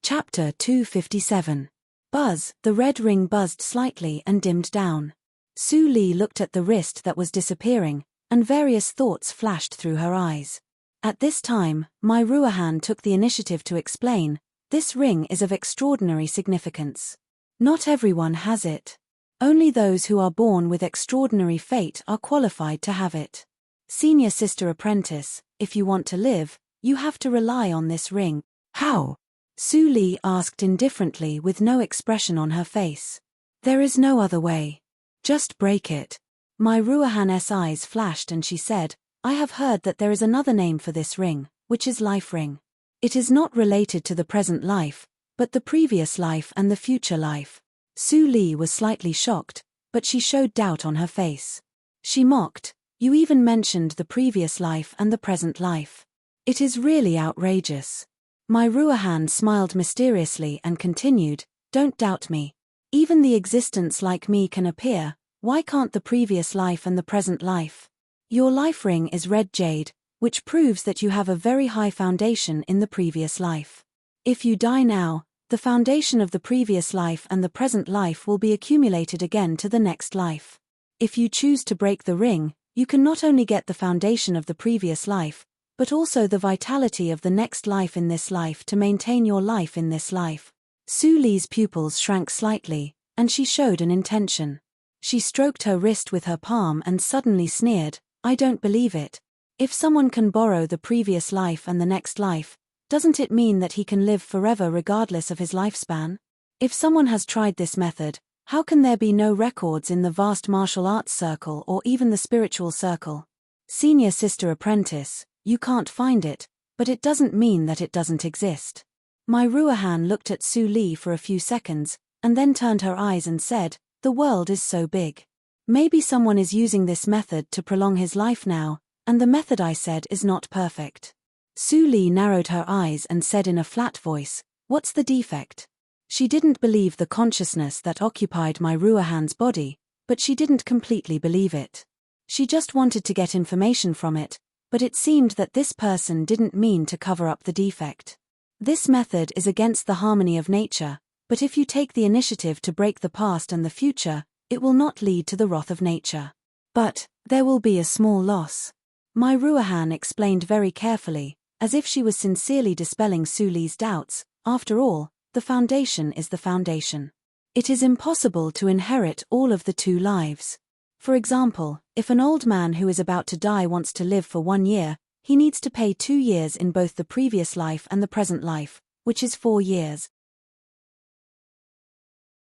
Chapter 257. Buzz. The red ring buzzed slightly and dimmed down. Su Li looked at the wrist that was disappearing, and various thoughts flashed through her eyes. At this time, Mai Ruohan took the initiative to explain, "This ring is of extraordinary significance. Not everyone has it. Only those who are born with extraordinary fate are qualified to have it. Senior sister apprentice, if you want to live, you have to rely on this ring." "How?" Su Li asked indifferently with no expression on her face. "There is no other way. Just break it." Mai Ruohan's eyes flashed and she said, "I have heard that there is another name for this ring, which is life ring. It is not related to the present life, but the previous life and the future life." Su Li was slightly shocked, but she showed doubt on her face. She mocked, "You even mentioned the previous life and the present life. It is really outrageous." Mai Ruohan smiled mysteriously and continued, "Don't doubt me. Even the existence like me can appear, why can't the previous life and the present life? Your life ring is red jade, which proves that you have a very high foundation in the previous life. If you die now, the foundation of the previous life and the present life will be accumulated again to the next life. If you choose to break the ring, you can not only get the foundation of the previous life, but also the vitality of the next life in this life to maintain your life in this life." Su Li's pupils shrank slightly, and she showed an intention. She stroked her wrist with her palm and suddenly sneered, "I don't believe it. If someone can borrow the previous life and the next life, doesn't it mean that he can live forever regardless of his lifespan? If someone has tried this method, how can there be no records in the vast martial arts circle or even the spiritual circle? Senior sister apprentice, you can't find it, but it doesn't mean that it doesn't exist." Mai Ruohan looked at Su Li for a few seconds, and then turned her eyes and said, "The world is so big. Maybe someone is using this method to prolong his life now, and the method I said is not perfect." Su Li narrowed her eyes and said in a flat voice, "What's the defect?" She didn't believe the consciousness that occupied Mai Ruohan's body, but she didn't completely believe it. She just wanted to get information from it, but it seemed that this person didn't mean to cover up the defect. "This method is against the harmony of nature, but if you take the initiative to break the past and the future, it will not lead to the wrath of nature. But there will be a small loss." Mai Ruohan explained very carefully, as if she was sincerely dispelling Su Li's doubts. "After all, the foundation is the foundation. It is impossible to inherit all of the two lives. For example, if an old man who is about to die wants to live for 1 year, he needs to pay 2 years in both the previous life and the present life, which is 4 years.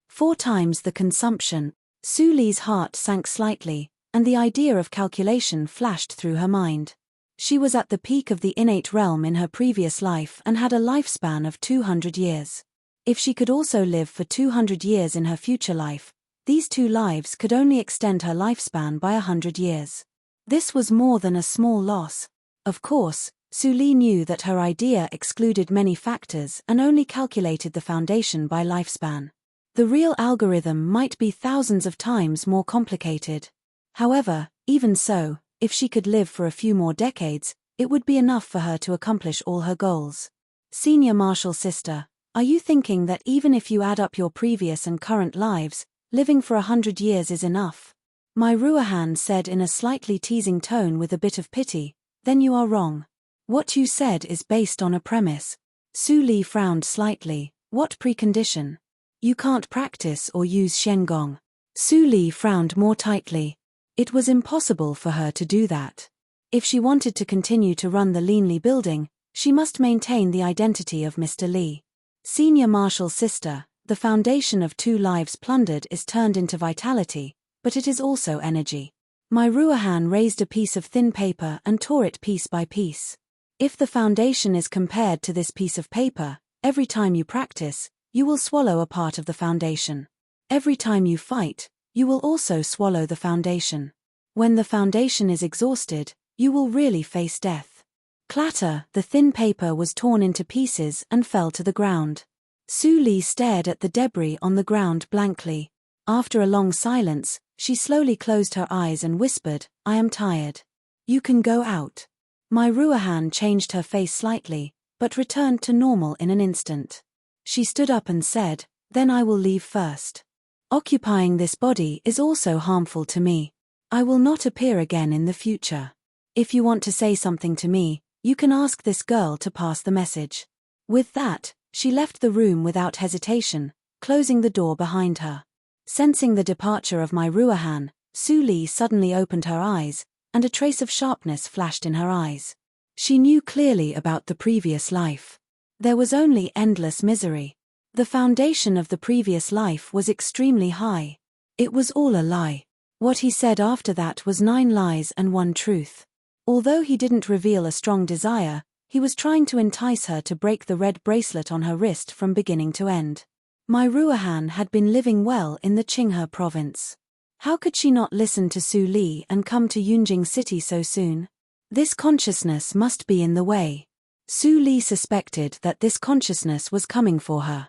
4 times the consumption." Su Li's heart sank slightly, and the idea of calculation flashed through her mind. She was at the peak of the innate realm in her previous life and had a lifespan of 200 years. If she could also live for 200 years in her future life, these 2 lives could only extend her lifespan by 100 years. This was more than a small loss. Of course, Su Li knew that her idea excluded many factors and only calculated the foundation by lifespan. The real algorithm might be thousands of times more complicated. However, even so, if she could live for a few more decades, it would be enough for her to accomplish all her goals. "Senior martial sister, are you thinking that even if you add up your previous and current lives, living for 100 years is enough?" Mai Ruohan said in a slightly teasing tone with a bit of pity, "Then you are wrong. What you said is based on a premise." Su Li frowned slightly. "What precondition?" "You can't practice or use Shengong." Su Li frowned more tightly. It was impossible for her to do that. If she wanted to continue to run the Lin Li building, she must maintain the identity of Mr. Li. "Senior martial sister, the foundation of 2 lives plundered is turned into vitality, but it is also energy." Mai Ruohan raised a piece of thin paper and tore it piece by piece. "If the foundation is compared to this piece of paper, every time you practice, you will swallow a part of the foundation. Every time you fight, you will also swallow the foundation. When the foundation is exhausted, you will really face death." Clatter, the thin paper was torn into pieces and fell to the ground. Su Li stared at the debris on the ground blankly. After a long silence, she slowly closed her eyes and whispered, "I am tired. You can go out." Mai Ruohan changed her face slightly, but returned to normal in an instant. She stood up and said, "Then I will leave first. Occupying this body is also harmful to me. I will not appear again in the future. If you want to say something to me, you can ask this girl to pass the message." With that, she left the room without hesitation, closing the door behind her. Sensing the departure of my Ruahan, Su Li suddenly opened her eyes, and a trace of sharpness flashed in her eyes. She knew clearly about the previous life. There was only endless misery. The foundation of the previous life was extremely high. It was all a lie. What he said after that was 9 lies and 1 truth. Although he didn't reveal a strong desire, he was trying to entice her to break the red bracelet on her wrist from beginning to end. My Ruahan had been living well in the Qinghe province. How could she not listen to Su Li and come to Yunjing City so soon? This consciousness must be in the way. Su Li suspected that this consciousness was coming for her.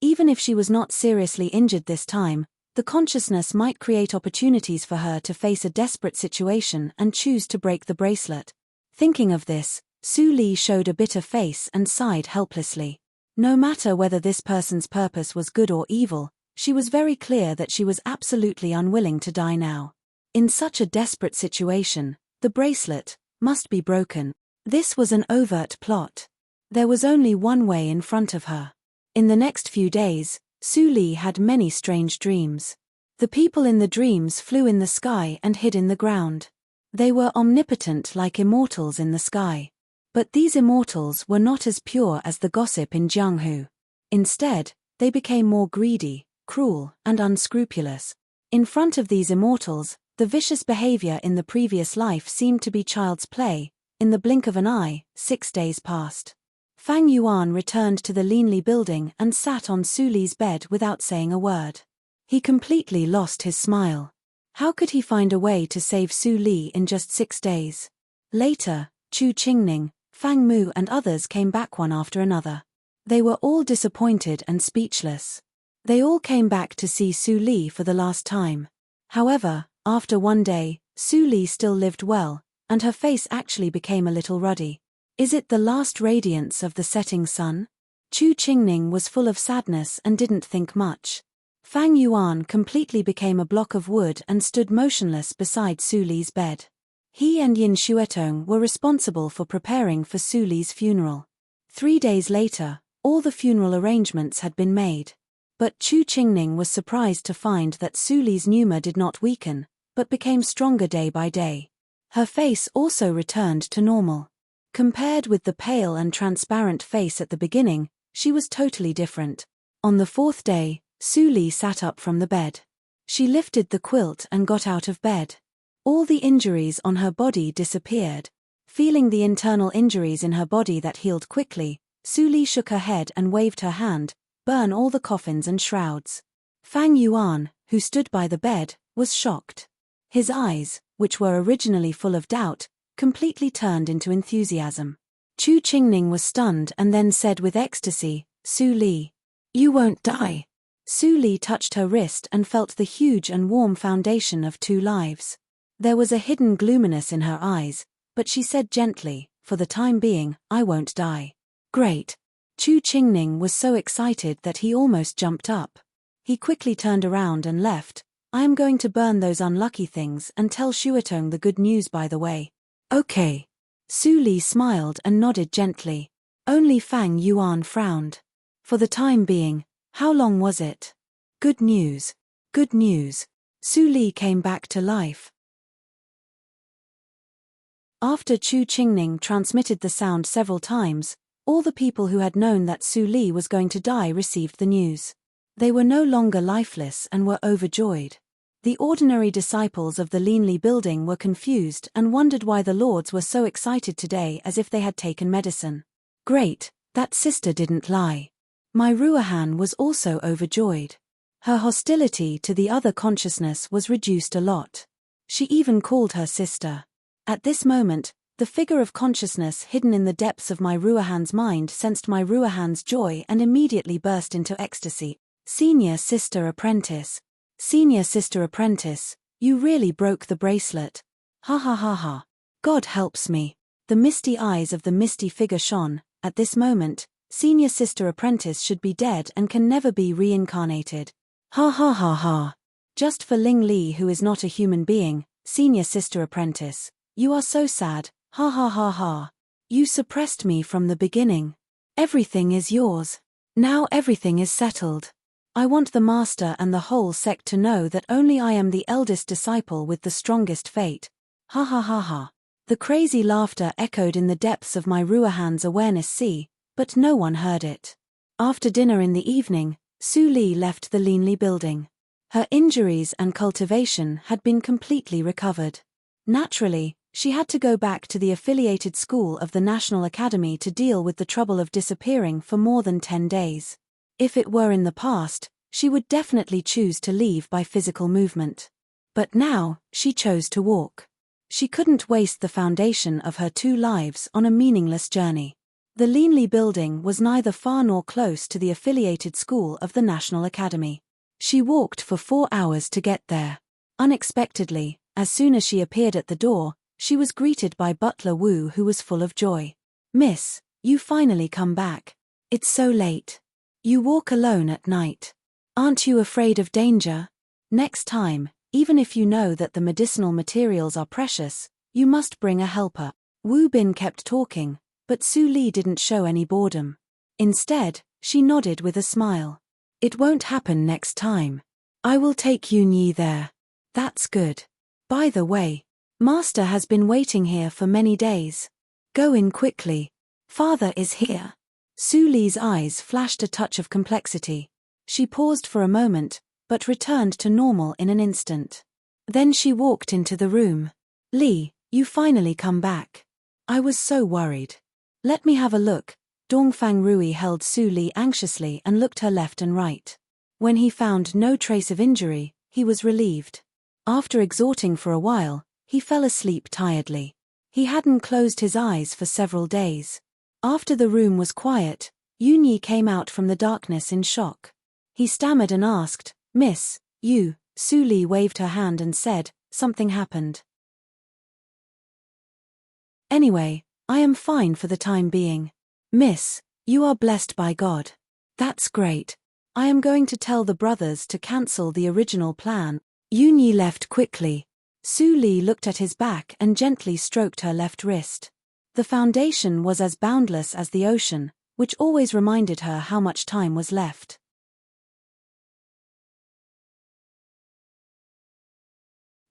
Even if she was not seriously injured this time, the consciousness might create opportunities for her to face a desperate situation and choose to break the bracelet. Thinking of this, Su Li showed a bitter face and sighed helplessly. No matter whether this person's purpose was good or evil, she was very clear that she was absolutely unwilling to die now. In such a desperate situation, the bracelet must be broken. This was an overt plot. There was only one way in front of her. In the next few days, Su Li had many strange dreams. The people in the dreams flew in the sky and hid in the ground. They were omnipotent like immortals in the sky. But these immortals were not as pure as the gossip in Jianghu. Instead, they became more greedy, cruel, and unscrupulous. In front of these immortals, the vicious behavior in the previous life seemed to be child's play. In the blink of an eye, 6 days passed. Fang Yuan returned to the Linli building and sat on Su Li's bed without saying a word. He completely lost his smile. How could he find a way to save Su Li in just 6 days? Later, Chu Qingning, Fang Mu and others came back one after another. They were all disappointed and speechless. They all came back to see Su Li for the last time. However, after 1 day, Su Li still lived well, and her face actually became a little ruddy. Is it the last radiance of the setting sun? Chu Qingning was full of sadness and didn't think much. Fang Yuan completely became a block of wood and stood motionless beside Su Li's bed. He and Yin Xuetong were responsible for preparing for Su Li's funeral. 3 days later, all the funeral arrangements had been made. But Chu Qingning was surprised to find that Su Li's pneuma did not weaken, but became stronger day by day. Her face also returned to normal. Compared with the pale and transparent face at the beginning, she was totally different. On the 4th day, Su Li sat up from the bed. She lifted the quilt and got out of bed. All the injuries on her body disappeared. Feeling the internal injuries in her body that healed quickly, Su Li shook her head and waved her hand, "Burn all the coffins and shrouds." Fang Yuan, who stood by the bed, was shocked. His eyes, which were originally full of doubt, completely turned into enthusiasm. Chu Qingning was stunned and then said with ecstasy, "Su Li, you won't die." Su Li touched her wrist and felt the huge and warm foundation of 2 lives. There was a hidden gloominess in her eyes, but she said gently, "For the time being, I won't die." Great. Chu Qingning was so excited that he almost jumped up. He quickly turned around and left. "I am going to burn those unlucky things and tell Xuetong the good news by the way." "Okay." Su Li smiled and nodded gently. Only Fang Yuan frowned. For the time being, how long was it? Good news. Good news. Su Li came back to life. After Chu Qingning transmitted the sound several times, all the people who had known that Su Li was going to die received the news. They were no longer lifeless and were overjoyed. The ordinary disciples of the Linli building were confused and wondered why the lords were so excited today as if they had taken medicine. Great, that sister didn't lie. My Ruahan was also overjoyed. Her hostility to the other consciousness was reduced a lot. She even called her sister. At this moment, the figure of consciousness hidden in the depths of my Ruahan's mind sensed my Ruahan's joy and immediately burst into ecstasy. "Senior sister apprentice. Senior sister apprentice, you really broke the bracelet. Ha ha ha ha. God helps me." The misty eyes of the misty figure shone. At this moment, Senior sister apprentice should be dead and can never be reincarnated. Ha ha ha ha. Just for Ling Li, who is not a human being, senior sister apprentice. You are so sad, ha ha ha ha. You suppressed me from the beginning. Everything is yours. Now everything is settled. I want the master and the whole sect to know that only I am the eldest disciple with the strongest fate. Ha ha ha ha. The crazy laughter echoed in the depths of my Ruahan's awareness sea, but no one heard it. After dinner in the evening, Su Li left the Linli building. Her injuries and cultivation had been completely recovered. Naturally, she had to go back to the affiliated school of the National Academy to deal with the trouble of disappearing for more than 10 days. If it were in the past, she would definitely choose to leave by physical movement. But now, she chose to walk. She couldn't waste the foundation of her 2 lives on a meaningless journey. The Linli building was neither far nor close to the affiliated school of the National Academy. She walked for 4 hours to get there. Unexpectedly, as soon as she appeared at the door, she was greeted by Butler Wu, who was full of joy. "Miss, you finally come back. It's so late. You walk alone at night. Aren't you afraid of danger? Next time, even if you know that the medicinal materials are precious, you must bring a helper." Wu Bin kept talking, but Su Li didn't show any boredom. Instead, she nodded with a smile. "It won't happen next time. I will take Yun Yi there." "That's good. By the way, Master has been waiting here for many days. Go in quickly. Father is here." Su Li's eyes flashed a touch of complexity. She paused for a moment, but returned to normal in an instant. Then she walked into the room. "Li, you finally come back. I was so worried. Let me have a look." Dongfang Rui held Su Li anxiously and looked her left and right. When he found no trace of injury, he was relieved. After exhorting for a while, he fell asleep tiredly. He hadn't closed his eyes for several days. After the room was quiet, Yun Yi came out from the darkness in shock. He stammered and asked, "Miss, you?" Su Li waved her hand and said, "Something happened. Anyway, I am fine for the time being. Miss, you are blessed by God. That's great. I am going to tell the brothers to cancel the original plan." Yun Yi left quickly. Su Li looked at his back and gently stroked her left wrist. The foundation was as boundless as the ocean, which always reminded her how much time was left.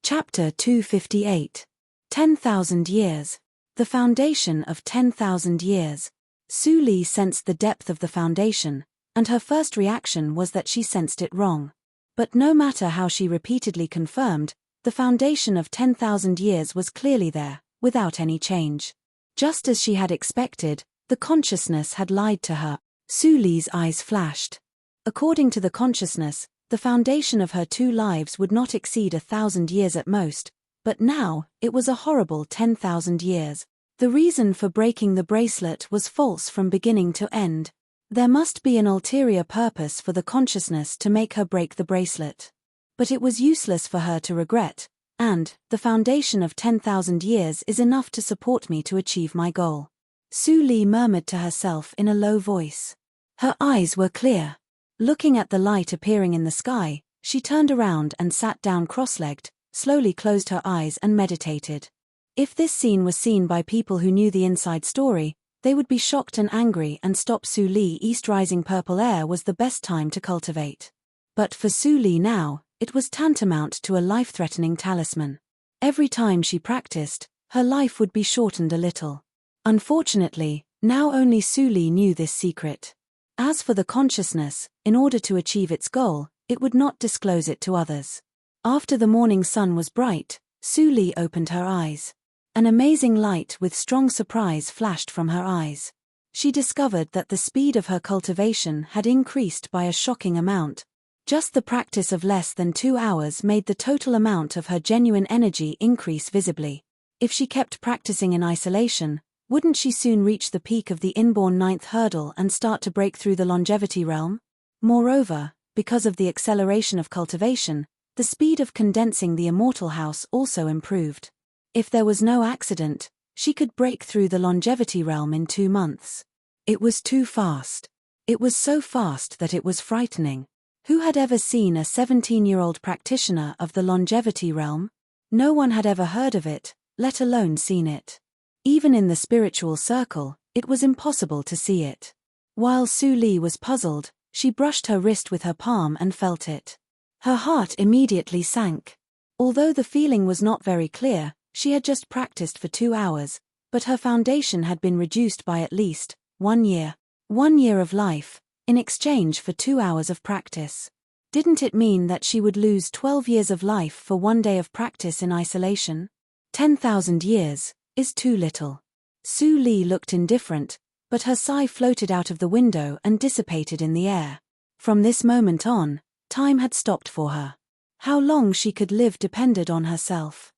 Chapter 258. 10,000 Years. The Foundation of 10,000 Years. Su Li sensed the depth of the foundation, and her first reaction was that she sensed it wrong. But no matter how she repeatedly confirmed, the foundation of 10,000 years was clearly there, without any change. Just as she had expected, the consciousness had lied to her. Su Li's eyes flashed. According to the consciousness, the foundation of her 2 lives would not exceed 1,000 years at most, but now, it was a horrible 10,000 years. The reason for breaking the bracelet was false from beginning to end. There must be an ulterior purpose for the consciousness to make her break the bracelet. But it was useless for her to regret, and the foundation of 10,000 years is enough to support me to achieve my goal. Su Li murmured to herself in a low voice. Her eyes were clear. Looking at the light appearing in the sky, she turned around and sat down cross-legged, slowly closed her eyes and meditated. If this scene was seen by people who knew the inside story, they would be shocked and angry and stop Su Li. East rising purple air was the best time to cultivate. But for Su Li now, it was tantamount to a life-threatening talisman. Every time she practiced, her life would be shortened a little. Unfortunately, now only Su Li knew this secret. As for the consciousness, in order to achieve its goal, it would not disclose it to others. After the morning sun was bright, Su Li opened her eyes. An amazing light with strong surprise flashed from her eyes. She discovered that the speed of her cultivation had increased by a shocking amount. Just the practice of less than 2 hours made the total amount of her genuine energy increase visibly. If she kept practicing in isolation, wouldn't she soon reach the peak of the inborn 9th hurdle and start to break through the longevity realm? Moreover, because of the acceleration of cultivation, the speed of condensing the immortal house also improved. If there was no accident, she could break through the longevity realm in 2 months. It was too fast. It was so fast that it was frightening. Who had ever seen a 17-year-old practitioner of the longevity realm? No one had ever heard of it, let alone seen it. Even in the spiritual circle, it was impossible to see it. While Su Li was puzzled, she brushed her wrist with her palm and felt it. Her heart immediately sank. Although the feeling was not very clear, she had just practiced for 2 hours, but her foundation had been reduced by at least 1 year. 1 year of life, in exchange for 2 hours of practice. Didn't it mean that she would lose 12 years of life for 1 day of practice in isolation? 10,000 years is too little. Su Li looked indifferent, but her sigh floated out of the window and dissipated in the air. From this moment on, time had stopped for her. How long she could live depended on herself.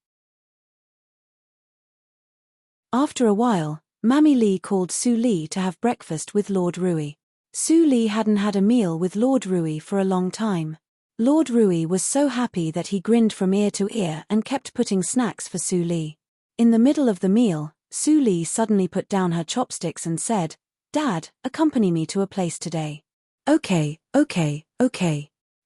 After a while, Mammy Li called Su Li to have breakfast with Lord Rui. Su Li hadn't had a meal with Lord Rui for a long time. Lord Rui was so happy that he grinned from ear to ear and kept putting snacks for Su Li. In the middle of the meal, Su Li suddenly put down her chopsticks and said, "Dad, accompany me to a place today." Okay.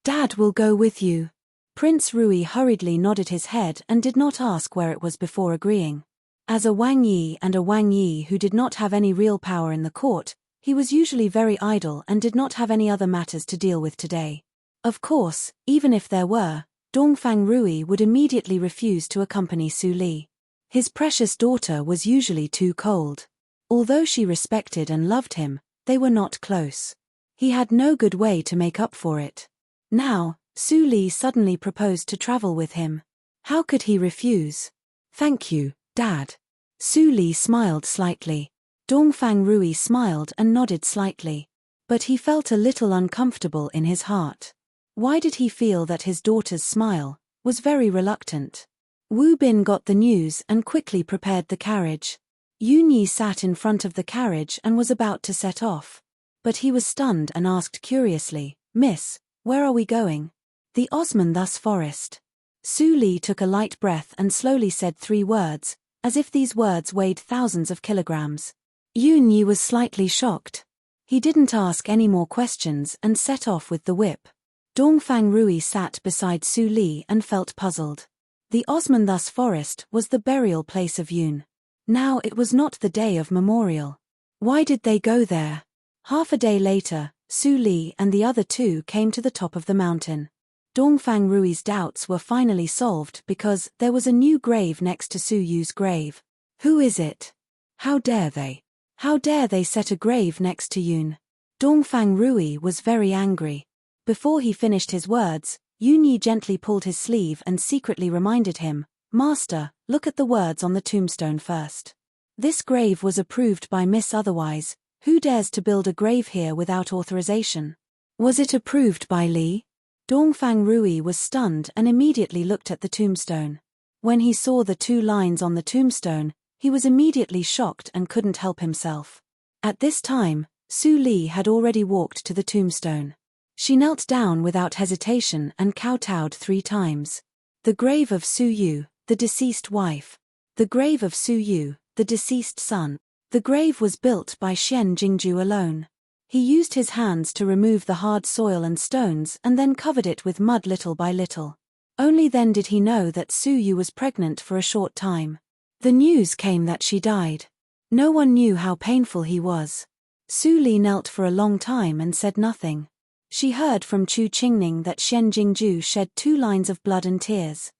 Dad will go with you." Prince Rui hurriedly nodded his head and did not ask where it was before agreeing. As a Wang Yi and a Wang Yi who did not have any real power in the court, he was usually very idle and did not have any other matters to deal with today. Of course, even if there were, Dongfang Rui would immediately refuse to accompany Su Li. His precious daughter was usually too cold. Although she respected and loved him, they were not close. He had no good way to make up for it. Now, Su Li suddenly proposed to travel with him. How could he refuse? "Thank you, Dad." Su Li smiled slightly. Dongfang Rui smiled and nodded slightly. But he felt a little uncomfortable in his heart. Why did he feel that his daughter's smile was very reluctant? Wu Bin got the news and quickly prepared the carriage. Yun Yi sat in front of the carriage and was about to set off. But he was stunned and asked curiously, "Miss, where are we going?" "The Osmanthus forest." Su Li took a light breath and slowly said 3 words, as if these words weighed thousands of kilograms. Yun Yi was slightly shocked. He didn't ask any more questions and set off with the whip. Dongfang Rui sat beside Su Li and felt puzzled. The Osmanthus forest was the burial place of Yun. Now it was not the day of memorial. Why did they go there? Half a day later, Su Li and the other 2 came to the top of the mountain. Dongfang Rui's doubts were finally solved because there was a new grave next to Su Yu's grave. Who is it? How dare they? How dare they set a grave next to Yun? Dongfang Rui was very angry. Before he finished his words, Yun Yi gently pulled his sleeve and secretly reminded him, "Master, look at the words on the tombstone first. This grave was approved by Miss Otherwise. Who dares to build a grave here without authorization? Was it approved by Li?" Dongfang Rui was stunned and immediately looked at the tombstone. When he saw the 2 lines on the tombstone, he was immediately shocked and couldn't help himself. At this time, Su Li had already walked to the tombstone. She knelt down without hesitation and kowtowed 3 times. The grave of Su Yu, the deceased wife. The grave of Su Yu, the deceased son. The grave was built by Xian Jingju alone. He used his hands to remove the hard soil and stones and then covered it with mud little by little. Only then did he know that Su Yu was pregnant for a short time. The news came that she died. No one knew how painful he was. Su Li knelt for a long time and said nothing. She heard from Chu Qingning that Xian Jingju shed 2 lines of blood and tears.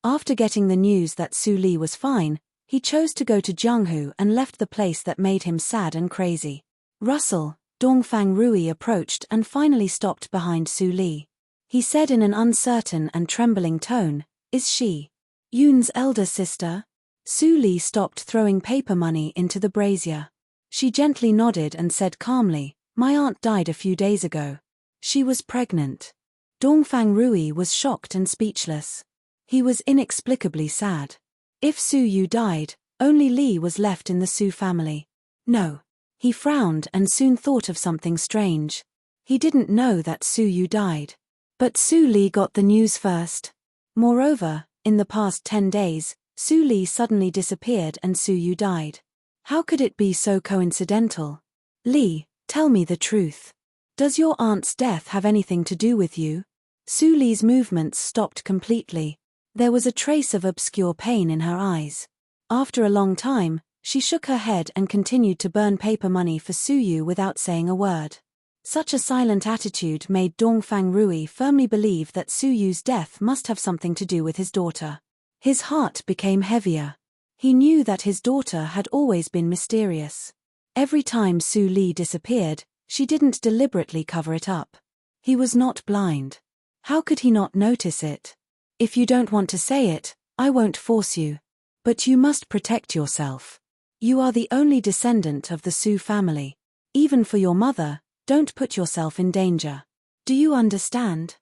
After getting the news that Su Li was fine, he chose to go to Jianghu and left the place that made him sad and crazy. Russell, Dongfang Rui approached and finally stopped behind Su Li. He said in an uncertain and trembling tone, "Is she Yun's elder sister?" Su Li stopped throwing paper money into the brazier. She gently nodded and said calmly, "My aunt died a few days ago. She was pregnant." Dongfang Rui was shocked and speechless. He was inexplicably sad. If Su Yu died, only Li was left in the Su family. No. He frowned and soon thought of something strange. He didn't know that Su Yu died. But Su Li got the news first. Moreover, in the past 10 days, Su Li suddenly disappeared and Su Yu died. How could it be so coincidental? Lee, tell me the truth. Does your aunt's death have anything to do with you? Su Lee's movements stopped completely. There was a trace of obscure pain in her eyes. After a long time, she shook her head and continued to burn paper money for Su Yu without saying a word. Such a silent attitude made Dongfang Rui firmly believe that Su Yu's death must have something to do with his daughter. His heart became heavier. He knew that his daughter had always been mysterious. Every time Su Lee disappeared, she didn't deliberately cover it up. He was not blind. How could he not notice it? If you don't want to say it, I won't force you. But you must protect yourself. You are the only descendant of the Su family. Even for your mother, don't put yourself in danger. Do you understand?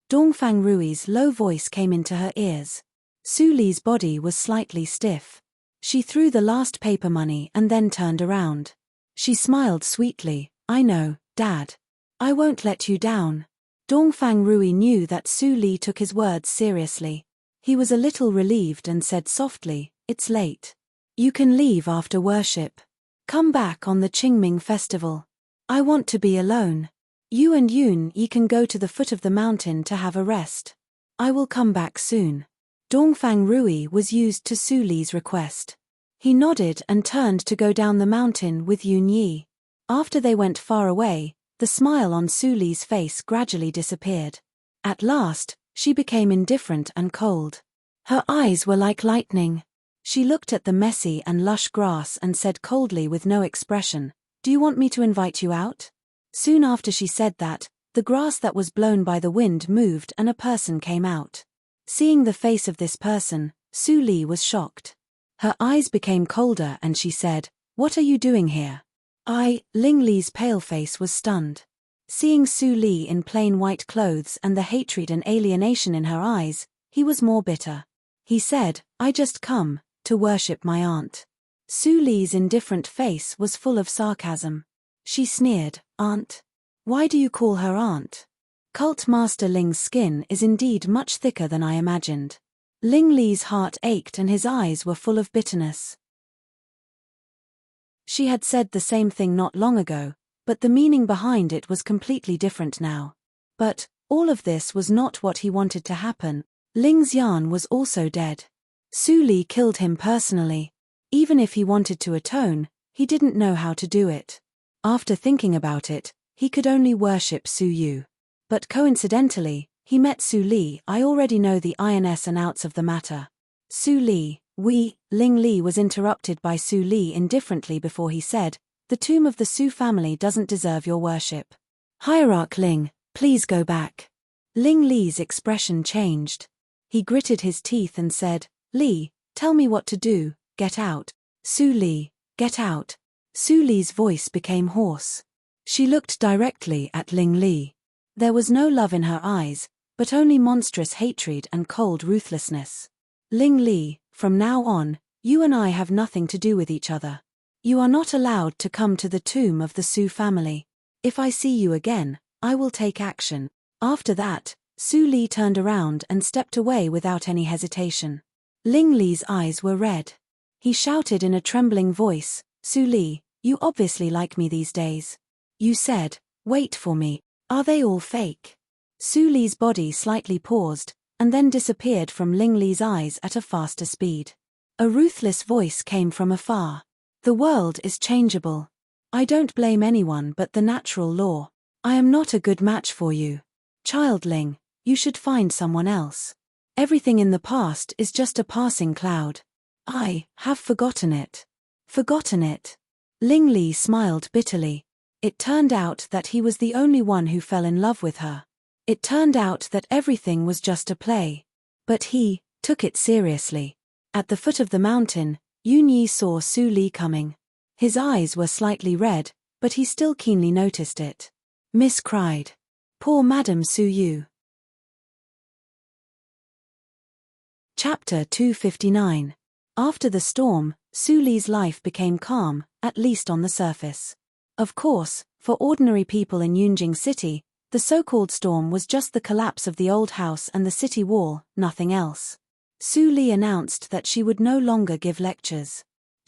Dongfang Rui's low voice came into her ears. Su Lee's body was slightly stiff. She threw the last paper money and then turned around. She smiled sweetly. I know, Dad. I won't let you down. Dongfang Rui knew that Su Lee took his words seriously. He was a little relieved and said softly, It's late. You can leave after worship. Come back on the Qingming festival. I want to be alone. You and Yun Yi can go to the foot of the mountain to have a rest. I will come back soon. Dongfang Rui was used to Su Lee's request. He nodded and turned to go down the mountain with Yun Yi. After they went far away, the smile on Su Lee's face gradually disappeared. At last, she became indifferent and cold. Her eyes were like lightning. She looked at the messy and lush grass and said coldly with no expression, Do you want me to invite you out? Soon after she said that, the grass that was blown by the wind moved and a person came out. Seeing the face of this person, Su Lee was shocked. Her eyes became colder and she said, What are you doing here? Ling Li's pale face was stunned. Seeing Su Lee in plain white clothes and the hatred and alienation in her eyes, he was more bitter. He said, I just come to worship my aunt. Su Lee's indifferent face was full of sarcasm. She sneered, Aunt? Why do you call her aunt? Cult Master Ling's skin is indeed much thicker than I imagined. Ling Li's heart ached and his eyes were full of bitterness. She had said the same thing not long ago, but the meaning behind it was completely different now. But all of this was not what he wanted to happen. Ling Xian was also dead. Su Lee killed him personally. Even if he wanted to atone, he didn't know how to do it. After thinking about it, he could only worship Su Yu. But coincidentally, he met Su Lee. I already know the ins and outs of the matter. Su Lee, Ling Li was interrupted by Su Lee indifferently before he said, The tomb of the Su family doesn't deserve your worship. Hierarch Ling, please go back. Ling Li's expression changed. He gritted his teeth and said, Li, tell me what to do, get out. Su Lee, get out. Su Lee's voice became hoarse. She looked directly at Ling Li. There was no love in her eyes, but only monstrous hatred and cold ruthlessness. Ling Li, from now on, you and I have nothing to do with each other. You are not allowed to come to the tomb of the Su family. If I see you again, I will take action. After that, Su Lee turned around and stepped away without any hesitation. Ling Li's eyes were red. He shouted in a trembling voice, Su Lee, you obviously like me these days. You said, wait for me. Are they all fake? Su Lee's body slightly paused, and then disappeared from Ling Li's eyes at a faster speed. A ruthless voice came from afar. The world is changeable. I don't blame anyone but the natural law. I am not a good match for you. Childling, you should find someone else. Everything in the past is just a passing cloud. I have forgotten it. Forgotten it. Ling Li smiled bitterly. It turned out that he was the only one who fell in love with her. It turned out that everything was just a play. But he took it seriously. At the foot of the mountain, Yun Yi saw Su Lee coming. His eyes were slightly red, but he still keenly noticed it. Miss cried. Poor Madame Su Yu. Chapter 259. After the storm, Su Lee's life became calm, at least on the surface. Of course, for ordinary people in Yunjing City, the so-called storm was just the collapse of the old house and the city wall, nothing else. Su Lee announced that she would no longer give lectures.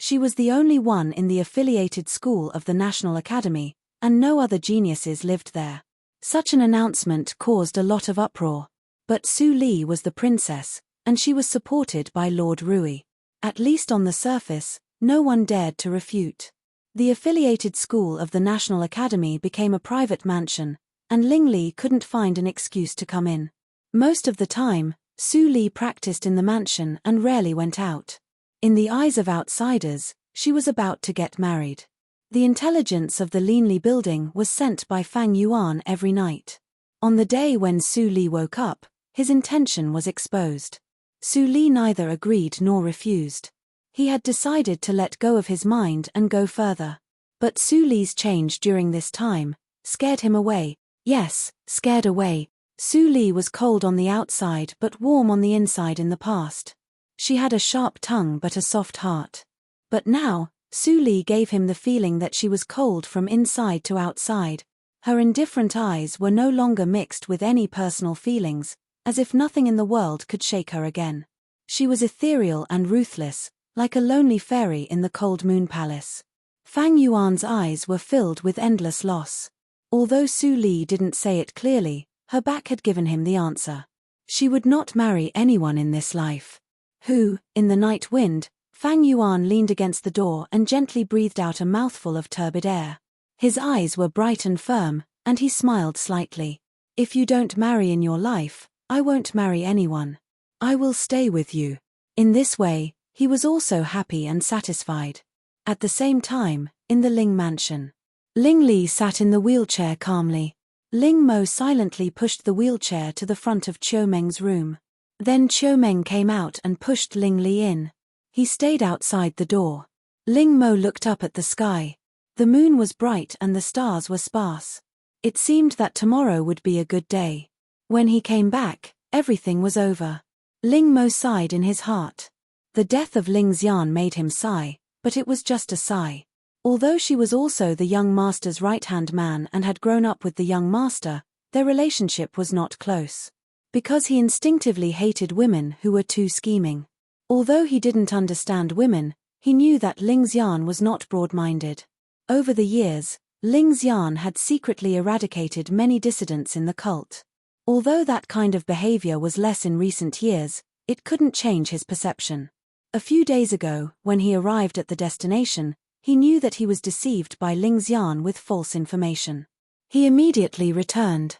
She was the only one in the affiliated school of the National Academy, and no other geniuses lived there. Such an announcement caused a lot of uproar. But Su Li was the princess, and she was supported by Lord Rui. At least on the surface, no one dared to refute. The affiliated school of the National Academy became a private mansion, and Ling Li couldn't find an excuse to come in. Most of the time, Su Li practiced in the mansion and rarely went out. In the eyes of outsiders, she was about to get married. The intelligence of the Linli building was sent by Fang Yuan every night. On the day when Su Li woke up, his intention was exposed. Su Li neither agreed nor refused. He had decided to let go of his mind and go further. But Su Li's change during this time scared him away. Yes, scared away. Su Li was cold on the outside but warm on the inside in the past. She had a sharp tongue but a soft heart. But now, Su Li gave him the feeling that she was cold from inside to outside. Her indifferent eyes were no longer mixed with any personal feelings, as if nothing in the world could shake her again. She was ethereal and ruthless, like a lonely fairy in the cold moon palace. Fang Yuan's eyes were filled with endless loss. Although Su Li didn't say it clearly, her back had given him the answer. She would not marry anyone in this life. Who, in the night wind, Fang Yuan leaned against the door and gently breathed out a mouthful of turbid air. His eyes were bright and firm, and he smiled slightly. If you don't marry in your life, I won't marry anyone. I will stay with you. In this way, he was also happy and satisfied. At the same time, in the Ling mansion, Ling Li sat in the wheelchair calmly. Ling Mo silently pushed the wheelchair to the front of Chiu Meng's room. Then Chiu Meng came out and pushed Ling Li in. He stayed outside the door. Ling Mo looked up at the sky. The moon was bright and the stars were sparse. It seemed that tomorrow would be a good day. When he came back, everything was over. Ling Mo sighed in his heart. The death of Ling Xian made him sigh, but it was just a sigh. Although she was also the young master's right-hand man and had grown up with the young master, their relationship was not close. Because he instinctively hated women who were too scheming. Although he didn't understand women, he knew that Ling Xian was not broad-minded. Over the years, Ling Xian had secretly eradicated many dissidents in the cult. Although that kind of behavior was less in recent years, it couldn't change his perception. A few days ago, when he arrived at the destination, he knew that he was deceived by Ling Xian with false information. He immediately returned.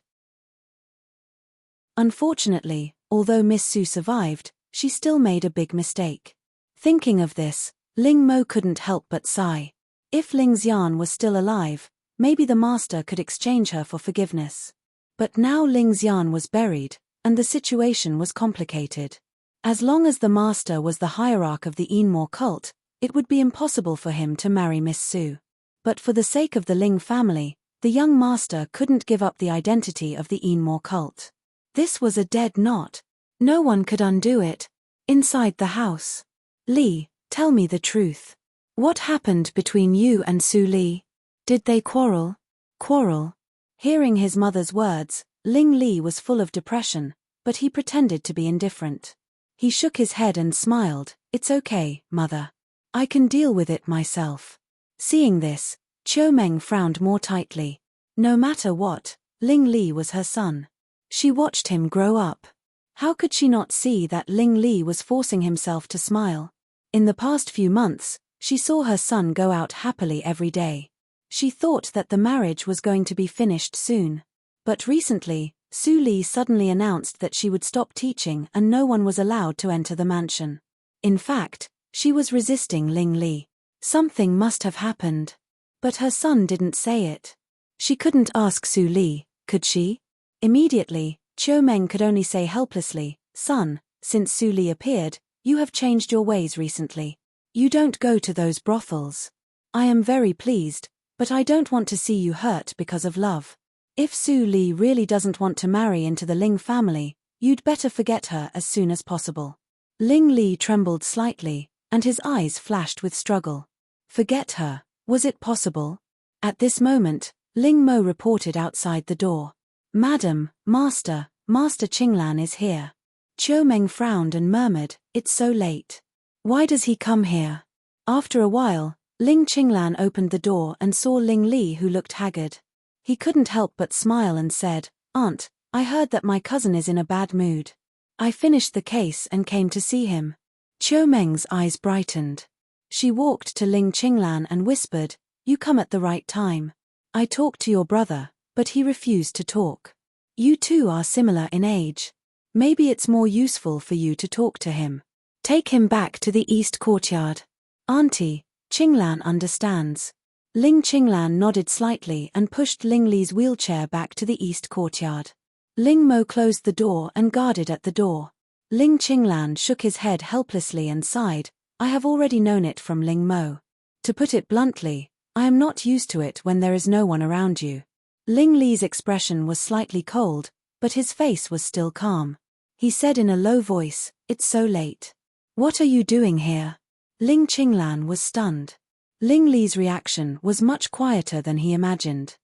Unfortunately, although Miss Su survived, she still made a big mistake. Thinking of this, Ling Mo couldn't help but sigh. If Ling Xian was still alive, maybe the master could exchange her for forgiveness. But now Ling Xian was buried, and the situation was complicated. As long as the master was the hierarch of the Enmore cult, it would be impossible for him to marry Miss Su. But for the sake of the Ling family, the young master couldn't give up the identity of the Enmore cult. This was a dead knot. No one could undo it. Inside the house. Li, tell me the truth. What happened between you and Su Li? Did they quarrel? Quarrel? Hearing his mother's words, Ling Li was full of depression, but he pretended to be indifferent. He shook his head and smiled. It's okay, mother. I can deal with it myself. Seeing this, Chiu Meng frowned more tightly. No matter what, Ling Li was her son. She watched him grow up. How could she not see that Ling Li was forcing himself to smile? In the past few months, she saw her son go out happily every day. She thought that the marriage was going to be finished soon. But recently, Su Li suddenly announced that she would stop teaching and no one was allowed to enter the mansion. In fact, she was resisting Ling Li. Something must have happened. But her son didn't say it. She couldn't ask Su Li, could she? Immediately, Chiu Meng could only say helplessly, son, since Su Li appeared, you have changed your ways recently. You don't go to those brothels. I am very pleased, but I don't want to see you hurt because of love. If Su Li really doesn't want to marry into the Ling family, you'd better forget her as soon as possible. Ling Li trembled slightly, and his eyes flashed with struggle. Forget her, was it possible? At this moment, Ling Mo reported outside the door. Madam, Master Qinglan is here. Chiu Meng frowned and murmured, it's so late. Why does he come here? After a while, Ling Qinglan opened the door and saw Ling Li, who looked haggard. He couldn't help but smile and said, "Aunt, I heard that my cousin is in a bad mood. I finished the case and came to see him." Qiu Meng's eyes brightened. She walked to Ling Qinglan and whispered, "You come at the right time. I talked to your brother, but he refused to talk. You two are similar in age. Maybe it's more useful for you to talk to him. Take him back to the East Courtyard." "Auntie, Qinglan understands." Ling Qinglan nodded slightly and pushed Ling Li's wheelchair back to the East Courtyard. Ling Mo closed the door and guarded at the door. Ling Qinglan shook his head helplessly and sighed, "I have already known it from Ling Mo. To put it bluntly, I am not used to it when there is no one around you." Ling Li's expression was slightly cold, but his face was still calm. He said in a low voice, "It's so late. What are you doing here?" Ling Qinglan was stunned. Ling Li's reaction was much quieter than he imagined.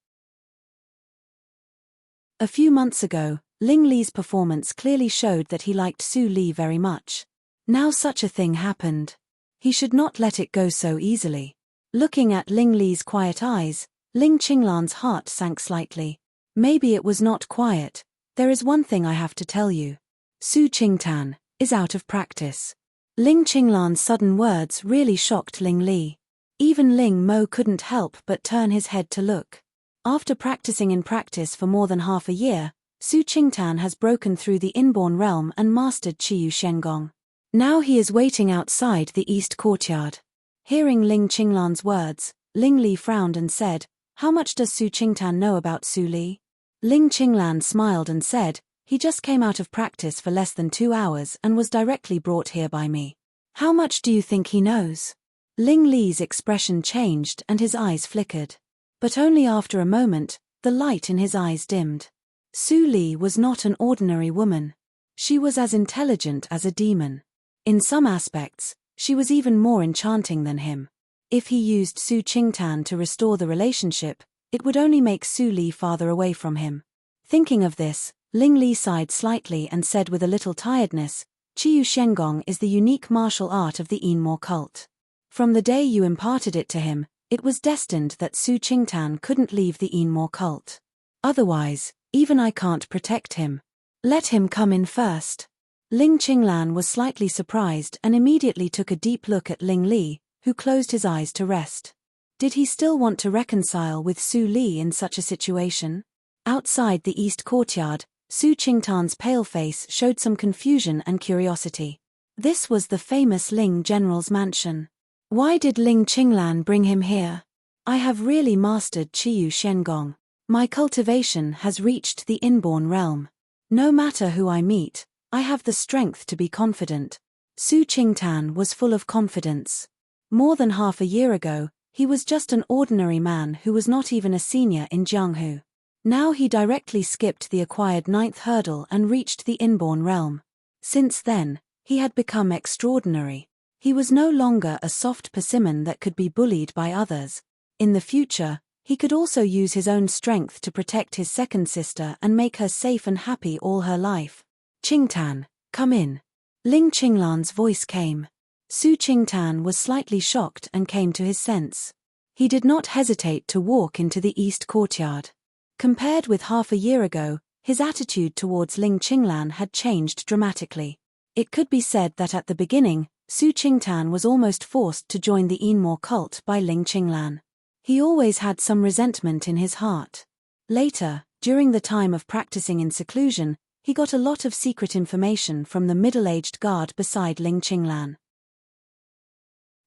A few months ago, Ling Li's performance clearly showed that he liked Su Li very much. Now such a thing happened. He should not let it go so easily. Looking at Ling Li's quiet eyes, Ling Qinglan's heart sank slightly. Maybe it was not quiet. "There is one thing I have to tell you. Su Qingtan is out of practice." Ling Qinglan's sudden words really shocked Ling Li. Even Ling Mo couldn't help but turn his head to look. After practicing in practice for more than half a year, Su Qingtan has broken through the inborn realm and mastered Qiyu Shengong. Now he is waiting outside the East Courtyard. Hearing Ling Qinglan's words, Ling Li frowned and said, "How much does Su Qingtan know about Su Li?" Ling Qinglan smiled and said, "He just came out of practice for less than 2 hours and was directly brought here by me." "How much do you think he knows?" Ling Li's expression changed and his eyes flickered. But only after a moment, the light in his eyes dimmed. Su Li was not an ordinary woman. She was as intelligent as a demon. In some aspects, she was even more enchanting than him. If he used Su Qingtan to restore the relationship, it would only make Su Li farther away from him. Thinking of this, Ling Li sighed slightly and said with a little tiredness, "Qiyu Shengong is the unique martial art of the Yinmo cult. From the day you imparted it to him, it was destined that Su Qingtan couldn't leave the Yinmo cult. Otherwise, even I can't protect him. Let him come in first." Ling Qinglan was slightly surprised and immediately took a deep look at Ling Li, who closed his eyes to rest. Did he still want to reconcile with Su Li in such a situation? Outside the East Courtyard, Su Qingtan's pale face showed some confusion and curiosity. This was the famous Ling general's mansion. Why did Ling Qinglan bring him here? "I have really mastered Qiyu Shengong. My cultivation has reached the inborn realm. No matter who I meet, I have the strength to be confident." Su Qingtan was full of confidence. More than half a year ago, he was just an ordinary man who was not even a senior in Jianghu. Now he directly skipped the acquired 9th hurdle and reached the inborn realm. Since then, he had become extraordinary. He was no longer a soft persimmon that could be bullied by others. In the future, he could also use his own strength to protect his second sister and make her safe and happy all her life. "Qingtan, come in." Ling Qinglan's voice came. Su Qingtan was slightly shocked and came to his sense. He did not hesitate to walk into the East Courtyard. Compared with half a year ago, his attitude towards Ling Qinglan had changed dramatically. It could be said that at the beginning, Su Qingtan was almost forced to join the Yinmo cult by Ling Qinglan. He always had some resentment in his heart. Later, during the time of practicing in seclusion, he got a lot of secret information from the middle-aged guard beside Ling Qinglan.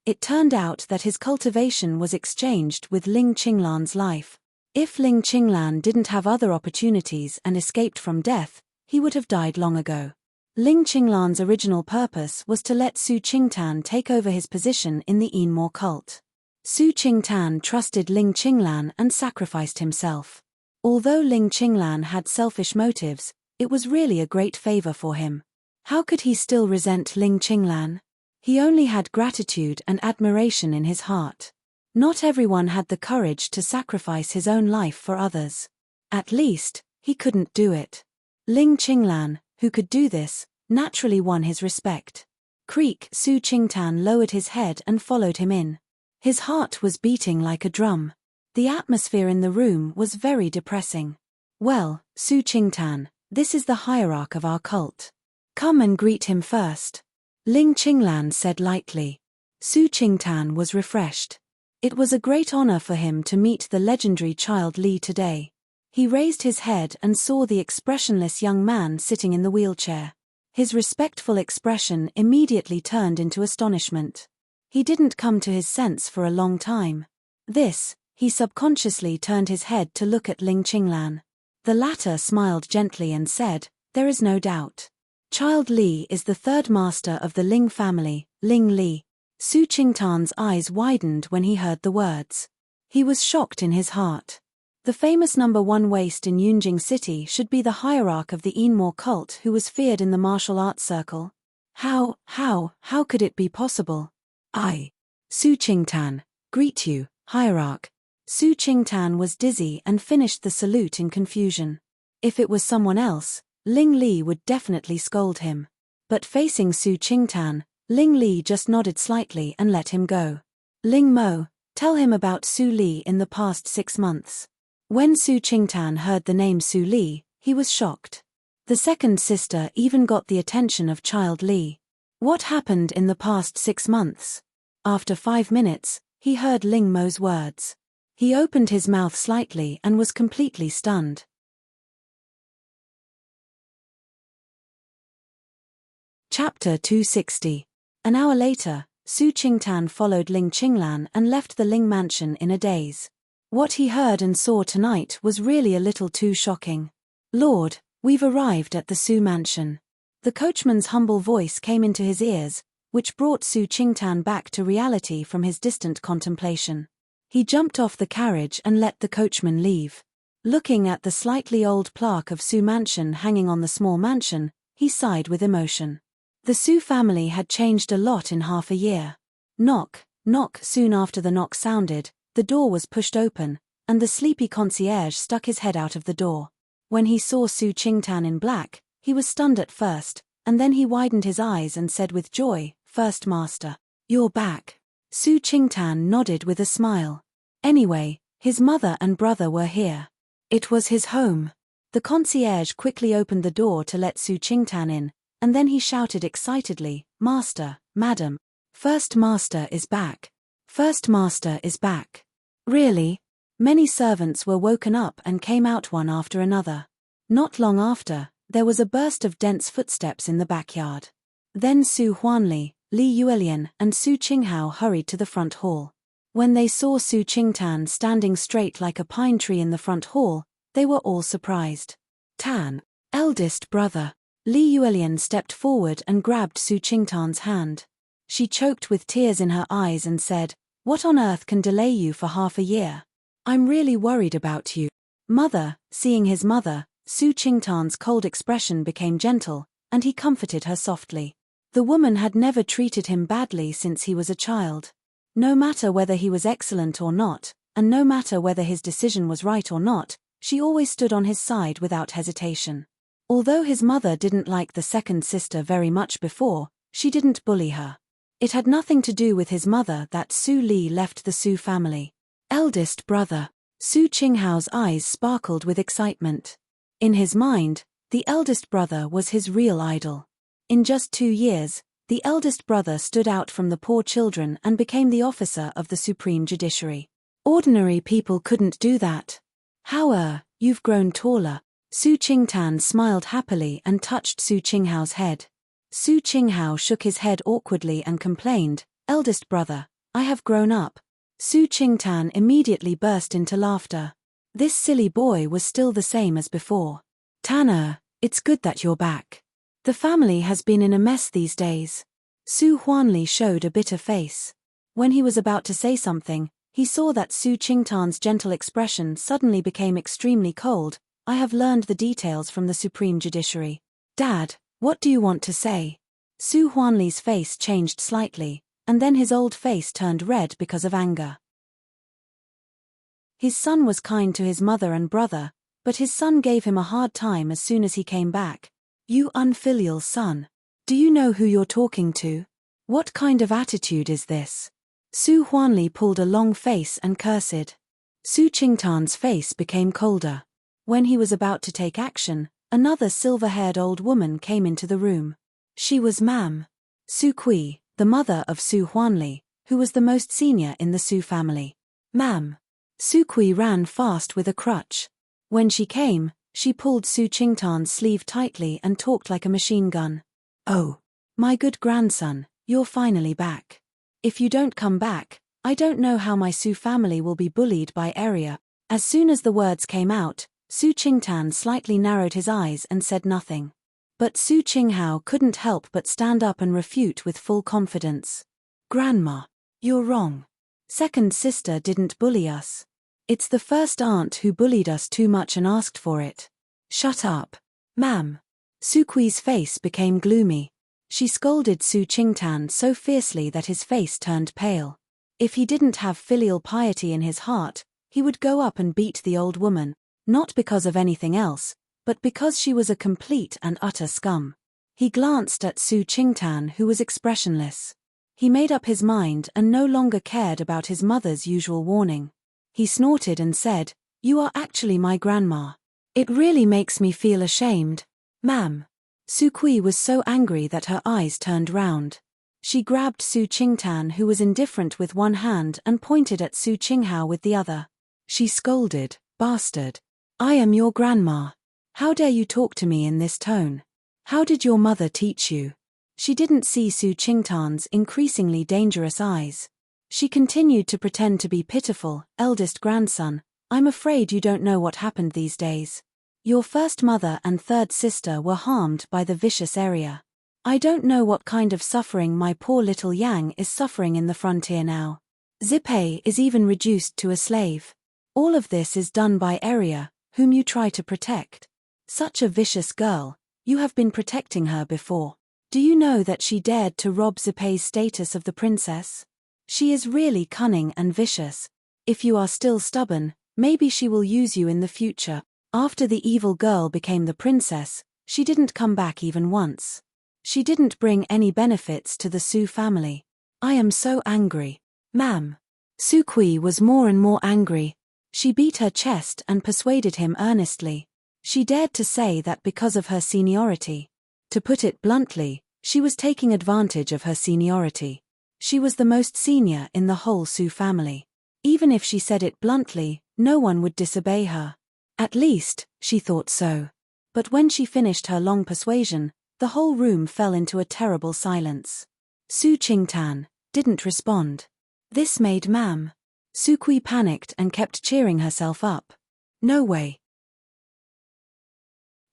It turned out that his cultivation was exchanged with Ling Qinglan's life. If Ling Qinglan didn't have other opportunities and escaped from death, he would have died long ago. Ling Qinglan's original purpose was to let Su Qingtan take over his position in the Yinmo cult. Su Qingtan trusted Ling Qinglan and sacrificed himself. Although Ling Qinglan had selfish motives, it was really a great favor for him. How could he still resent Ling Qinglan? He only had gratitude and admiration in his heart. Not everyone had the courage to sacrifice his own life for others. At least, he couldn't do it. Ling Qinglan, who could do this, naturally won his respect. Creak. Su Qingtan lowered his head and followed him in. His heart was beating like a drum. The atmosphere in the room was very depressing. Well, Su Qingtan, this is the hierarch of our cult. Come and greet him first. Ling Qinglan said lightly. Su Qingtan was refreshed. It was a great honor for him to meet the legendary Child Li today. He raised his head and saw the expressionless young man sitting in the wheelchair. His respectful expression immediately turned into astonishment. He didn't come to his sense for a long time. He subconsciously turned his head to look at Ling Qinglan. The latter smiled gently and said, "There is no doubt. Child Li is the third master of the Ling family, Ling Li." Su Qingtan's eyes widened when he heard the words. He was shocked in his heart. The famous #1 waste in Yunjing City should be the hierarch of the Enmore cult who was feared in the martial arts circle. How could it be possible? Su Qingtan, greet you, hierarch. Su Qingtan was dizzy and finished the salute in confusion. If it was someone else, Ling Li would definitely scold him. But facing Su Qingtan, Ling Li just nodded slightly and let him go. Ling Mo, tell him about Su Li in the past 6 months. When Su Qingtan heard the name Su Li, he was shocked. The second sister even got the attention of Child Li. What happened in the past 6 months? After 5 minutes, he heard Ling Mo's words. He opened his mouth slightly and was completely stunned. Chapter 260. An hour later, Su Qingtan followed Ling Qinglan and left the Ling mansion in a daze. What he heard and saw tonight was really a little too shocking. "Lord, we've arrived at the Su mansion." The coachman's humble voice came into his ears, which brought Su Qingtan back to reality from his distant contemplation. He jumped off the carriage and let the coachman leave. Looking at the slightly old plaque of Su mansion hanging on the small mansion, he sighed with emotion. The Su family had changed a lot in half a year. Knock, knock. Soon after the knock sounded, the door was pushed open, and the sleepy concierge stuck his head out of the door. When he saw Su Qingtan in black, he was stunned at first, and then he widened his eyes and said with joy, "First master, you're back." Su Qingtan nodded with a smile. Anyway, his mother and brother were here. It was his home. The concierge quickly opened the door to let Su Qingtan in, and then he shouted excitedly, "Master, madam, First master is back. First master is back." Really? Many servants were woken up and came out one after another. Not long after, there was a burst of dense footsteps in the backyard. Then Su Huanli, Li Yuelian, and Su Qinghao hurried to the front hall. When they saw Su Qingtan standing straight like a pine tree in the front hall, they were all surprised. "Tan, eldest brother." Li Yuelian stepped forward and grabbed Su Qingtan's hand. She choked with tears in her eyes and said, "What on earth can delay you for half a year? I'm really worried about you." Mother, seeing his mother, Su Qingtan's cold expression became gentle, and he comforted her softly. The woman had never treated him badly since he was a child. No matter whether he was excellent or not, and no matter whether his decision was right or not, she always stood on his side without hesitation. Although his mother didn't like the second sister very much before, she didn't bully her. It had nothing to do with his mother that Su Li left the Su family. Eldest brother. Su Qinghao's eyes sparkled with excitement. In his mind, the eldest brother was his real idol. In just 2 years, the eldest brother stood out from the poor children and became the officer of the supreme judiciary. Ordinary people couldn't do that. You've grown taller. Su Qingtan smiled happily and touched Su Qinghao's head. Su Qinghao shook his head awkwardly and complained, "Eldest brother, I have grown up." Su Qingtan immediately burst into laughter. This silly boy was still the same as before. "Tanner, it's good that you're back. The family has been in a mess these days." Su Huanli showed a bitter face. When he was about to say something, he saw that Su Qingtan's gentle expression suddenly became extremely cold. "I have learned the details from the supreme judiciary. Dad, what do you want to say?" Su Huanli's face changed slightly, and then his old face turned red because of anger. His son was kind to his mother and brother, but his son gave him a hard time as soon as he came back. "You unfilial son. Do you know who you're talking to?" What kind of attitude is this? Su Huanli pulled a long face and cursed. Su Qingtan's face became colder. When he was about to take action, another silver-haired old woman came into the room. She was Mam Su Kui, the mother of Su Huanli, who was the most senior in the Su family. Mam Su Kui ran fast with a crutch. When she came, she pulled Su Qingtan's sleeve tightly and talked like a machine gun. "Oh, my good grandson, you're finally back. If you don't come back, I don't know how my Su family will be bullied by area." As soon as the words came out, Su Qingtan slightly narrowed his eyes and said nothing. But Su Qinghao couldn't help but stand up and refute with full confidence. "Grandma, you're wrong. Second sister didn't bully us. It's the first aunt who bullied us too much and asked for it." "Shut up, ma'am." Su Kui's face became gloomy. She scolded Su Qingtan so fiercely that his face turned pale. If he didn't have filial piety in his heart, he would go up and beat the old woman, not because of anything else, but because she was a complete and utter scum. He glanced at Su Qingtan, who was expressionless. He made up his mind and no longer cared about his mother's usual warning. He snorted and said, "You are actually my grandma. It really makes me feel ashamed, ma'am." Su Kui was so angry that her eyes turned round. She grabbed Su Qingtan, who was indifferent, with one hand and pointed at Su Qinghao with the other. She scolded, "Bastard! I am your grandma. How dare you talk to me in this tone? How did your mother teach you?" She didn't see Su Qingtan's increasingly dangerous eyes. She continued to pretend to be pitiful. "Eldest grandson, I'm afraid you don't know what happened these days. Your first mother and third sister were harmed by the vicious area. I don't know what kind of suffering my poor little Yang is suffering in the frontier now. Zipei is even reduced to a slave. All of this is done by area, whom you try to protect. Such a vicious girl, you have been protecting her before. Do you know that she dared to rob Zipei's status of the princess? She is really cunning and vicious. If you are still stubborn, maybe she will use you in the future." After the evil girl became the princess, she didn't come back even once. She didn't bring any benefits to the Su family. "I am so angry, ma'am." Su Kui was more and more angry. She beat her chest and persuaded him earnestly. She dared to say that because of her seniority. To put it bluntly, she was taking advantage of her seniority. She was the most senior in the whole Su family. Even if she said it bluntly, no one would disobey her. At least, she thought so. But when she finished her long persuasion, the whole room fell into a terrible silence. Su Qingtan didn't respond. This made Mam Su Kui panicked and kept cheering herself up. No way.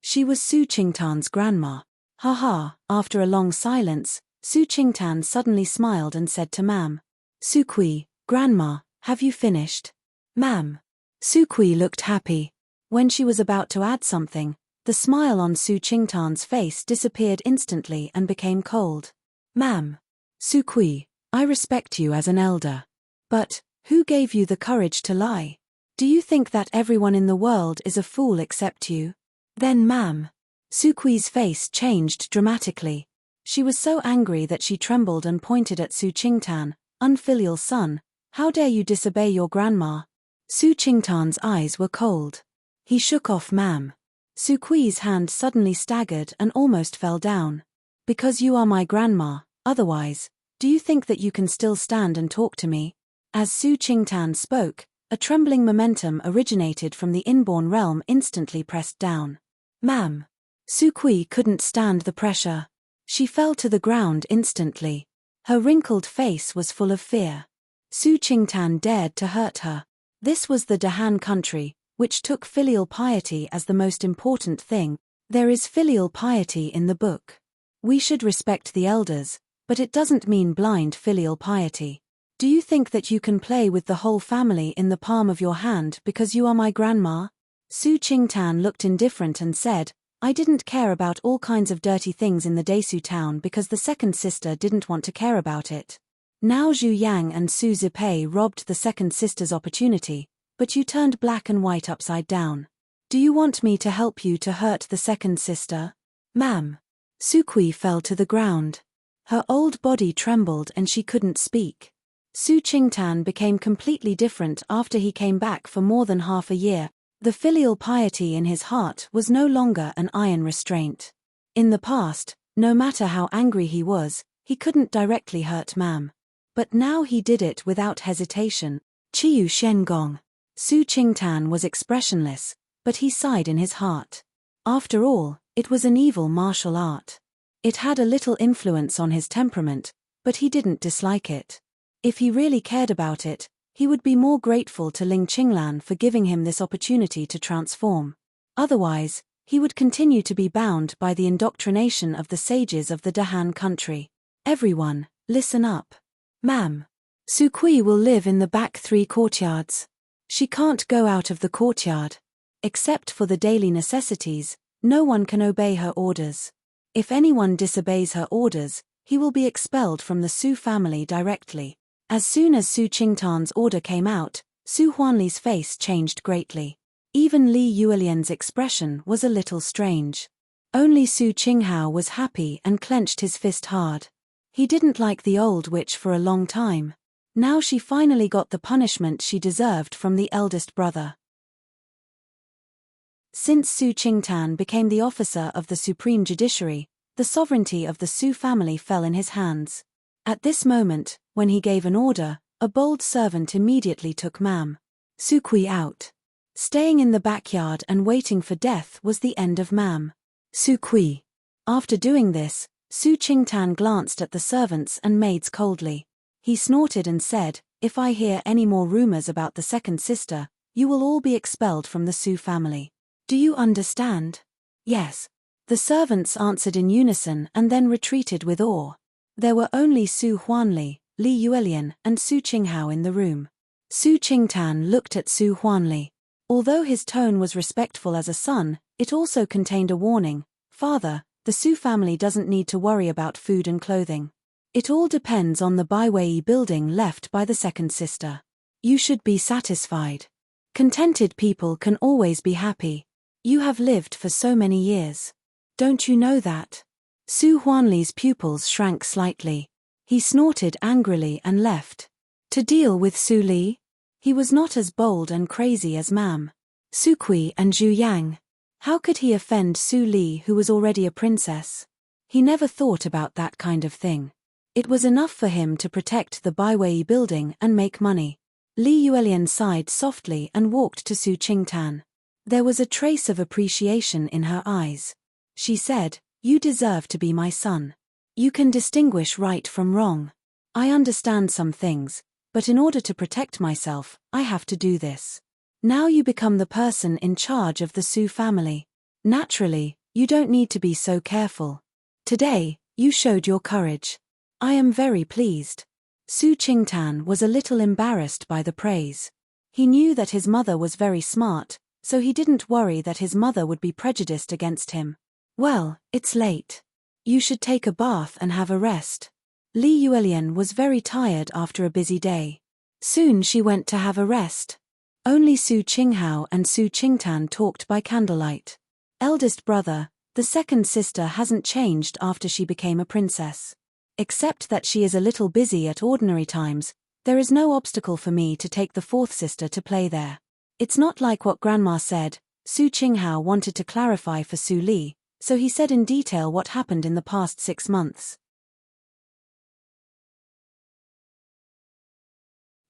She was Su Qingtan's grandma. "Ha." After a long silence, Su Qingtan suddenly smiled and said to Mam Su Kui, "Grandma, have you finished?" "Ma'am." Su Kui looked happy. When she was about to add something, the smile on Su Qingtan's face disappeared instantly and became cold. "Ma'am. Su Kui, I respect you as an elder. But, who gave you the courage to lie? Do you think that everyone in the world is a fool except you?" "Then ma'am." Su Kui's face changed dramatically. She was so angry that she trembled and pointed at Su Qingtan. "Unfilial son, how dare you disobey your grandma?" Su Qingtan's eyes were cold. He shook off Mam Su Kui's hand, suddenly staggered and almost fell down. "Because you are my grandma, otherwise, do you think that you can still stand and talk to me?" As Su Qingtan spoke, a trembling momentum originated from the inborn realm instantly pressed down. "Mam." Su Kui couldn't stand the pressure. She fell to the ground instantly. Her wrinkled face was full of fear. Su Qingtan dared to hurt her. This was the Dahan country, which took filial piety as the most important thing. There is filial piety in the book. We should respect the elders, but it doesn't mean blind filial piety. Do you think that you can play with the whole family in the palm of your hand because you are my grandma? Su Qingtan looked indifferent and said, "I didn't care about all kinds of dirty things in the Desu town because the second sister didn't want to care about it. Now Zhu Yang and Su Zipei robbed the second sister's opportunity, but you turned black and white upside down. Do you want me to help you to hurt the second sister?" "Ma'am." Su Kui fell to the ground. Her old body trembled and she couldn't speak. Su Qingtan became completely different after he came back for more than half a year. The filial piety in his heart was no longer an iron restraint. In the past, no matter how angry he was, he couldn't directly hurt Mam. But now he did it without hesitation. Qiu Shengong. Su Qingtan was expressionless, but he sighed in his heart. After all, it was an evil martial art. It had a little influence on his temperament, but he didn't dislike it. If he really cared about it, he would be more grateful to Ling Qinglan for giving him this opportunity to transform. Otherwise, he would continue to be bound by the indoctrination of the sages of the Dahan country. Everyone, listen up. Ma'am. Su Kui will live in the back 3 courtyards. She can't go out of the courtyard. Except for the daily necessities, no one can obey her orders. If anyone disobeys her orders, he will be expelled from the Su family directly. As soon as Su Qingtan's order came out, Su Huanli's face changed greatly. Even Li Yuelian's expression was a little strange. Only Su Qinghao was happy and clenched his fist hard. He didn't like the old witch for a long time. Now she finally got the punishment she deserved from the eldest brother. Since Su Qingtan became the officer of the Supreme Judiciary, the sovereignty of the Su family fell in his hands. At this moment, when he gave an order, a bold servant immediately took Mam Su Kui out. Staying in the backyard and waiting for death was the end of Mam Su Kui. After doing this, Su Qingtan glanced at the servants and maids coldly. He snorted and said, "If I hear any more rumors about the second sister, you will all be expelled from the Su family. Do you understand?" "Yes." The servants answered in unison and then retreated with awe. There were only Su Huanli, Li Yuelian, and Su Qinghao in the room. Su Qingtan looked at Su Huanli. Although his tone was respectful as a son, it also contained a warning. "Father, the Su family doesn't need to worry about food and clothing. It all depends on the Baiwei building left by the second sister. You should be satisfied. Contented people can always be happy. You have lived for so many years. Don't you know that?" Su Huanli's pupils shrank slightly. He snorted angrily and left. To deal with Su Li? He was not as bold and crazy as Mam Su Kui and Zhu Yang. How could he offend Su Li, who was already a princess? He never thought about that kind of thing. It was enough for him to protect the Baiwei building and make money. Li Yuelian sighed softly and walked to Su Qingtan. There was a trace of appreciation in her eyes. She said, "You deserve to be my son. You can distinguish right from wrong. I understand some things, but in order to protect myself, I have to do this. Now you become the person in charge of the Su family. Naturally, you don't need to be so careful. Today, you showed your courage. I am very pleased." Su Qingtan was a little embarrassed by the praise. He knew that his mother was very smart, so he didn't worry that his mother would be prejudiced against him. "Well, it's late. You should take a bath and have a rest." Li Yuelian was very tired after a busy day. Soon she went to have a rest. Only Su Qinghao and Su Qingtan talked by candlelight. "Eldest brother, the second sister hasn't changed after she became a princess. Except that she is a little busy at ordinary times, there is no obstacle for me to take the fourth sister to play there. It's not like what Grandma said." Su Qinghao wanted to clarify for Su Li, so he said in detail what happened in the past 6 months.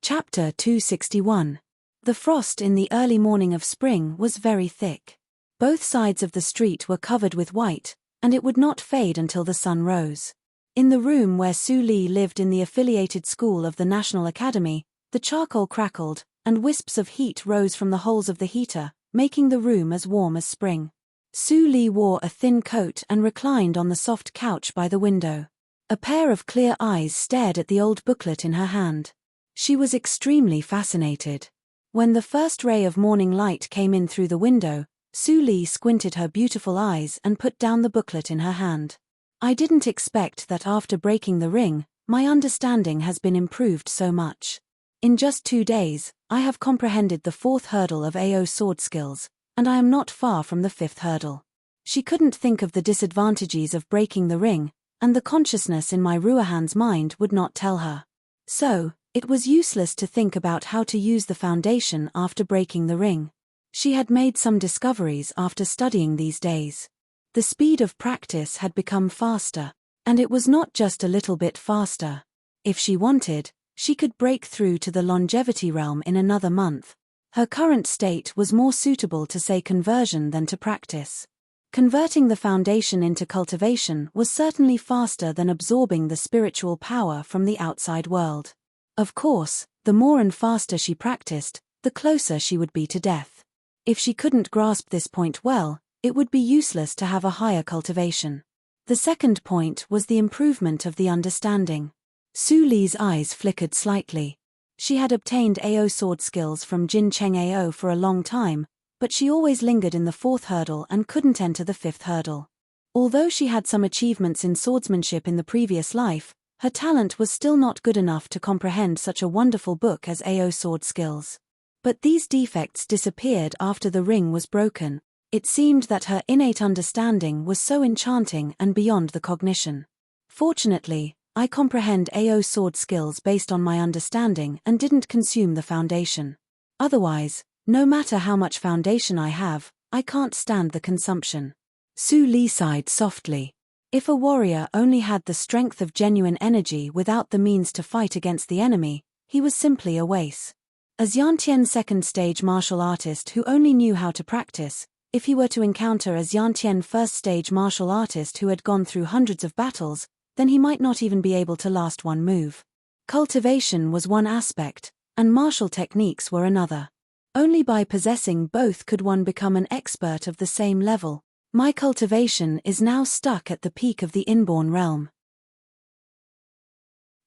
Chapter 261. The frost in the early morning of spring was very thick. Both sides of the street were covered with white, and it would not fade until the sun rose. In the room where Su Li lived in the affiliated school of the National Academy, the charcoal crackled, and wisps of heat rose from the holes of the heater, making the room as warm as spring. Su Li wore a thin coat and reclined on the soft couch by the window. A pair of clear eyes stared at the old booklet in her hand. She was extremely fascinated. When the first ray of morning light came in through the window, Su Li squinted her beautiful eyes and put down the booklet in her hand. "I didn't expect that after breaking the ring, my understanding has been improved so much. In just 2 days, I have comprehended the 4th hurdle of AO sword skills, and I am not far from the 5th hurdle." She couldn't think of the disadvantages of breaking the ring, and the consciousness in my Ruahan's mind would not tell her. So, it was useless to think about how to use the foundation after breaking the ring. She had made some discoveries after studying these days. The speed of practice had become faster, and it was not just a little bit faster. If she wanted, she could break through to the longevity realm in another month. Her current state was more suitable to say conversion than to practice. Converting the foundation into cultivation was certainly faster than absorbing the spiritual power from the outside world. Of course, the more and faster she practiced, the closer she would be to death. If she couldn't grasp this point well, it would be useless to have a higher cultivation. The second point was the improvement of the understanding. Su Li's eyes flickered slightly. She had obtained AO sword skills from Jin Cheng AO for a long time, but she always lingered in the fourth hurdle and couldn't enter the fifth hurdle. Although she had some achievements in swordsmanship in the previous life, her talent was still not good enough to comprehend such a wonderful book as AO sword skills. But these defects disappeared after the ring was broken. It seemed that her innate understanding was so enchanting and beyond the cognition. Fortunately, I comprehend AO sword skills based on my understanding and didn't consume the foundation. Otherwise, no matter how much foundation I have, I can't stand the consumption. Su Li sighed softly. If a warrior only had the strength of genuine energy without the means to fight against the enemy, he was simply a waste. As Yantian's second-stage martial artist who only knew how to practice, if he were to encounter a Yantian first-stage martial artist who had gone through hundreds of battles, then he might not even be able to last one move. Cultivation was one aspect, and martial techniques were another. Only by possessing both could one become an expert of the same level. My cultivation is now stuck at the peak of the inborn realm.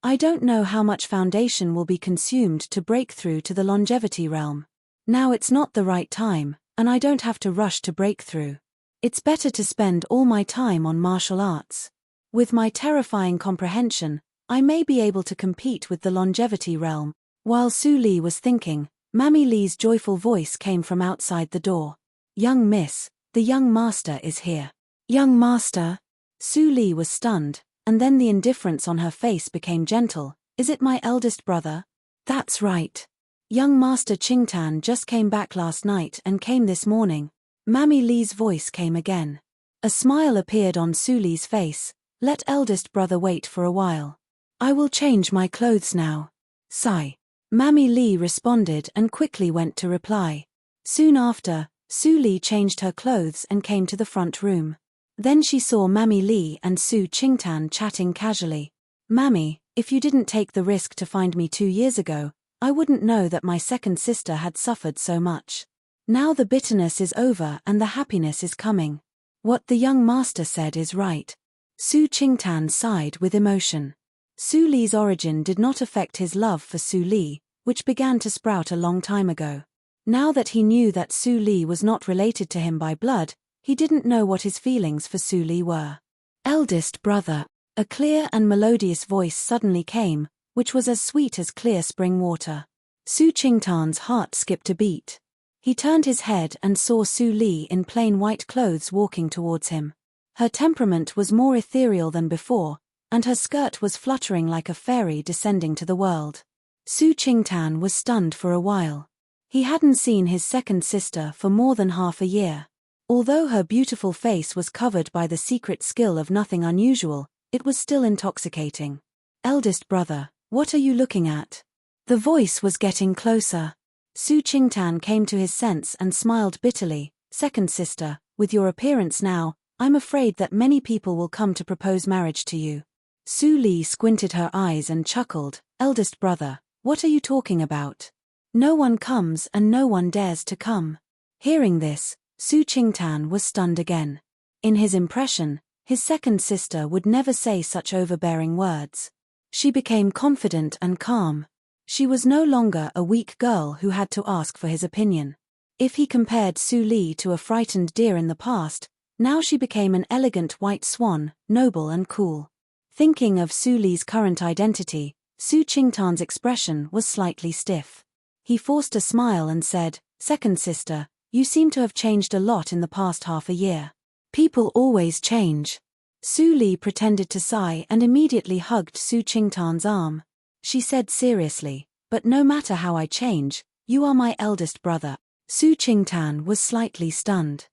I don't know how much foundation will be consumed to break through to the longevity realm. Now it's not the right time, and I don't have to rush to break through. It's better to spend all my time on martial arts. With my terrifying comprehension, I may be able to compete with the longevity realm. While Su Li was thinking, Mammy Li's joyful voice came from outside the door. Young miss, the young master is here. Young master? Su Li was stunned, and then the indifference on her face became gentle. Is it my eldest brother? That's right. Young Master Qingtan just came back last night and came this morning. Mammy Li's voice came again. A smile appeared on Su Li's face. Let eldest brother wait for a while. I will change my clothes now. Sigh. Mammy Li responded and quickly went to reply. Soon after, Su Li changed her clothes and came to the front room. Then she saw Mammy Li and Su Qingtan chatting casually. Mammy, if you didn't take the risk to find me 2 years ago, I wouldn't know that my second sister had suffered so much. Now the bitterness is over and the happiness is coming. What the young master said is right. Su Qingtan sighed with emotion. Su Li's origin did not affect his love for Su Li, which began to sprout a long time ago. Now that he knew that Su Li was not related to him by blood, he didn't know what his feelings for Su Li were. Eldest brother. A clear and melodious voice suddenly came, which was as sweet as clear spring water. Su Qingtan's heart skipped a beat. He turned his head and saw Su Li in plain white clothes walking towards him. Her temperament was more ethereal than before, and her skirt was fluttering like a fairy descending to the world. Su Qingtan was stunned for a while. He hadn't seen his second sister for more than half a year. Although her beautiful face was covered by the secret skill of nothing unusual, it was still intoxicating. Eldest brother, what are you looking at? The voice was getting closer. Su Qingtan came to his sense and smiled bitterly. Second sister, with your appearance now, I'm afraid that many people will come to propose marriage to you. Su Li squinted her eyes and chuckled. Eldest brother, what are you talking about? No one comes and no one dares to come. Hearing this, Su Qingtan was stunned again. In his impression, his second sister would never say such overbearing words. She became confident and calm. She was no longer a weak girl who had to ask for his opinion. If he compared Su Li to a frightened deer in the past, now she became an elegant white swan, noble and cool. Thinking of Su Li's current identity, Su Qingtan's expression was slightly stiff. He forced a smile and said, Second sister, you seem to have changed a lot in the past half a year. People always change. Su Li pretended to sigh and immediately hugged Su Qingtan's arm. She said seriously, "But no matter how I change, you are my eldest brother." Su Qingtan was slightly stunned.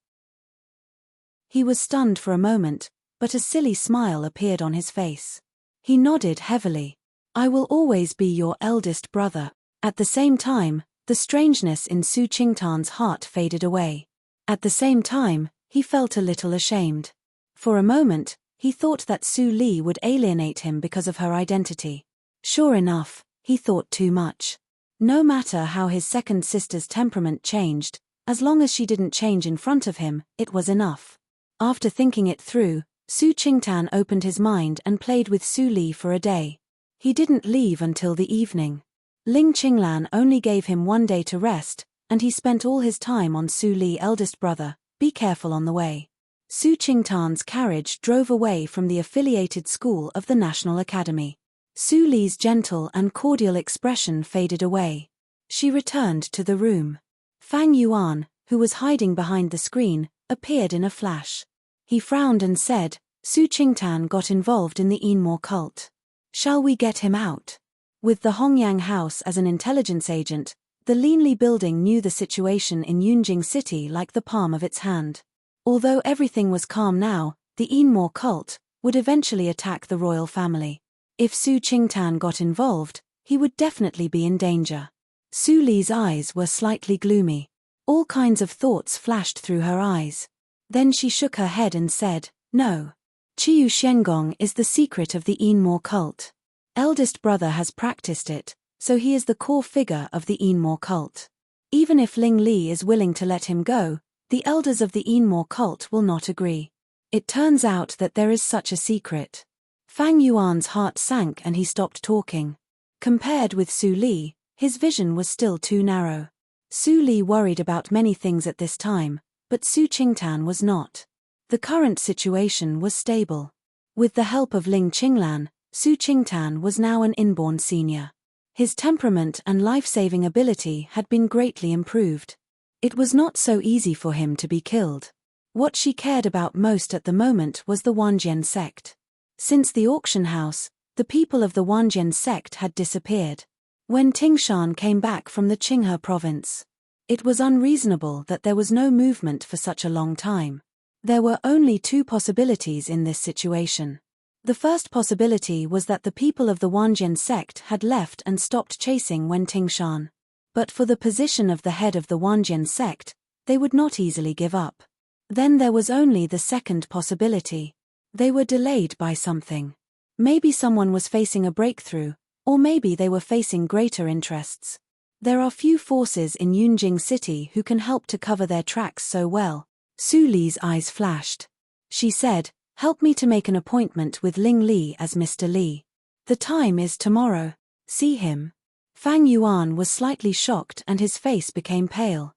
He was stunned for a moment, but a silly smile appeared on his face. He nodded heavily. "I will always be your eldest brother." At the same time, the strangeness in Su Qingtan's heart faded away. At the same time, he felt a little ashamed. For a moment, he thought that Su Li would alienate him because of her identity. Sure enough, he thought too much. No matter how his second sister's temperament changed, as long as she didn't change in front of him, it was enough. After thinking it through, Su Qingtan opened his mind and played with Su Li for a day. He didn't leave until the evening. Ling Qinglan only gave him 1 day to rest, and he spent all his time on Su Li's eldest brother. Be careful on the way. Su Qingtan's carriage drove away from the affiliated school of the National Academy. Su Li's gentle and cordial expression faded away. She returned to the room. Fang Yuan, who was hiding behind the screen, appeared in a flash. He frowned and said, "Su Qingtan got involved in the Yinmo cult. Shall we get him out?" With the Hongyang house as an intelligence agent, the Linli building knew the situation in Yunjing City like the palm of its hand. Although everything was calm now, the Yinmo cult would eventually attack the royal family. If Su Qingtan got involved, he would definitely be in danger. Su Li's eyes were slightly gloomy. All kinds of thoughts flashed through her eyes. Then she shook her head and said, "No. Qiu Shengong is the secret of the Yinmo cult. Eldest brother has practiced it, so he is the core figure of the Yinmo cult. Even if Ling Li is willing to let him go, the elders of the Yinmo cult will not agree. It turns out that there is such a secret." Fang Yuan's heart sank and he stopped talking. Compared with Su Li, his vision was still too narrow. Su Li worried about many things at this time, but Su Qingtan was not. The current situation was stable. With the help of Ling Qinglan, Su Qingtan was now an inborn senior. His temperament and life-saving ability had been greatly improved. It was not so easy for him to be killed. What she cared about most at the moment was the Wanjian sect. Since the auction house, the people of the Wanjian sect had disappeared. When Tingshan came back from the Qinghe province, it was unreasonable that there was no movement for such a long time. There were only 2 possibilities in this situation. The first possibility was that the people of the Wanjian sect had left and stopped chasing when Tingshan. But for the position of the head of the Wanjian sect, they would not easily give up. Then there was only the second possibility. They were delayed by something. Maybe someone was facing a breakthrough, or maybe they were facing greater interests. There are few forces in Yunjing City who can help to cover their tracks so well. Su Li's eyes flashed. She said, "Help me to make an appointment with Ling Li as Mr. Li. The time is tomorrow. See him." Fang Yuan was slightly shocked and his face became pale.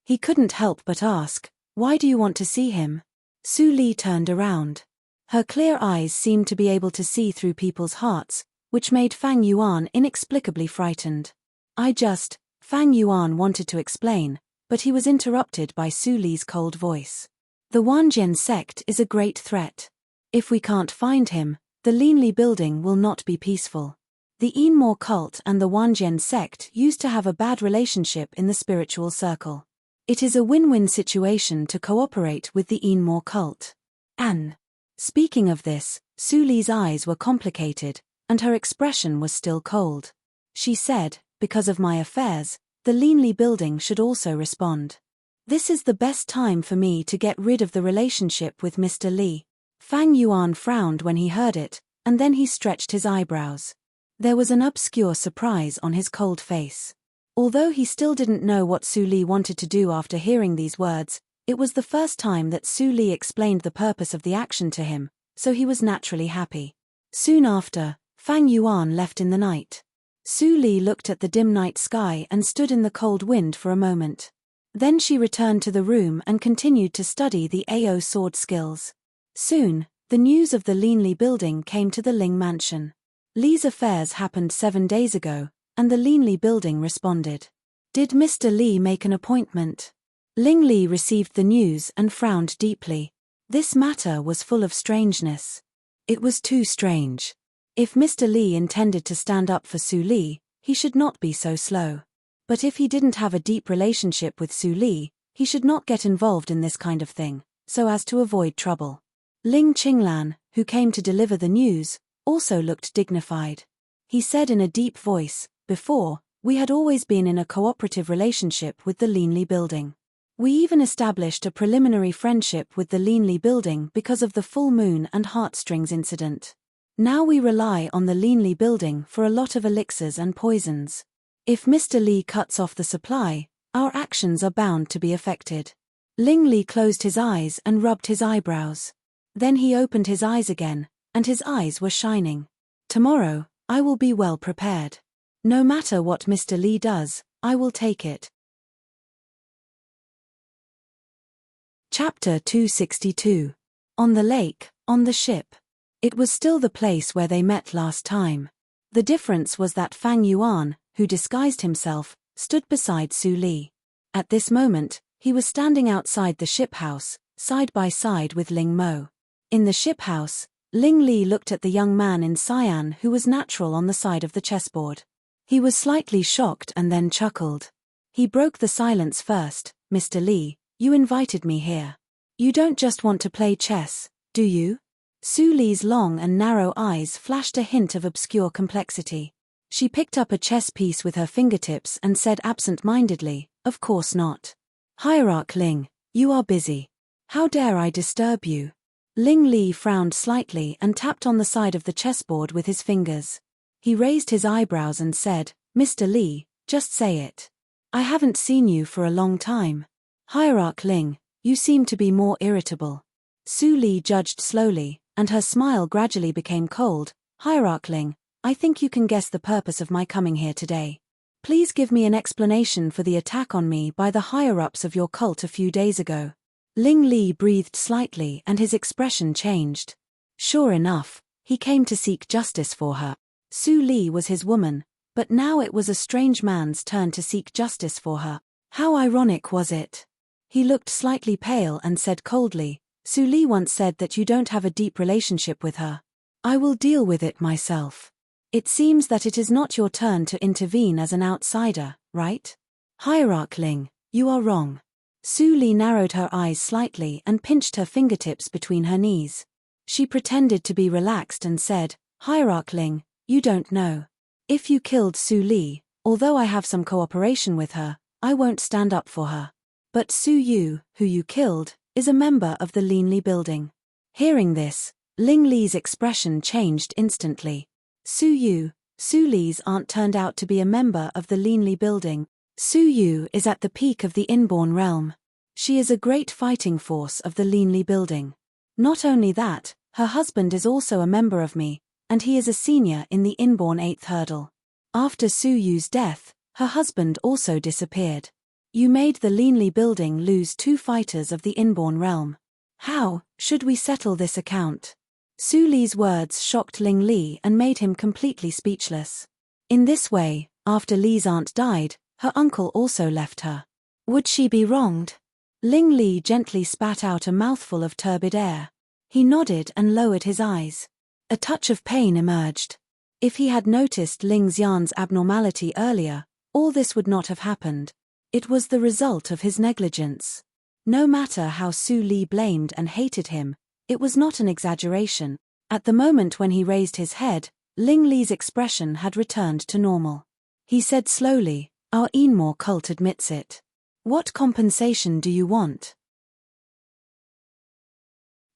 He couldn't help but ask, "Why do you want to see him?" Su Li turned around. Her clear eyes seemed to be able to see through people's hearts, which made Fang Yuan inexplicably frightened. Fang Yuan wanted to explain, but he was interrupted by Su Li's cold voice. "The Wanjian sect is a great threat. If we can't find him, the Linli building will not be peaceful. The Yinmo cult and the Wanjian sect used to have a bad relationship in the spiritual circle. It is a win-win situation to cooperate with the Yinmo cult." Speaking of this, Su Li's eyes were complicated, and her expression was still cold. She said, "Because of my affairs, the Linli building should also respond. This is the best time for me to get rid of the relationship with Mr. Li." Fang Yuan frowned when he heard it, and then he stretched his eyebrows. There was an obscure surprise on his cold face. Although he still didn't know what Su Li wanted to do after hearing these words, it was the first time that Su Li explained the purpose of the action to him, so he was naturally happy. Soon after, Fang Yuan left in the night. Su Li looked at the dim night sky and stood in the cold wind for a moment. Then she returned to the room and continued to study the AO sword skills. Soon, the news of the Linli building came to the Ling mansion. Li's affairs happened 7 days ago, and the Linli building responded. "Did Mr. Li make an appointment?" Ling Li received the news and frowned deeply. This matter was full of strangeness. It was too strange. If Mr. Li intended to stand up for Su Li, he should not be so slow. But if he didn't have a deep relationship with Su Li, he should not get involved in this kind of thing, so as to avoid trouble. Ling Qinglan, who came to deliver the news, also looked dignified. He said in a deep voice, "Before, we had always been in a cooperative relationship with the Linli building. We even established a preliminary friendship with the Linli building because of the full moon and heartstrings incident. Now we rely on the Linli building for a lot of elixirs and poisons. If Mr. Li cuts off the supply, our actions are bound to be affected." Ling Li closed his eyes and rubbed his eyebrows. Then he opened his eyes again, and his eyes were shining. "Tomorrow, I will be well prepared. No matter what Mr. Li does, I will take it." Chapter 262. On the lake, on the ship. It was still the place where they met last time. The difference was that Fang Yuan, who disguised himself, stood beside Su Li. At this moment, he was standing outside the ship house, side by side with Ling Mo. In the ship house, Ling Li looked at the young man in cyan who was natural on the side of the chessboard. He was slightly shocked and then chuckled. He broke the silence first. "Mr. Li, you invited me here. You don't just want to play chess, do you?" Su Li's long and narrow eyes flashed a hint of obscure complexity. She picked up a chess piece with her fingertips and said absent-mindedly, "Of course not. Hierarch Ling, you are busy. How dare I disturb you?" Ling Li frowned slightly and tapped on the side of the chessboard with his fingers. He raised his eyebrows and said, "Mr. Li, just say it. I haven't seen you for a long time. Hierarch Ling, you seem to be more irritable." Su Li judged slowly, and her smile gradually became cold. "Hierarch Ling, I think you can guess the purpose of my coming here today. Please give me an explanation for the attack on me by the higher-ups of your cult a few days ago." Ling Li breathed slightly and his expression changed. Sure enough, he came to seek justice for her. Su Li was his woman, but now it was a strange man's turn to seek justice for her. How ironic was it? He looked slightly pale and said coldly, "Su Li once said that you don't have a deep relationship with her. I will deal with it myself. It seems that it is not your turn to intervene as an outsider, right? Hierarch Ling, you are wrong." Su Li narrowed her eyes slightly and pinched her fingertips between her knees. She pretended to be relaxed and said, "Hierarch Ling, you don't know. If you killed Su Li, although I have some cooperation with her, I won't stand up for her. But Su Yu, who you killed, is a member of the Linli building." Hearing this, Ling Li's expression changed instantly. Su Li's aunt turned out to be a member of the Linli building. Su Yu is at the peak of the inborn realm. She is a great fighting force of the Linli building. Not only that, her husband is also a member of me, and he is a senior in the inborn 8th hurdle. After Su Yu's death, her husband also disappeared. You made the Linli building lose 2 fighters of the inborn realm. How should we settle this account? Su Li's words shocked Ling Li and made him completely speechless. In this way, after Li's aunt died, her uncle also left her. Would she be wronged? Ling Li gently spat out a mouthful of turbid air. He nodded and lowered his eyes. A touch of pain emerged. If he had noticed Ling Xian's abnormality earlier, all this would not have happened. It was the result of his negligence. No matter how Su Li blamed and hated him, it was not an exaggeration. At the moment when he raised his head, Ling Li's expression had returned to normal. He said slowly, "Our Enmore cult admits it. What compensation do you want?"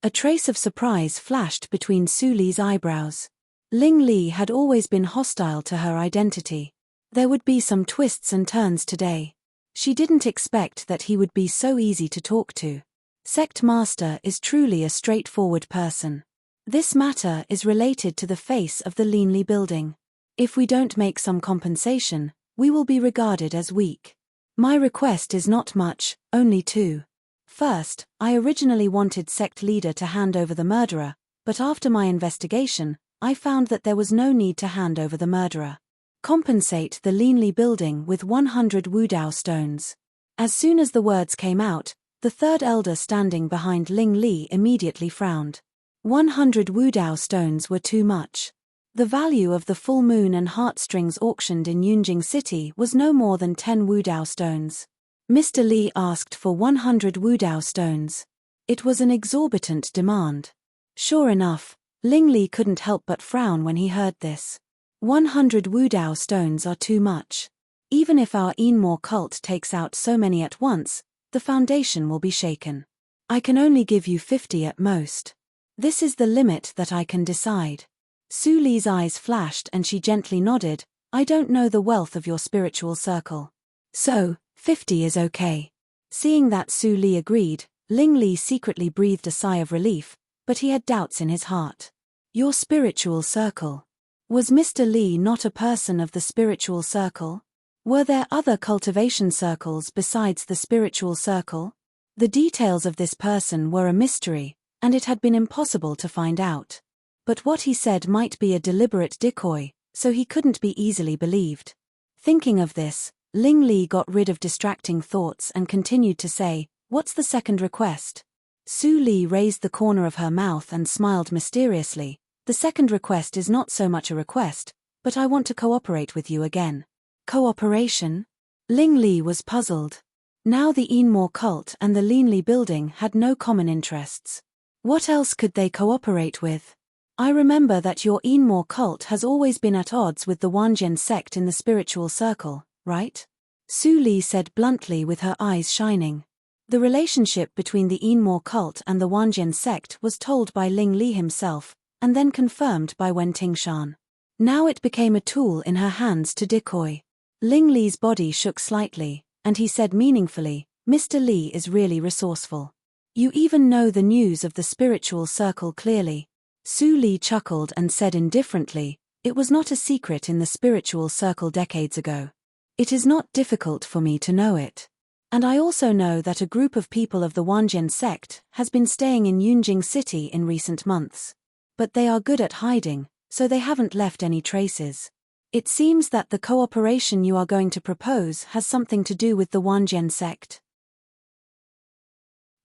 A trace of surprise flashed between Su Li's eyebrows. Ling Li had always been hostile to her identity. There would be some twists and turns today. She didn't expect that he would be so easy to talk to. Sect Master is truly a straightforward person. This matter is related to the face of the Linli building. If we don't make some compensation, we will be regarded as weak. My request is not much, only 2. First, I originally wanted sect leader to hand over the murderer, but after my investigation, I found that there was no need to hand over the murderer. Compensate the Linli building with 100 Wudao stones. As soon as the words came out, The third elder standing behind Ling Li immediately frowned. 100 Wudao stones were too much. The value of the full moon and heartstrings auctioned in Yunjing City was no more than 10 Wudao stones. Mr. Li asked for 100 Wudao stones. It was an exorbitant demand. Sure enough, Ling Li couldn't help but frown when he heard this. 100 Wudao stones are too much. Even if our Enmore cult takes out so many at once, the foundation will be shaken. I can only give you 50 at most. This is the limit that I can decide. Su Li's eyes flashed and she gently nodded. I don't know the wealth of your spiritual circle. So, 50 is okay. Seeing that Su Li agreed, Ling Li secretly breathed a sigh of relief, but he had doubts in his heart. Your spiritual circle. Was Mr. Li not a person of the spiritual circle? Were there other cultivation circles besides the spiritual circle? The details of this person were a mystery, and it had been impossible to find out. But what he said might be a deliberate decoy, so he couldn't be easily believed. Thinking of this, Ling Li got rid of distracting thoughts and continued to say, "What's the second request?" Su Li raised the corner of her mouth and smiled mysteriously. The second request is not so much a request, but I want to cooperate with you again. Cooperation? Ling Li was puzzled. Now the Enmore cult and the Linli building had no common interests. What else could they cooperate with? I remember that your Enmore cult has always been at odds with the Wanjian sect in the spiritual circle, right? Su Li said bluntly with her eyes shining. The relationship between the Enmore cult and the Wanjian sect was told by Ling Li himself, and then confirmed by Wen Tingshan. Now it became a tool in her hands to decoy. Ling Li's body shook slightly, and he said meaningfully, Mr. Li is really resourceful. You even know the news of the spiritual circle clearly. Su Li chuckled and said indifferently, it was not a secret in the spiritual circle decades ago. It is not difficult for me to know it. And I also know that a group of people of the Wanjian sect has been staying in Yunjing City in recent months. But they are good at hiding, so they haven't left any traces. It seems that the cooperation you are going to propose has something to do with the Wanjian sect.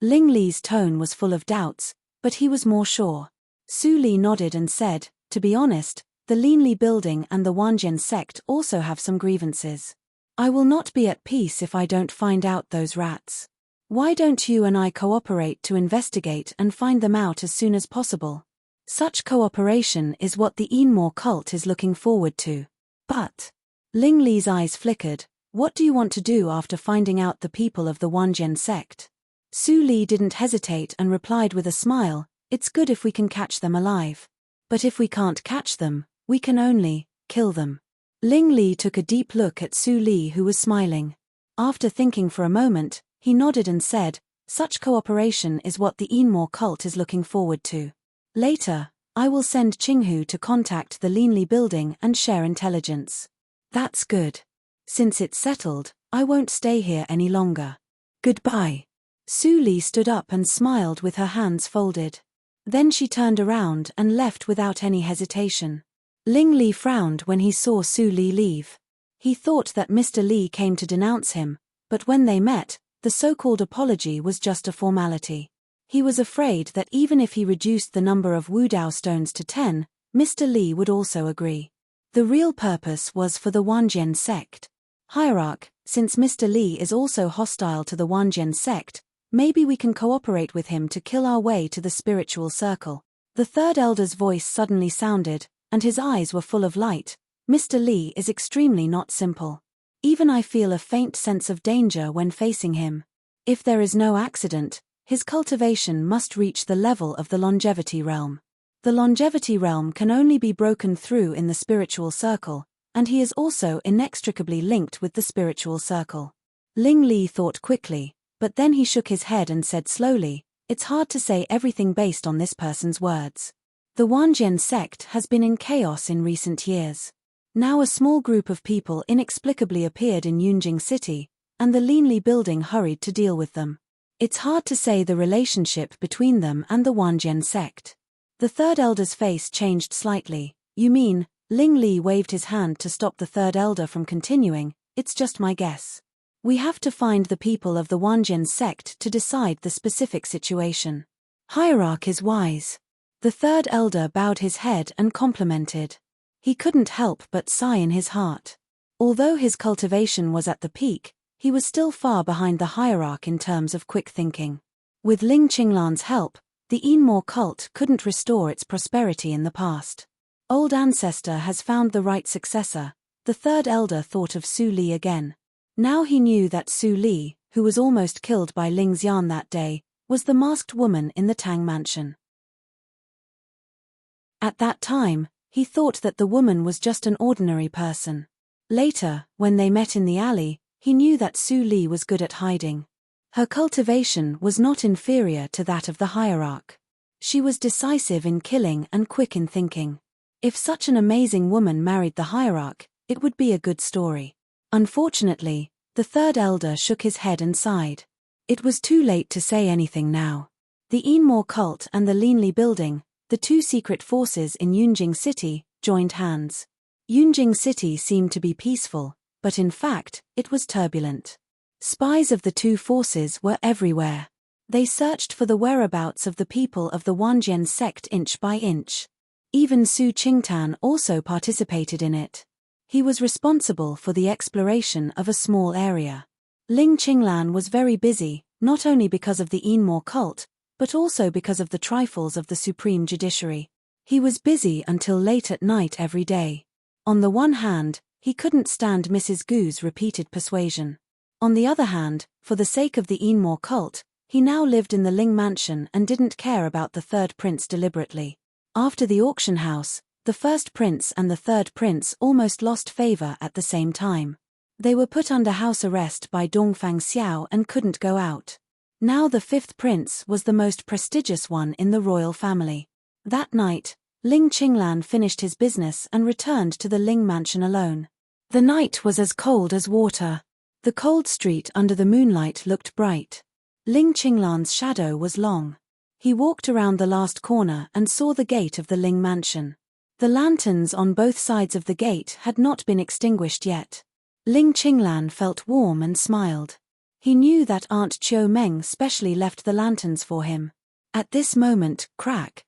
Ling Li's tone was full of doubts, but he was more sure. Su Li nodded and said, to be honest, the Linli building and the Wanjian sect also have some grievances. I will not be at peace if I don't find out those rats. Why don't you and I cooperate to investigate and find them out as soon as possible? Such cooperation is what the Enmore cult is looking forward to. But, Ling Li's eyes flickered, what do you want to do after finding out the people of the Wanjian sect? Su Li didn't hesitate and replied with a smile, it's good if we can catch them alive. But if we can't catch them, we can only kill them. Ling Li took a deep look at Su Li, who was smiling. After thinking for a moment, he nodded and said, such cooperation is what the Enmore cult is looking forward to. Later, I will send Qinghu to contact the Linli building and share intelligence. That's good. Since it's settled, I won't stay here any longer. Goodbye. Su Li stood up and smiled with her hands folded. Then she turned around and left without any hesitation. Ling Li frowned when he saw Su Li leave. He thought that Mr. Li came to denounce him, but when they met, the so-called apology was just a formality. He was afraid that even if he reduced the number of Wudao stones to 10, Mr. Li would also agree. The real purpose was for the Wanjian sect. Hierarch, since Mr. Li is also hostile to the Wanjian sect, maybe we can cooperate with him to kill our way to the spiritual circle. The third elder's voice suddenly sounded, and his eyes were full of light. Mr. Li is extremely not simple. Even I feel a faint sense of danger when facing him. If there is no accident, his cultivation must reach the level of the longevity realm. The longevity realm can only be broken through in the spiritual circle, and he is also inextricably linked with the spiritual circle. Ling Li thought quickly, but then he shook his head and said slowly, it's hard to say everything based on this person's words. The Wanjian sect has been in chaos in recent years. Now a small group of people inexplicably appeared in Yunjing City, and the Linli building hurried to deal with them. It's hard to say the relationship between them and the Wanjian sect. The third elder's face changed slightly. You mean, Ling Li waved his hand to stop the third elder from continuing, it's just my guess. We have to find the people of the Wanjian sect to decide the specific situation. Hierarch is wise. The third elder bowed his head and complimented. He couldn't help but sigh in his heart. Although his cultivation was at the peak, he was still far behind the hierarch in terms of quick thinking. With Ling Qinglan's help, the Enmore cult couldn't restore its prosperity in the past. Old ancestor has found the right successor. The third elder thought of Su Li again. Now he knew that Su Li, who was almost killed by Ling Xian that day, was the masked woman in the Tang mansion. At that time, he thought that the woman was just an ordinary person. Later, when they met in the alley, he knew that Su Li was good at hiding. Her cultivation was not inferior to that of the hierarch. She was decisive in killing and quick in thinking. If such an amazing woman married the hierarch, it would be a good story. Unfortunately, the third elder shook his head and sighed. It was too late to say anything now. The Enmore cult and the Linli building, the two secret forces in Yunjing City, joined hands. Yunjing City seemed to be peaceful, but in fact, it was turbulent. Spies of the two forces were everywhere. They searched for the whereabouts of the people of the Wanjian sect inch by inch. Even Su Qingtan also participated in it. He was responsible for the exploration of a small area. Ling Qinglan was very busy, not only because of the Enmore cult, but also because of the trifles of the Supreme Judiciary. He was busy until late at night every day. On the one hand, he couldn't stand Mrs. Gu's repeated persuasion. On the other hand, for the sake of the Enmore cult, he now lived in the Ling mansion and didn't care about the third prince deliberately. After the auction house, the first prince and the third prince almost lost favor at the same time. They were put under house arrest by Dongfang Xiao and couldn't go out. Now the fifth prince was the most prestigious one in the royal family. That night, Ling Qinglan finished his business and returned to the Ling mansion alone. The night was as cold as water. The cold street under the moonlight looked bright. Ling Qinglan's shadow was long. He walked around the last corner and saw the gate of the Ling mansion. The lanterns on both sides of the gate had not been extinguished yet. Ling Qinglan felt warm and smiled. He knew that Aunt Chiu Meng specially left the lanterns for him. At this moment, crack.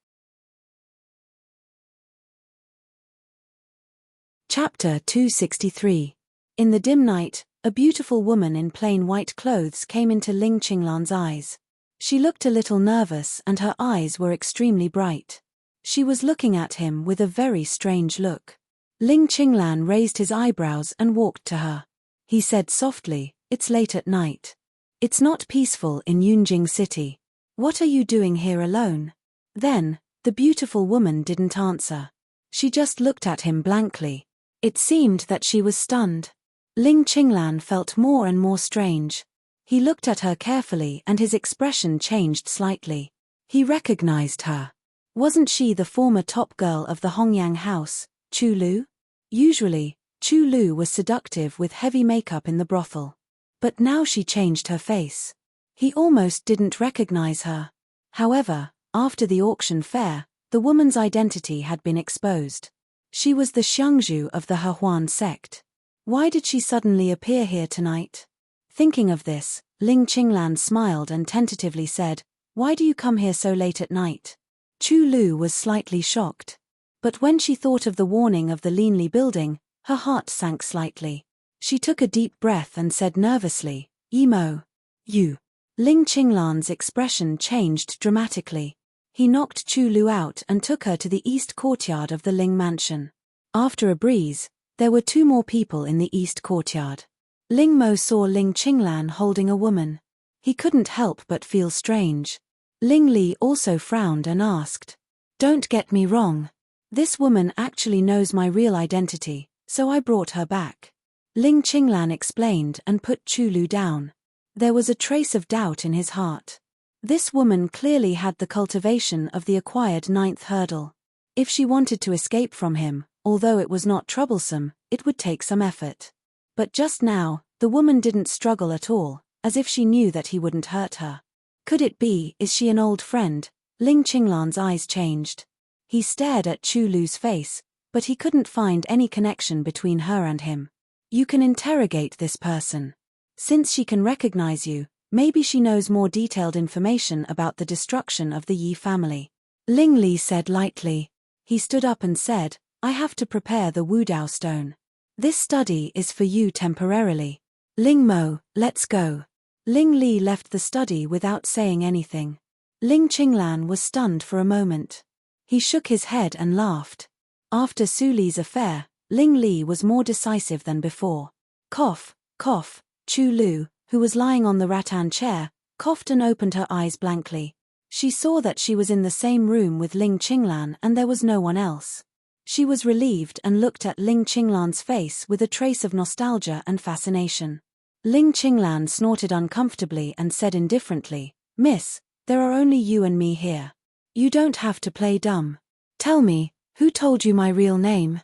Chapter 263. In the dim night, a beautiful woman in plain white clothes came into Ling Qinglan's eyes. She looked a little nervous and her eyes were extremely bright. She was looking at him with a very strange look. Ling Qinglan raised his eyebrows and walked to her. He said softly, "It's late at night. It's not peaceful in Yunjing City. What are you doing here alone?" Then, the beautiful woman didn't answer. She just looked at him blankly. It seemed that she was stunned. Ling Qinglan felt more and more strange. He looked at her carefully and his expression changed slightly. He recognized her. Wasn't she the former top girl of the Hongyang house, Chu Lu? Usually, Chu Lu was seductive with heavy makeup in the brothel. But now she changed her face. He almost didn't recognize her. However, after the auction fair, the woman's identity had been exposed. She was the Xiangzhu of the Hehuan sect. Why did she suddenly appear here tonight? Thinking of this, Ling Qinglan smiled and tentatively said, "Why do you come here so late at night?" Chu Lu was slightly shocked. But when she thought of the warning of the Linli building, her heart sank slightly. She took a deep breath and said nervously, "Emo. You." Ling Qinglan's expression changed dramatically. He knocked Chu Lu out and took her to the east courtyard of the Ling mansion. After a breeze, there were two more people in the east courtyard. Ling Mo saw Ling Qinglan holding a woman. He couldn't help but feel strange. Ling Li also frowned and asked, "Don't get me wrong. This woman actually knows my real identity, so I brought her back." Ling Qinglan explained and put Chu Lu down. There was a trace of doubt in his heart. This woman clearly had the cultivation of the acquired ninth hurdle. If she wanted to escape from him, although it was not troublesome, it would take some effort. But just now, the woman didn't struggle at all, as if she knew that he wouldn't hurt her. Could it be, is she an old friend? Ling Qinglan's eyes changed. He stared at Chu Lu's face, but he couldn't find any connection between her and him. "You can interrogate this person," Since she can recognize you, maybe she knows more detailed information about the destruction of the Yi family. Ling Li said lightly. He stood up and said, I have to prepare the Wudao stone. This study is for you temporarily. Ling Mo, let's go. Ling Li left the study without saying anything. Ling Qinglan was stunned for a moment. He shook his head and laughed. After Su Li's affair, Ling Li was more decisive than before. Cough, cough. Chu Lu, who was lying on the rattan chair, coughed and opened her eyes blankly. She saw that she was in the same room with Ling Qinglan and there was no one else. She was relieved and looked at Ling Qinglan's face with a trace of nostalgia and fascination. Ling Qinglan snorted uncomfortably and said indifferently, Miss, there are only you and me here. You don't have to play dumb. Tell me, who told you my real name?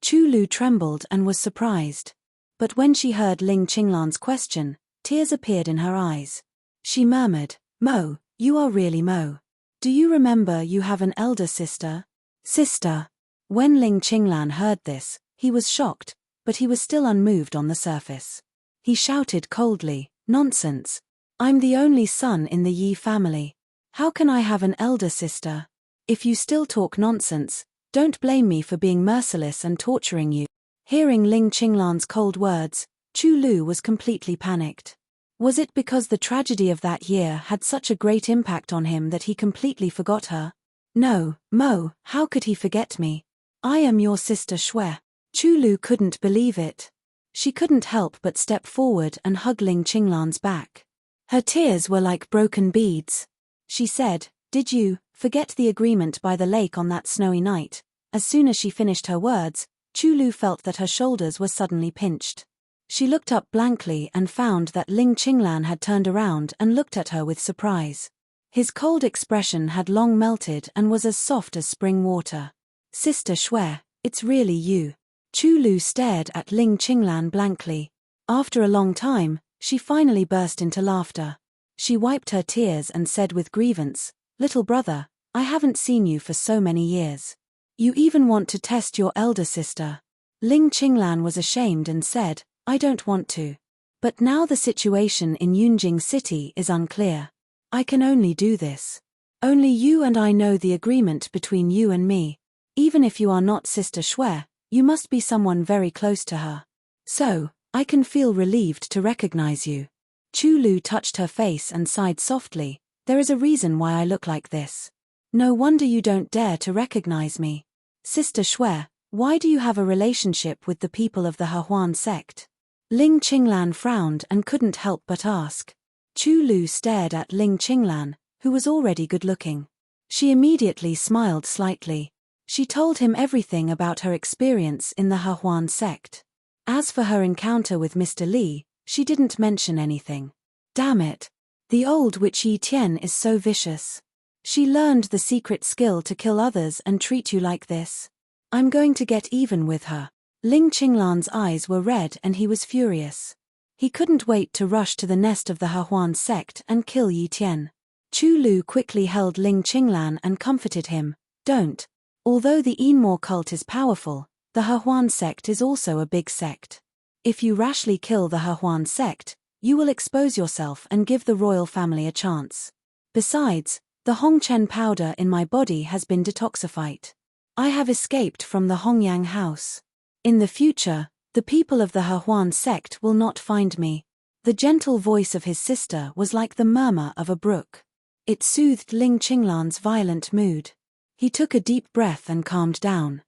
Chu Lu trembled and was surprised. But when she heard Ling Qinglan's question, tears appeared in her eyes. She murmured, Mo, you are really Mo. Do you remember you have an elder sister? Sister. When Ling Qinglan heard this, he was shocked, but he was still unmoved on the surface. He shouted coldly, Nonsense. I'm the only son in the Yi family. How can I have an elder sister? If you still talk nonsense, don't blame me for being merciless and torturing you. Hearing Ling Qinglan's cold words, Chu Lu was completely panicked. Was it because the tragedy of that year had such a great impact on him that he completely forgot her? No, Mo, how could he forget me? I am your sister Shui. Chu Lu couldn't believe it. She couldn't help but step forward and hug Ling Qinglan's back. Her tears were like broken beads. She said, Did you forget the agreement by the lake on that snowy night? As soon as she finished her words, Chu Lu felt that her shoulders were suddenly pinched. She looked up blankly and found that Ling Qinglan had turned around and looked at her with surprise. His cold expression had long melted and was as soft as spring water. Sister Shui, it's really you. Chu Lu stared at Ling Qinglan blankly. After a long time, she finally burst into laughter. She wiped her tears and said with grievance, Little brother, I haven't seen you for so many years. You even want to test your elder sister. Ling Qinglan was ashamed and said, I don't want to. But now the situation in Yunjing City is unclear. I can only do this. Only you and I know the agreement between you and me. Even if you are not Sister Shui, you must be someone very close to her. So, I can feel relieved to recognize you. Chu Lu touched her face and sighed softly, There is a reason why I look like this. No wonder you don't dare to recognize me. Sister Shui, why do you have a relationship with the people of the Hehuan sect? Ling Qinglan frowned and couldn't help but ask. Chu Lu stared at Ling Qinglan, who was already good-looking. She immediately smiled slightly. She told him everything about her experience in the Hehuan sect. As for her encounter with Mr. Li, she didn't mention anything. Damn it. The old witch Yi Tian is so vicious. She learned the secret skill to kill others and treat you like this. I'm going to get even with her. Ling Qinglan's eyes were red and he was furious. He couldn't wait to rush to the nest of the Hehuan sect and kill Yi Tian. Chu Lu quickly held Ling Qinglan and comforted him. Don't. Although the Yinmo cult is powerful, the Hehuan sect is also a big sect. If you rashly kill the Hehuan sect, you will expose yourself and give the royal family a chance. Besides, the Hongchen powder in my body has been detoxified. I have escaped from the Hongyang house. In the future, the people of the Hehuan sect will not find me. The gentle voice of his sister was like the murmur of a brook. It soothed Ling Qinglan's violent mood. He took a deep breath and calmed down.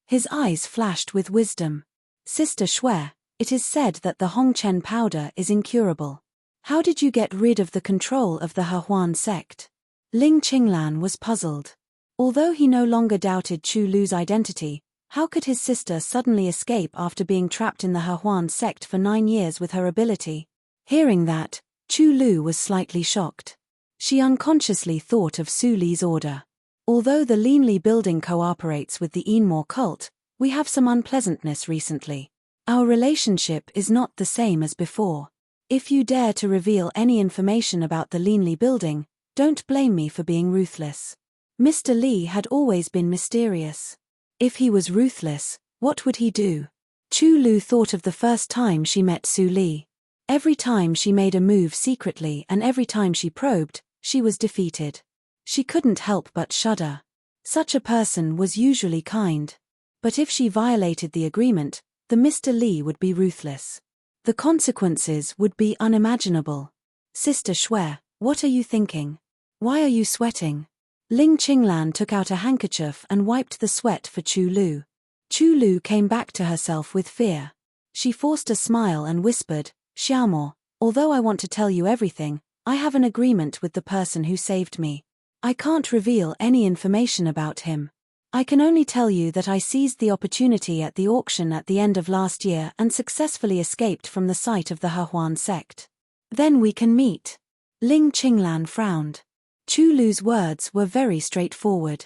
His eyes flashed with wisdom. Sister Shui, it is said that the Hongchen powder is incurable. How did you get rid of the control of the Hehuan sect? Ling Qinglan was puzzled. Although he no longer doubted Chu Lu's identity, how could his sister suddenly escape after being trapped in the Hehuan sect for 9 years with her ability? Hearing that, Chu Lu was slightly shocked. She unconsciously thought of Su Li's order. Although the Linli building cooperates with the Yinmo cult, we have some unpleasantness recently. Our relationship is not the same as before. If you dare to reveal any information about the Linli building, don't blame me for being ruthless. Mr. Li had always been mysterious. If he was ruthless, what would he do? Chu Lu thought of the first time she met Su Li. Every time she made a move secretly and every time she probed, she was defeated. She couldn't help but shudder. Such a person was usually kind. But if she violated the agreement, the Mr. Li would be ruthless. The consequences would be unimaginable. Sister Shui, what are you thinking? Why are you sweating? Ling Qinglan took out a handkerchief and wiped the sweat for Chu Lu. Chu Lu came back to herself with fear. She forced a smile and whispered, Xiaomo, although I want to tell you everything, I have an agreement with the person who saved me. I can't reveal any information about him. I can only tell you that I seized the opportunity at the auction at the end of last year and successfully escaped from the sight of the Hehuan sect. Then we can meet. Ling Qinglan frowned. Chu Lu's words were very straightforward.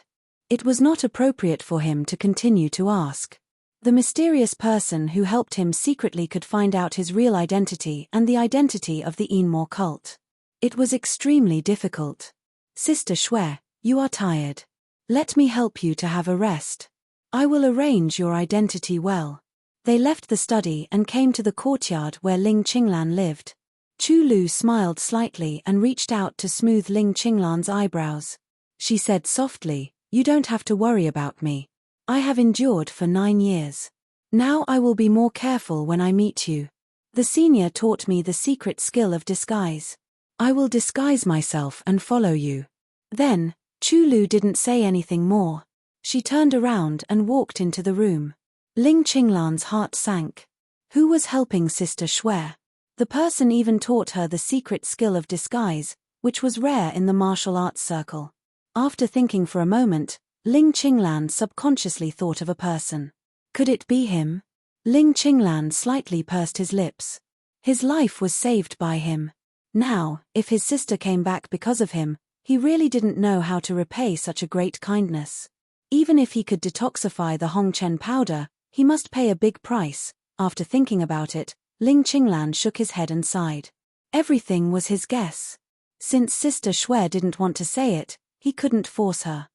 It was not appropriate for him to continue to ask. The mysterious person who helped him secretly could find out his real identity and the identity of the Enmore cult. It was extremely difficult. Sister Shui, you are tired. Let me help you to have a rest. I will arrange your identity well. They left the study and came to the courtyard where Ling Qinglan lived. Chu Lu smiled slightly and reached out to smooth Ling Qinglan's eyebrows. She said softly, You don't have to worry about me. I have endured for 9 years. Now I will be more careful when I meet you. The senior taught me the secret skill of disguise. I will disguise myself and follow you. Then, Chu Lu didn't say anything more. She turned around and walked into the room. Ling Qinglan's heart sank. Who was helping Sister Shui? The person even taught her the secret skill of disguise, which was rare in the martial arts circle. After thinking for a moment, Ling Qinglan subconsciously thought of a person. Could it be him? Ling Qinglan slightly pursed his lips. His life was saved by him. Now, if his sister came back because of him, he really didn't know how to repay such a great kindness. Even if he could detoxify the Hongchen powder, he must pay a big price. After thinking about it, Ling Qinglan shook his head and sighed. Everything was his guess. Since Sister Shui didn't want to say it, he couldn't force her.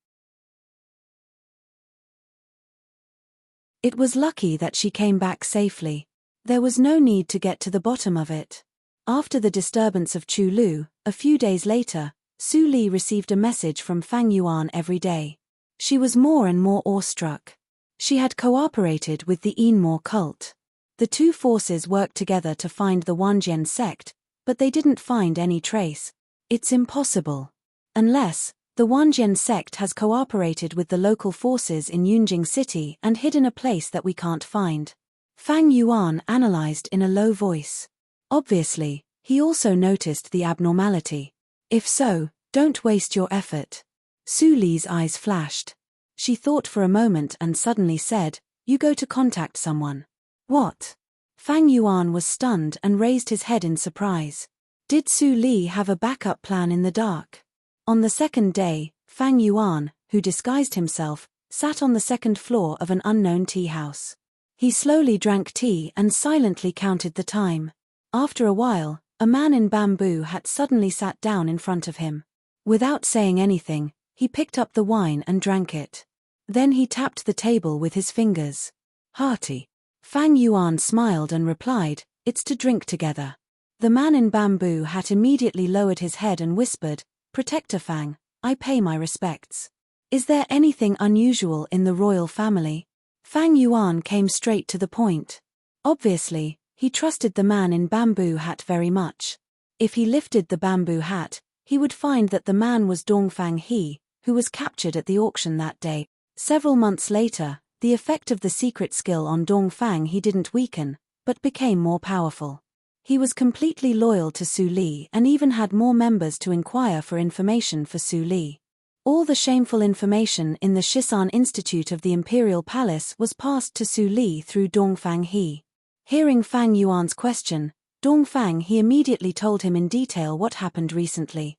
It was lucky that she came back safely. There was no need to get to the bottom of it. After the disturbance of Chu Lu, a few days later, Su Li received a message from Fang Yuan every day. She was more and more awestruck. She had cooperated with the Enmore cult. The two forces worked together to find the Wanjian sect, but they didn't find any trace. It's impossible. Unless, the Wanjian sect has cooperated with the local forces in Yunjing City and hidden a place that we can't find. Fang Yuan analyzed in a low voice. Obviously, he also noticed the abnormality. If so, don't waste your effort. Su Li's eyes flashed. She thought for a moment and suddenly said, You go to contact someone. What? Fang Yuan was stunned and raised his head in surprise. Did Su Li have a backup plan in the dark? On the second day, Fang Yuan, who disguised himself, sat on the second floor of an unknown tea house. He slowly drank tea and silently counted the time. After a while, a man in bamboo hat suddenly sat down in front of him. Without saying anything, he picked up the wine and drank it. Then he tapped the table with his fingers. Hearty. Fang Yuan smiled and replied, It's to drink together. The man in bamboo hat immediately lowered his head and whispered, Protector Fang, I pay my respects. Is there anything unusual in the royal family? Fang Yuan came straight to the point. Obviously, he trusted the man in bamboo hat very much. If he lifted the bamboo hat, he would find that the man was Dongfang He, who was captured at the auction that day. Several months later, the effect of the secret skill on Dongfang He didn't weaken, but became more powerful. He was completely loyal to Su Li and even had more members to inquire for information for Su Li. All the shameful information in the Shisan Institute of the Imperial Palace was passed to Su Li through Dongfang He. Hearing Fang Yuan's question, Dongfang He immediately told him in detail what happened recently.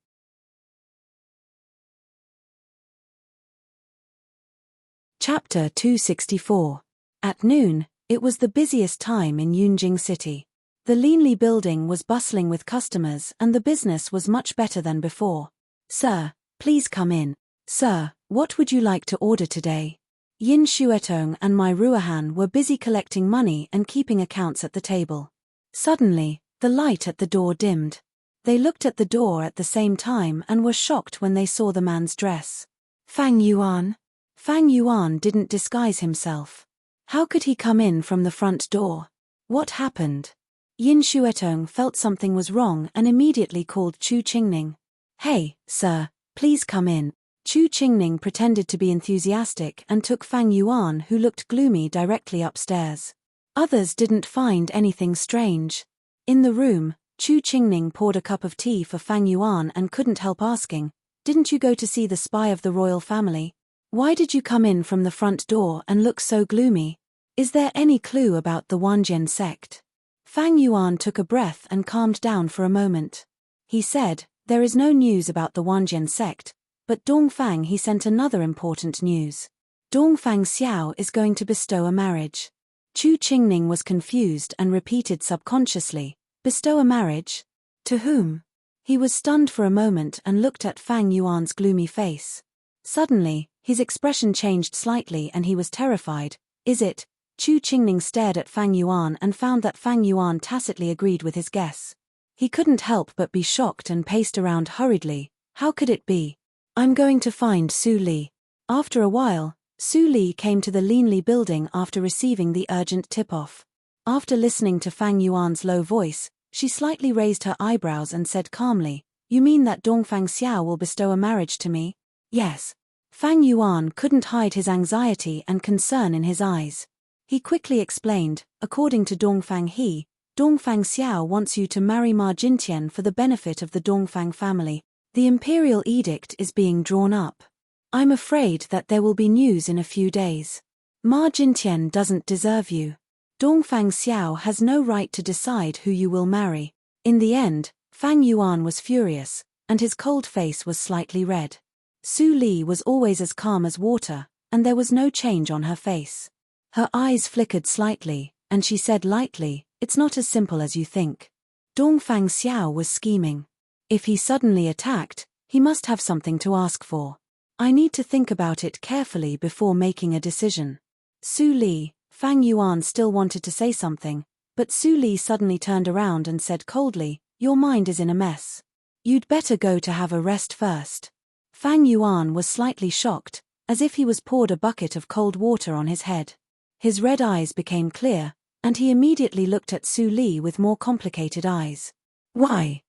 Chapter 264. At noon, it was the busiest time in Yunjing City. The Linli building was bustling with customers and the business was much better than before. Sir, please come in. Sir, what would you like to order today? Yin Shuetong and Mai Ruahan were busy collecting money and keeping accounts at the table. Suddenly, the light at the door dimmed. They looked at the door at the same time and were shocked when they saw the man's dress. Fang Yuan? Fang Yuan didn't disguise himself. How could he come in from the front door? What happened? Yin Shuetong felt something was wrong and immediately called Chu Qingning. Hey, sir, please come in. Chu Qingning pretended to be enthusiastic and took Fang Yuan, who looked gloomy, directly upstairs. Others didn't find anything strange. In the room, Chu Qingning poured a cup of tea for Fang Yuan and couldn't help asking, "Didn't you go to see the spy of the royal family? Why did you come in from the front door and look so gloomy? Is there any clue about the Wanjian sect?" Fang Yuan took a breath and calmed down for a moment. He said, "There is no news about the Wanjian sect, but Dongfang he sent another important news. Dongfang Xiao is going to bestow a marriage." Chu Qingning was confused and repeated subconsciously, "Bestow a marriage? To whom?" He was stunned for a moment and looked at Fang Yuan's gloomy face. Suddenly, his expression changed slightly and he was terrified. "Is it?" Chu Qingning stared at Fang Yuan and found that Fang Yuan tacitly agreed with his guess. He couldn't help but be shocked and paced around hurriedly. How could it be? "I'm going to find Su Li." After a while, Su Li came to the Linli building after receiving the urgent tip-off. After listening to Fang Yuan's low voice, she slightly raised her eyebrows and said calmly, "You mean that Dongfang Xiao will bestow a marriage to me?" "Yes." Fang Yuan couldn't hide his anxiety and concern in his eyes. He quickly explained, "According to Dongfang He, Dongfang Xiao wants you to marry Ma Jintian for the benefit of the Dongfang family. The imperial edict is being drawn up. I'm afraid that there will be news in a few days. Ma Jintian doesn't deserve you. Dongfang Xiao has no right to decide who you will marry." In the end, Fang Yuan was furious, and his cold face was slightly red. Su Li was always as calm as water, and there was no change on her face. Her eyes flickered slightly, and she said lightly, "It's not as simple as you think. Dongfang Xiao was scheming. If he suddenly attacked, he must have something to ask for. I need to think about it carefully before making a decision." Su Li, Fang Yuan still wanted to say something, but Su Li suddenly turned around and said coldly, "Your mind is in a mess. You'd better go to have a rest first." Fang Yuan was slightly shocked, as if he was poured a bucket of cold water on his head. His red eyes became clear, and he immediately looked at Su Li with more complicated eyes. "Why?"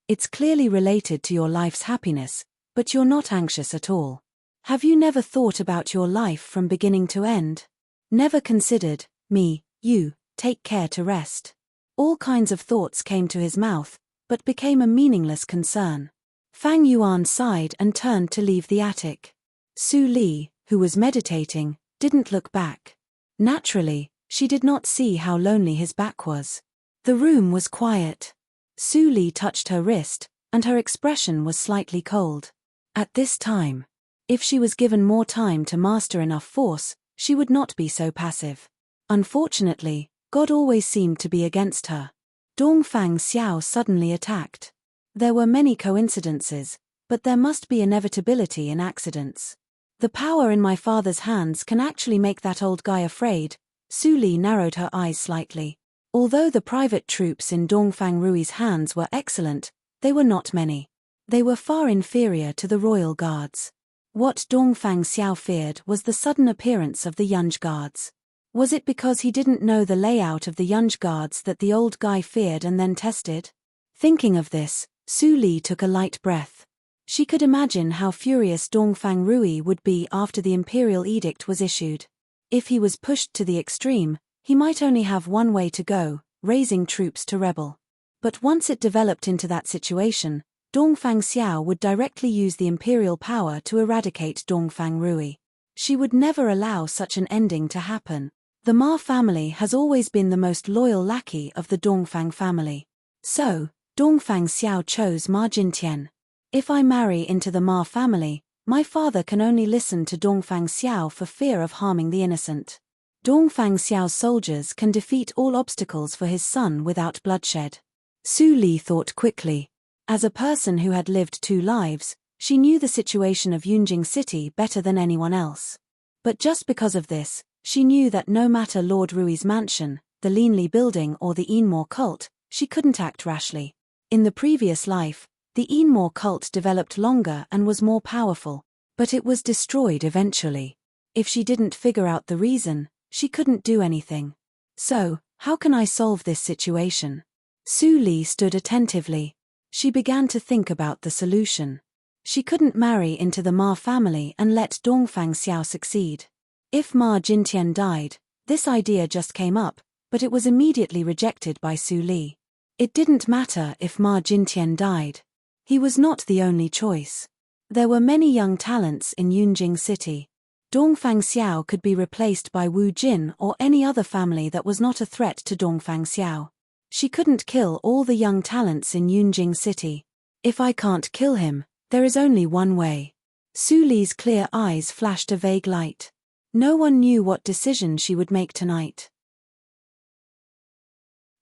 "It's clearly related to your life's happiness, but you're not anxious at all. Have you never thought about your life from beginning to end? Never considered, me, you, take care to rest?" All kinds of thoughts came to his mouth, but became a meaningless concern. Fang Yuan sighed and turned to leave the attic. Su Li, who was meditating, didn't look back. Naturally, she did not see how lonely his back was. The room was quiet. Su Li touched her wrist, and her expression was slightly cold. At this time, if she was given more time to master enough force, she would not be so passive. Unfortunately, God always seemed to be against her. Dongfang Xiao suddenly attacked. There were many coincidences, but there must be inevitability in accidents. The power in my father's hands can actually make that old guy afraid. Su Li narrowed her eyes slightly. Although the private troops in Dongfang Rui's hands were excellent, they were not many. They were far inferior to the royal guards. What Dongfang Xiao feared was the sudden appearance of the Yunj guards. Was it because he didn't know the layout of the Yunj guards that the old guy feared and then tested? Thinking of this, Su Li took a light breath. She could imagine how furious Dongfang Rui would be after the imperial edict was issued. If he was pushed to the extreme, he might only have one way to go, raising troops to rebel. But once it developed into that situation, Dongfang Xiao would directly use the imperial power to eradicate Dongfang Rui. She would never allow such an ending to happen. The Ma family has always been the most loyal lackey of the Dongfang family. So, Dongfang Xiao chose Ma Jintian. If I marry into the Ma family, my father can only listen to Dongfang Xiao for fear of harming the innocent. Dongfang Xiao's soldiers can defeat all obstacles for his son without bloodshed. Su Li thought quickly. As a person who had lived two lives, She knew the situation of Yunjing City better than anyone else. But just because of this, she knew that no matter Lord Rui's mansion, the Leanly building or the Enmore cult, she couldn't act rashly. In the previous life, the Enmore cult developed longer and was more powerful, but it was destroyed eventually. If she didn't figure out the reason, she couldn't do anything. So, how can I solve this situation? Su Li stood attentively. She began to think about the solution. She couldn't marry into the Ma family and let Dongfang Xiao succeed. If Ma Jintian died, this idea just came up, but it was immediately rejected by Su Li. It didn't matter if Ma Jintian died. He was not the only choice. There were many young talents in Yunjing City. Dongfang Xiao could be replaced by Wu Jin or any other family that was not a threat to Dongfang Xiao. She couldn't kill all the young talents in Yunjing City. If I can't kill him, there is only one way. Su Li's clear eyes flashed a vague light. No one knew what decision she would make tonight.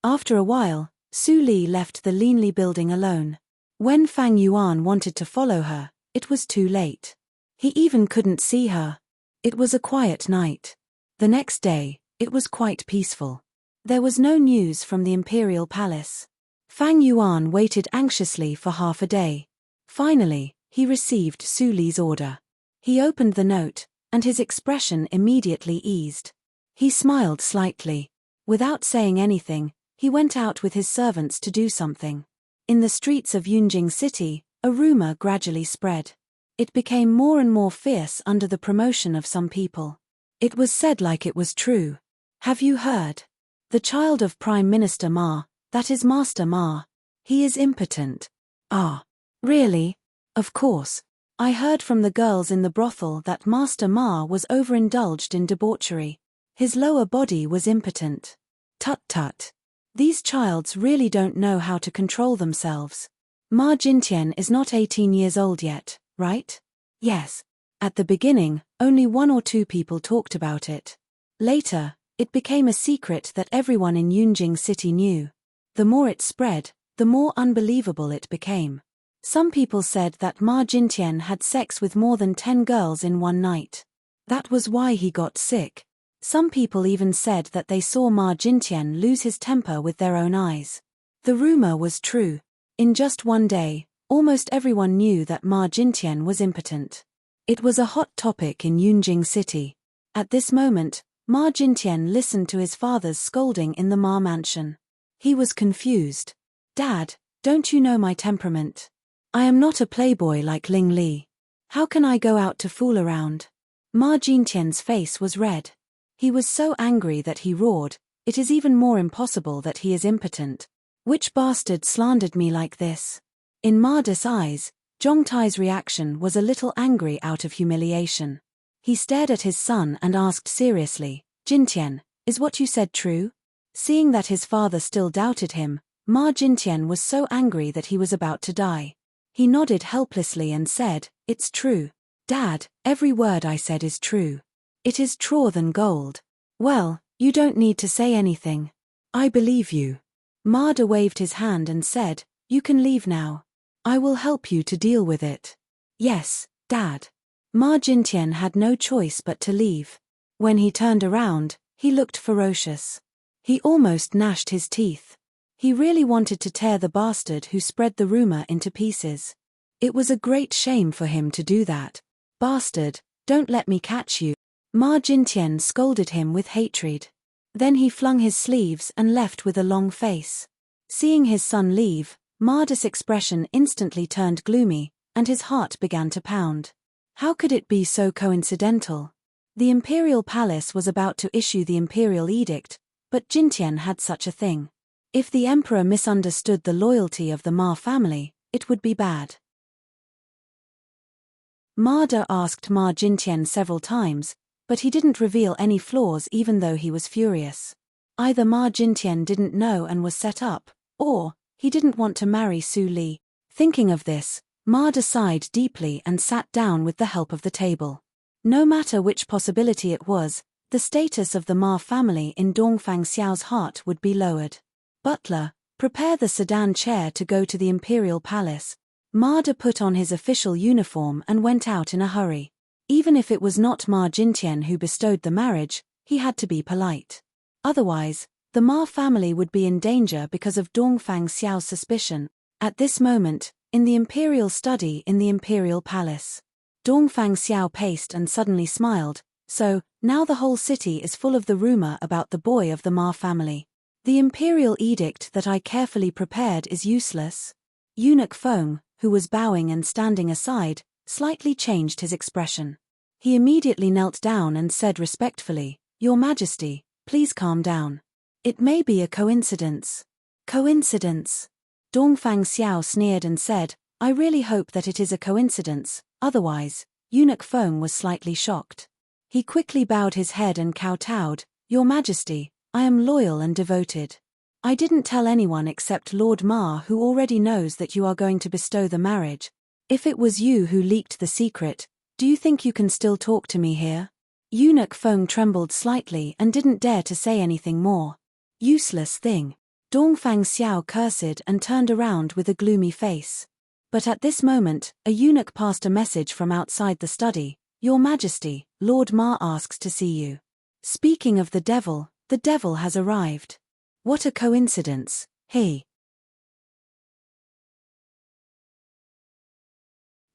After a while, Su Li left the Leanly building alone. When Fang Yuan wanted to follow her, it was too late. He even couldn't see her. It was a quiet night. The next day, it was quite peaceful. There was no news from the Imperial Palace. Fang Yuan waited anxiously for half a day. Finally, he received Su Li's order. He opened the note, and his expression immediately eased. He smiled slightly. Without saying anything, he went out with his servants to do something. In the streets of Yunjing City, a rumor gradually spread. It became more and more fierce under the promotion of some people. It was said like it was true. Have you heard? The child of Prime Minister Ma, that is Master Ma. He is impotent. Ah. Really? Of course. I heard from the girls in the brothel that Master Ma was overindulged in debauchery. His lower body was impotent. Tut tut. These childs really don't know how to control themselves. Ma Jintian is not 18 years old yet, right? Yes. At the beginning, only 1 or 2 people talked about it. Later, it became a secret that everyone in Yunjing City knew. The more it spread, the more unbelievable it became. Some people said that Ma Jintian had sex with more than 10 girls in one night. That was why he got sick. Some people even said that they saw Ma Jintian lose his temper with their own eyes. The rumor was true. In just one day, almost everyone knew that Ma Jintian was impotent. It was a hot topic in Yunjing City. At this moment, Ma Jintian listened to his father's scolding in the Ma mansion. He was confused. Dad, don't you know my temperament? I am not a playboy like Ling Li. How can I go out to fool around? Ma Jintian's face was red. He was so angry that he roared, "It is even more impossible that he is impotent. Which bastard slandered me like this?" In Mada's eyes, Zhongtai's reaction was a little angry out of humiliation. He stared at his son and asked seriously, "Jintian, is what you said true?" Seeing that his father still doubted him, Ma Jintian was so angry that he was about to die. He nodded helplessly and said, "It's true. Dad, every word I said is true. It is truer than gold." "Well, you don't need to say anything. I believe you." Mada waved his hand and said, "You can leave now. I will help you to deal with it." "Yes, Dad." Ma Jintian had no choice but to leave. When he turned around, he looked ferocious. He almost gnashed his teeth. He really wanted to tear the bastard who spread the rumor into pieces. It was a great shame for him to do that. "Bastard, don't let me catch you." Ma Jintian scolded him with hatred. Then he flung his sleeves and left with a long face. Seeing his son leave, Mada's expression instantly turned gloomy, and his heart began to pound. How could it be so coincidental? The Imperial Palace was about to issue the Imperial Edict, but Jintian had such a thing. If the Emperor misunderstood the loyalty of the Ma family, it would be bad. Mada asked Ma Jintian several times, but he didn't reveal any flaws even though he was furious. Either Ma Jintian didn't know and was set up, or he didn't want to marry Su Li. Thinking of this, Mada sighed deeply and sat down with the help of the table. No matter which possibility it was, the status of the Ma family in Dongfang Xiao's heart would be lowered. "Butler, prepare the sedan chair to go to the Imperial Palace. Ma put on his official uniform and went out in a hurry. Even if it was not Ma Jintian who bestowed the marriage, he had to be polite. Otherwise, the Ma family would be in danger because of Dongfang Xiao's suspicion. At this moment, in the imperial study in the imperial palace, Dongfang Xiao paced and suddenly smiled. So, now the whole city is full of the rumor about the boy of the Ma family. The imperial edict that I carefully prepared is useless. Eunuch Feng, who was bowing and standing aside, slightly changed his expression. He immediately knelt down and said respectfully, "Your Majesty, please calm down. It may be a coincidence." Coincidence? Dongfang Xiao sneered and said, "I really hope that it is a coincidence, otherwise." Eunuch Feng was slightly shocked. He quickly bowed his head and kowtowed, "Your Majesty, I am loyal and devoted. I didn't tell anyone except Lord Ma, who already knows that you are going to bestow the marriage. If it was you who leaked the secret, do you think you can still talk to me here?" Eunuch Feng trembled slightly and didn't dare to say anything more. Useless thing. Dongfang Xiao cursed and turned around with a gloomy face. But at this moment, a eunuch passed a message from outside the study. "Your Majesty, Lord Ma asks to see you." Speaking of the devil has arrived. What a coincidence, hey.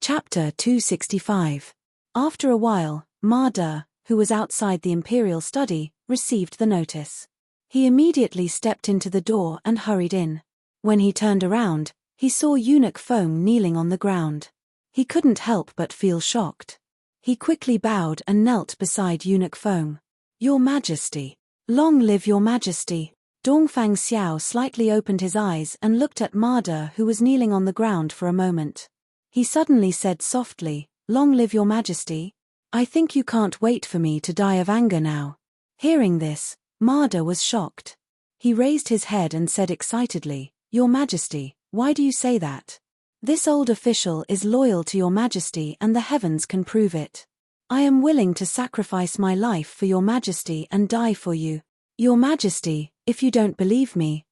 Chapter 265. After a while, Ma De, who was outside the imperial study, received the notice. He immediately stepped into the door and hurried in. When he turned around, he saw Eunuch Feng kneeling on the ground. He couldn't help but feel shocked. He quickly bowed and knelt beside Eunuch Feng. "Your Majesty. Long live your Majesty." Dongfang Xiao slightly opened his eyes and looked at Ma De, who was kneeling on the ground for a moment. He suddenly said softly, "Long live your Majesty. I think you can't wait for me to die of anger now." Hearing this, Ma De was shocked. He raised his head and said excitedly, "Your Majesty, why do you say that? This old official is loyal to your Majesty and the heavens can prove it. I am willing to sacrifice my life for your Majesty and die for you. Your Majesty, if you don't believe me,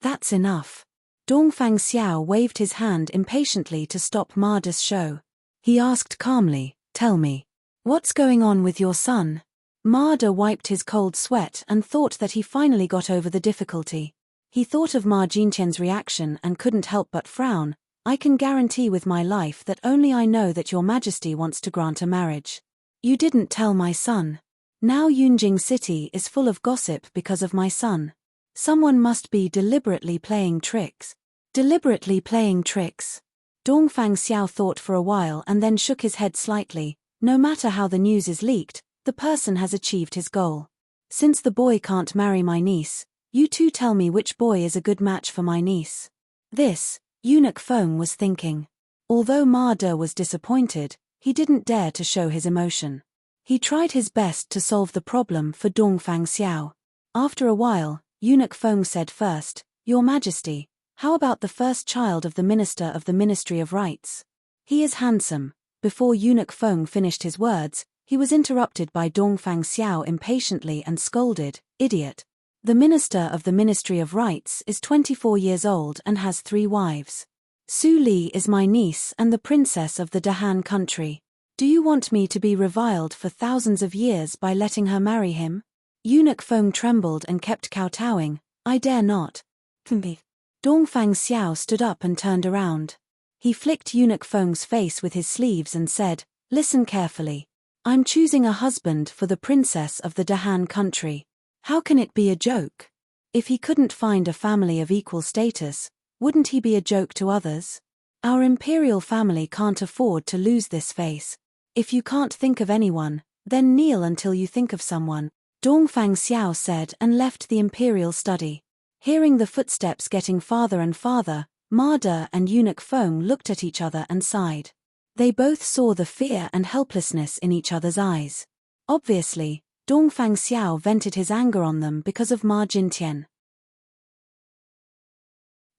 That's enough." Dongfang Xiao waved his hand impatiently to stop Ma De's show. He asked calmly, "Tell me, what's going on with your son?" Ma De wiped his cold sweat and thought that he finally got over the difficulty. He thought of Ma Jintian's reaction and couldn't help but frown. "I can guarantee with my life that only I know that your Majesty wants to grant a marriage. You didn't tell my son. Now Yunjing City is full of gossip because of my son. Someone must be deliberately playing tricks." Deliberately playing tricks? Dongfang Xiao thought for a while and then shook his head slightly. No matter how the news is leaked, the person has achieved his goal. Since the boy can't marry my niece, you two tell me which boy is a good match for my niece. This, Eunuch Feng was thinking. Although Ma De was disappointed, he didn't dare to show his emotion. He tried his best to solve the problem for Dongfang Xiao. After a while, Eunuch Feng said first, "Your Majesty, how about the first child of the Minister of the Ministry of Rights? He is handsome." Before Eunuch Feng finished his words, he was interrupted by Dongfang Xiao impatiently and scolded, "Idiot. The Minister of the Ministry of Rights is 24 years old and has 3 wives. Su Li is my niece and the princess of the Dahan country. Do you want me to be reviled for thousands of years by letting her marry him?" Eunuch Feng trembled and kept kowtowing, "I dare not." Dongfang Xiao stood up and turned around. He flicked Eunuch Feng's face with his sleeves and said, "Listen carefully. I'm choosing a husband for the princess of the Dahan country. How can it be a joke? If he couldn't find a family of equal status, wouldn't he be a joke to others? Our imperial family can't afford to lose this face. If you can't think of anyone, then kneel until you think of someone," Dongfang Xiao said and left the imperial study. Hearing the footsteps getting farther and farther, Ma De and Eunuch Feng looked at each other and sighed. They both saw the fear and helplessness in each other's eyes. Obviously, Dongfang Xiao vented his anger on them because of Ma Jintian.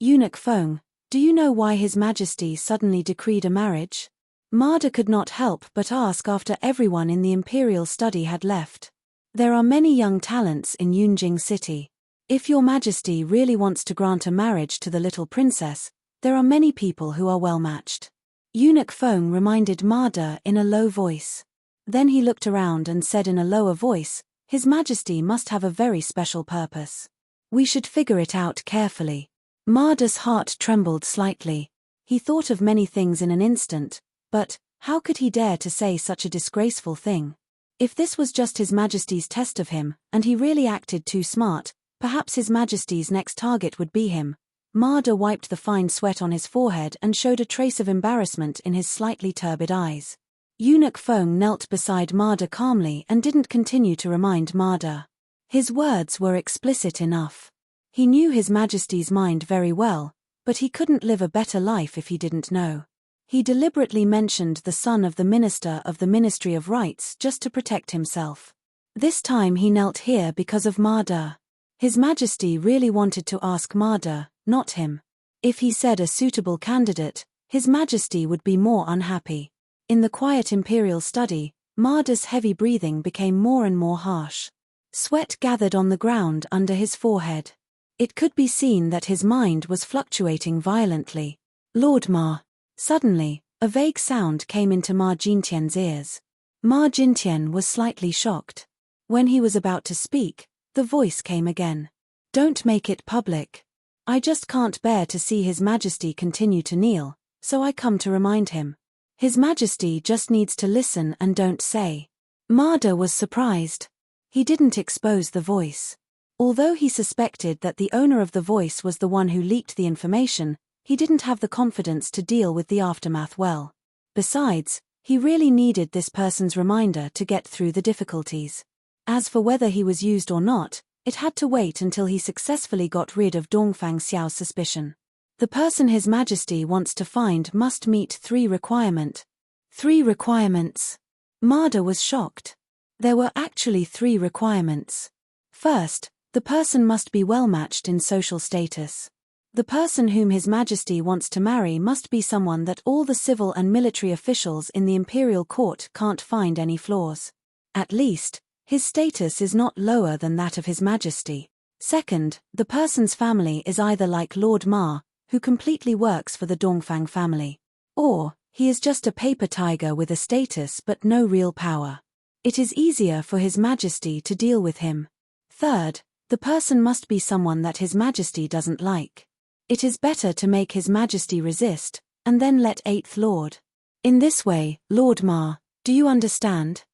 "Eunuch Feng, do you know why His Majesty suddenly decreed a marriage?" Ma De could not help but ask after everyone in the imperial study had left. "There are many young talents in Yunjing City. If your Majesty really wants to grant a marriage to the little princess, There are many people who are well matched. Eunuch Feng reminded Ma De in a low voice. Then he looked around and said in a lower voice, His Majesty must have a very special purpose. We should figure it out carefully. Ma De's heart trembled slightly. He thought of many things in an instant, but how could he dare to say such a disgraceful thing? If this was just His Majesty's test of him, and he really acted too smart, perhaps His Majesty's next target would be him. Ma De wiped the fine sweat on his forehead and showed a trace of embarrassment in his slightly turbid eyes. Eunuch Feng knelt beside Ma De calmly and didn't continue to remind Ma De. His words were explicit enough. He knew His Majesty's mind very well, but he couldn't live a better life if he didn't know. He deliberately mentioned the son of the Minister of the Ministry of Rights just to protect himself. This time he knelt here because of Ma De. His Majesty really wanted to ask Ma De, not him. If he said a suitable candidate, His Majesty would be more unhappy. In the quiet imperial study, Ma De's heavy breathing became more and more harsh. Sweat gathered on the ground under his forehead. It could be seen that his mind was fluctuating violently. Lord Ma. Suddenly, a vague sound came into Ma Jintian's ears. Ma Jintian was slightly shocked. When he was about to speak, the voice came again. Don't make it public. I just can't bear to see His Majesty continue to kneel, so I come to remind him. His Majesty just needs to listen and don't say. Ma De was surprised. He didn't expose the voice. Although he suspected that the owner of the voice was the one who leaked the information, he didn't have the confidence to deal with the aftermath well. Besides, he really needed this person's reminder to get through the difficulties. As for whether he was used or not, it had to wait until he successfully got rid of Dongfang Xiao's suspicion. The person His Majesty wants to find must meet 3 requirements. 3 requirements? Ma De was shocked. There were actually 3 requirements. First, the person must be well matched in social status. The person whom His Majesty wants to marry must be someone that all the civil and military officials in the imperial court can't find any flaws. At least, his status is not lower than that of His Majesty. Second, the person's family is either like Lord Ma, who completely works for the Dongfang family, or he is just a paper tiger with a status but no real power. It is easier for His Majesty to deal with him. Third, the person must be someone that His Majesty doesn't like. It is better to make His Majesty resist, and then let 8th Lord. In this way, Lord Ma, do you understand?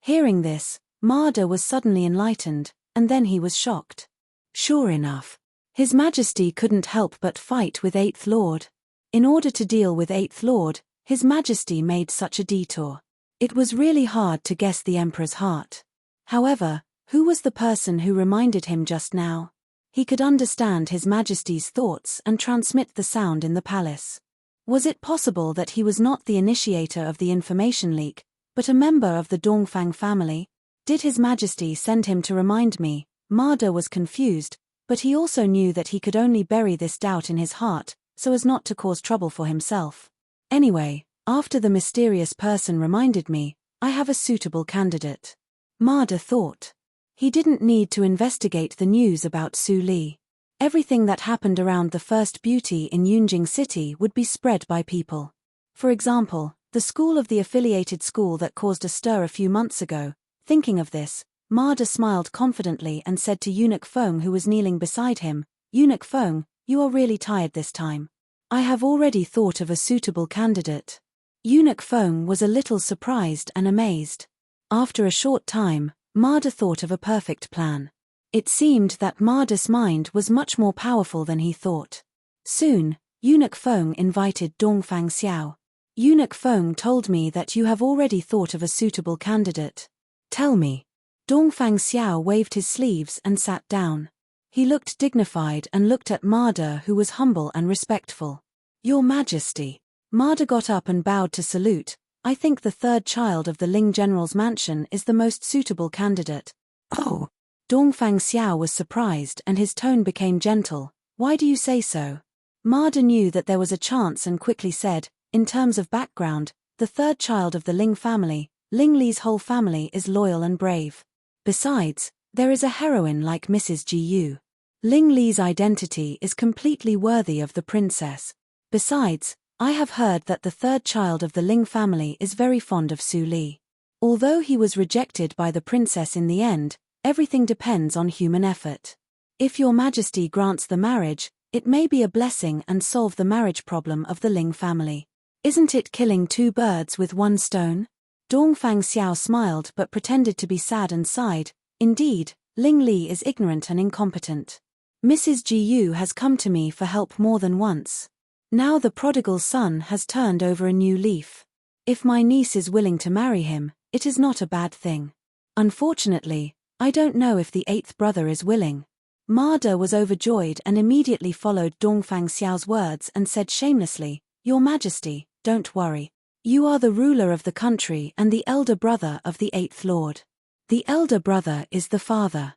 Hearing this, Ma De was suddenly enlightened, and then he was shocked. Sure enough. His Majesty couldn't help but fight with 8th Lord. In order to deal with 8th Lord, His Majesty made such a detour. It was really hard to guess the Emperor's heart. However, who was the person who reminded him just now? He could understand His Majesty's thoughts and transmit the sound in the palace. Was it possible that he was not the initiator of the information leak, but a member of the Dongfang family? Did His Majesty send him to remind me? Ma De was confused, but he also knew that he could only bury this doubt in his heart, so as not to cause trouble for himself. Anyway, after the mysterious person reminded me, I have a suitable candidate. Ma De thought. He didn't need to investigate the news about Su Li. Everything that happened around the first beauty in Yunjing City would be spread by people. For example, the school of the affiliated school that caused a stir a few months ago. Thinking of this, Ma De smiled confidently and said to Eunuch Feng, who was kneeling beside him, Eunuch Feng, you are really tired this time. I have already thought of a suitable candidate. Eunuch Feng was a little surprised and amazed. After a short time, Ma De thought of a perfect plan. It seemed that Ma De's mind was much more powerful than he thought. Soon, Eunuch Feng invited Dongfang Xiao. Eunuch Feng told me that you have already thought of a suitable candidate. Tell me. Dongfang Xiao waved his sleeves and sat down. He looked dignified and looked at Ma De, who was humble and respectful. Your Majesty. Ma De got up and bowed to salute. I think the 3rd child of the Ling General's mansion is the most suitable candidate. Oh. Dongfang Xiao was surprised and his tone became gentle. Why do you say so? Ma De knew that there was a chance and quickly said, in terms of background, the 3rd child of the Ling family, Ling Li's whole family is loyal and brave. Besides, there is a heroine like Mrs. Gu. Ling Li's identity is completely worthy of the princess. Besides, I have heard that the third child of the Ling family is very fond of Su Li. Although he was rejected by the princess in the end, everything depends on human effort. If your majesty grants the marriage, it may be a blessing and solve the marriage problem of the Ling family. Isn't it killing two birds with one stone? Dongfang Xiao smiled but pretended to be sad and sighed. Indeed, Ling Li is ignorant and incompetent. Mrs. Gu has come to me for help more than once. Now the prodigal son has turned over a new leaf. If my niece is willing to marry him, it is not a bad thing. Unfortunately, I don't know if the eighth brother is willing. Ma De was overjoyed and immediately followed Dongfang Xiao's words and said shamelessly, Your Majesty, don't worry. You are the ruler of the country and the elder brother of the eighth lord. The elder brother is the father.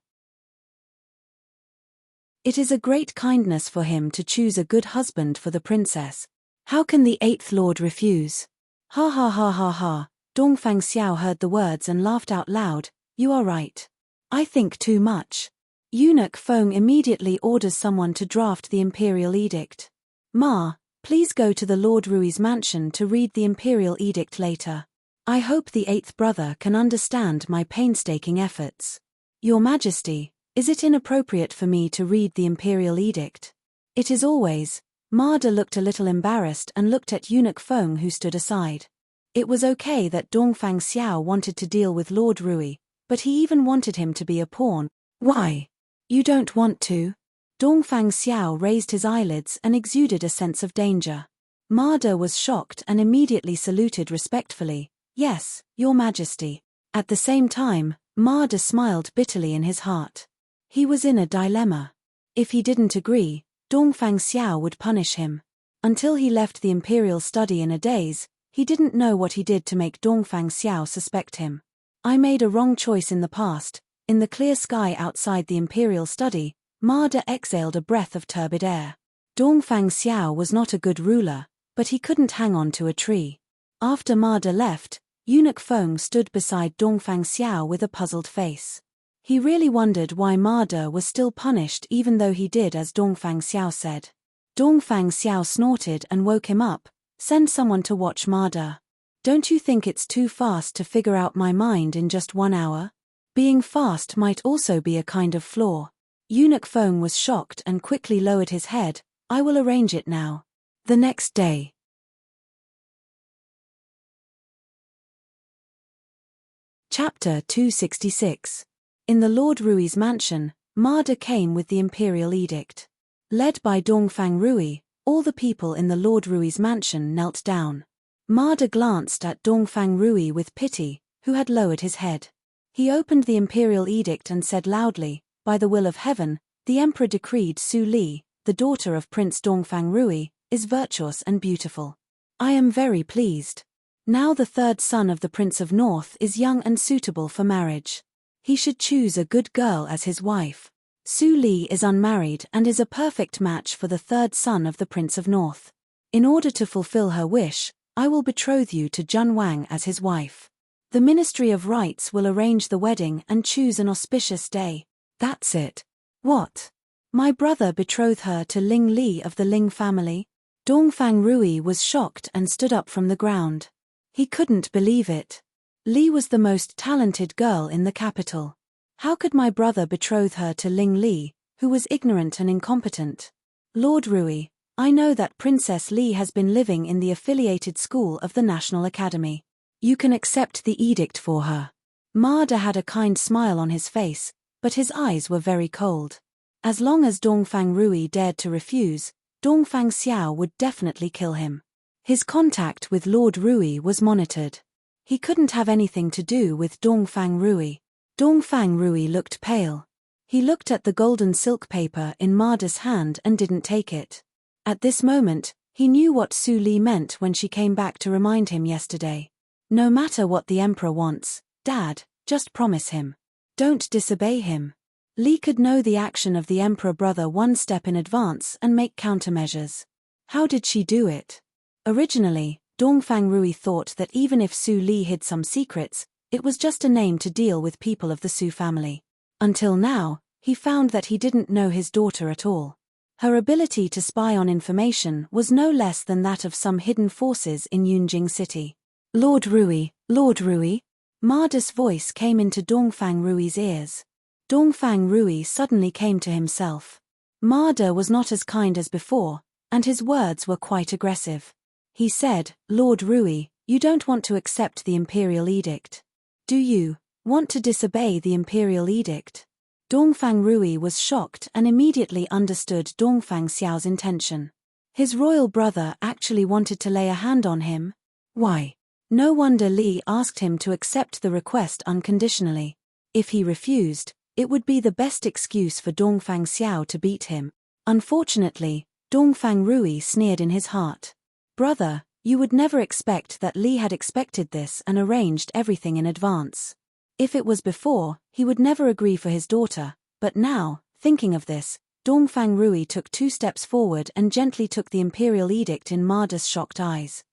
It is a great kindness for him to choose a good husband for the princess. How can the eighth lord refuse? Ha ha ha ha ha. Dongfang Xiao heard the words and laughed out loud. You are right. I think too much. Eunuch Feng immediately orders someone to draft the imperial edict. Ma, please go to the Lord Rui's mansion to read the imperial edict later. I hope the eighth brother can understand my painstaking efforts. Your Majesty, is it inappropriate for me to read the imperial edict? It is always. Ma De looked a little embarrassed and looked at Eunuch Feng who stood aside. It was okay that Dongfang Xiao wanted to deal with Lord Rui, but he even wanted him to be a pawn. Why? You don't want to? Dongfang Xiao raised his eyelids and exuded a sense of danger. Ma De was shocked and immediately saluted respectfully. Yes, Your Majesty. At the same time, Ma De smiled bitterly in his heart. He was in a dilemma. If he didn't agree, Dongfang Xiao would punish him. Until he left the imperial study in a daze, he didn't know what he did to make Dongfang Xiao suspect him. I made a wrong choice in the past. In the clear sky outside the imperial study, Ma De exhaled a breath of turbid air. Dongfang Xiao was not a good ruler, but he couldn't hang on to a tree. After Ma De left, Eunuch Feng stood beside Dongfang Xiao with a puzzled face. He really wondered why Ma De was still punished even though he did as Dongfang Xiao said. Dongfang Xiao snorted and woke him up. Send someone to watch Ma De. Don't you think it's too fast to figure out my mind in just 1 hour? Being fast might also be a kind of flaw. Eunuch Feng was shocked and quickly lowered his head. I will arrange it now. The next day. Chapter 266. In the Lord Rui's mansion, Ma De came with the imperial edict. Led by Dongfang Rui, all the people in the Lord Rui's mansion knelt down. Ma De glanced at Dongfang Rui with pity, who had lowered his head. He opened the imperial edict and said loudly, By the will of heaven, the emperor decreed Su Li, the daughter of Prince Dongfang Rui, is virtuous and beautiful. I am very pleased. Now the third son of the Prince of North is young and suitable for marriage. He should choose a good girl as his wife. Su Li is unmarried and is a perfect match for the third son of the Prince of North. In order to fulfill her wish, I will betroth you to Jun Wang as his wife. The Ministry of Rites will arrange the wedding and choose an auspicious day. That's it. What? My brother betroth her to Ling Li of the Ling family? Dongfang Rui was shocked and stood up from the ground. He couldn't believe it. Li was the most talented girl in the capital. How could my brother betroth her to Ling Li, who was ignorant and incompetent? Lord Rui, I know that Princess Li has been living in the affiliated school of the National Academy. You can accept the edict for her. Ma De had a kind smile on his face, but his eyes were very cold. As long as Dongfang Rui dared to refuse, Dongfang Xiao would definitely kill him. His contact with Lord Rui was monitored. He couldn't have anything to do with Dongfang Rui. Dongfang Rui looked pale. He looked at the golden silk paper in Ma De's hand and didn't take it. At this moment, he knew what Su Li meant when she came back to remind him yesterday. No matter what the emperor wants, Dad, just promise him. Don't disobey him. Li could know the action of the emperor brother one step in advance and make countermeasures. How did she do it? Originally, Dongfang Rui thought that even if Su Li hid some secrets, it was just a name to deal with people of the Su family. Until now, he found that he didn't know his daughter at all. Her ability to spy on information was no less than that of some hidden forces in Yunjing City. Lord Rui, Lord Rui. Marda's voice came into Dongfang Rui's ears. Dongfang Rui suddenly came to himself. Marda was not as kind as before, and his words were quite aggressive. He said, Lord Rui, you don't want to accept the imperial edict. Do you want to disobey the imperial edict? Dongfang Rui was shocked and immediately understood Dongfang Xiao's intention. His royal brother actually wanted to lay a hand on him? Why? No wonder Li asked him to accept the request unconditionally. If he refused, it would be the best excuse for Dongfang Xiao to beat him. Unfortunately, Dongfang Rui sneered in his heart. Brother, you would never expect that Li had expected this and arranged everything in advance. If it was before, he would never agree for his daughter, but now, thinking of this, Dongfang Rui took 2 steps forward and gently took the imperial edict in Marda's shocked eyes.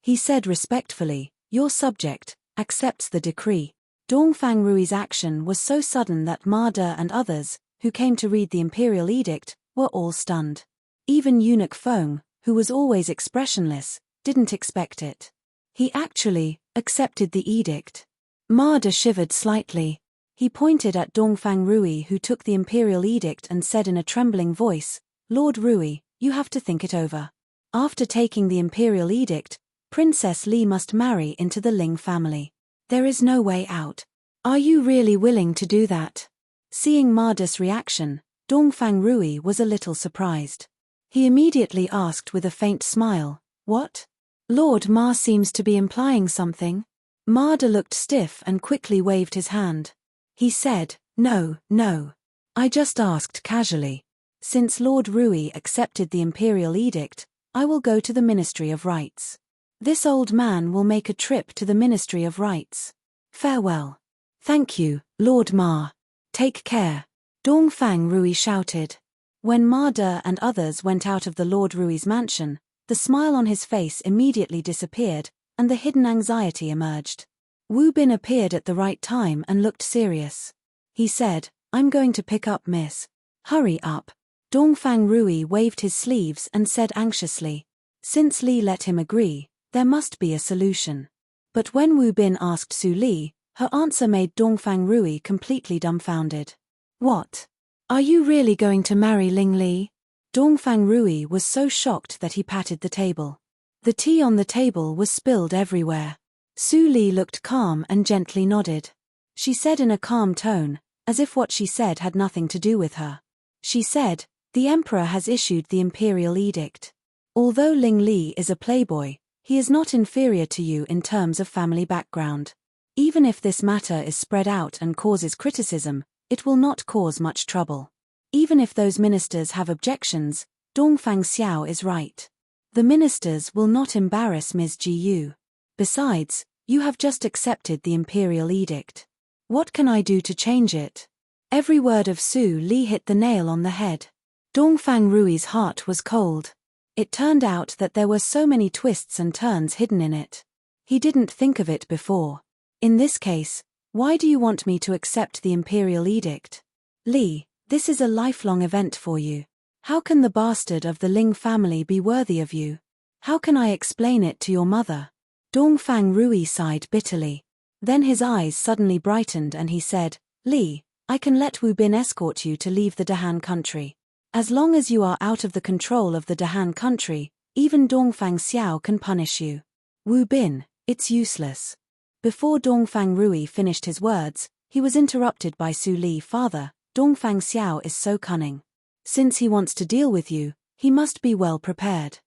He said respectfully, your subject accepts the decree. Dongfang Rui's action was so sudden that Marda and others, who came to read the imperial edict, were all stunned. Even eunuch Feng, who was always expressionless, didn't expect it. He actually accepted the edict. Marda shivered slightly. He pointed at Dongfang Rui, who took the imperial edict, and said in a trembling voice, Lord Rui, you have to think it over. After taking the imperial edict, Princess Li must marry into the Ling family. There is no way out. Are you really willing to do that? Seeing Marda's reaction, Dongfang Rui was a little surprised. He immediately asked with a faint smile, what? Lord Ma seems to be implying something. Marda looked stiff and quickly waved his hand. He said, no, no. I just asked casually. Since Lord Rui accepted the imperial edict, I will go to the Ministry of Rights. This old man will make a trip to the Ministry of Rights. Farewell. Thank you, Lord Ma. Take care. Dongfang Rui shouted. When Marda and others went out of the Lord Rui's mansion, the smile on his face immediately disappeared, and the hidden anxiety emerged. Wu Bin appeared at the right time and looked serious. He said, I'm going to pick up Miss. Hurry up. Dongfang Rui waved his sleeves and said anxiously. Since Li let him agree, there must be a solution. But when Wu Bin asked Su Li, her answer made Dongfang Rui completely dumbfounded. What? Are you really going to marry Ling Li? Dongfang Rui was so shocked that he patted the table. The tea on the table was spilled everywhere. Su Li looked calm and gently nodded. She said in a calm tone, as if what she said had nothing to do with her. She said, the emperor has issued the imperial edict. Although Ling Li is a playboy, he is not inferior to you in terms of family background. Even if this matter is spread out and causes criticism, it will not cause much trouble. Even if those ministers have objections, Dongfang Xiao is right. The ministers will not embarrass Ms. Ji Yu. Besides, you have just accepted the imperial edict. What can I do to change it? Every word of Su Li hit the nail on the head. Dongfang Rui's heart was cold. It turned out that there were so many twists and turns hidden in it. He didn't think of it before. In this case, why do you want me to accept the imperial edict? Li, this is a lifelong event for you. How can the bastard of the Ling family be worthy of you? How can I explain it to your mother? Dongfang Rui sighed bitterly. Then his eyes suddenly brightened and he said, Li, I can let Wu Bin escort you to leave the Dahan country. As long as you are out of the control of the Dahan country, even Dongfang Xiao can punish you. Wu Bin, it's useless. Before Dongfang Rui finished his words, he was interrupted by Su Li. Father, Dongfang Xiao is so cunning. Since he wants to deal with you, he must be well prepared.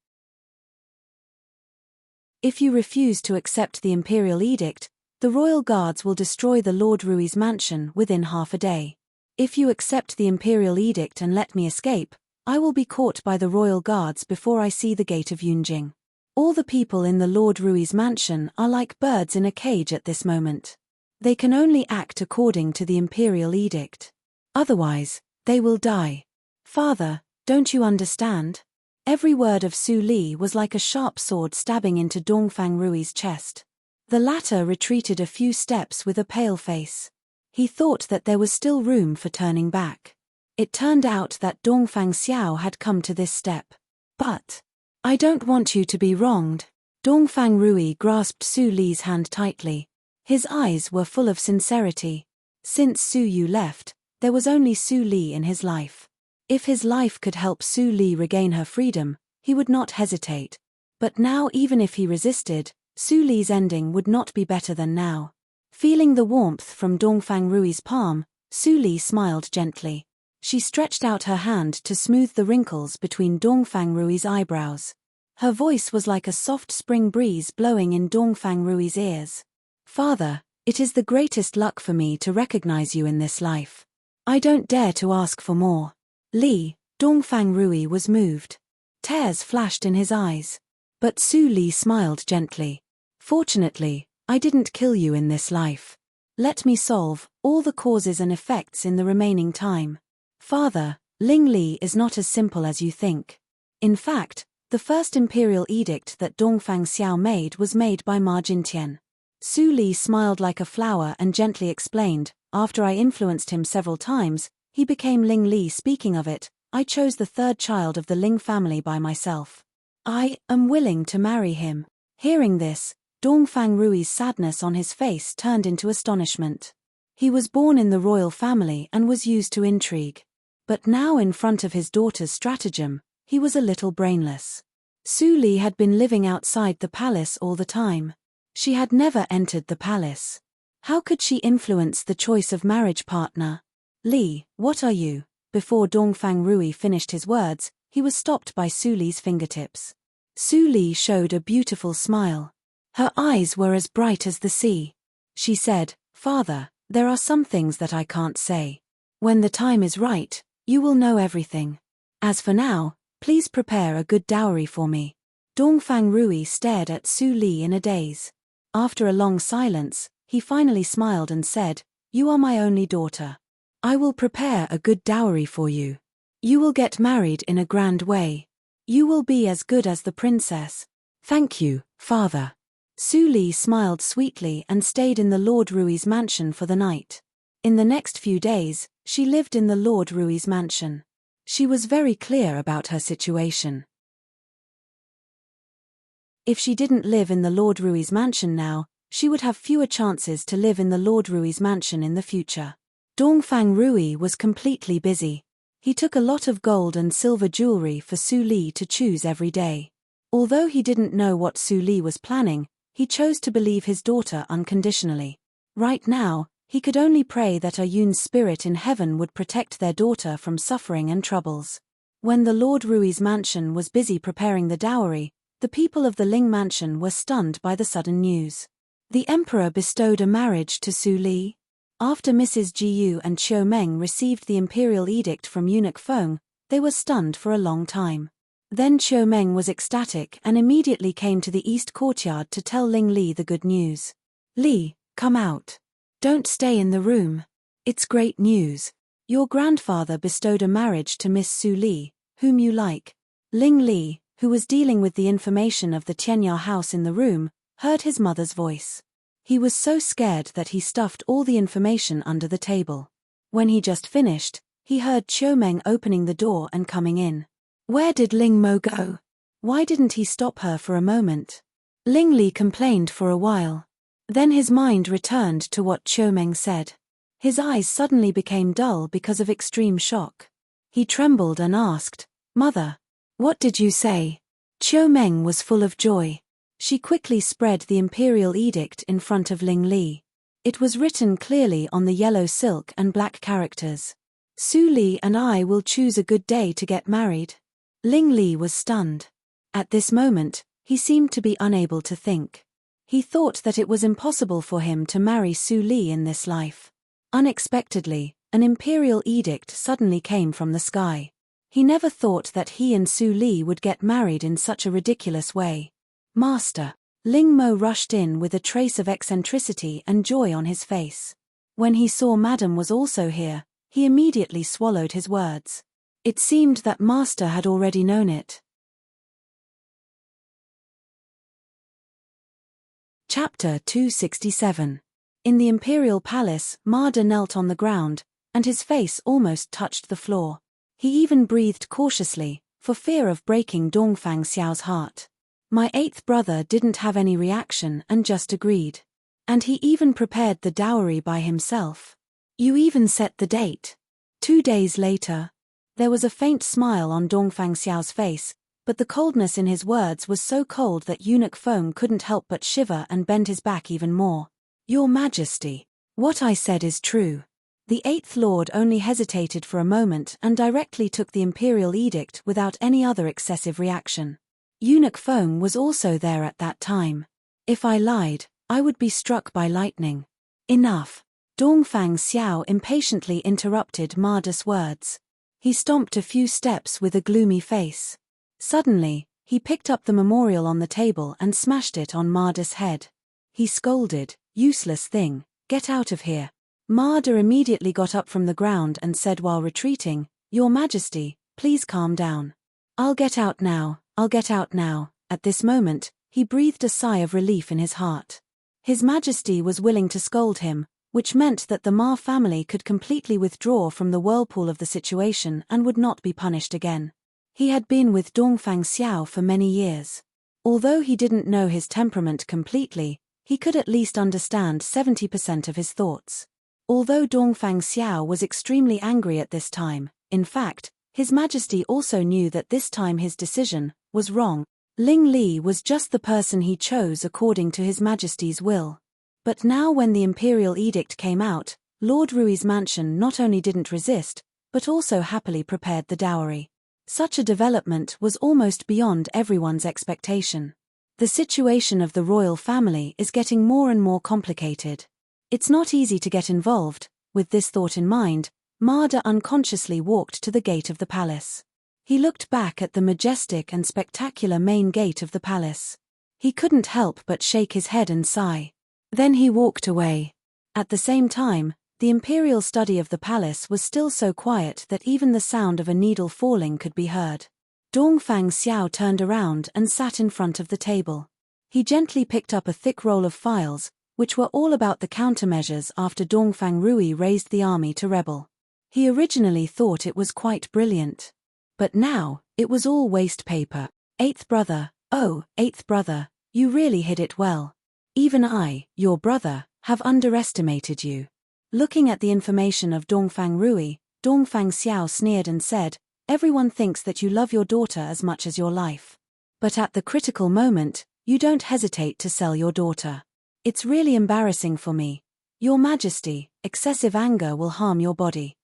If you refuse to accept the imperial edict, the royal guards will destroy the Lord Rui's mansion within half a day. If you accept the imperial edict and let me escape, I will be caught by the royal guards before I see the gate of Yunjing. All the people in the Lord Rui's mansion are like birds in a cage at this moment. They can only act according to the imperial edict. Otherwise, they will die. Father, don't you understand? Every word of Su Li was like a sharp sword stabbing into Dongfang Rui's chest. The latter retreated a few steps with a pale face. He thought that there was still room for turning back. It turned out that Dongfang Xiao had come to this step. But I don't want you to be wronged. Dongfang Rui grasped Su Li's hand tightly. His eyes were full of sincerity. Since Su Yu left, there was only Su Li in his life. If his life could help Su Li regain her freedom, he would not hesitate. But now, even if he resisted, Su Li's ending would not be better than now. Feeling the warmth from Dongfang Rui's palm, Su Li smiled gently. She stretched out her hand to smooth the wrinkles between Dongfang Rui's eyebrows. Her voice was like a soft spring breeze blowing in Dongfang Rui's ears. Father, it is the greatest luck for me to recognize you in this life. I don't dare to ask for more. Li, Dongfang Rui was moved. Tears flashed in his eyes. But Su Li smiled gently. Fortunately, I didn't kill you in this life. Let me solve all the causes and effects in the remaining time. Father, Ling Li is not as simple as you think. In fact, the first imperial edict that Dongfang Xiao made was made by Ma Jintian. Su Li smiled like a flower and gently explained, after I influenced him several times, he became Ling Li. Speaking of it, I chose the third child of the Ling family by myself. I am willing to marry him. Hearing this, Dongfang Rui's sadness on his face turned into astonishment. He was born in the royal family and was used to intrigue. But now in front of his daughter's stratagem, he was a little brainless. Su Li had been living outside the palace all the time. She had never entered the palace. How could she influence the choice of marriage partner? Li, what are you? Before Dongfang Rui finished his words, he was stopped by Su Li's fingertips. Su Li showed a beautiful smile. Her eyes were as bright as the sea. She said, Father, there are some things that I can't say. When the time is right, you will know everything. As for now, please prepare a good dowry for me. Dongfang Rui stared at Su Li in a daze. After a long silence, he finally smiled and said, You are my only daughter. I will prepare a good dowry for you. You will get married in a grand way. You will be as good as the princess. Thank you, father. Su Li smiled sweetly and stayed in the Lord Rui's mansion for the night. In the next few days, she lived in the Lord Rui's mansion. She was very clear about her situation. If she didn't live in the Lord Rui's mansion now, she would have fewer chances to live in the Lord Rui's mansion in the future. Dongfang Rui was completely busy. He took a lot of gold and silver jewelry for Su Li to choose every day. Although he didn't know what Su Li was planning, he chose to believe his daughter unconditionally. Right now, he could only pray that Yun's spirit in heaven would protect their daughter from suffering and troubles. When the Lord Rui's mansion was busy preparing the dowry, the people of the Ling mansion were stunned by the sudden news. The emperor bestowed a marriage to Su Li. After Mrs. Jiyu and Qiu Meng received the imperial edict from eunuch Feng, they were stunned for a long time. Then Qiu Meng was ecstatic and immediately came to the east courtyard to tell Ling Li the good news. Li, come out. Don't stay in the room. It's great news. Your grandfather bestowed a marriage to Miss Su Li, whom you like. Ling Li, who was dealing with the information of the Tianya house in the room, heard his mother's voice. He was so scared that he stuffed all the information under the table. When he just finished, he heard Qiu Meng opening the door and coming in. Where did Ling Mo go? Why didn't he stop her for a moment? Ling Li complained for a while. Then his mind returned to what Qiu Meng said. His eyes suddenly became dull because of extreme shock. He trembled and asked, Mother, what did you say? Qiu Meng was full of joy. She quickly spread the imperial edict in front of Ling Li. It was written clearly on the yellow silk and black characters. Su Li and I will choose a good day to get married. Ling Li was stunned. At this moment, he seemed to be unable to think. He thought that it was impossible for him to marry Su Li in this life. Unexpectedly, an imperial edict suddenly came from the sky. He never thought that he and Su Li would get married in such a ridiculous way. Master. Ling Mo rushed in with a trace of eccentricity and joy on his face. When he saw Madam was also here, he immediately swallowed his words. It seemed that Master had already known it. Chapter 267. In the imperial palace, Marder knelt on the ground, and his face almost touched the floor. He even breathed cautiously, for fear of breaking Dongfang Xiao's heart. My 8th brother didn't have any reaction and just agreed. And he even prepared the dowry by himself. You even set the date. 2 days later. There was a faint smile on Dongfang Xiao's face, but the coldness in his words was so cold that Eunuch Feng couldn't help but shiver and bend his back even more. Your Majesty, what I said is true. The 8th Lord only hesitated for a moment and directly took the imperial edict without any other excessive reaction. Eunuch Feng was also there at that time. If I lied, I would be struck by lightning. Enough. Dongfang Xiao impatiently interrupted Marder's words. He stomped a few steps with a gloomy face. Suddenly, he picked up the memorial on the table and smashed it on Marder's head. He scolded, "Useless thing, get out of here." Marder immediately got up from the ground and said while retreating, "Your Majesty, please calm down. I'll get out now, I'll get out now." At this moment, he breathed a sigh of relief in his heart. His Majesty was willing to scold him, which meant that the Ma family could completely withdraw from the whirlpool of the situation and would not be punished again. He had been with Dongfang Xiao for many years. Although he didn't know his temperament completely, he could at least understand 70% of his thoughts. Although Dongfang Xiao was extremely angry at this time, in fact, His Majesty also knew that this time his decision was wrong. Ling Li was just the person he chose according to His Majesty's will. But now when the imperial edict came out, Lord Rui's mansion not only didn't resist, but also happily prepared the dowry. Such a development was almost beyond everyone's expectation. The situation of the royal family is getting more and more complicated. It's not easy to get involved. With this thought in mind, Marder unconsciously walked to the gate of the palace. He looked back at the majestic and spectacular main gate of the palace. He couldn't help but shake his head and sigh. Then he walked away. At the same time, the imperial study of the palace was still so quiet that even the sound of a needle falling could be heard. Dongfang Xiao turned around and sat in front of the table. He gently picked up a thick roll of files, which were all about the countermeasures after Dongfang Rui raised the army to rebel. He originally thought it was quite brilliant. But now, it was all waste paper. Eighth brother, oh, eighth brother, you really hid it well. Even I, your brother, have underestimated you. Looking at the information of Dongfang Rui, Dongfang Xiao sneered and said, everyone thinks that you love your daughter as much as your life. But at the critical moment, you don't hesitate to sell your daughter. It's really embarrassing for me. Your Majesty, excessive anger will harm your body.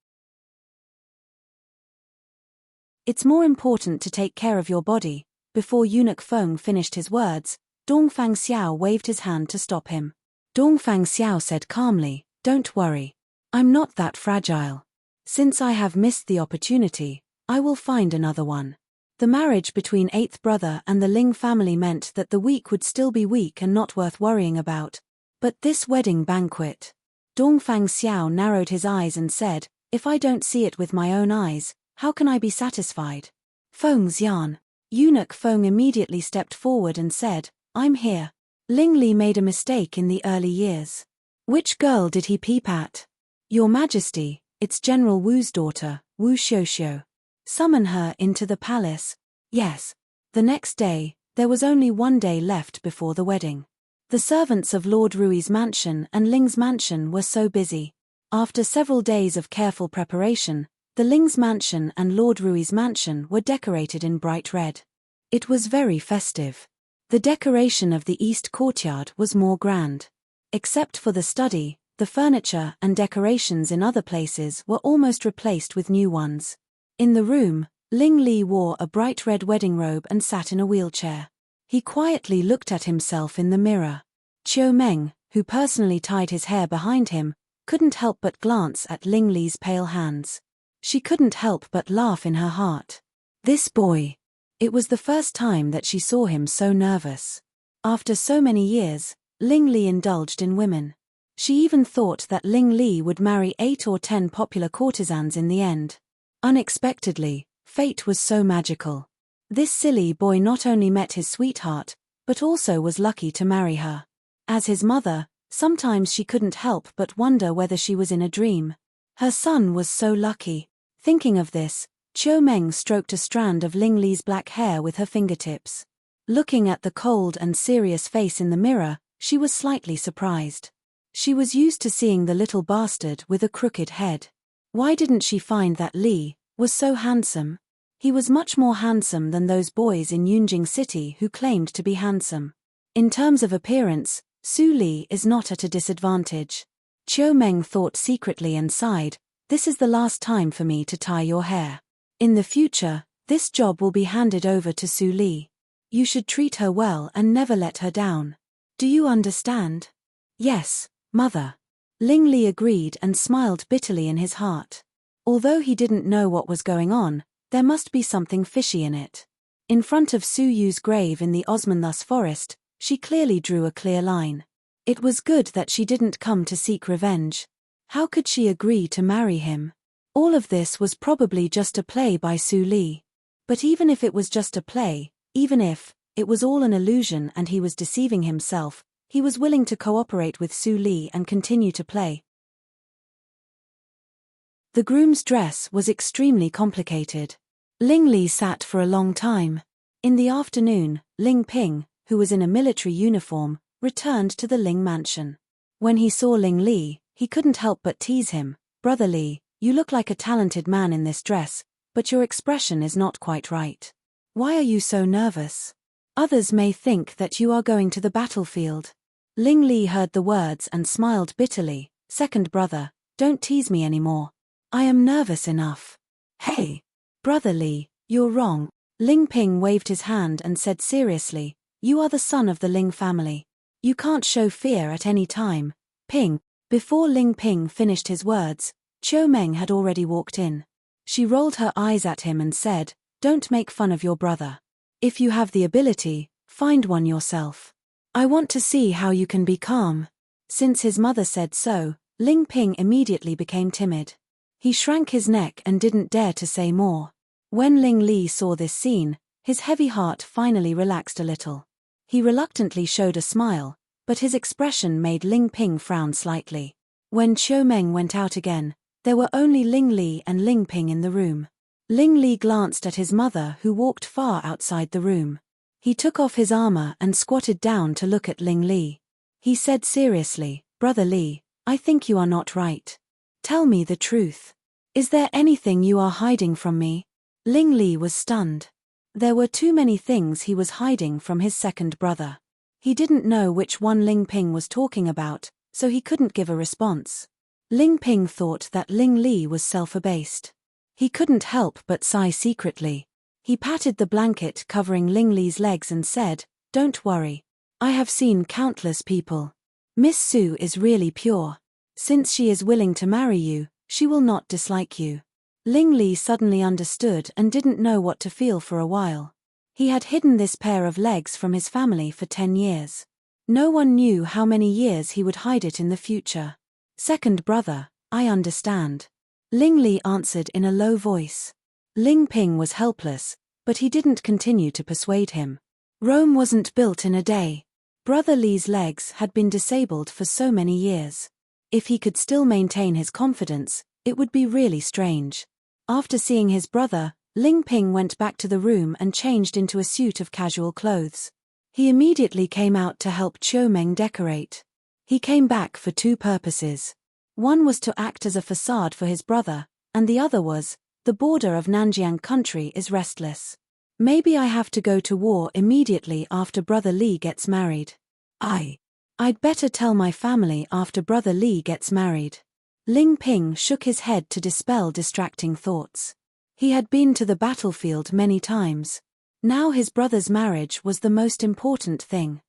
It's more important to take care of your body. Before Eunuch Feng finished his words, Dongfang Xiao waved his hand to stop him. Dongfang Xiao said calmly, don't worry. I'm not that fragile. Since I have missed the opportunity, I will find another one. The marriage between eighth brother and the Ling family meant that the week would still be weak and not worth worrying about. But this wedding banquet. Dongfang Xiao narrowed his eyes and said, if I don't see it with my own eyes, how can I be satisfied? Feng Xian. Eunuch Feng immediately stepped forward and said, I'm here. Ling Li made a mistake in the early years. Which girl did he peep at? Your Majesty, it's General Wu's daughter, Wu Xiuxiu. Summon her into the palace. Yes. The next day, there was only 1 day left before the wedding. The servants of Lord Rui's mansion and Ling's mansion were so busy. After several days of careful preparation, the Ling's mansion and Lord Rui's mansion were decorated in bright red. It was very festive. The decoration of the east courtyard was more grand. Except for the study, the furniture and decorations in other places were almost replaced with new ones. In the room, Ling Li wore a bright red wedding robe and sat in a wheelchair. He quietly looked at himself in the mirror. Chiu Meng, who personally tied his hair behind him, couldn't help but glance at Ling Li's pale hands. She couldn't help but laugh in her heart. This boy. It was the first time that she saw him so nervous. After so many years, Ling Li indulged in women. She even thought that Ling Li would marry 8 or 10 popular courtesans in the end. Unexpectedly, fate was so magical. This silly boy not only met his sweetheart, but also was lucky to marry her. As his mother, Sometimes she couldn't help but wonder whether she was in a dream. Her son was so lucky. Thinking of this, Chiu Meng stroked a strand of Ling Li's black hair with her fingertips. Looking at the cold and serious face in the mirror, she was slightly surprised. She was used to seeing the little bastard with a crooked head. Why didn't she find that Li was so handsome? He was much more handsome than those boys in Yunjing City who claimed to be handsome. In terms of appearance, Su Li is not at a disadvantage. Chiu Meng thought secretly and sighed, "This is the last time for me to tie your hair. In the future, this job will be handed over to Su Li. You should treat her well and never let her down. Do you understand?" "Yes, mother." Ling Li agreed and smiled bitterly in his heart. Although he didn't know what was going on, there must be something fishy in it. In front of Su Yu's grave in the Osmanthus forest, she clearly drew a clear line. It was good that she didn't come to seek revenge. How could she agree to marry him? All of this was probably just a play by Su Li. But even if it was just a play, even if it was all an illusion and he was deceiving himself, he was willing to cooperate with Su Li and continue to play. The groom's dress was extremely complicated. Ling Li sat for a long time. In the afternoon, Ling Ping, who was in a military uniform, returned to the Ling mansion. When he saw Ling Li, he couldn't help but tease him. "Brother Li, you look like a talented man in this dress, but your expression is not quite right. Why are you so nervous? Others may think that you are going to the battlefield." Ling Li heard the words and smiled bitterly. "Second brother, don't tease me anymore. I am nervous enough." "Hey, Brother Li, you're wrong." Ling Ping waved his hand and said seriously, "You are the son of the Ling family. You can't show fear at any time." "Ping." Before Ling Ping finished his words, Chiu Meng had already walked in. She rolled her eyes at him and said, "Don't make fun of your brother. If you have the ability, find one yourself. I want to see how you can be calm." Since his mother said so, Ling Ping immediately became timid. He shrank his neck and didn't dare to say more. When Ling Li saw this scene, his heavy heart finally relaxed a little. He reluctantly showed a smile, but his expression made Ling Ping frown slightly. When Chiu Meng went out again, there were only Ling Li and Ling Ping in the room. Ling Li glanced at his mother who walked far outside the room. He took off his armor and squatted down to look at Ling Li. He said seriously, "Brother Li, I think you are not right. Tell me the truth. Is there anything you are hiding from me?" Ling Li was stunned. There were too many things he was hiding from his second brother. He didn't know which one Ling Ping was talking about, so he couldn't give a response. Ling Ping thought that Ling Li was self-abased. He couldn't help but sigh secretly. He patted the blanket covering Ling Li's legs and said, "Don't worry. I have seen countless people. Miss Su is really pure. Since she is willing to marry you, she will not dislike you." Ling Li suddenly understood and didn't know what to feel for a while. He had hidden this pair of legs from his family for 10 years. No one knew how many years he would hide it in the future. "Second brother, I understand." Ling Li answered in a low voice. Ling Ping was helpless, but he didn't continue to persuade him. Rome wasn't built in a day. Brother Li's legs had been disabled for so many years. If he could still maintain his confidence, it would be really strange. After seeing his brother, Ling Ping went back to the room and changed into a suit of casual clothes. He immediately came out to help Chiu Meng decorate. He came back for two purposes. One was to act as a facade for his brother, and the other was, the border of Nanjiang country is restless. Maybe I have to go to war immediately after Brother Li gets married. I'd better tell my family after Brother Li gets married. Ling Ping shook his head to dispel distracting thoughts. He had been to the battlefield many times. Now his brother's marriage was the most important thing.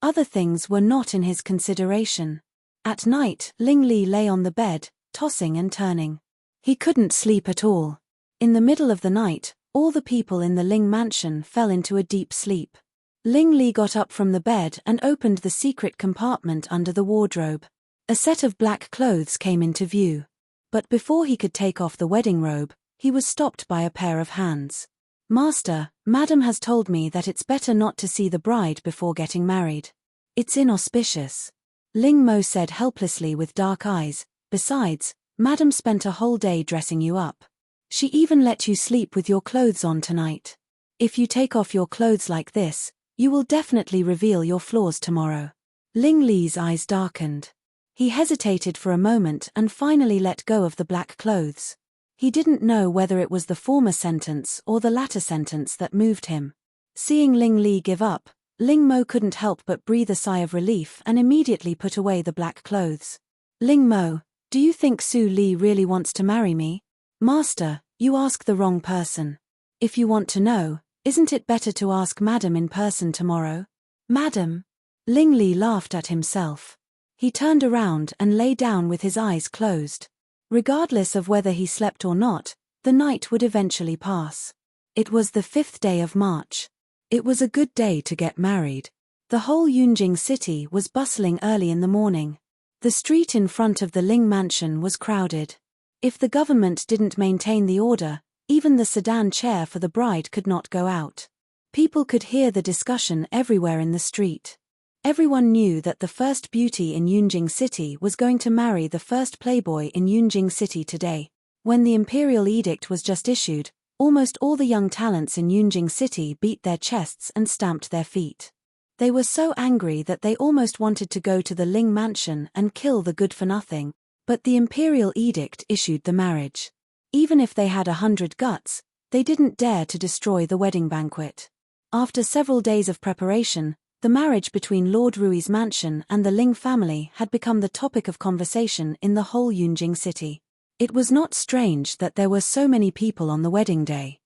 Other things were not in his consideration. At night, Ling Li lay on the bed, tossing and turning. He couldn't sleep at all. In the middle of the night, all the people in the Ling mansion fell into a deep sleep. Ling Li got up from the bed and opened the secret compartment under the wardrobe. A set of black clothes came into view. But before he could take off the wedding robe, he was stopped by a pair of hands. "Master, Madam has told me that it's better not to see the bride before getting married. It's inauspicious. Ling Mo said helplessly with dark eyes. Besides, Madam spent a whole day dressing you up. She even let you sleep with your clothes on tonight. If you take off your clothes like this, you will definitely reveal your flaws tomorrow. Ling Li's eyes darkened. He hesitated for a moment and finally let go of the black clothes. He didn't know whether it was the former sentence or the latter sentence that moved him. Seeing Ling Li give up, Ling Mo couldn't help but breathe a sigh of relief and immediately put away the black clothes. Ling Mo, do you think Su Li really wants to marry me? Master, you ask the wrong person. If you want to know, isn't it better to ask Madam in person tomorrow? Madam? Ling Li laughed at himself. He turned around and lay down with his eyes closed. Regardless of whether he slept or not, the night would eventually pass. It was the 5th day of March. It was a good day to get married. The whole Yunjing city was bustling early in the morning. The street in front of the Ling mansion was crowded. If the government didn't maintain the order, even the sedan chair for the bride could not go out. People could hear the discussion everywhere in the street. Everyone knew that the first beauty in Yunjing City was going to marry the first playboy in Yunjing City today. When the imperial edict was just issued, almost all the young talents in Yunjing City beat their chests and stamped their feet. They were so angry that they almost wanted to go to the Ling mansion and kill the good-for-nothing, but the imperial edict issued the marriage. Even if they had 100 guts, they didn't dare to destroy the wedding banquet. After several days of preparation, the marriage between Lord Rui's mansion and the Ling family had become the topic of conversation in the whole Yunjing city. It was not strange that there were so many people on the wedding day.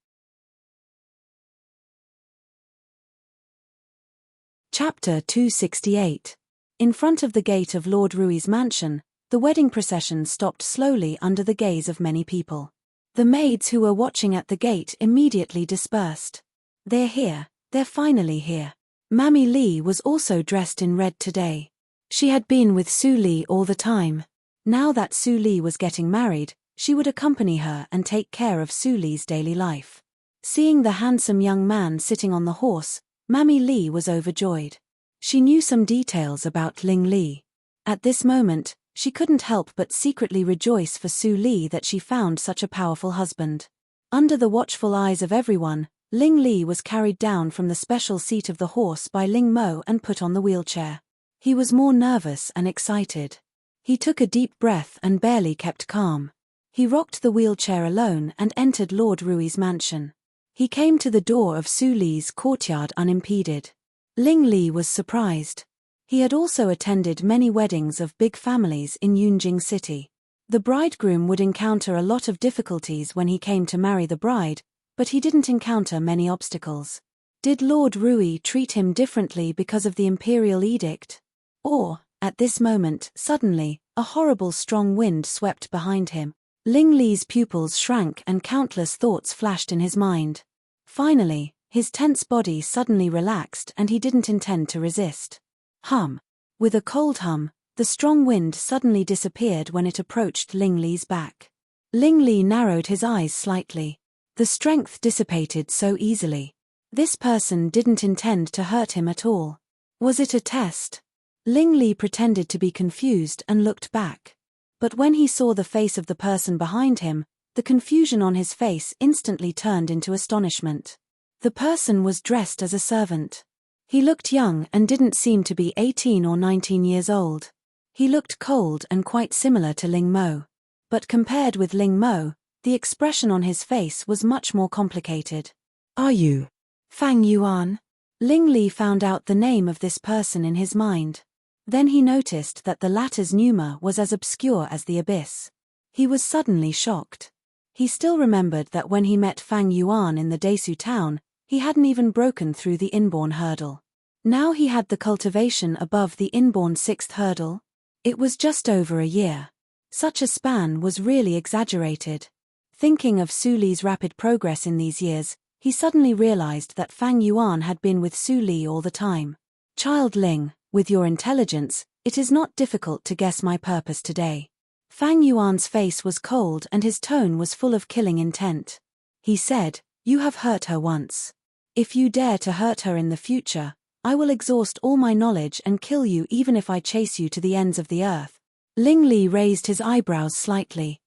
Chapter 268. In front of the gate of Lord Rui's mansion, the wedding procession stopped slowly under the gaze of many people. The maids who were watching at the gate immediately dispersed. They're here, they're finally here. Mammy Li was also dressed in red today. She had been with Su Li all the time. Now that Su Li was getting married, she would accompany her and take care of Su Li's daily life. Seeing the handsome young man sitting on the horse, Mammy Li was overjoyed. She knew some details about Ling Li. At this moment, she couldn't help but secretly rejoice for Su Li that she found such a powerful husband. Under the watchful eyes of everyone, Ling Li was carried down from the special seat of the horse by Ling Mo and put on the wheelchair. He was more nervous and excited. He took a deep breath and barely kept calm. He rocked the wheelchair alone and entered Lord Rui's mansion. He came to the door of Su Li's courtyard unimpeded. Ling Li was surprised. He had also attended many weddings of big families in Yunjing City. The bridegroom would encounter a lot of difficulties when he came to marry the bride, but he didn't encounter many obstacles. Did Lord Rui treat him differently because of the imperial edict? Or, at this moment, suddenly, a horrible strong wind swept behind him. Ling Li's pupils shrank and countless thoughts flashed in his mind. Finally, his tense body suddenly relaxed and he didn't intend to resist. Hum. With a cold hum, the strong wind suddenly disappeared when it approached Ling Li's back. Ling Li narrowed his eyes slightly. The strength dissipated so easily. This person didn't intend to hurt him at all. Was it a test? Ling Li pretended to be confused and looked back. But when he saw the face of the person behind him, the confusion on his face instantly turned into astonishment. The person was dressed as a servant. He looked young and didn't seem to be 18 or 19 years old. He looked cold and quite similar to Ling Mo. But compared with Ling Mo, the expression on his face was much more complicated. Are you Fang Yuan? Ling Li found out the name of this person in his mind. Then he noticed that the latter's pneuma was as obscure as the abyss. He was suddenly shocked. He still remembered that when he met Fang Yuan in the Desu town, he hadn't even broken through the inborn hurdle. Now he had the cultivation above the inborn 6th hurdle. It was just over a year. Such a span was really exaggerated. Thinking of Su Li's rapid progress in these years, he suddenly realized that Fang Yuan had been with Su Li all the time. Child Ling, with your intelligence, it is not difficult to guess my purpose today. Fang Yuan's face was cold and his tone was full of killing intent. He said, you have hurt her once. If you dare to hurt her in the future, I will exhaust all my knowledge and kill you even if I chase you to the ends of the earth. Ling Li raised his eyebrows slightly.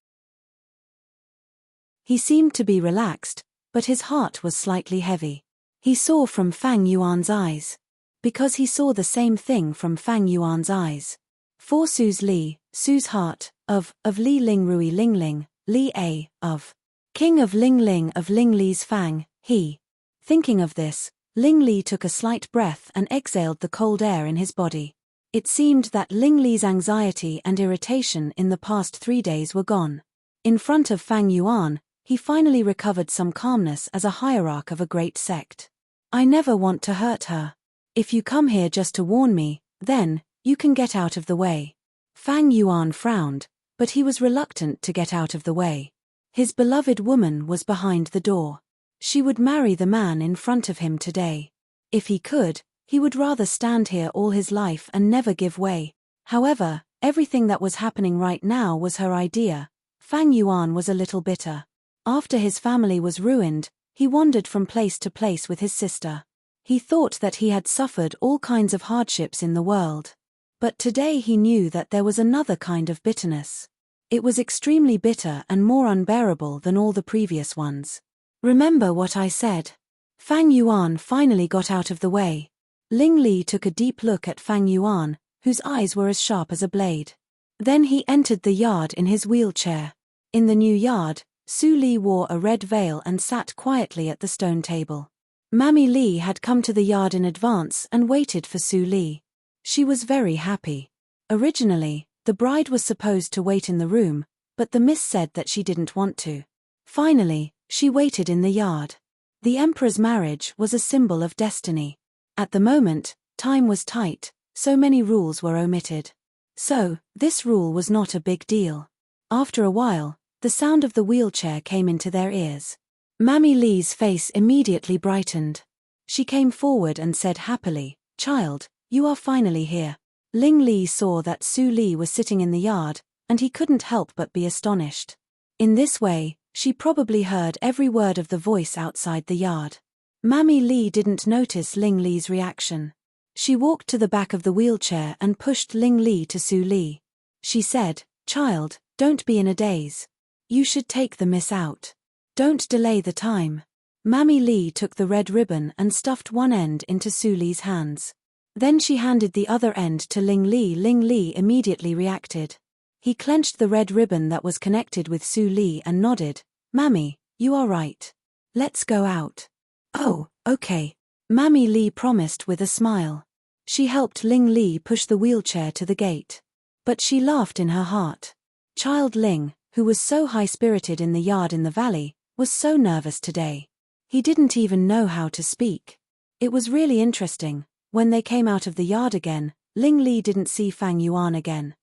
He seemed to be relaxed, but his heart was slightly heavy. He saw from Fang Yuan's eyes. Because he saw the same thing from Fang Yuan's eyes. For Su's Li, Su's heart, of Li Ling Rui Ling Ling, Li A, of King of Ling Ling of Ling Li's Fang, he. Thinking of this, Ling Li took a slight breath and exhaled the cold air in his body. It seemed that Ling Li's anxiety and irritation in the past 3 days were gone. In front of Fang Yuan, he finally recovered some calmness as a hierarch of a great sect. I never want to hurt her. If you come here just to warn me, then, you can get out of the way. Fang Yuan frowned, but he was reluctant to get out of the way. His beloved woman was behind the door. She would marry the man in front of him today. If he could, he would rather stand here all his life and never give way. However, everything that was happening right now was her idea. Fang Yuan was a little bitter. After his family was ruined, he wandered from place to place with his sister. He thought that he had suffered all kinds of hardships in the world. But today he knew that there was another kind of bitterness. It was extremely bitter and more unbearable than all the previous ones. Remember what I said. Fang Yuan finally got out of the way. Ling Li took a deep look at Fang Yuan, whose eyes were as sharp as a blade. Then he entered the yard in his wheelchair. In the new yard, Su Li wore a red veil and sat quietly at the stone table. Mammy Li had come to the yard in advance and waited for Su Li. She was very happy. Originally, the bride was supposed to wait in the room, but the miss said that she didn't want to. Finally, she waited in the yard. The emperor's marriage was a symbol of destiny. At the moment, time was tight, so many rules were omitted. So, this rule was not a big deal. After a while, the sound of the wheelchair came into their ears. Mammy Li's face immediately brightened. She came forward and said happily, "Child, you are finally here." Ling Li saw that Su Li was sitting in the yard, and he couldn't help but be astonished. In this way, she probably heard every word of the voice outside the yard. Mammy Li didn't notice Ling Li's reaction. She walked to the back of the wheelchair and pushed Ling Li to Su Li. She said, "Child, don't be in a daze. You should take the miss out. Don't delay the time." Mammy Li took the red ribbon and stuffed one end into Su Li's hands. Then she handed the other end to Ling Li. Ling Li immediately reacted. He clenched the red ribbon that was connected with Su Li and nodded. "Mammy, you are right. Let's go out." "Oh, okay," Mammy Li promised with a smile. She helped Ling Li push the wheelchair to the gate. But she laughed in her heart. Child Ling, who was so high-spirited in the yard in the valley, was so nervous today. He didn't even know how to speak. It was really interesting. When they came out of the yard again, Ling Li didn't see Fang Yuan again.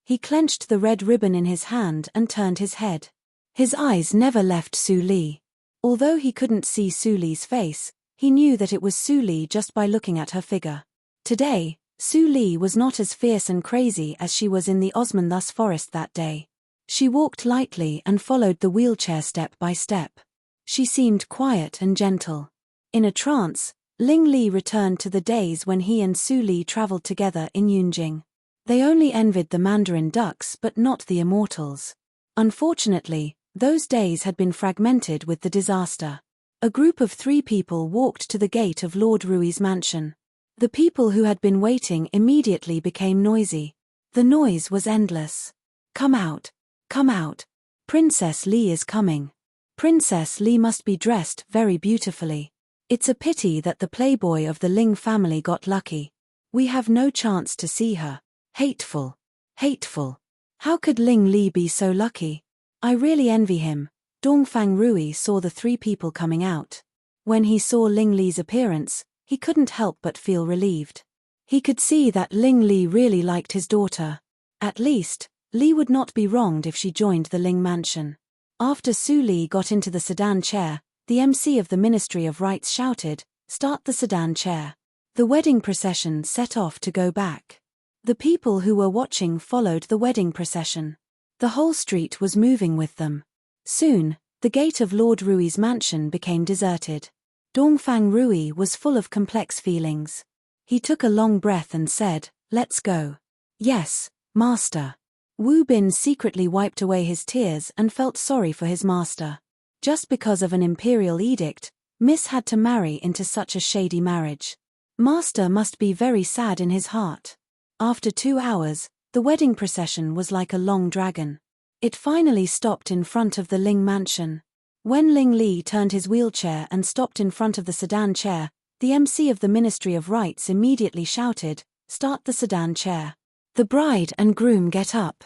He clenched the red ribbon in his hand and turned his head. His eyes never left Su Li. Although he couldn't see Su Li's face, he knew that it was Su Li just by looking at her figure. Today, Su Li was not as fierce and crazy as she was in the Osmanthus forest that day. She walked lightly and followed the wheelchair step by step. She seemed quiet and gentle. In a trance, Ling Li returned to the days when he and Su Li traveled together in Yunjing. They only envied the Mandarin ducks but not the immortals. Unfortunately, those days had been fragmented with the disaster. A group of 3 people walked to the gate of Lord Rui's mansion. The people who had been waiting immediately became noisy. The noise was endless. "Come out! Come out! Princess Li is coming. Princess Li must be dressed very beautifully. It's a pity that the playboy of the Ling family got lucky. We have no chance to see her. Hateful. Hateful. How could Ling Li be so lucky? I really envy him." Dongfang Rui saw the 3 people coming out. When he saw Ling Li's appearance, he couldn't help but feel relieved. He could see that Ling Li really liked his daughter. At least, Li would not be wronged if she joined the Ling mansion. After Su Li got into the sedan chair, the MC of the Ministry of Rites shouted, "Start the sedan chair." The wedding procession set off to go back. The people who were watching followed the wedding procession. The whole street was moving with them. Soon, the gate of Lord Rui's mansion became deserted. Dongfang Rui was full of complex feelings. He took a long breath and said, "Let's go." "Yes, master." Wu Bin secretly wiped away his tears and felt sorry for his master. Just because of an imperial edict, Miss had to marry into such a shady marriage. Master must be very sad in his heart. After 2 hours, the wedding procession was like a long dragon. It finally stopped in front of the Ling mansion. When Ling Li turned his wheelchair and stopped in front of the sedan chair, the MC of the Ministry of Rites immediately shouted, "Start the sedan chair." The bride and groom get up.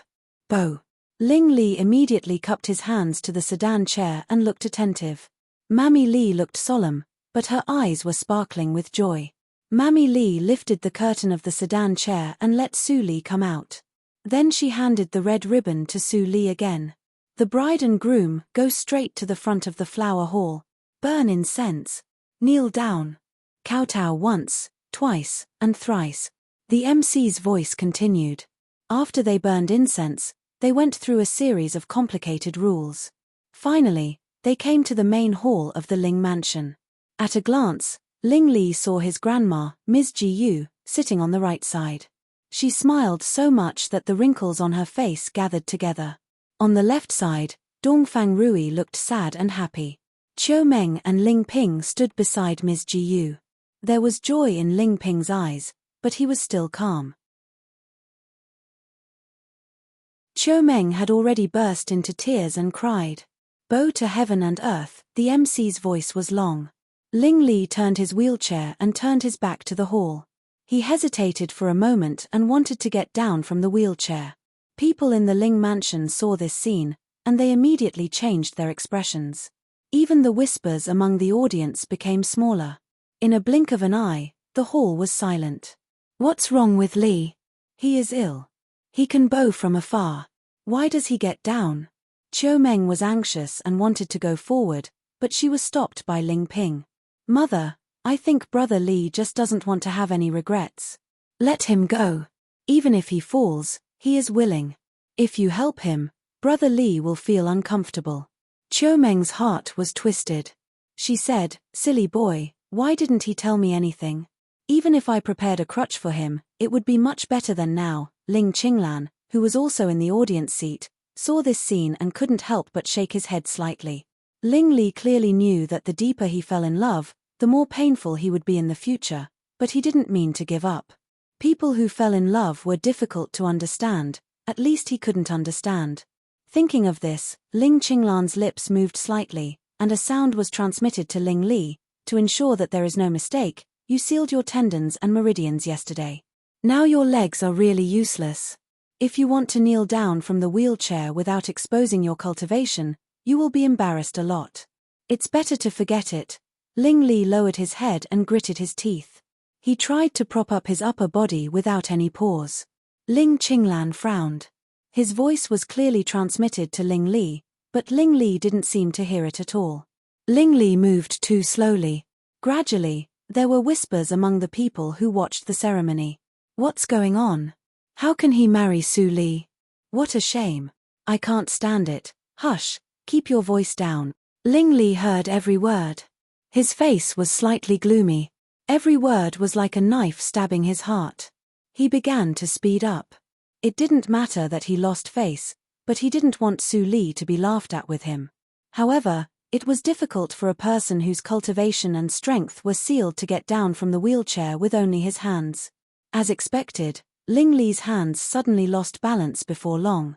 Bo. Ling Li immediately cupped his hands to the sedan chair and looked attentive. Mammy Li looked solemn, but her eyes were sparkling with joy. Mammy Li lifted the curtain of the sedan chair and let Su Li come out. Then she handed the red ribbon to Su Li again. The bride and groom go straight to the front of the flower hall. Burn incense. Kneel down. Kowtow once, twice, and thrice. The MC's voice continued. After they burned incense, they went through a series of complicated rules. Finally, they came to the main hall of the Ling mansion. At a glance, Ling Li saw his grandma, Ms. Ji Yu, sitting on the right side. She smiled so much that the wrinkles on her face gathered together. On the left side, Dongfang Rui looked sad and happy. Chiu Meng and Ling Ping stood beside Ms. Ji Yu. There was joy in Ling Ping's eyes, but he was still calm. Chiu Meng had already burst into tears and cried. "Bow to heaven and earth," the MC's voice was long. Ling Li turned his wheelchair and turned his back to the hall. He hesitated for a moment and wanted to get down from the wheelchair. People in the Ling mansion saw this scene, and they immediately changed their expressions. Even the whispers among the audience became smaller. In a blink of an eye, the hall was silent. "What's wrong with Li? He is ill. He can bow from afar. Why does he get down?" Chiu Meng was anxious and wanted to go forward, but she was stopped by Ling Ping. "Mother, I think Brother Li just doesn't want to have any regrets. Let him go. Even if he falls, he is willing. If you help him, Brother Li will feel uncomfortable." Chiu Meng's heart was twisted. She said, "Silly boy, why didn't he tell me anything? Even if I prepared a crutch for him, it would be much better than now." Ling Qinglan, who was also in the audience seat, saw this scene and couldn't help but shake his head slightly. Ling Li clearly knew that the deeper he fell in love, the more painful he would be in the future, but he didn't mean to give up. People who fell in love were difficult to understand, at least he couldn't understand. Thinking of this, Ling Qinglan's lips moved slightly, and a sound was transmitted to Ling Li. "To ensure that there is no mistake, you sealed your tendons and meridians yesterday. Now your legs are really useless. If you want to kneel down from the wheelchair without exposing your cultivation, you will be embarrassed a lot. It's better to forget it." Ling Li lowered his head and gritted his teeth. He tried to prop up his upper body without any pause. Ling Qinglan frowned. His voice was clearly transmitted to Ling Li, but Ling Li didn't seem to hear it at all. Ling Li moved too slowly. Gradually, there were whispers among the people who watched the ceremony. "What's going on? How can he marry Su Li? What a shame. I can't stand it. Hush, keep your voice down." Ling Li heard every word. His face was slightly gloomy. Every word was like a knife stabbing his heart. He began to speed up. It didn't matter that he lost face, but he didn't want Su Li to be laughed at with him. However, it was difficult for a person whose cultivation and strength were sealed to get down from the wheelchair with only his hands. As expected, Ling Li's hands suddenly lost balance before long.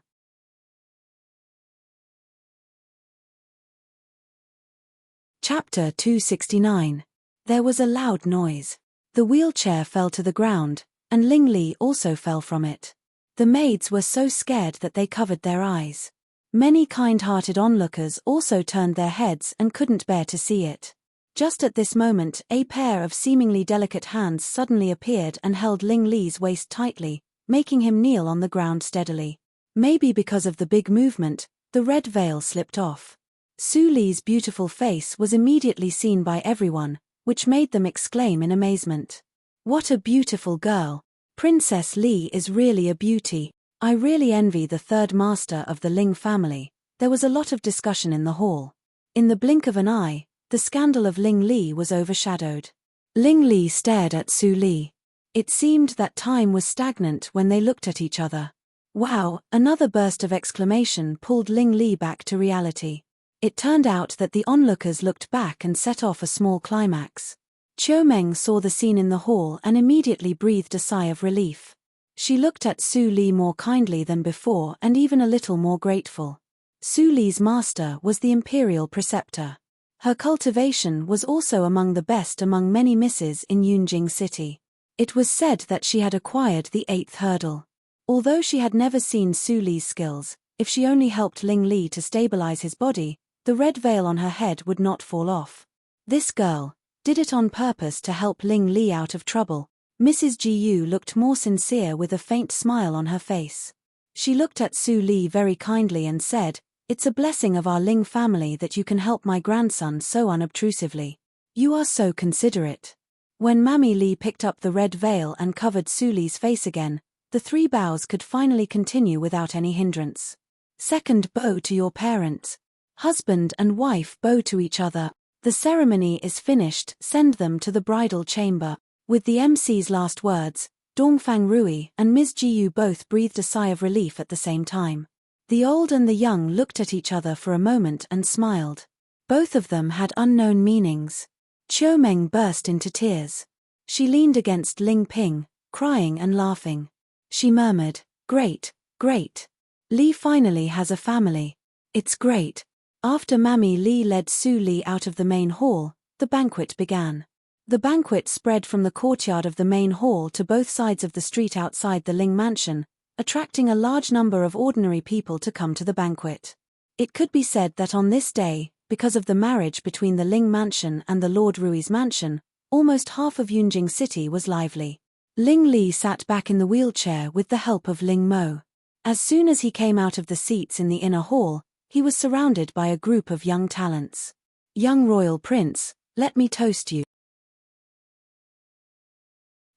Chapter 269. There was a loud noise. The wheelchair fell to the ground, and Ling Li also fell from it. The maids were so scared that they covered their eyes. Many kind-hearted onlookers also turned their heads and couldn't bear to see it. Just at this moment, a pair of seemingly delicate hands suddenly appeared and held Ling Li's waist tightly, making him kneel on the ground steadily. Maybe because of the big movement, the red veil slipped off. Su Li's beautiful face was immediately seen by everyone, which made them exclaim in amazement. "What a beautiful girl! Princess Li is really a beauty. I really envy the third master of the Ling family." There was a lot of discussion in the hall. In the blink of an eye, the scandal of Ling Li was overshadowed. Ling Li stared at Su Li. It seemed that time was stagnant when they looked at each other. Wow, another burst of exclamation pulled Ling Li back to reality. It turned out that the onlookers looked back and set off a small climax. Chiu Meng saw the scene in the hall and immediately breathed a sigh of relief. She looked at Su Li more kindly than before and even a little more grateful. Su Li's master was the imperial preceptor. Her cultivation was also among the best among many misses in Yunjing City. It was said that she had acquired the 8th hurdle. Although she had never seen Su Li's skills, if she only helped Ling Li to stabilize his body, the red veil on her head would not fall off. This girl did it on purpose to help Ling Li out of trouble. Mrs. Jiyu looked more sincere with a faint smile on her face. She looked at Su Li very kindly and said, "It's a blessing of our Ling family that you can help my grandson so unobtrusively. You are so considerate." When Mammy Li picked up the red veil and covered Su Li's face again, the 3 bows could finally continue without any hindrance. Second, bow to your parents. Husband and wife bow to each other. The ceremony is finished, send them to the bridal chamber. With the MC's last words, Dongfang Rui and Ms. Jiyu both breathed a sigh of relief at the same time. The old and the young looked at each other for a moment and smiled. Both of them had unknown meanings. Chiu Meng burst into tears. She leaned against Ling Ping, crying and laughing. She murmured, "Great, great. Li finally has a family. It's great." After Mammy Li led Su Li out of the main hall, the banquet began. The banquet spread from the courtyard of the main hall to both sides of the street outside the Ling mansion, attracting a large number of ordinary people to come to the banquet. It could be said that on this day, because of the marriage between the Ling mansion and the Lord Rui's mansion, almost half of Yunjing City was lively. Ling Li sat back in the wheelchair with the help of Ling Mo. As soon as he came out of the seats in the inner hall, he was surrounded by a group of young talents. "Young royal prince, let me toast you.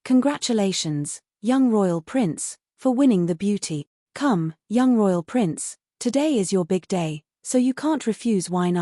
Congratulations, young royal prince, for winning the beauty. Come, young royal prince, today is your big day, so you can't refuse wine."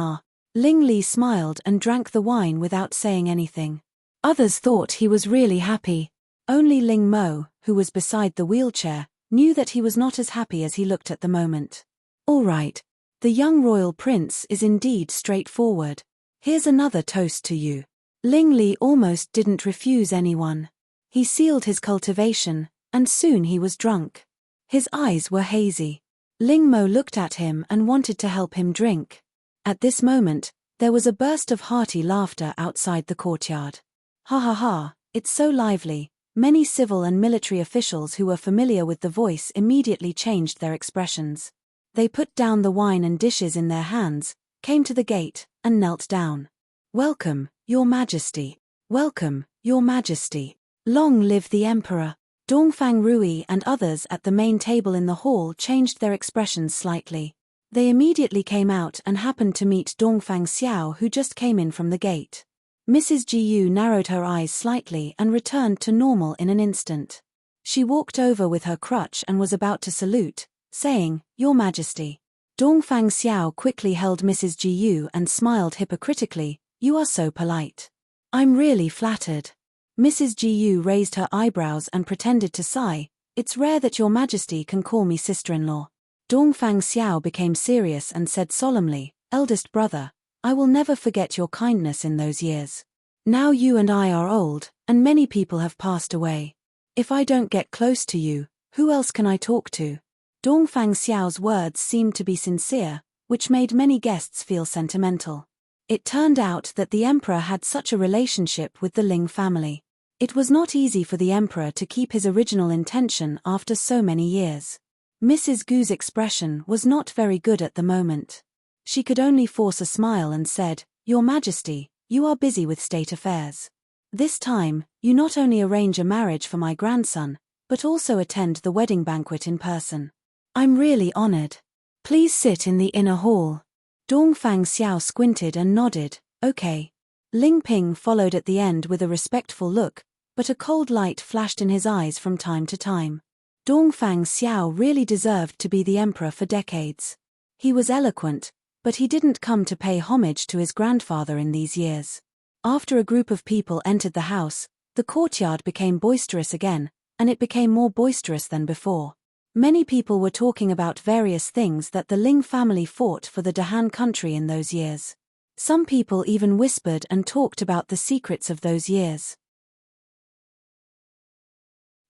Ling Li smiled and drank the wine without saying anything. Others thought he was really happy. Only Ling Mo, who was beside the wheelchair, knew that he was not as happy as he looked at the moment. "All right. The young royal prince is indeed straightforward. Here's another toast to you." Ling Li almost didn't refuse anyone. He sealed his cultivation, and soon he was drunk. His eyes were hazy. Ling Mo looked at him and wanted to help him drink. At this moment, there was a burst of hearty laughter outside the courtyard. "Ha ha ha, it's so lively." Many civil and military officials who were familiar with the voice immediately changed their expressions. They put down the wine and dishes in their hands, came to the gate, and knelt down. "Welcome, Your Majesty. Welcome, Your Majesty. Long live the Emperor." Dongfang Rui and others at the main table in the hall changed their expressions slightly. They immediately came out and happened to meet Dongfang Xiao, who just came in from the gate. Mrs. Jiyu narrowed her eyes slightly and returned to normal in an instant. She walked over with her crutch and was about to salute, saying, "Your Majesty." Dongfang Xiao quickly held Mrs. Jiyu and smiled hypocritically, "You are so polite. I'm really flattered." Mrs. Jiyu raised her eyebrows and pretended to sigh, "It's rare that Your Majesty can call me sister-in-law." Dongfang Xiao became serious and said solemnly, "Eldest brother, I will never forget your kindness in those years. Now you and I are old, and many people have passed away. If I don't get close to you, who else can I talk to?" Dongfang Xiao's words seemed to be sincere, which made many guests feel sentimental. It turned out that the emperor had such a relationship with the Ling family. It was not easy for the emperor to keep his original intention after so many years. Mrs. Gu's expression was not very good at the moment. She could only force a smile and said, "Your Majesty, you are busy with state affairs. This time, you not only arrange a marriage for my grandson, but also attend the wedding banquet in person. I'm really honored. Please sit in the inner hall." Dongfang Xiao squinted and nodded, "Okay." Ling Ping followed at the end with a respectful look, but a cold light flashed in his eyes from time to time. Dongfang Xiao really deserved to be the emperor for decades. He was eloquent, But he didn't come to pay homage to his grandfather in these years. After a group of people entered the house, the courtyard became boisterous again, and it became more boisterous than before. Many people were talking about various things that the Ling family fought for the Dahan country in those years. Some people even whispered and talked about the secrets of those years.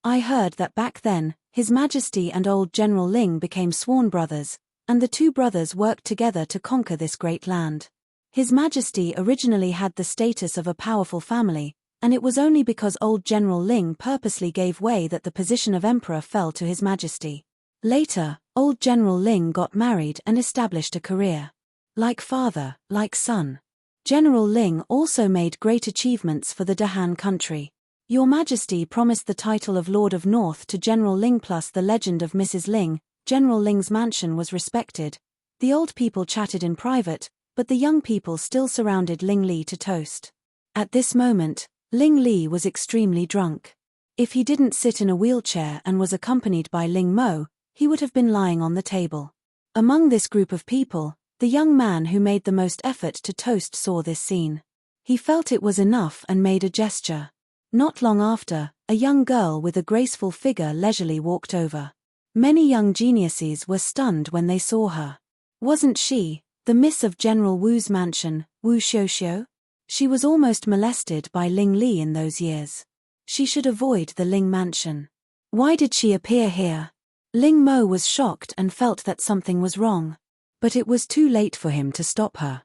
I heard that back then, His Majesty and old General Ling became sworn brothers, and the two brothers worked together to conquer this great land. His Majesty originally had the status of a powerful family, and it was only because old General Ling purposely gave way that the position of emperor fell to His Majesty. Later, old General Ling got married and established a career. Like father, like son. General Ling also made great achievements for the Dahan country. Your Majesty promised the title of Lord of North to General Ling plus the legend of Mrs. Ling. General Ling's mansion was respected. The old people chatted in private, but the young people still surrounded Ling Li to toast. At this moment, Ling Li was extremely drunk. If he didn't sit in a wheelchair and was accompanied by Ling Mo, he would have been lying on the table. Among this group of people, the young man who made the most effort to toast saw this scene. He felt it was enough and made a gesture. Not long after, a young girl with a graceful figure leisurely walked over. Many young geniuses were stunned when they saw her. Wasn't she the miss of General Wu's mansion, Wu Xiuxiu? She was almost molested by Ling Li in those years. She should avoid the Ling mansion. Why did she appear here? Ling Mo was shocked and felt that something was wrong. But it was too late for him to stop her.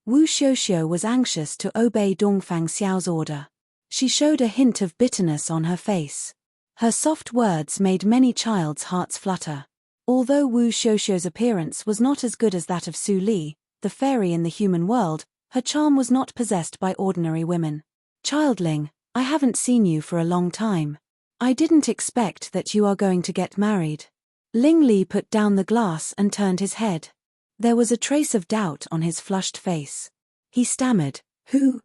Wu Xiuxiu was anxious to obey Dongfang Xiao's order. She showed a hint of bitterness on her face. Her soft words made many child's hearts flutter. Although Wu Xiuxiu's appearance was not as good as that of Su Li, the fairy in the human world, her charm was not possessed by ordinary women. Childling, I haven't seen you for a long time. I didn't expect that you are going to get married. Ling Li put down the glass and turned his head. There was a trace of doubt on his flushed face. He stammered, who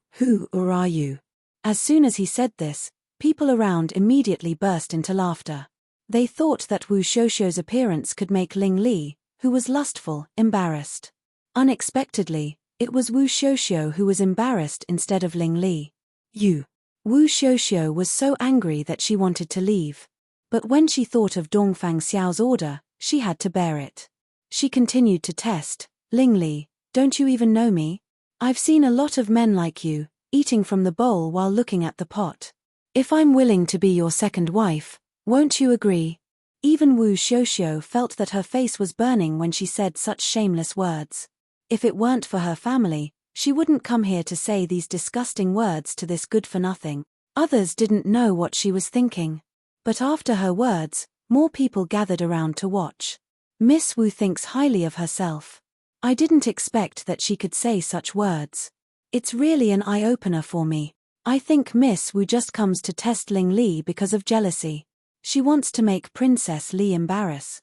are you? As soon as he said this, people around immediately burst into laughter. They thought that Wu Xiuxiu's appearance could make Ling Li, who was lustful, embarrassed. Unexpectedly, it was Wu Xiuxiu who was embarrassed instead of Ling Li. You. Wu Xiuxiu was so angry that she wanted to leave. But when she thought of Dongfang Xiao's order, she had to bear it. She continued to test, Ling Li, don't you even know me? I've seen a lot of men like you, eating from the bowl while looking at the pot. If I'm willing to be your second wife, won't you agree? Even Wu Xiuxiu felt that her face was burning when she said such shameless words. If it weren't for her family, she wouldn't come here to say these disgusting words to this good-for-nothing. Others didn't know what she was thinking. But after her words, more people gathered around to watch. Miss Wu thinks highly of herself. I didn't expect that she could say such words. It's really an eye-opener for me. I think Miss Wu just comes to test Ling Li because of jealousy. She wants to make Princess Li embarrass.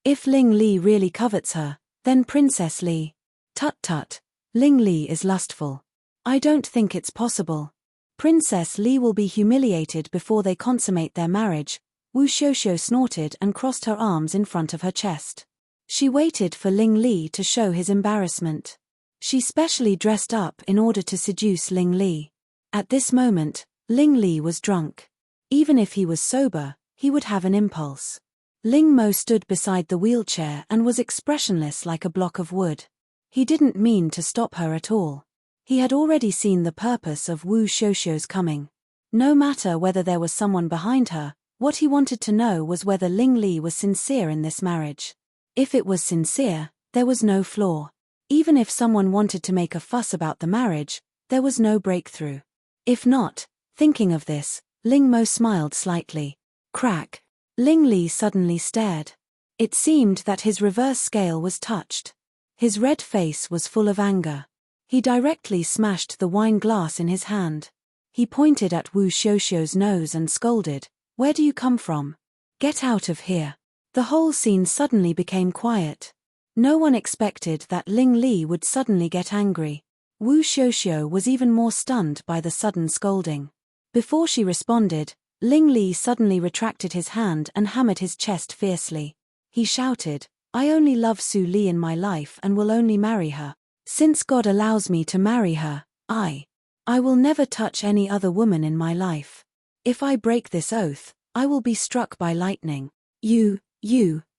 If Ling Li really covets her, then Princess Li. Tut-tut, Ling Li is lustful. I don't think it's possible. Princess Li will be humiliated before they consummate their marriage. Wu Xiuxiu snorted and crossed her arms in front of her chest. She waited for Ling Li to show his embarrassment. She specially dressed up in order to seduce Ling Li. At this moment, Ling Li was drunk. Even if he was sober, he would have an impulse. Ling Mo stood beside the wheelchair and was expressionless like a block of wood. He didn't mean to stop her at all. He had already seen the purpose of Wu Xiuxiu's coming. No matter whether there was someone behind her, what he wanted to know was whether Ling Li was sincere in this marriage. If it was sincere, there was no flaw. Even if someone wanted to make a fuss about the marriage, there was no breakthrough. If not, thinking of this, Ling Mo smiled slightly. Crack. Ling Li suddenly stared. It seemed that his reverse scale was touched. His red face was full of anger. He directly smashed the wine glass in his hand. He pointed at Wu Xiuxiu's nose and scolded, "Where do you come from? Get out of here." The whole scene suddenly became quiet. No one expected that Ling Li would suddenly get angry. Wu Xiuxiu was even more stunned by the sudden scolding. Before she responded, Ling Li suddenly retracted his hand and hammered his chest fiercely. He shouted, I only love Su Li in my life and will only marry her. Since God allows me to marry her, I will never touch any other woman in my life. If I break this oath, I will be struck by lightning. You,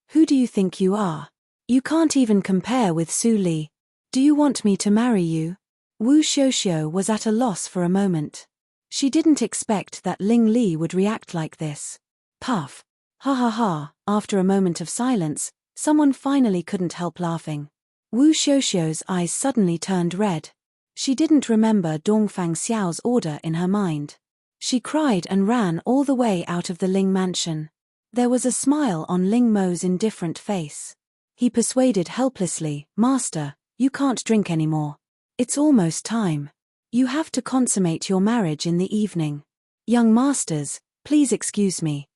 who do you think you are? You can't even compare with Su Li. Do you want me to marry you? Wu Xiuxiu was at a loss for a moment. She didn't expect that Ling Li would react like this. Puff. Ha ha ha. After a moment of silence, someone finally couldn't help laughing. Wu Xiuxiu's eyes suddenly turned red. She didn't remember Dong Fangxiao's order in her mind. She cried and ran all the way out of the Ling mansion. There was a smile on Ling Mo's indifferent face. He persuaded helplessly, Master, you can't drink anymore. It's almost time. You have to consummate your marriage in the evening. Young masters, please excuse me.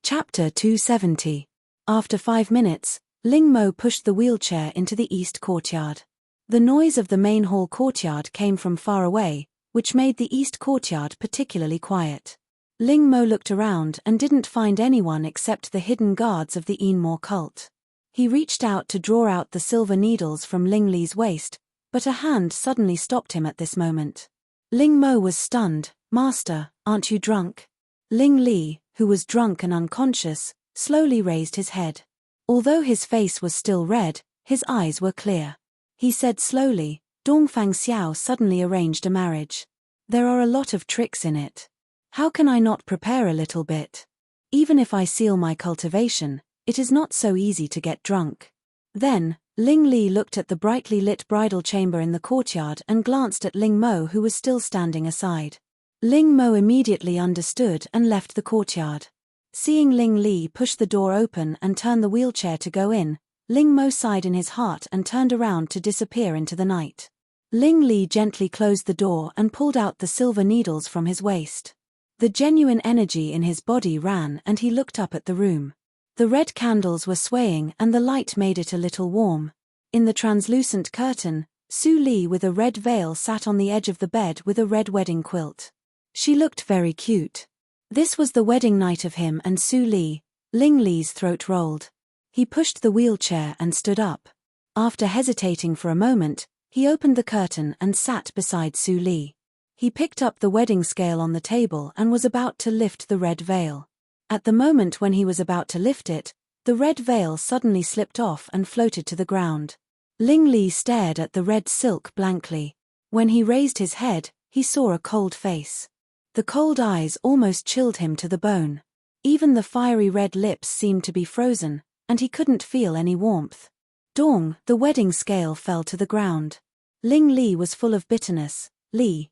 Chapter 270. After 5 minutes, Ling Mo pushed the wheelchair into the east courtyard. The noise of the main hall courtyard came from far away, which made the east courtyard particularly quiet. Ling Mo looked around and didn't find anyone except the hidden guards of the Enmore cult. He reached out to draw out the silver needles from Ling Li's waist, but a hand suddenly stopped him at this moment. Ling Mo was stunned. Master, aren't you drunk? Ling Li, who was drunk and unconscious, slowly raised his head. Although his face was still red, his eyes were clear. He said slowly, Dong Fangxiao suddenly arranged a marriage. There are a lot of tricks in it. How can I not prepare a little bit? Even if I seal my cultivation, it is not so easy to get drunk. Then, Ling Li looked at the brightly lit bridal chamber in the courtyard and glanced at Ling Mo, who was still standing aside. Ling Mo immediately understood and left the courtyard. Seeing Ling Li push the door open and turn the wheelchair to go in, Ling Mo sighed in his heart and turned around to disappear into the night. Ling Li gently closed the door and pulled out the silver needles from his waist. The genuine energy in his body ran and he looked up at the room. The red candles were swaying and the light made it a little warm. In the translucent curtain, Su Li with a red veil sat on the edge of the bed with a red wedding quilt. She looked very cute. This was the wedding night of him and Su Li. Ling Li's throat rolled. He pushed the wheelchair and stood up. After hesitating for a moment, he opened the curtain and sat beside Su Li. He picked up the wedding scale on the table and was about to lift the red veil. At the moment when he was about to lift it, the red veil suddenly slipped off and floated to the ground. Ling Li stared at the red silk blankly. When he raised his head, he saw a cold face. The cold eyes almost chilled him to the bone. Even the fiery red lips seemed to be frozen, and he couldn't feel any warmth. Dong, the wedding scale fell to the ground. Ling Li was full of bitterness. Ling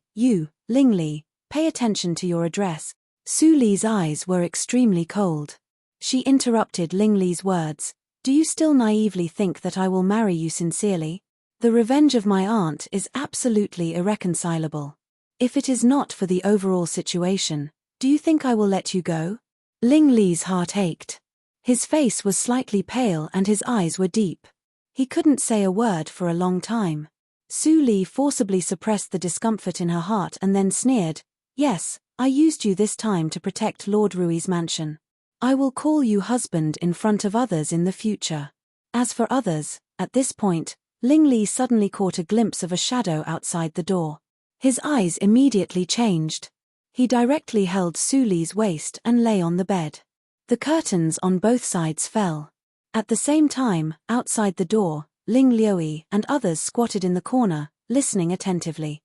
Li, pay attention to your address. Su Li's eyes were extremely cold. She interrupted Ling Li's words. Do you still naively think that I will marry you sincerely? The revenge of my aunt is absolutely irreconcilable. If it is not for the overall situation, do you think I will let you go? Ling Li's heart ached. His face was slightly pale and his eyes were deep. He couldn't say a word for a long time. Su Li forcibly suppressed the discomfort in her heart and then sneered, Yes, I used you this time to protect Lord Rui's mansion. I will call you husband in front of others in the future. As for others, at this point, Ling Li suddenly caught a glimpse of a shadow outside the door. His eyes immediately changed. He directly held Su Li's waist and lay on the bed. The curtains on both sides fell. At the same time, outside the door, Ling Liuyi and others squatted in the corner, listening attentively.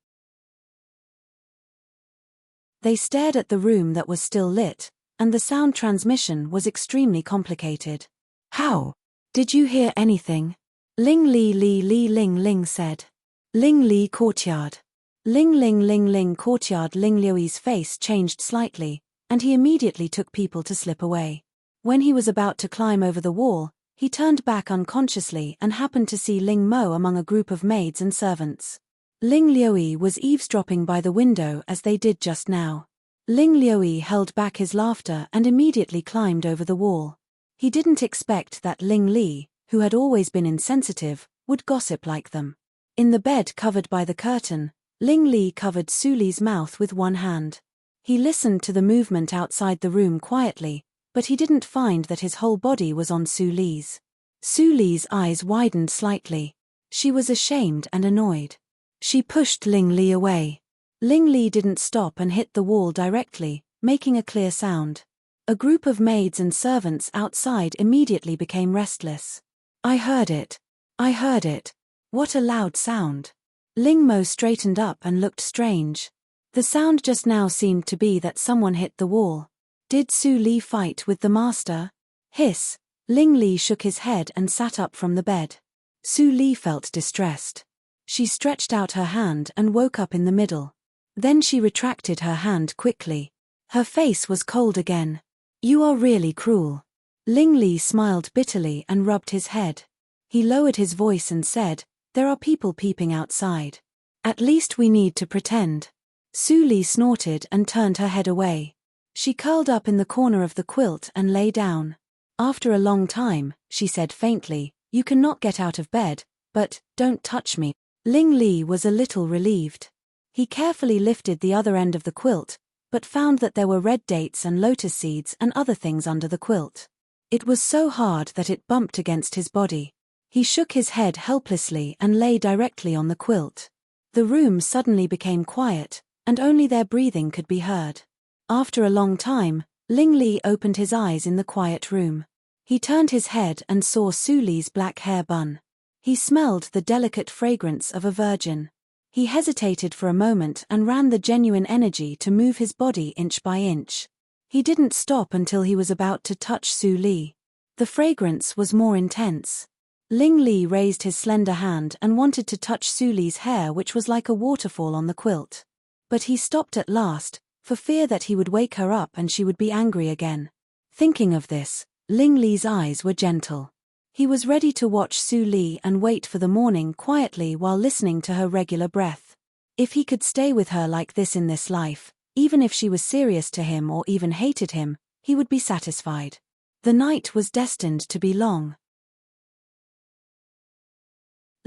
They stared at the room that was still lit, and the sound transmission was extremely complicated. How? Did you hear anything? Ling Ling said. Ling Li courtyard. Ling courtyard. Ling Liuyi's face changed slightly, and he immediately took people to slip away. When he was about to climb over the wall, he turned back unconsciously and happened to see Ling Mo among a group of maids and servants. Ling Liuyi was eavesdropping by the window as they did just now. Ling Liuyi held back his laughter and immediately climbed over the wall. He didn't expect that Ling Li, who had always been insensitive, would gossip like them. In the bed covered by the curtain, Ling Li covered Su Li's mouth with one hand. He listened to the movement outside the room quietly, but he didn't find that his whole body was on Su Li's. Su Li's eyes widened slightly. She was ashamed and annoyed. She pushed Ling Li away. Ling Li didn't stop and hit the wall directly, making a clear sound. A group of maids and servants outside immediately became restless. I heard it. I heard it. What a loud sound. Ling Mo straightened up and looked strange. The sound just now seemed to be that someone hit the wall. Did Su Li fight with the master? Hiss. Ling Li shook his head and sat up from the bed. Su Li felt distressed. She stretched out her hand and woke up in the middle. Then she retracted her hand quickly. Her face was cold again. You are really cruel. Ling Li smiled bitterly and rubbed his head. He lowered his voice and said, there are people peeping outside. At least we need to pretend. Su Li snorted and turned her head away. She curled up in the corner of the quilt and lay down. After a long time, she said faintly, you cannot get out of bed, but, don't touch me. Ling Li was a little relieved. He carefully lifted the other end of the quilt, but found that there were red dates and lotus seeds and other things under the quilt. It was so hard that it bumped against his body. He shook his head helplessly and lay directly on the quilt. The room suddenly became quiet, and only their breathing could be heard. After a long time, Ling Li opened his eyes in the quiet room. He turned his head and saw Su Li's black hair bun. He smelled the delicate fragrance of a virgin. He hesitated for a moment and ran the genuine energy to move his body inch by inch. He didn't stop until he was about to touch Su Li. The fragrance was more intense. Ling Li raised his slender hand and wanted to touch Su Li's hair, which was like a waterfall on the quilt. But he stopped at last, for fear that he would wake her up and she would be angry again. Thinking of this, Ling Li's eyes were gentle. He was ready to watch Su Li and wait for the morning quietly while listening to her regular breath. If he could stay with her like this in this life, even if she was serious to him or even hated him, he would be satisfied. The night was destined to be long.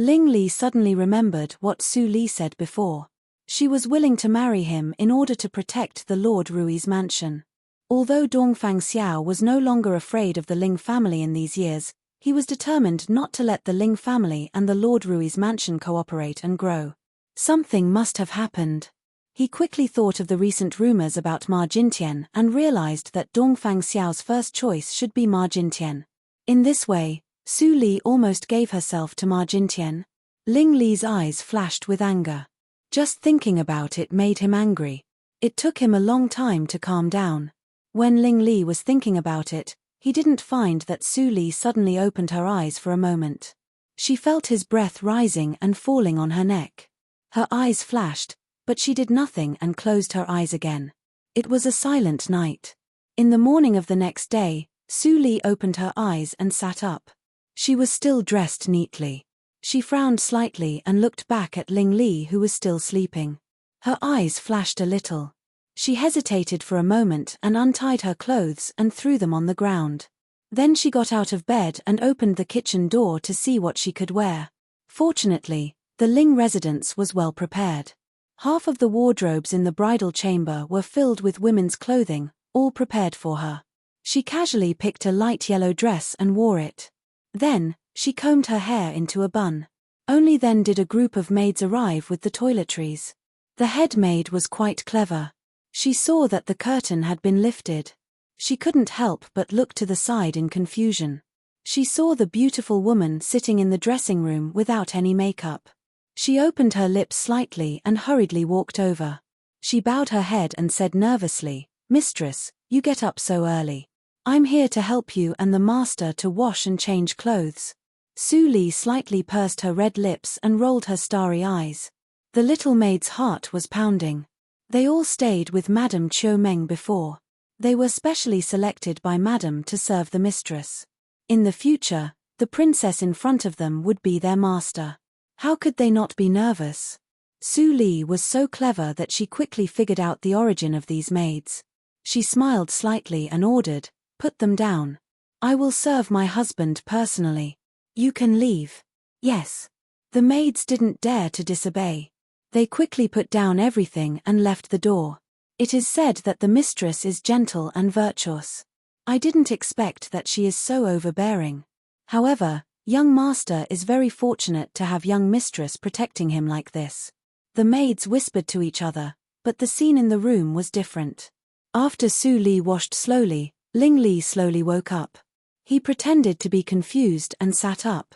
Ling Li suddenly remembered what Su Li said before. She was willing to marry him in order to protect the Lord Rui's mansion. Although Dongfang Xiao was no longer afraid of the Ling family in these years, he was determined not to let the Ling family and the Lord Rui's mansion cooperate and grow. Something must have happened. He quickly thought of the recent rumors about Ma Jintian and realized that Dongfang Xiao's first choice should be Ma Jintian. In this way, Su Li almost gave herself to Ma Jintian. Ling Li's eyes flashed with anger. Just thinking about it made him angry. It took him a long time to calm down. When Ling Li was thinking about it, he didn't find that Su Li suddenly opened her eyes for a moment. She felt his breath rising and falling on her neck. Her eyes flashed, but she did nothing and closed her eyes again. It was a silent night. In the morning of the next day, Su Li opened her eyes and sat up. She was still dressed neatly. She frowned slightly and looked back at Ling Li, who was still sleeping. Her eyes flashed a little. She hesitated for a moment and untied her clothes and threw them on the ground. Then she got out of bed and opened the kitchen door to see what she could wear. Fortunately, the Ling residence was well prepared. Half of the wardrobes in the bridal chamber were filled with women's clothing, all prepared for her. She casually picked a light yellow dress and wore it. Then, she combed her hair into a bun. Only then did a group of maids arrive with the toiletries. The head maid was quite clever. She saw that the curtain had been lifted. She couldn't help but look to the side in confusion. She saw the beautiful woman sitting in the dressing room without any makeup. She opened her lips slightly and hurriedly walked over. She bowed her head and said nervously, "Mistress, you get up so early. I'm here to help you and the master to wash and change clothes." Su Li slightly pursed her red lips and rolled her starry eyes. The little maid's heart was pounding. They all stayed with Madame Chiu Meng before. They were specially selected by Madame to serve the mistress. In the future, the princess in front of them would be their master. How could they not be nervous? Su Li was so clever that she quickly figured out the origin of these maids. She smiled slightly and ordered, "Put them down. I will serve my husband personally. You can leave." "Yes." The maids didn't dare to disobey. They quickly put down everything and left the door. It is said that the mistress is gentle and virtuous. I didn't expect that she is so overbearing. However, young master is very fortunate to have young mistress protecting him like this." The maids whispered to each other, but the scene in the room was different. After Su Li washed slowly, Ling Li slowly woke up. He pretended to be confused and sat up.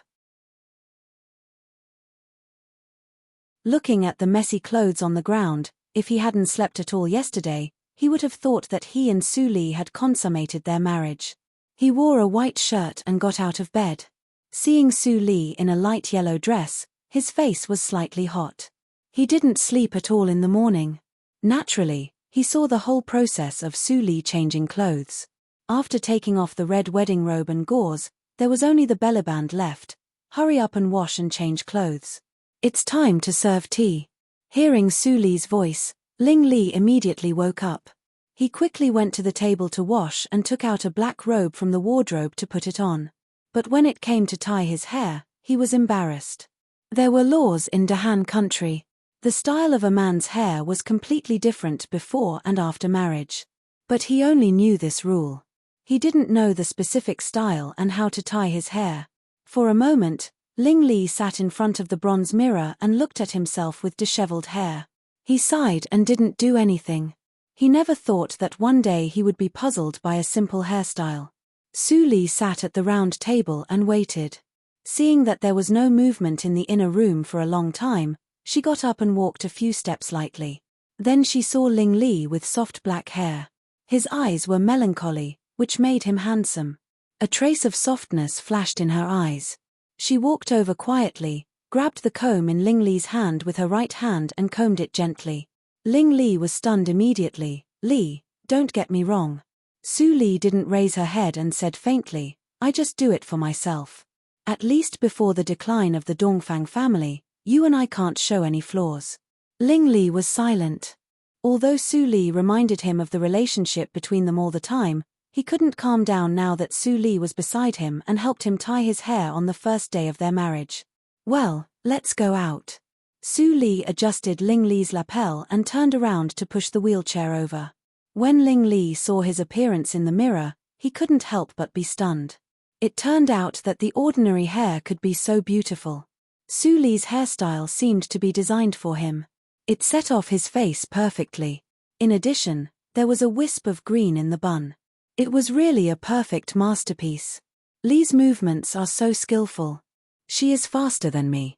Looking at the messy clothes on the ground, if he hadn't slept at all yesterday, he would have thought that he and Su Li had consummated their marriage. He wore a white shirt and got out of bed. Seeing Su Li in a light yellow dress, his face was slightly hot. He didn't sleep at all in the morning. Naturally, he saw the whole process of Su Li changing clothes. After taking off the red wedding robe and gauze, there was only the bellyband left. Hurry up and wash and change clothes. It's time to serve tea. Hearing Su Li's voice, Ling Li immediately woke up. He quickly went to the table to wash and took out a black robe from the wardrobe to put it on. But when it came to tie his hair, he was embarrassed. There were laws in Dahan country. The style of a man's hair was completely different before and after marriage. But he only knew this rule. He didn't know the specific style and how to tie his hair. For a moment, Ling Li sat in front of the bronze mirror and looked at himself with disheveled hair. He sighed and didn't do anything. He never thought that one day he would be puzzled by a simple hairstyle. Su Li sat at the round table and waited. Seeing that there was no movement in the inner room for a long time, she got up and walked a few steps lightly. Then she saw Ling Li with soft black hair. His eyes were melancholy, which made him handsome. A trace of softness flashed in her eyes. She walked over quietly, grabbed the comb in Ling Li's hand with her right hand and combed it gently. Ling Li was stunned immediately. "Li, don't get me wrong." Su Li didn't raise her head and said faintly, "I just do it for myself. At least before the decline of the Dongfang family, you and I can't show any flaws." Ling Li was silent. Although Su Li reminded him of the relationship between them all the time, he couldn't calm down now that Su Li was beside him and helped him tie his hair on the first day of their marriage. "Well, let's go out." Su Li adjusted Ling Li's lapel and turned around to push the wheelchair over. When Ling Li saw his appearance in the mirror, he couldn't help but be stunned. It turned out that the ordinary hair could be so beautiful. Su Li's hairstyle seemed to be designed for him. It set off his face perfectly. In addition, there was a wisp of green in the bun. It was really a perfect masterpiece. Li's movements are so skillful. She is faster than me.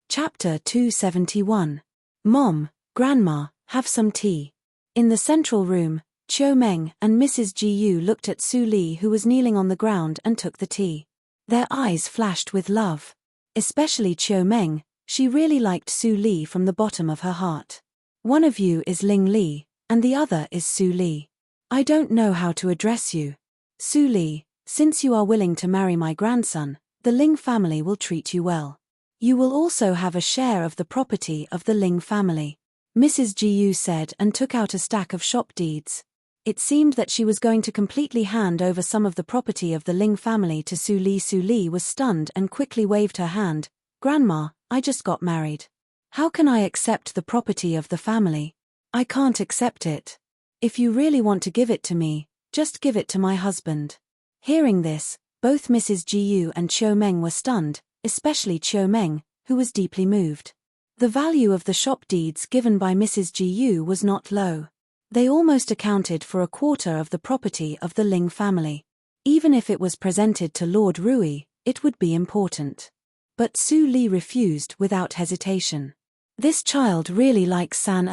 Chapter 271. Mom, Grandma, have some tea. In the central room, Chiu Meng and Mrs. Gu looked at Su Li, who was kneeling on the ground, and took the tea. Their eyes flashed with love. Especially Chiu Meng, she really liked Su Li from the bottom of her heart. "One of you is Ling Li, and the other is Su Li. I don't know how to address you. Su Li, since you are willing to marry my grandson, the Ling family will treat you well. You will also have a share of the property of the Ling family," Mrs. Gu said, and took out a stack of shop deeds. It seemed that she was going to completely hand over some of the property of the Ling family to Su Li. Su Li was stunned and quickly waved her hand. "Grandma, I just got married. How can I accept the property of the family? I can't accept it. If you really want to give it to me, just give it to my husband." Hearing this, both Mrs. Gu and Chiu Meng were stunned, especially Chiu Meng, who was deeply moved. The value of the shop deeds given by Mrs. Gu was not low. They almost accounted for a quarter of the property of the Ling family. Even if it was presented to Lord Rui, it would be important. But Su Li refused without hesitation. This child really likes San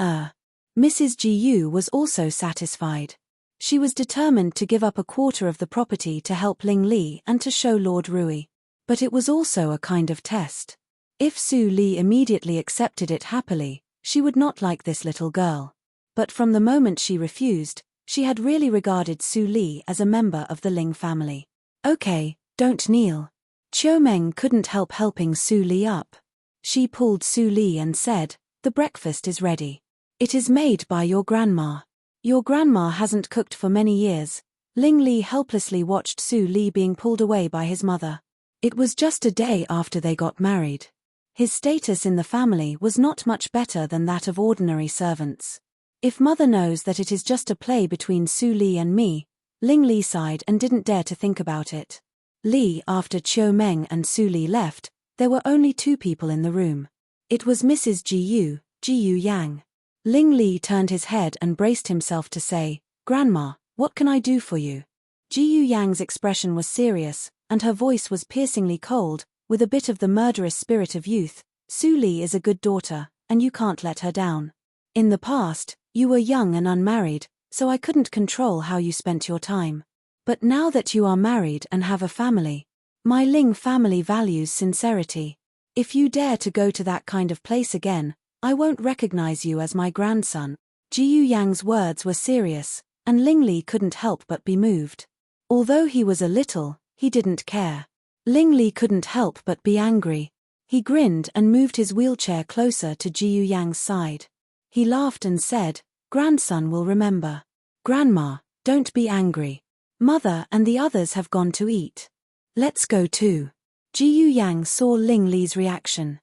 Mrs. Gu was also satisfied. She was determined to give up a quarter of the property to help Ling Li and to show Lord Rui. But it was also a kind of test. If Su Li immediately accepted it happily, she would not like this little girl. But from the moment she refused, she had really regarded Su Li as a member of the Ling family. "Okay, don't kneel." Chiu Meng couldn't help helping Su Li up. She pulled Su Li and said, "The breakfast is ready. It is made by your grandma. Your grandma hasn't cooked for many years." Ling Li helplessly watched Su Li being pulled away by his mother. It was just a day after they got married. His status in the family was not much better than that of ordinary servants. If mother knows that it is just a play between Su Li and me, Ling Li sighed and didn't dare to think about it. After Chiu Meng and Su Li left, there were only two people in the room. It was Mrs. Ji Yu Yang. Ling Li turned his head and braced himself to say, "Grandma, what can I do for you?" Ji Yu Yang's expression was serious, and her voice was piercingly cold, with a bit of the murderous spirit of youth. "Su Li is a good daughter, and you can't let her down. In the past, you were young and unmarried, so I couldn't control how you spent your time. But now that you are married and have a family, my Ling family values sincerity. If you dare to go to that kind of place again, I won't recognize you as my grandson." Ji Yu Yang's words were serious, and Ling Li couldn't help but be moved. Although he was a little, he didn't care. Ling Li couldn't help but be angry. He grinned and moved his wheelchair closer to Ji Yu Yang's side. He laughed and said, "Grandson will remember. Grandma, don't be angry. Mother and the others have gone to eat. Let's go too." Ji Yu Yang saw Ling Li's reaction.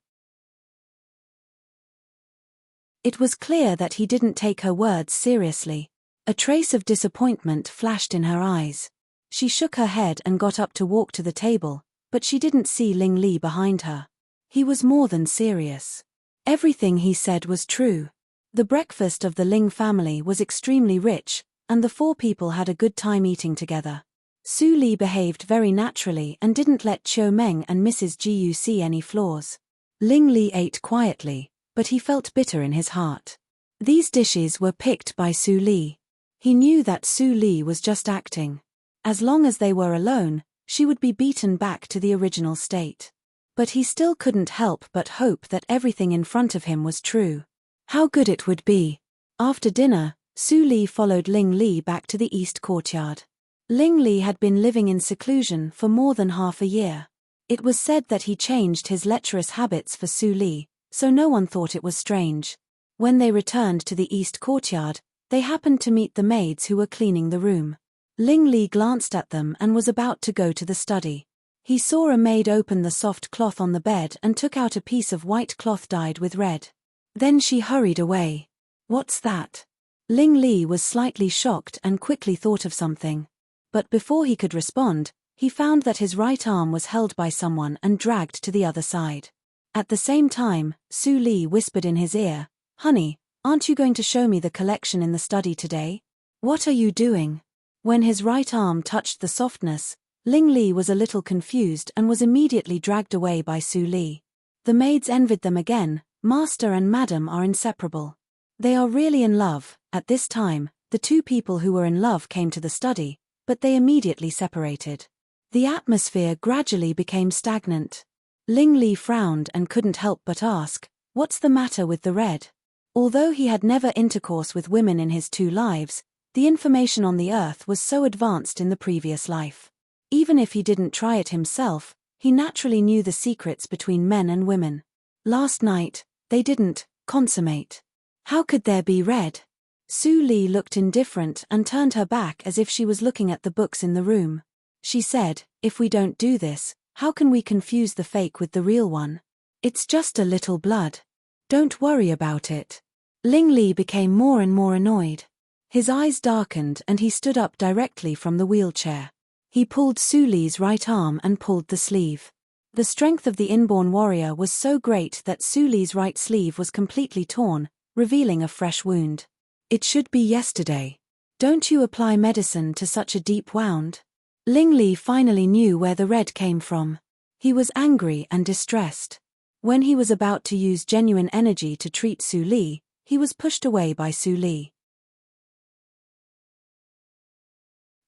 It was clear that he didn't take her words seriously. A trace of disappointment flashed in her eyes. She shook her head and got up to walk to the table, but she didn't see Ling Li behind her. He was more than serious. Everything he said was true. The breakfast of the Ling family was extremely rich, and the four people had a good time eating together. Su Li behaved very naturally and didn't let Chiu Meng and Mrs. Ji see any flaws. Ling Li ate quietly, but he felt bitter in his heart. These dishes were picked by Su Li. He knew that Su Li was just acting. As long as they were alone, she would be beaten back to the original state. But he still couldn't help but hope that everything in front of him was true. How good it would be. After dinner, Su Li followed Ling Li back to the east courtyard. Ling Li had been living in seclusion for more than half a year. It was said that he changed his lecherous habits for Su Li, so no one thought it was strange. When they returned to the east courtyard, they happened to meet the maids who were cleaning the room. Ling Li glanced at them and was about to go to the study. He saw a maid open the soft cloth on the bed and took out a piece of white cloth dyed with red. Then she hurried away. "What's that?" Ling Li was slightly shocked and quickly thought of something. But before he could respond, he found that his right arm was held by someone and dragged to the other side. At the same time, Su Li whispered in his ear, "Honey, aren't you going to show me the collection in the study today? What are you doing?" When his right arm touched the softness, Ling Li was a little confused and was immediately dragged away by Su Li. The maids envied them again. Master and Madam are inseparable. They are really in love. At this time, the two people who were in love came to the study, but they immediately separated. The atmosphere gradually became stagnant. Ling Li frowned and couldn't help but ask, "What's the matter with the red?" Although he had never intercourse with women in his 2 lives, the information on the earth was so advanced in the previous life. Even if he didn't try it himself, he naturally knew the secrets between men and women. Last night, they didn't consummate. How could there be red? Su Li looked indifferent and turned her back as if she was looking at the books in the room. She said, "If we don't do this, how can we confuse the fake with the real one? It's just a little blood. Don't worry about it." Ling Li became more and more annoyed. His eyes darkened and he stood up directly from the wheelchair. He pulled Su Li's right arm and pulled the sleeve. The strength of the inborn warrior was so great that Su Li's right sleeve was completely torn, revealing a fresh wound. "It should be yesterday. Don't you apply medicine to such a deep wound?" Ling Li finally knew where the red came from. He was angry and distressed. When he was about to use genuine energy to treat Su Li, he was pushed away by Su Li.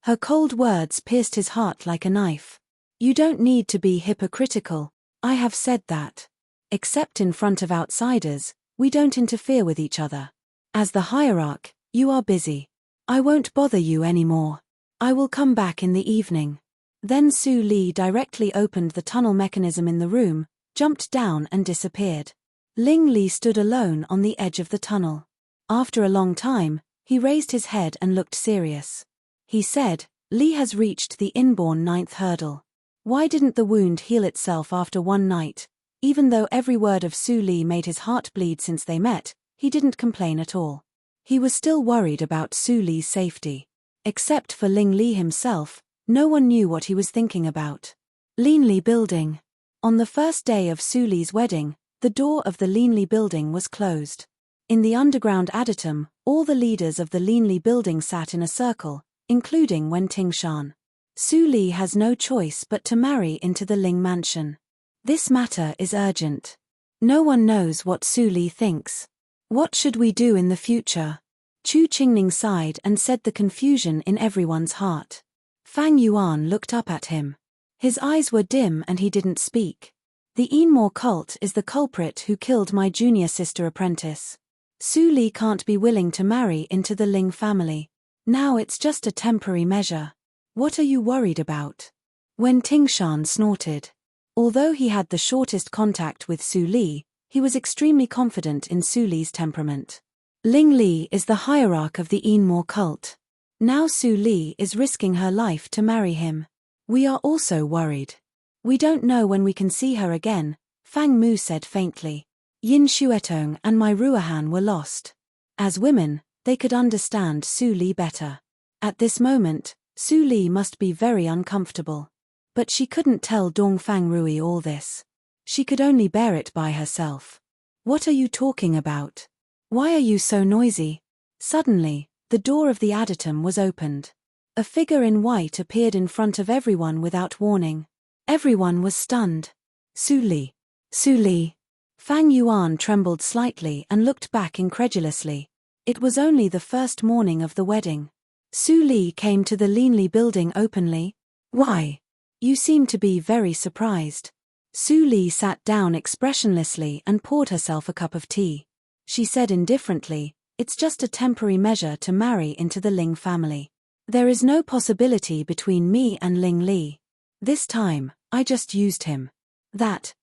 Her cold words pierced his heart like a knife. "You don't need to be hypocritical. I have said that. Except in front of outsiders, we don't interfere with each other. As the hierarch, you are busy. I won't bother you anymore. I will come back in the evening." Then Su Li directly opened the tunnel mechanism in the room, jumped down and disappeared. Ling Li stood alone on the edge of the tunnel. After a long time, he raised his head and looked serious. He said, "Li has reached the inborn 9th hurdle. Why didn't the wound heal itself after one night? Even though every word of Su Li made his heart bleed since they met, he didn't complain at all. He was still worried about Su Li's safety. Except for Ling Li himself, no one knew what he was thinking about. Linli Building. On the first day of Su Li's wedding, the door of the Linli Building was closed. In the underground adytum, all the leaders of the Linli Building sat in a circle, including Wen Tingshan. Su Li has no choice but to marry into the Ling mansion. This matter is urgent. No one knows what Su Li thinks. What should we do in the future? Chu Qingning sighed and said, the confusion in everyone's heart. Fang Yuan looked up at him. His eyes were dim and he didn't speak. The Enmore cult is the culprit who killed my junior sister apprentice. Su Li can't be willing to marry into the Ling family. Now it's just a temporary measure. What are you worried about? Wen Tingshan snorted. Although he had the shortest contact with Su Li, he was extremely confident in Su Li's temperament. Ling Li is the hierarch of the Enmore cult. Now Su Li is risking her life to marry him. We are also worried. We don't know when we can see her again, Fang Mu said faintly. Yin Xuetong and Mai Ruohan were lost. As women, they could understand Su Li better. At this moment, Su Li must be very uncomfortable. But she couldn't tell Dong Fang Rui all this. She could only bear it by herself. What are you talking about? Why are you so noisy? Suddenly, the door of the adytum was opened. A figure in white appeared in front of everyone without warning. Everyone was stunned. Su Li. Su Li. Fang Yuan trembled slightly and looked back incredulously. It was only the first morning of the wedding. Su Li came to the Linli Building openly. Why? You seem to be very surprised. Su Li sat down expressionlessly and poured herself a cup of tea. She said indifferently, it's just a temporary measure to marry into the Ling family. There is no possibility between me and Ling Li. This time, I just used him. That,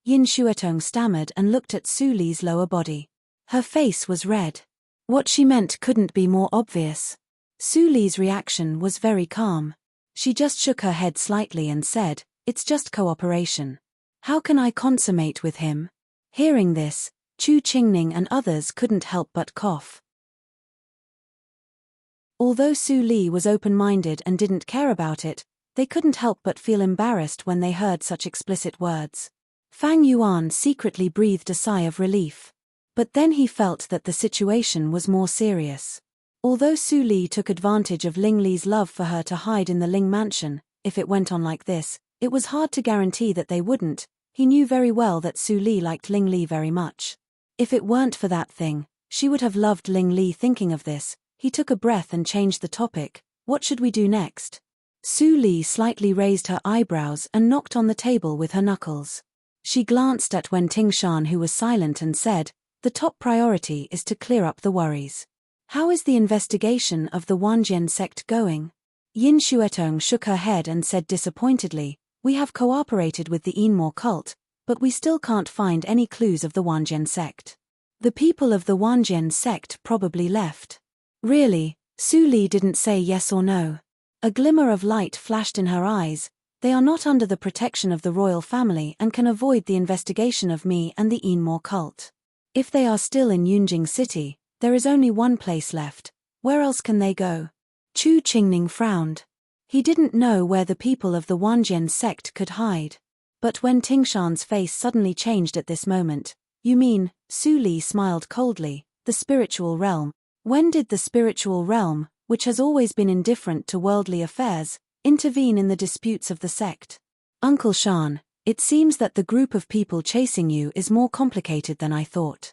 Yin Xuetong stammered and looked at Su Li's lower body. Her face was red. What she meant couldn't be more obvious. Su Li's reaction was very calm. She just shook her head slightly and said, it's just cooperation. How can I consummate with him? Hearing this, Chu Qingning and others couldn't help but cough. Although Su Li was open-minded and didn't care about it, they couldn't help but feel embarrassed when they heard such explicit words. Fang Yuan secretly breathed a sigh of relief. But then he felt that the situation was more serious. Although Su Li took advantage of Ling Li's love for her to hide in the Ling mansion, if it went on like this, it was hard to guarantee that they wouldn't. He knew very well that Su Li liked Ling Li very much. If it weren't for that thing, she would have loved Ling Li. Thinking of this, he took a breath and changed the topic. What should we do next? Su Li slightly raised her eyebrows and knocked on the table with her knuckles. She glanced at Wen Tingshan, who was silent, and said, the top priority is to clear up the worries. How is the investigation of the Wanjian sect going? Yin Xuetong shook her head and said disappointedly, we have cooperated with the Enmore cult, but we still can't find any clues of the Wanjian sect. The people of the Wanjian sect probably left. Really? Su Li didn't say yes or no. A glimmer of light flashed in her eyes. They are not under the protection of the royal family and can avoid the investigation of me and the Enmore cult. If they are still in Yunjing City, there is only one place left. Where else can they go? Chu Qingning frowned. He didn't know where the people of the Wanjian sect could hide. But when Tingshan's face suddenly changed at this moment, you mean, Su Li smiled coldly, the spiritual realm. When did the spiritual realm, which has always been indifferent to worldly affairs, intervene in the disputes of the sect? Uncle Shan, it seems that the group of people chasing you is more complicated than I thought.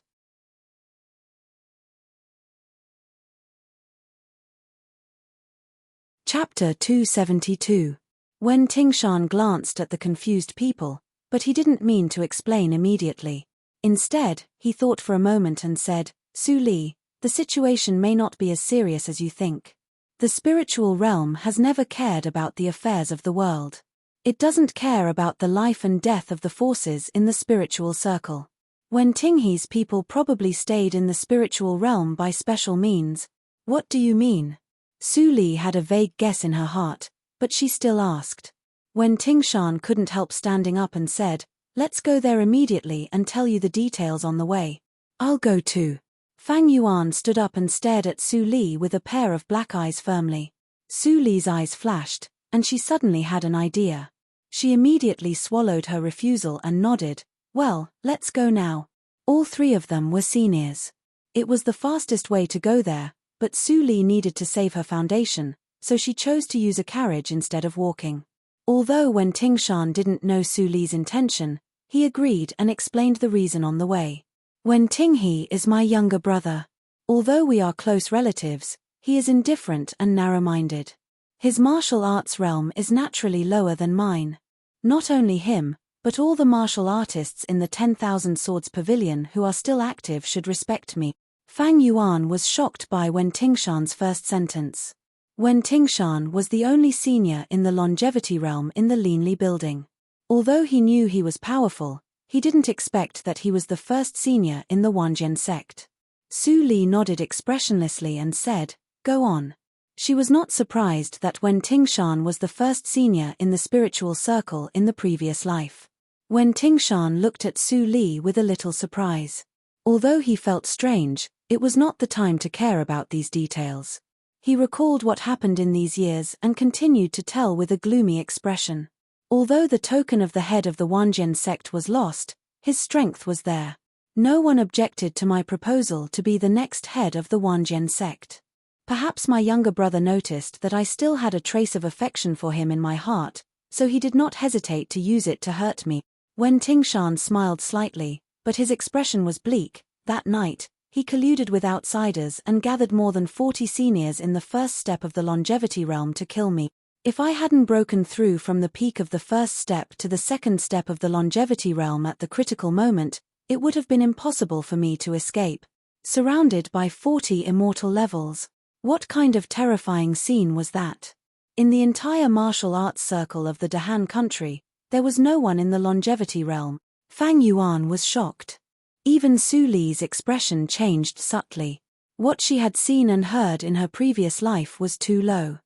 Chapter 272. When Tingshan glanced at the confused people, but he didn't mean to explain immediately. Instead, he thought for a moment and said, Su Li, the situation may not be as serious as you think. The spiritual realm has never cared about the affairs of the world. It doesn't care about the life and death of the forces in the spiritual circle. When Tinghe's people probably stayed in the spiritual realm by special means. What do you mean? Su Li had a vague guess in her heart, but she still asked. When Tingshan couldn't help standing up and said, Let's go there immediately and tell you the details on the way. I'll go too. Fang Yuan stood up and stared at Su Li with a pair of black eyes firmly. Su Li's eyes flashed, and she suddenly had an idea. She immediately swallowed her refusal and nodded. Well, let's go now. All three of them were seniors. It was the fastest way to go there, but Su Li needed to save her foundation, so she chose to use a carriage instead of walking. Although Wen Tingshan didn't know Su Li's intention, he agreed and explained the reason on the way. Wen Tinghe is my younger brother. Although we are close relatives, he is indifferent and narrow-minded. His martial arts realm is naturally lower than mine. Not only him, but all the martial artists in the 10,000 Swords Pavilion who are still active should respect me. Fang Yuan was shocked by Wen Tingshan's first sentence. Wen Tingshan was the only senior in the longevity realm in the Linli building. Although he knew he was powerful, he didn't expect that he was the first senior in the Wanjian sect. Su Li nodded expressionlessly and said, "Go on." She was not surprised that Wen Tingshan was the first senior in the spiritual circle in the previous life. Wen Tingshan looked at Su Li with a little surprise. Although he felt strange, it was not the time to care about these details. He recalled what happened in these years and continued to tell with a gloomy expression. Although the token of the head of the Wanjian sect was lost, his strength was there. No one objected to my proposal to be the next head of the Wanjian sect. Perhaps my younger brother noticed that I still had a trace of affection for him in my heart, so he did not hesitate to use it to hurt me. Wen Tingshan smiled slightly, but his expression was bleak. That night, he colluded with outsiders and gathered more than 40 seniors in the first step of the longevity realm to kill me. If I hadn't broken through from the peak of the first step to the second step of the longevity realm at the critical moment, it would have been impossible for me to escape. Surrounded by 40 immortal levels. What kind of terrifying scene was that? In the entire martial arts circle of the Dahan country, there was no one in the longevity realm. Fang Yuan was shocked. Even Su Li's expression changed subtly. What she had seen and heard in her previous life was too low.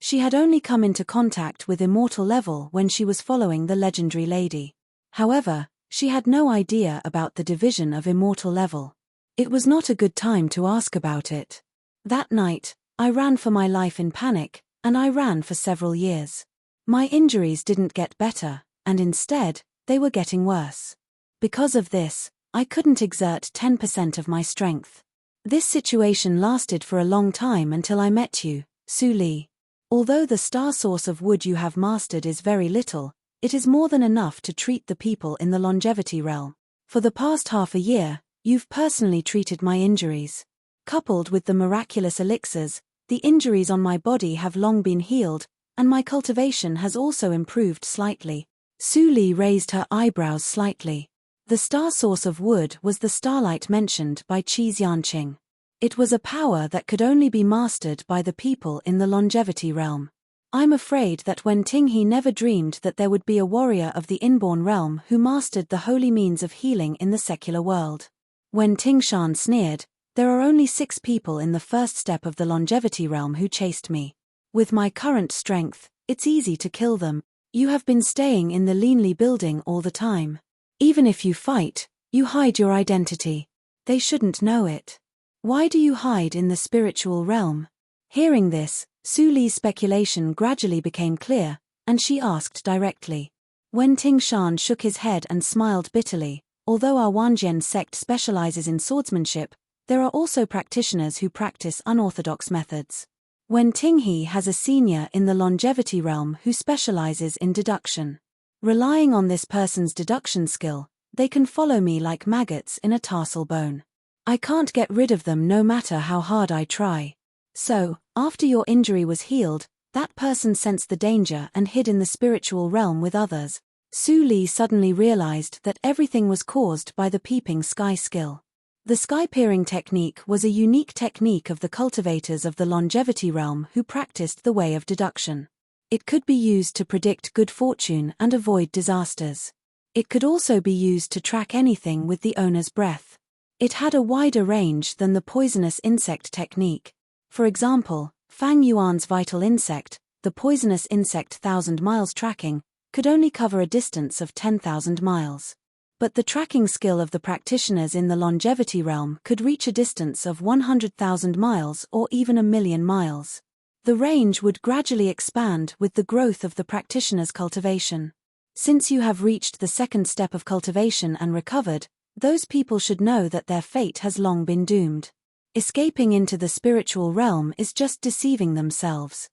She had only come into contact with immortal level when she was following the legendary lady. However, she had no idea about the division of immortal level. It was not a good time to ask about it. That night, I ran for my life in panic, and I ran for several years. My injuries didn't get better, and instead, they were getting worse. Because of this, I couldn't exert 10% of my strength. This situation lasted for a long time until I met you, Su Li. Although the star source of wood you have mastered is very little, it is more than enough to treat the people in the longevity realm. For the past half a year, you've personally treated my injuries. Coupled with the miraculous elixirs, the injuries on my body have long been healed, and my cultivation has also improved slightly. Su Li raised her eyebrows slightly. The star source of wood was the starlight mentioned by Qi Xianqing. It was a power that could only be mastered by the people in the longevity realm. I'm afraid that Wen Tinghe never dreamed that there would be a warrior of the inborn realm who mastered the holy means of healing in the secular world. Wen Tingshan sneered, "There are only 6 people in the first step of the longevity realm who chased me. With my current strength, it's easy to kill them. You have been staying in the Linli building all the time. Even if you fight, you hide your identity. They shouldn't know it. Why do you hide in the spiritual realm?" Hearing this, Su Li's speculation gradually became clear, and she asked directly. Wen Tingshan shook his head and smiled bitterly. Although our Wanjian sect specializes in swordsmanship, there are also practitioners who practice unorthodox methods. Wen Tinghe has a senior in the longevity realm who specializes in deduction. Relying on this person's deduction skill, they can follow me like maggots in a tarsal bone. I can't get rid of them no matter how hard I try. So, after your injury was healed, that person sensed the danger and hid in the spiritual realm with others. Su Li suddenly realized that everything was caused by the peeping sky skill. The sky-peering technique was a unique technique of the cultivators of the longevity realm who practiced the way of deduction. It could be used to predict good fortune and avoid disasters. It could also be used to track anything with the owner's breath. It had a wider range than the poisonous insect technique. For example, Fang Yuan's vital insect, the poisonous insect 1,000 miles tracking, could only cover a distance of 10,000 miles. But the tracking skill of the practitioners in the longevity realm could reach a distance of 100,000 miles or even 1,000,000 miles. The range would gradually expand with the growth of the practitioner's cultivation. Since you have reached the second step of cultivation and recovered, those people should know that their fate has long been doomed. Escaping into the spiritual realm is just deceiving themselves.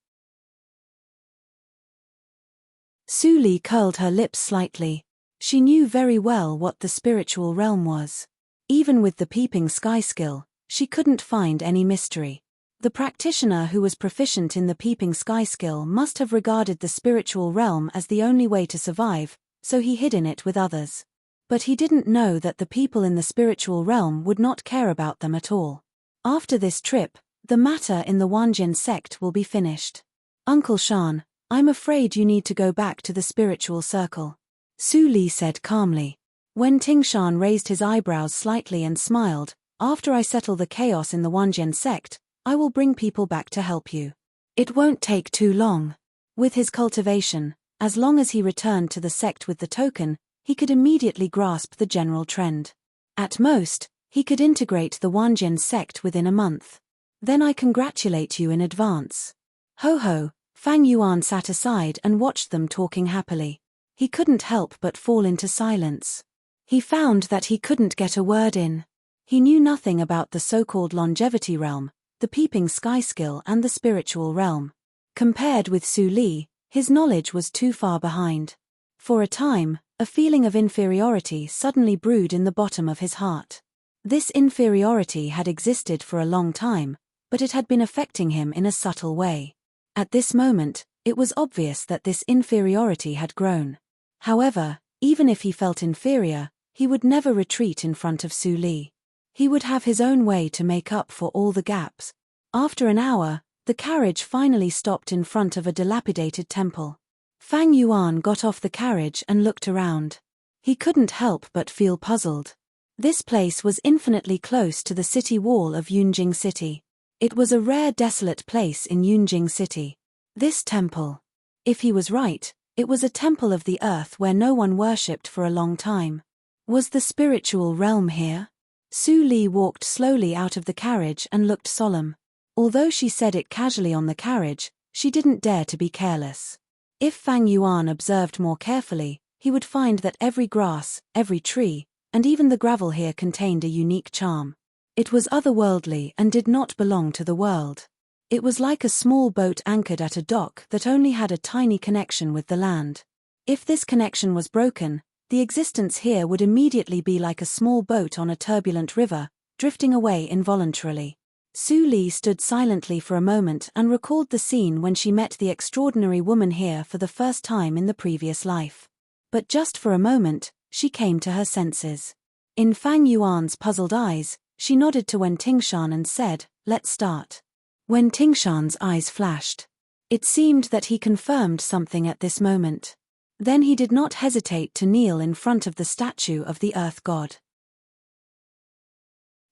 Su Li curled her lips slightly. She knew very well what the spiritual realm was. Even with the peeping sky skill, she couldn't find any mystery. The practitioner who was proficient in the peeping sky skill must have regarded the spiritual realm as the only way to survive, so he hid in it with others. But he didn't know that the people in the spiritual realm would not care about them at all. After this trip, the matter in the Wanjian sect will be finished. Uncle Shan, I'm afraid you need to go back to the spiritual circle. Su Li said calmly. When Tingshan raised his eyebrows slightly and smiled, after I settle the chaos in the Wanjian sect, I will bring people back to help you. It won't take too long. With his cultivation, as long as he returned to the sect with the token, he could immediately grasp the general trend. At most, he could integrate the Wanjian sect within a month. Then I congratulate you in advance. Ho ho, Fang Yuan sat aside and watched them talking happily. He couldn't help but fall into silence. He found that he couldn't get a word in. He knew nothing about the so-called longevity realm, the peeping sky skill and the spiritual realm. Compared with Su Li, his knowledge was too far behind. For a time, a feeling of inferiority suddenly brewed in the bottom of his heart. This inferiority had existed for a long time, but it had been affecting him in a subtle way. At this moment, it was obvious that this inferiority had grown. However, even if he felt inferior, he would never retreat in front of Su Li. He would have his own way to make up for all the gaps. After an hour, the carriage finally stopped in front of a dilapidated temple. Fang Yuan got off the carriage and looked around. He couldn't help but feel puzzled. This place was infinitely close to the city wall of Yunjing City. It was a rare desolate place in Yunjing City. This temple. If he was right, it was a temple of the earth where no one worshipped for a long time. Was the spiritual realm here? Su Li walked slowly out of the carriage and looked solemn. Although she said it casually on the carriage, she didn't dare to be careless. If Fang Yuan observed more carefully, he would find that every grass, every tree, and even the gravel here contained a unique charm. It was otherworldly and did not belong to the world. It was like a small boat anchored at a dock that only had a tiny connection with the land. If this connection was broken, the existence here would immediately be like a small boat on a turbulent river, drifting away involuntarily. Su Li stood silently for a moment and recalled the scene when she met the extraordinary woman here for the first time in the previous life. But just for a moment, she came to her senses. In Fang Yuan's puzzled eyes, she nodded to Wen Tingshan and said, "Let's start." Wen Tingshan's eyes flashed. It seemed that he confirmed something at this moment. Then he did not hesitate to kneel in front of the statue of the Earth God.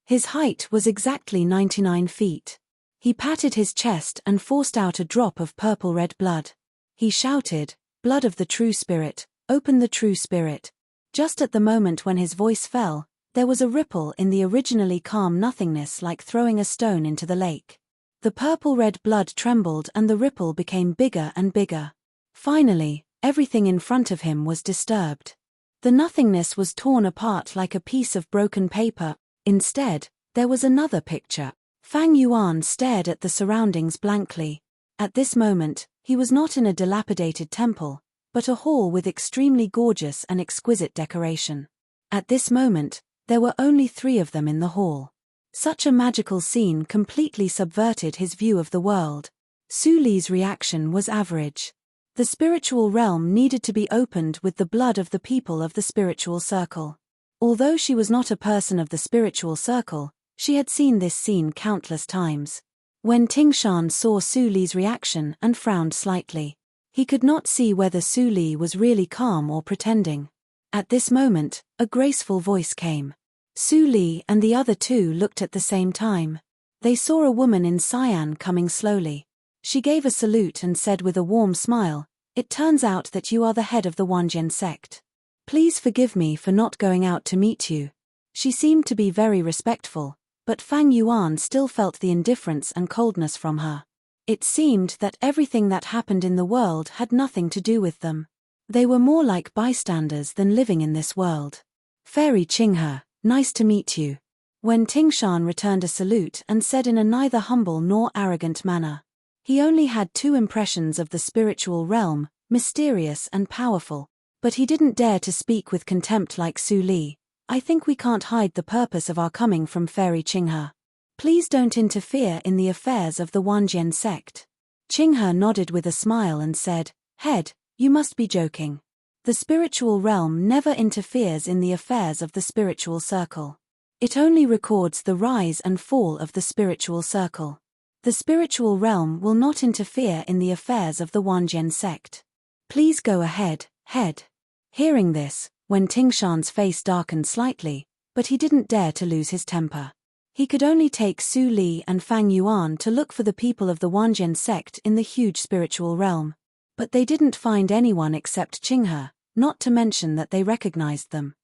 His height was exactly 99 feet. He patted his chest and forced out a drop of purple-red blood. He shouted, "Blood of the true spirit, open the true spirit." Just at the moment when his voice fell, there was a ripple in the originally calm nothingness like throwing a stone into the lake. The purple-red blood trembled and the ripple became bigger and bigger. Finally, everything in front of him was disturbed. The nothingness was torn apart like a piece of broken paper. Instead, there was another picture. Fang Yuan stared at the surroundings blankly. At this moment, he was not in a dilapidated temple, but a hall with extremely gorgeous and exquisite decoration. At this moment, there were only 3 of them in the hall. Such a magical scene completely subverted his view of the world. Su Li's reaction was average. The spiritual realm needed to be opened with the blood of the people of the spiritual circle. Although she was not a person of the spiritual circle, she had seen this scene countless times. When Tingshan saw Su Li's reaction and frowned slightly, he could not see whether Su Li was really calm or pretending. At this moment, a graceful voice came. Su Li and the other 2 looked at the same time. They saw a woman in cyan coming slowly. She gave a salute and said with a warm smile, It turns out that you are the head of the Wanjian sect. Please forgive me for not going out to meet you." She seemed to be very respectful, but Fang Yuan still felt the indifference and coldness from her. It seemed that everything that happened in the world had nothing to do with them. They were more like bystanders than living in this world. "Fairy Qinghe, nice to meet you." Wen Tingshan returned a salute and said in a neither humble nor arrogant manner. He only had 2 impressions of the spiritual realm, mysterious and powerful, but he didn't dare to speak with contempt like Su Li. "I think we can't hide the purpose of our coming from Fairy Qinghe. Please don't interfere in the affairs of the Wanjian sect." Qinghe nodded with a smile and said, "Head, you must be joking. The spiritual realm never interferes in the affairs of the spiritual circle. It only records the rise and fall of the spiritual circle. The spiritual realm will not interfere in the affairs of the Wanjian sect. Please go ahead, head." Hearing this, Wen Tingshan's face darkened slightly, but he didn't dare to lose his temper. He could only take Su Li and Fang Yuan to look for the people of the Wanjian sect in the huge spiritual realm. But they didn't find anyone except Qinghe, not to mention that they recognized them.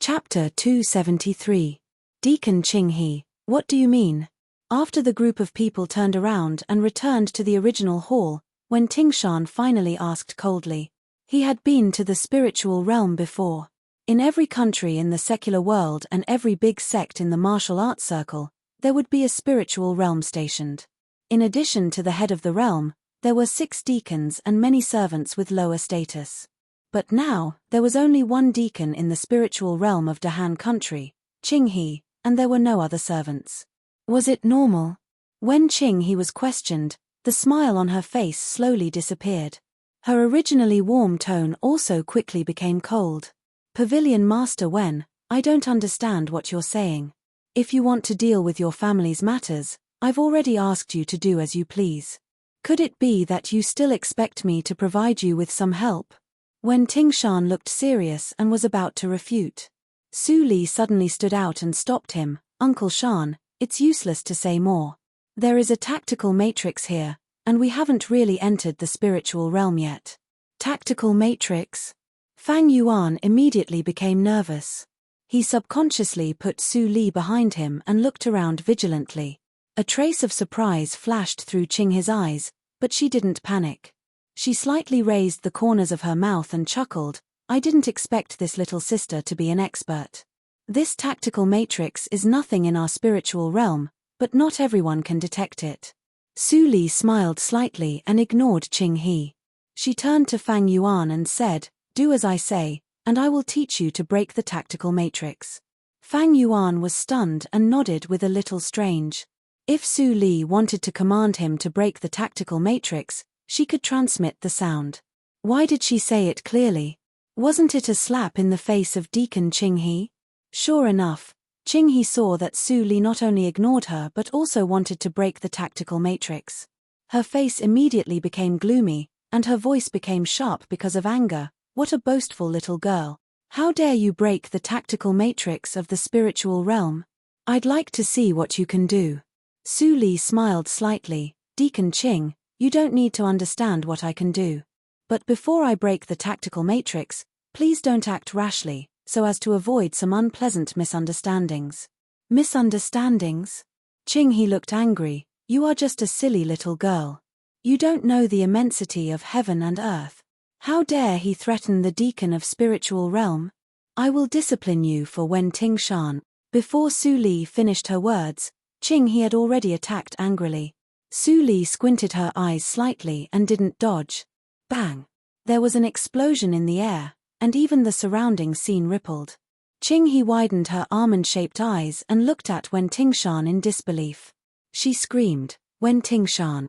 Chapter 273. Deacon Qinghe, what do you mean? After the group of people turned around and returned to the original hall, Wen Tingshan finally asked coldly. He had been to the spiritual realm before. In every country in the secular world and every big sect in the martial arts circle, there would be a spiritual realm stationed. In addition to the head of the realm, there were 6 deacons and many servants with lower status. But now, there was only 1 deacon in the spiritual realm of Dahan country, Qinghe, and there were no other servants. Was it normal? When Qinghe was questioned, the smile on her face slowly disappeared. Her originally warm tone also quickly became cold. "Pavilion Master Wen, I don't understand what you're saying. If you want to deal with your family's matters, I've already asked you to do as you please. Could it be that you still expect me to provide you with some help?" Wen Tingshan looked serious and was about to refute. Su Li suddenly stood out and stopped him. "Uncle Shan, it's useless to say more. There is a tactical matrix here, and we haven't really entered the spiritual realm yet." Tactical matrix? Fang Yuan immediately became nervous. He subconsciously put Su Li behind him and looked around vigilantly. A trace of surprise flashed through Qinghe's eyes, but she didn't panic. She slightly raised the corners of her mouth and chuckled. "I didn't expect this little sister to be an expert. This tactical matrix is nothing in our spiritual realm, but not everyone can detect it." Su Li smiled slightly and ignored Qinghe. She turned to Fang Yuan and said, "Do as I say, and I will teach you to break the tactical matrix." Fang Yuan was stunned and nodded with a little strange. If Su Li wanted to command him to break the tactical matrix, she could transmit the sound. Why did she say it clearly? Wasn't it a slap in the face of Deacon Qinghe? Sure enough, Qinghe saw that Su Li not only ignored her but also wanted to break the tactical matrix. Her face immediately became gloomy, and her voice became sharp because of anger. "What a boastful little girl. How dare you break the tactical matrix of the spiritual realm? I'd like to see what you can do." Su Li smiled slightly. "Deacon Qing, you don't need to understand what I can do. But before I break the tactical matrix, please don't act rashly, so as to avoid some unpleasant misunderstandings." "Misunderstandings?" Qinghe looked angry. "You are just a silly little girl. You don't know the immensity of heaven and earth. How dare he threaten the deacon of spiritual realm? I will discipline you for Wen Tingshan." Before Su Li finished her words, Qinghe had already attacked angrily. Su Li squinted her eyes slightly and didn't dodge. Bang! There was an explosion in the air, and even the surrounding scene rippled. Qinghe widened her almond-shaped eyes and looked at Wen Tingshan in disbelief. She screamed, "Wen Tingshan,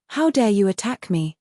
how dare you attack me?"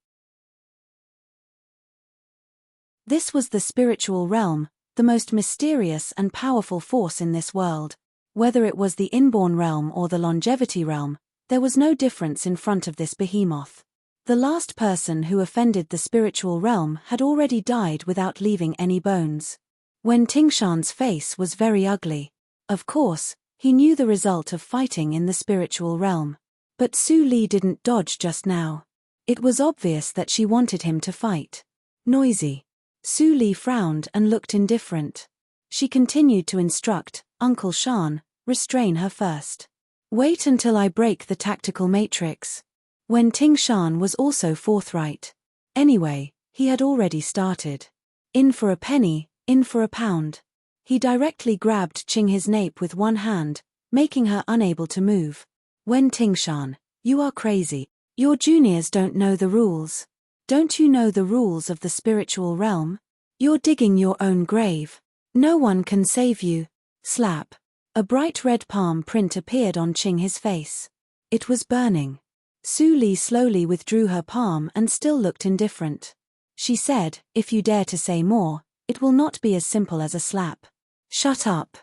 This was the spiritual realm, the most mysterious and powerful force in this world. Whether it was the inborn realm or the longevity realm, there was no difference in front of this behemoth. The last person who offended the spiritual realm had already died without leaving any bones. Wen Tingshan's face was very ugly. Of course, He knew the result of fighting in the spiritual realm. But Su Li didn't dodge just now. It was obvious that she wanted him to fight. Noisy. Su Li frowned and looked indifferent. She continued to instruct, Uncle Shan, restrain her first. Wait until I break the tactical matrix. Wen Tingshan was also forthright. Anyway, he had already started. In for a penny, in for a pound. He directly grabbed Qing nape with one hand, making her unable to move. Wen Tingshan, you are crazy. Your juniors don't know the rules. Don't you know the rules of the spiritual realm? You're digging your own grave. No one can save you. Slap. A bright red palm print appeared on Qing's face. It was burning. Su Li slowly withdrew her palm and still looked indifferent. She said, if you dare to say more, it will not be as simple as a slap. Shut up.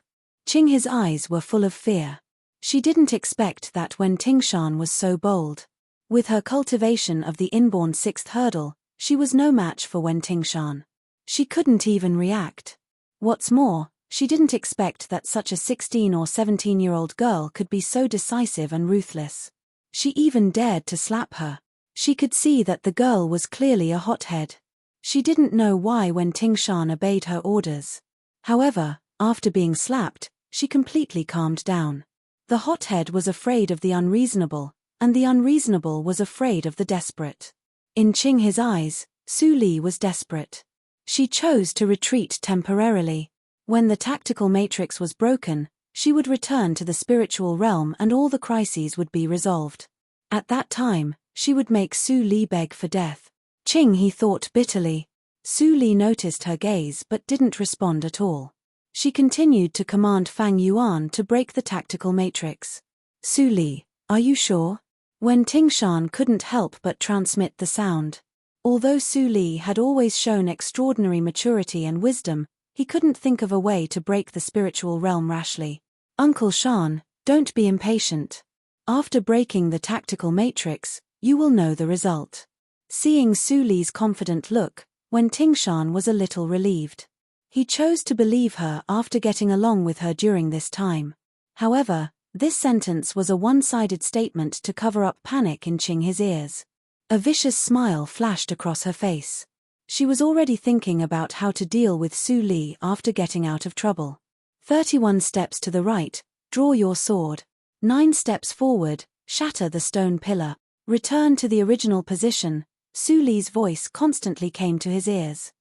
Qing's eyes were full of fear. She didn't expect that Wen Tingshan was so bold. With her cultivation of the inborn sixth hurdle, she was no match for Wen Tingshan. She couldn't even react. What's more, she didn't expect that such a 16 or 17-year-old girl could be so decisive and ruthless. She even dared to slap her. She could see that the girl was clearly a hothead. She didn't know why Wen Tingshan obeyed her orders. However, after being slapped, she completely calmed down. The hothead was afraid of the unreasonable, and the unreasonable was afraid of the desperate. In Qing's eyes, Su Li was desperate. She chose to retreat temporarily. When the tactical matrix was broken, she would return to the spiritual realm and all the crises would be resolved. At that time, she would make Su Li beg for death. Qing, he thought bitterly. Su Li noticed her gaze but didn't respond at all. She continued to command Fang Yuan to break the tactical matrix. Su Li, are you sure? Wen Tingshan couldn't help but transmit the sound. Although Su Li had always shown extraordinary maturity and wisdom, he couldn't think of a way to break the spiritual realm rashly. Uncle Shan, don't be impatient. After breaking the tactical matrix, you will know the result. Seeing Su Li's confident look, Wen Tingshan was a little relieved. He chose to believe her after getting along with her during this time. However, this sentence was a one-sided statement to cover up panic in Qing's ears. A vicious smile flashed across her face. She was already thinking about how to deal with Su Li after getting out of trouble. 31 steps to the right, draw your sword. 9 steps forward, shatter the stone pillar. Return to the original position. Su Li's voice constantly came to his ears.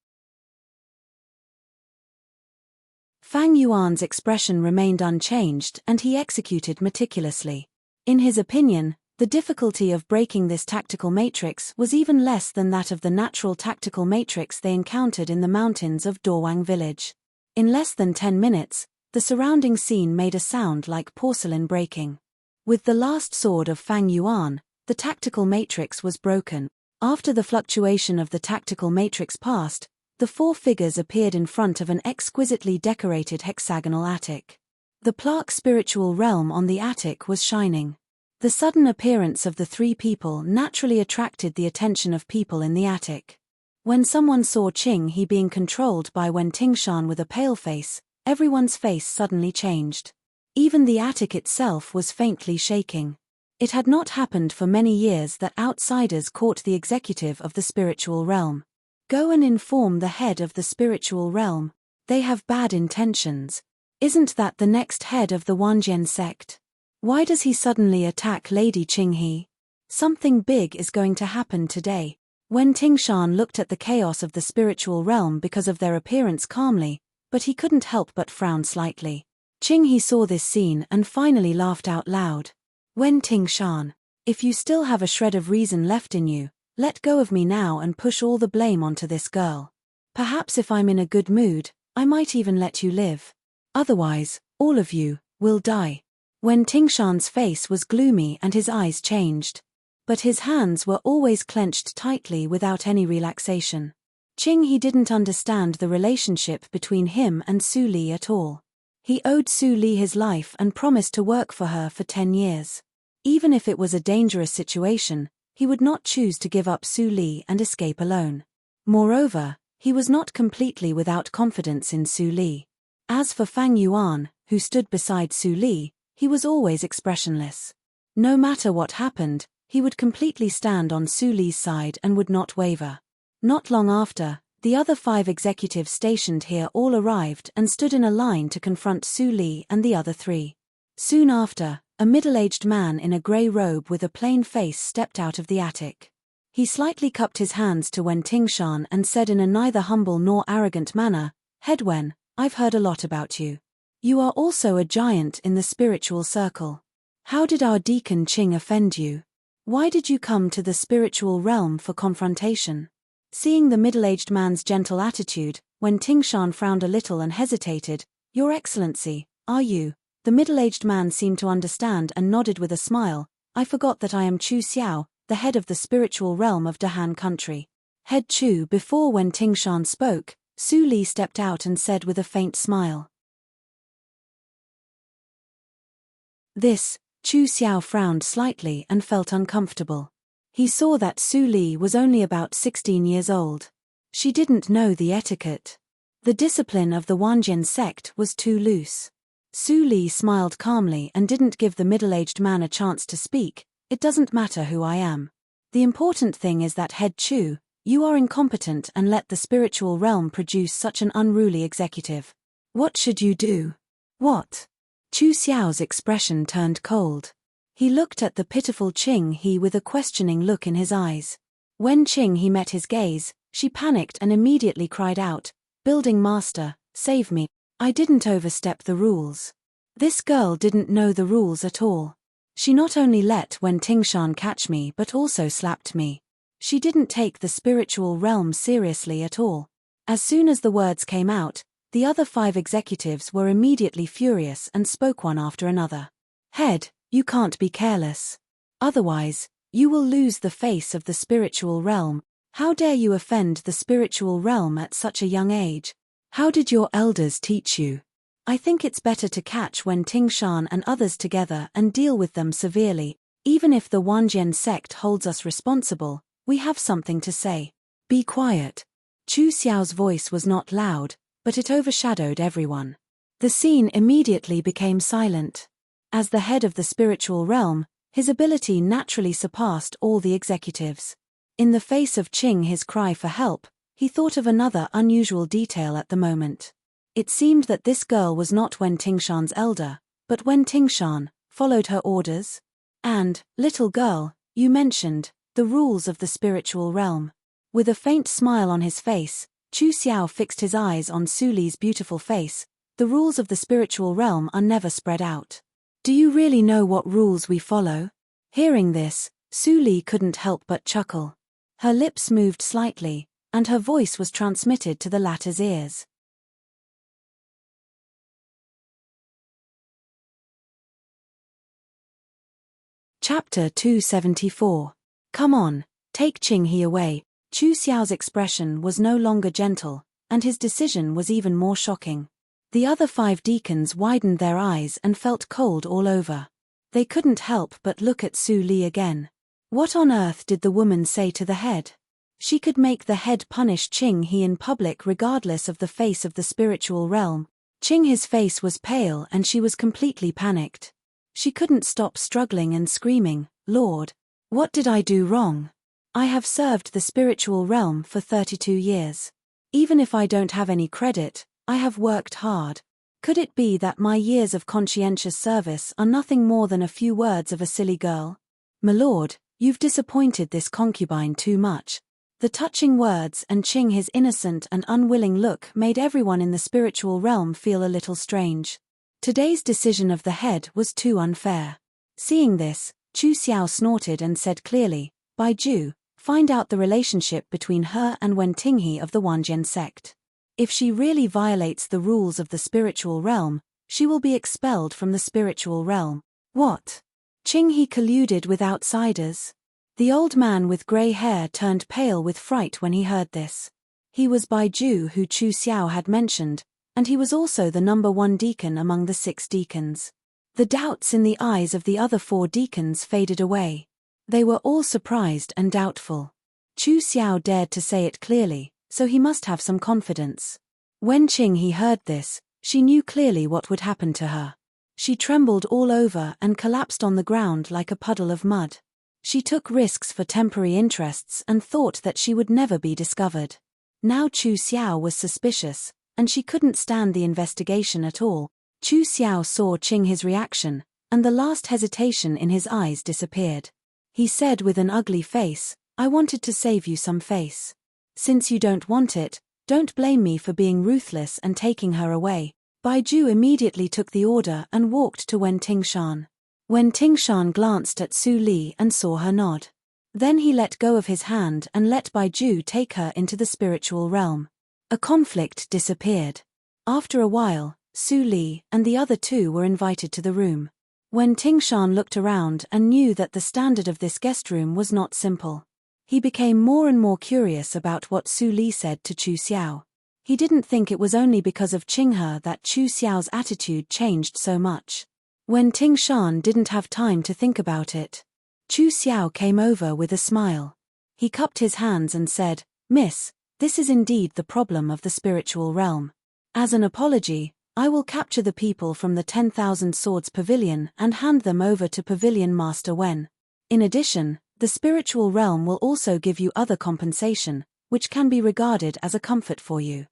Fang Yuan's expression remained unchanged and he executed meticulously. In his opinion, the difficulty of breaking this tactical matrix was even less than that of the natural tactical matrix they encountered in the mountains of Dawang village. In less than 10 minutes, the surrounding scene made a sound like porcelain breaking. With the last sword of Fang Yuan, the tactical matrix was broken. After the fluctuation of the tactical matrix passed, the 4 figures appeared in front of an exquisitely decorated hexagonal attic. The plaque spiritual realm on the attic was shining. The sudden appearance of the 3 people naturally attracted the attention of people in the attic. When someone saw Qing being controlled by Wen Tingshan with a pale face, everyone's face suddenly changed. Even the attic itself was faintly shaking. It had not happened for many years that outsiders caught the executive of the spiritual realm. Go and inform the head of the spiritual realm. They have bad intentions. Isn't that the next head of the Wanjian sect? Why does he suddenly attack Lady Qinghe? Something big is going to happen today. Wen Tingshan looked at the chaos of the spiritual realm because of their appearance calmly, but he couldn't help but frown slightly. Qinghe saw this scene and finally laughed out loud. Wen Tingshan, if you still have a shred of reason left in you, let go of me now and push all the blame onto this girl. Perhaps if I'm in a good mood, I might even let you live. Otherwise, all of you will die. Wen Tingshan's face was gloomy and his eyes changed. But his hands were always clenched tightly without any relaxation. Qinghe didn't understand the relationship between him and Su Li at all. He owed Su Li his life and promised to work for her for 10 years. Even if it was a dangerous situation, he would not choose to give up Su Li and escape alone. Moreover, he was not completely without confidence in Su Li. As for Fang Yuan, who stood beside Su Li, He was always expressionless. No matter what happened, he would completely stand on Su Li's side and would not waver. Not long after, the other 5 executives stationed here all arrived and stood in a line to confront Su Li and the other 3. Soon after, a middle-aged man in a grey robe with a plain face stepped out of the attic. He slightly cupped his hands to Wen Tingshan and said in a neither humble nor arrogant manner, "Head Wen, I've heard a lot about you. You are also a giant in the spiritual circle. How did our deacon Qing offend you? Why did you come to the spiritual realm for confrontation?" Seeing the middle-aged man's gentle attitude, Wen Tingshan frowned a little and hesitated. "Your Excellency, are you?" The middle-aged man seemed to understand and nodded with a smile. "I forgot that I am Chu Xiao, the head of the spiritual realm of Dahan country." Head Chu. Before Wen Tingshan spoke, Su Li stepped out and said with a faint smile. This, Chu Xiao frowned slightly and felt uncomfortable. He saw that Su Li was only about 16 years old. She didn't know the etiquette. The discipline of the Wanjian sect was too loose. Su Li smiled calmly and didn't give the middle-aged man a chance to speak. "It doesn't matter who I am. The important thing is that Head Chu, you are incompetent and let the spiritual realm produce such an unruly executive. What should you do?" "What?" Chu Xiao's expression turned cold. He looked at the pitiful Qing He with a questioning look in his eyes. When Qing He met his gaze, she panicked and immediately cried out, "Building master, save me. I didn't overstep the rules." This girl didn't know the rules at all. She not only let Wen Tingshan catch me but also slapped me. She didn't take the spiritual realm seriously at all. As soon as the words came out, the other 5 executives were immediately furious and spoke one after another. "Head, you can't be careless. Otherwise, you will lose the face of the spiritual realm. How dare you offend the spiritual realm at such a young age? How did your elders teach you? I think it's better to catch Wen Tingshan and others together and deal with them severely. Even if the Wanjian sect holds us responsible, we have something to say." "Be quiet." Chu Xiao's voice was not loud, but it overshadowed everyone. The scene immediately became silent. As the head of the spiritual realm, his ability naturally surpassed all the executives. In the face of Qing He's cry for help, he thought of another unusual detail at the moment. It seemed that this girl was not Wen Tingshan's elder, but Wen Tingshan followed her orders. "And, little girl, you mentioned the rules of the spiritual realm." With a faint smile on his face, Chu Xiao fixed his eyes on Su Li's beautiful face. "The rules of the spiritual realm are never spread out. Do you really know what rules we follow?" Hearing this, Su Li couldn't help but chuckle. Her lips moved slightly, and her voice was transmitted to the latter's ears. Chapter 274. "Come on, take Qing He away." Chu Xiao's expression was no longer gentle, and his decision was even more shocking. The other 5 deacons widened their eyes and felt cold all over. They couldn't help but look at Su Li again. What on earth did the woman say to the head? She could make the head punish Qing He in public regardless of the face of the spiritual realm. Qing He's face was pale and she was completely panicked. She couldn't stop struggling and screaming, "Lord, what did I do wrong? I have served the spiritual realm for 32 years. Even if I don't have any credit, I have worked hard. Could it be that my years of conscientious service are nothing more than a few words of a silly girl? My lord, you've disappointed this concubine too much." The touching words and Qing He's innocent and unwilling look made everyone in the spiritual realm feel a little strange. Today's decision of the head was too unfair. Seeing this, Chu Xiao snorted and said clearly, "Bai Ju, find out the relationship between her and Wen Tinghe of the Wanjian sect. If she really violates the rules of the spiritual realm, she will be expelled from the spiritual realm." "What? Qing He colluded with outsiders?" The old man with grey hair turned pale with fright when he heard this. He was Bai Ju who Chu Xiao had mentioned, and he was also the number 1 deacon among the 6 deacons. The doubts in the eyes of the other 4 deacons faded away. They were all surprised and doubtful. Chu Xiao dared to say it clearly, so he must have some confidence. When Qing He heard this, she knew clearly what would happen to her. She trembled all over and collapsed on the ground like a puddle of mud. She took risks for temporary interests and thought that she would never be discovered. Now Chu Xiao was suspicious, and she couldn't stand the investigation at all. Chu Xiao saw his reaction, and the last hesitation in his eyes disappeared. He said with an ugly face, "I wanted to save you some face. Since you don't want it, don't blame me for being ruthless and taking her away." Bai Ju immediately took the order and walked to Wen Tingshan. Wen Tingshan glanced at Su Li and saw her nod. Then he let go of his hand and let Bai Ju take her into the spiritual realm. A conflict disappeared. After a while, Su Li and the other two were invited to the room. Wen Tingshan looked around and knew that the standard of this guest room was not simple. He became more and more curious about what Su Li said to Chu Xiao. He didn't think it was only because of Qinghe that Chu Xiao's attitude changed so much. Wen Tingshan didn't have time to think about it. Chu Xiao came over with a smile. He cupped his hands and said, "Miss, this is indeed the problem of the spiritual realm. As an apology, I will capture the people from the 10,000 Swords Pavilion and hand them over to Pavilion Master Wen. In addition, the spiritual realm will also give you other compensation, which can be regarded as a comfort for you."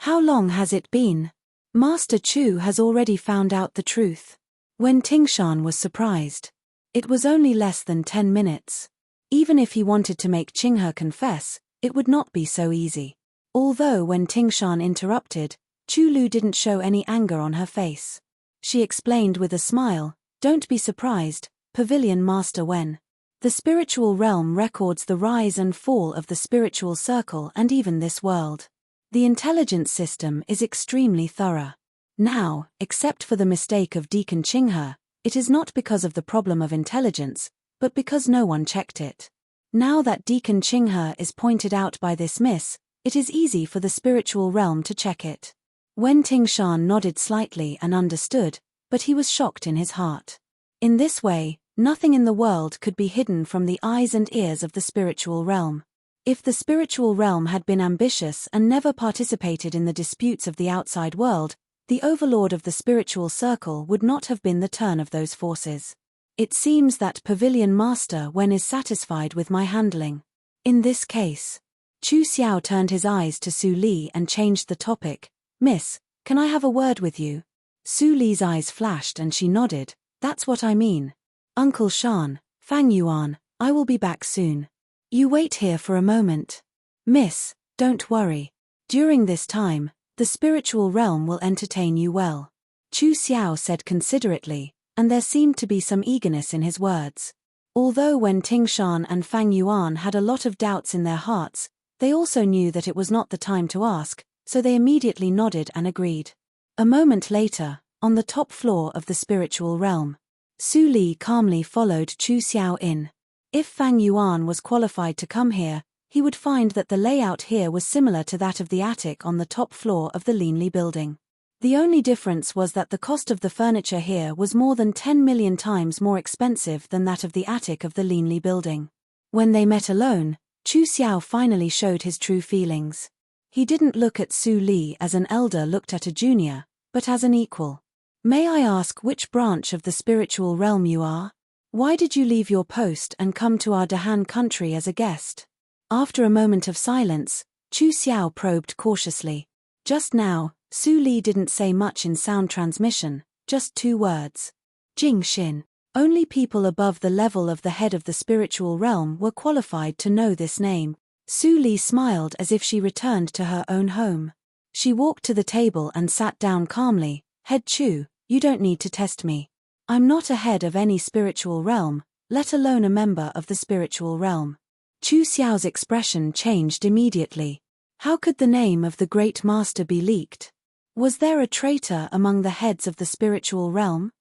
How long has it been? Master Chu has already found out the truth. Wen Tingshan was surprised. It was only less than 10 minutes. Even if he wanted to make Qinghe confess, it would not be so easy. Although when Tingshan interrupted, Chu Lu didn't show any anger on her face. She explained with a smile, "Don't be surprised, Pavilion Master Wen. The spiritual realm records the rise and fall of the spiritual circle and even this world. The intelligence system is extremely thorough. Now, except for the mistake of Deacon Qinghe, it is not because of the problem of intelligence, but because no one checked it. Now that Deacon Qinghe is pointed out by this miss, it is easy for the spiritual realm to check it." Wen Tingshan nodded slightly and understood, but he was shocked in his heart. In this way, nothing in the world could be hidden from the eyes and ears of the spiritual realm. If the spiritual realm had been ambitious and never participated in the disputes of the outside world, the overlord of the spiritual circle would not have been the turn of those forces. It seems that Pavilion Master Wen is satisfied with my handling. In this case, Chu Xiao turned his eyes to Su Li and changed the topic. "Miss, can I have a word with you?" Su Li's eyes flashed and she nodded. "That's what I mean. Uncle Shan, Fang Yuan, I will be back soon. You wait here for a moment. Miss, don't worry. During this time, the spiritual realm will entertain you well," Chu Xiao said considerately, and there seemed to be some eagerness in his words. Although Wen Tingshan and Fang Yuan had a lot of doubts in their hearts, they also knew that it was not the time to ask, so they immediately nodded and agreed. A moment later, on the top floor of the spiritual realm, Su Li calmly followed Chu Xiao in. If Fang Yuan was qualified to come here, he would find that the layout here was similar to that of the attic on the top floor of the Linli building. The only difference was that the cost of the furniture here was more than 10 million times more expensive than that of the attic of the Linli building. When they met alone, Chu Xiao finally showed his true feelings. He didn't look at Su Li as an elder looked at a junior, but as an equal. "May I ask which branch of the spiritual realm you are? Why did you leave your post and come to our Dahan country as a guest?" After a moment of silence, Chu Xiao probed cautiously. Just now, Su Li didn't say much in sound transmission, just 2 words. "Jing Xin." Only people above the level of the head of the spiritual realm were qualified to know this name. Su Li smiled as if she returned to her own home. She walked to the table and sat down calmly. "Head Chu, you don't need to test me. I'm not a head of any spiritual realm, let alone a member of the spiritual realm." Chu Xiao's expression changed immediately. How could the name of the great master be leaked? Was there a traitor among the heads of the spiritual realm?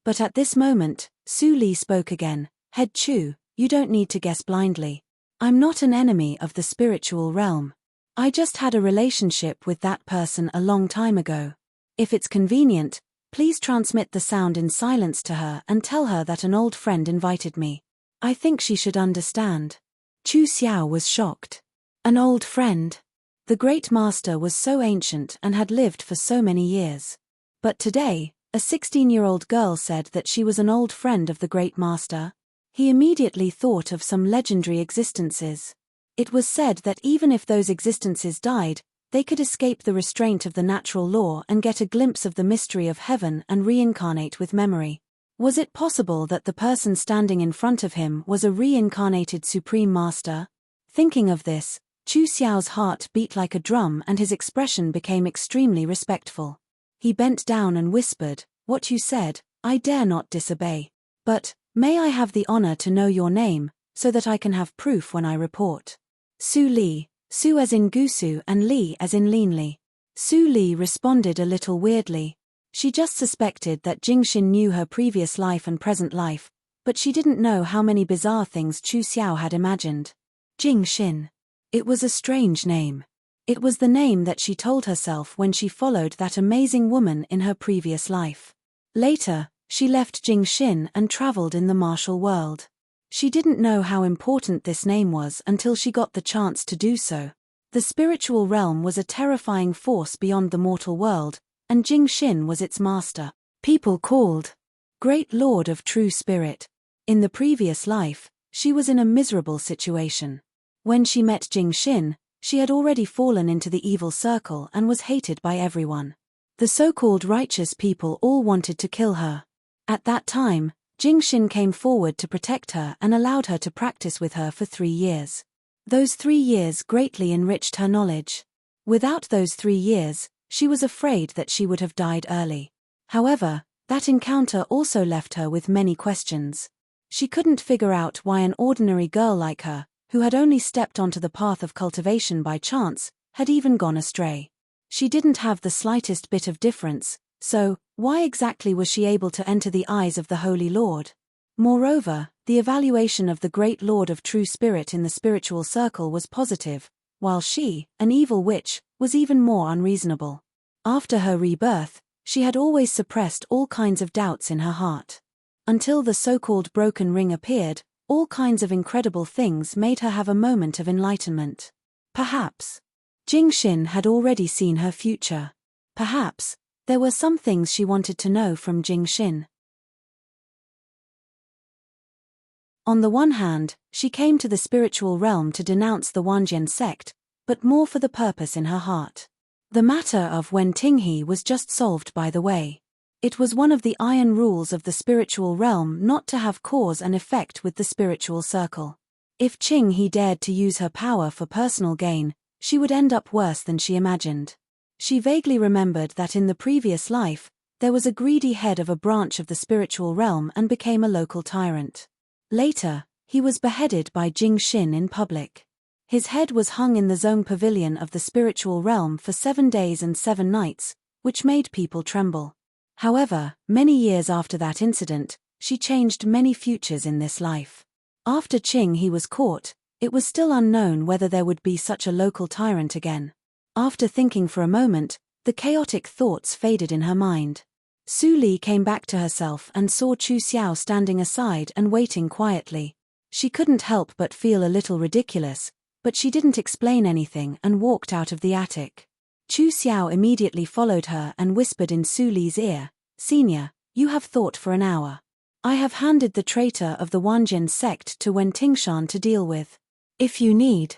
But at this moment, Su Li spoke again. "Head Chu, you don't need to guess blindly. I'm not an enemy of the spiritual realm. I just had a relationship with that person a long time ago. If it's convenient, please transmit the sound in silence to her and tell her that an old friend invited me. I think she should understand." Chu Xiao was shocked. An old friend? The great master was so ancient and had lived for so many years. But today, a 16-year-old girl said that she was an old friend of the great master. He immediately thought of some legendary existences. It was said that even if those existences died, they could escape the restraint of the natural law and get a glimpse of the mystery of heaven and reincarnate with memory. Was it possible that the person standing in front of him was a reincarnated Supreme Master? Thinking of this, Chu Xiao's heart beat like a drum and his expression became extremely respectful. He bent down and whispered, "What you said, I dare not disobey. But, may I have the honor to know your name, so that I can have proof when I report?" Su Li, Su as in Gusu and Li as in Leanly. Su Li responded a little weirdly. She just suspected that Jingxin knew her previous life and present life, but she didn't know how many bizarre things Chu Xiao had imagined. Jingxin. It was a strange name. It was the name that she told herself when she followed that amazing woman in her previous life. Later, she left Jingxin and traveled in the martial world. She didn't know how important this name was until she got the chance to do so. The spiritual realm was a terrifying force beyond the mortal world, and Jingxin was its master. People called Great Lord of True Spirit. In the previous life, she was in a miserable situation. When she met Jingxin, she had already fallen into the evil circle and was hated by everyone. The so-called righteous people all wanted to kill her. At that time, Jingxin came forward to protect her and allowed her to practice with her for 3 years. Those 3 years greatly enriched her knowledge. Without those 3 years, she was afraid that she would have died early. However, that encounter also left her with many questions. She couldn't figure out why an ordinary girl like her, who had only stepped onto the path of cultivation by chance, had even gone astray. She didn't have the slightest bit of difference, so why exactly was she able to enter the eyes of the Holy Lord? Moreover, the evaluation of the Great Lord of True Spirit in the spiritual circle was positive, while she, an evil witch, was even more unreasonable. After her rebirth, she had always suppressed all kinds of doubts in her heart. Until the so-called broken ring appeared, all kinds of incredible things made her have a moment of enlightenment. Perhaps Jingxin had already seen her future. Perhaps there were some things she wanted to know from Jingxin. On the one hand, she came to the spiritual realm to denounce the Wanjian sect, but more for the purpose in her heart. The matter of Wen Tinghe was just solved by the way. It was one of the iron rules of the spiritual realm not to have cause and effect with the spiritual circle. If Qing He dared to use her power for personal gain, she would end up worse than she imagined. She vaguely remembered that in the previous life, there was a greedy head of a branch of the spiritual realm and became a local tyrant. Later, he was beheaded by Jingxin in public. His head was hung in the Zong Pavilion of the spiritual realm for 7 days and 7 nights, which made people tremble. However, many years after that incident, she changed many futures in this life. After Qing He was caught, it was still unknown whether there would be such a local tyrant again. After thinking for a moment, the chaotic thoughts faded in her mind. Su Li came back to herself and saw Chu Xiao standing aside and waiting quietly. She couldn't help but feel a little ridiculous, but she didn't explain anything and walked out of the attic. Chu Xiao immediately followed her and whispered in Su Li's ear, "Senior, you have thought for an hour. I have handed the traitor of the Wanjian sect to Wen Tingshan to deal with. If you need."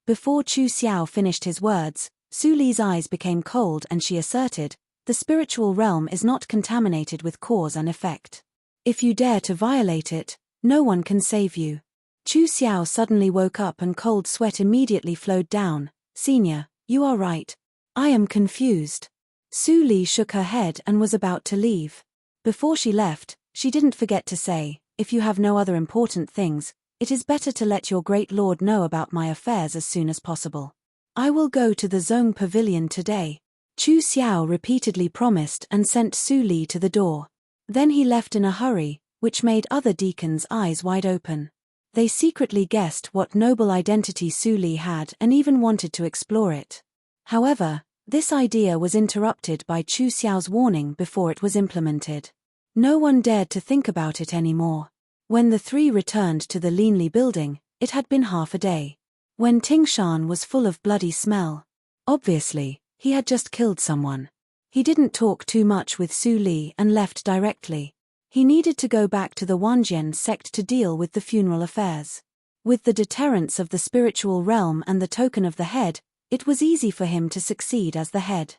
Before Chu Xiao finished his words, Su Li's eyes became cold and she asserted, "The spiritual realm is not contaminated with cause and effect. If you dare to violate it, no one can save you." Chu Xiao suddenly woke up and cold sweat immediately flowed down. "Senior, you are right. I am confused." Su Li shook her head and was about to leave. Before she left, she didn't forget to say, "If you have no other important things, it is better to let your great lord know about my affairs as soon as possible. I will go to the Zong Pavilion today." Chu Xiao repeatedly promised and sent Su Li to the door. Then he left in a hurry, which made other deacons' eyes wide open. They secretly guessed what noble identity Su Li had and even wanted to explore it. However, this idea was interrupted by Chu Xiao's warning before it was implemented. No one dared to think about it anymore. When the 3 returned to the Leanly building, it had been half a day. When Tingshan was full of bloody smell. Obviously, he had just killed someone. He didn't talk too much with Su Li and left directly. He needed to go back to the Wanjian sect to deal with the funeral affairs. With the deterrence of the spiritual realm and the token of the head, it was easy for him to succeed as the head.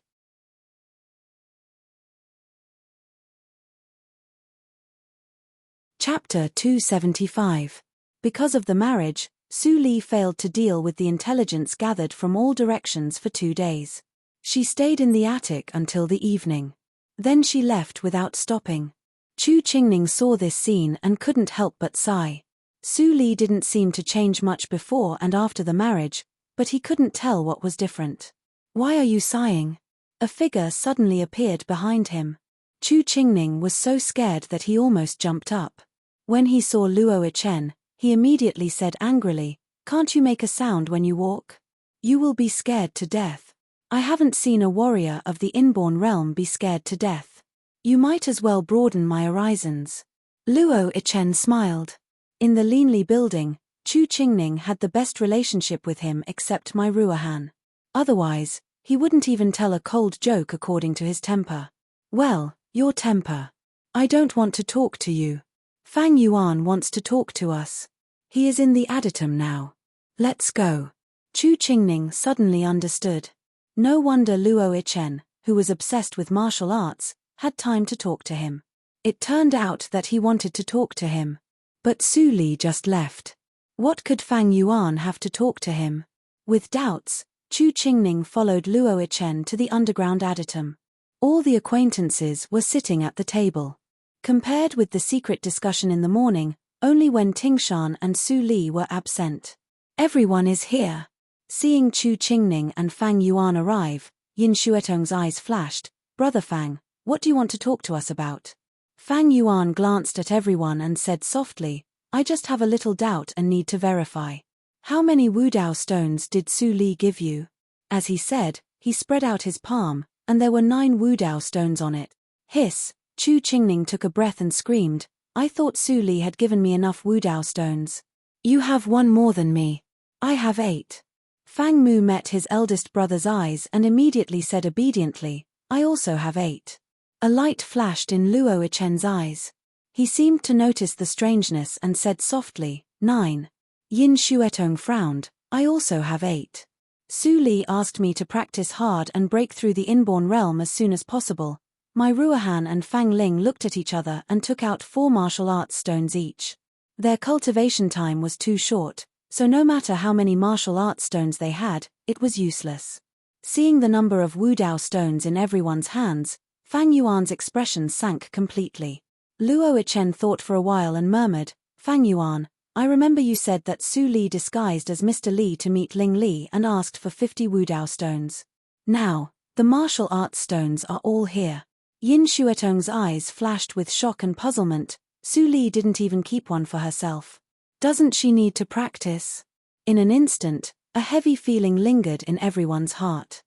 Chapter 275. Because of the marriage, Su Li failed to deal with the intelligence gathered from all directions for 2 days. She stayed in the attic until the evening. Then she left without stopping. Chu Qingning saw this scene and couldn't help but sigh. Su Li didn't seem to change much before and after the marriage, but he couldn't tell what was different. "Why are you sighing?" A figure suddenly appeared behind him. Chu Qingning was so scared that he almost jumped up. When he saw Luo Yichen, he immediately said angrily, "Can't you make a sound when you walk? You will be scared to death. I haven't seen a warrior of the inborn realm be scared to death. You might as well broaden my horizons." Luo Yichen smiled. In the Linli building, Chu Qingning had the best relationship with him except Mai Ruohan. Otherwise, he wouldn't even tell a cold joke according to his temper. "Well, your temper. I don't want to talk to you. Fang Yuan wants to talk to us. He is in the Aditum now. Let's go." Chu Qingning suddenly understood. No wonder Luo Yichen, who was obsessed with martial arts, had time to talk to him. It turned out that he wanted to talk to him. But Su Li just left. What could Fang Yuan have to talk to him? With doubts, Chu Qingning followed Luo Yichen to the underground Aditum. All the acquaintances were sitting at the table. Compared with the secret discussion in the morning, only when Tingshan and Su Li were absent. "Everyone is here." Seeing Chu Qingning and Fang Yuan arrive, Yin Shuetong's eyes flashed. "Brother Fang, what do you want to talk to us about?" Fang Yuan glanced at everyone and said softly, "I just have a little doubt and need to verify. How many Wudao stones did Su Li give you?" As he said, he spread out his palm, and there were 9 Wudao stones on it. Hiss! Chu Qingning took a breath and screamed, "I thought Su Li had given me enough Wudao stones. You have 1 more than me. I have 8. Fang Mu met his eldest brother's eyes and immediately said obediently, "I also have 8. A light flashed in Luo Yichen's eyes. He seemed to notice the strangeness and said softly, 9. Yin Shuetong frowned, "I also have 8. Su Li asked me to practice hard and break through the inborn realm as soon as possible." Mai Ruohan and Fang Ling looked at each other and took out 4 martial arts stones each. Their cultivation time was too short, so no matter how many martial arts stones they had, it was useless. Seeing the number of Wudao stones in everyone's hands, Fang Yuan's expression sank completely. Luo Yichen thought for a while and murmured, "Fang Yuan, I remember you said that Su Li disguised as Mr. Li to meet Ling Li and asked for 50 Wudao stones. Now, the martial arts stones are all here." Yin Shuetong's eyes flashed with shock and puzzlement. Su Li didn't even keep one for herself. Doesn't she need to practice? In an instant, a heavy feeling lingered in everyone's heart.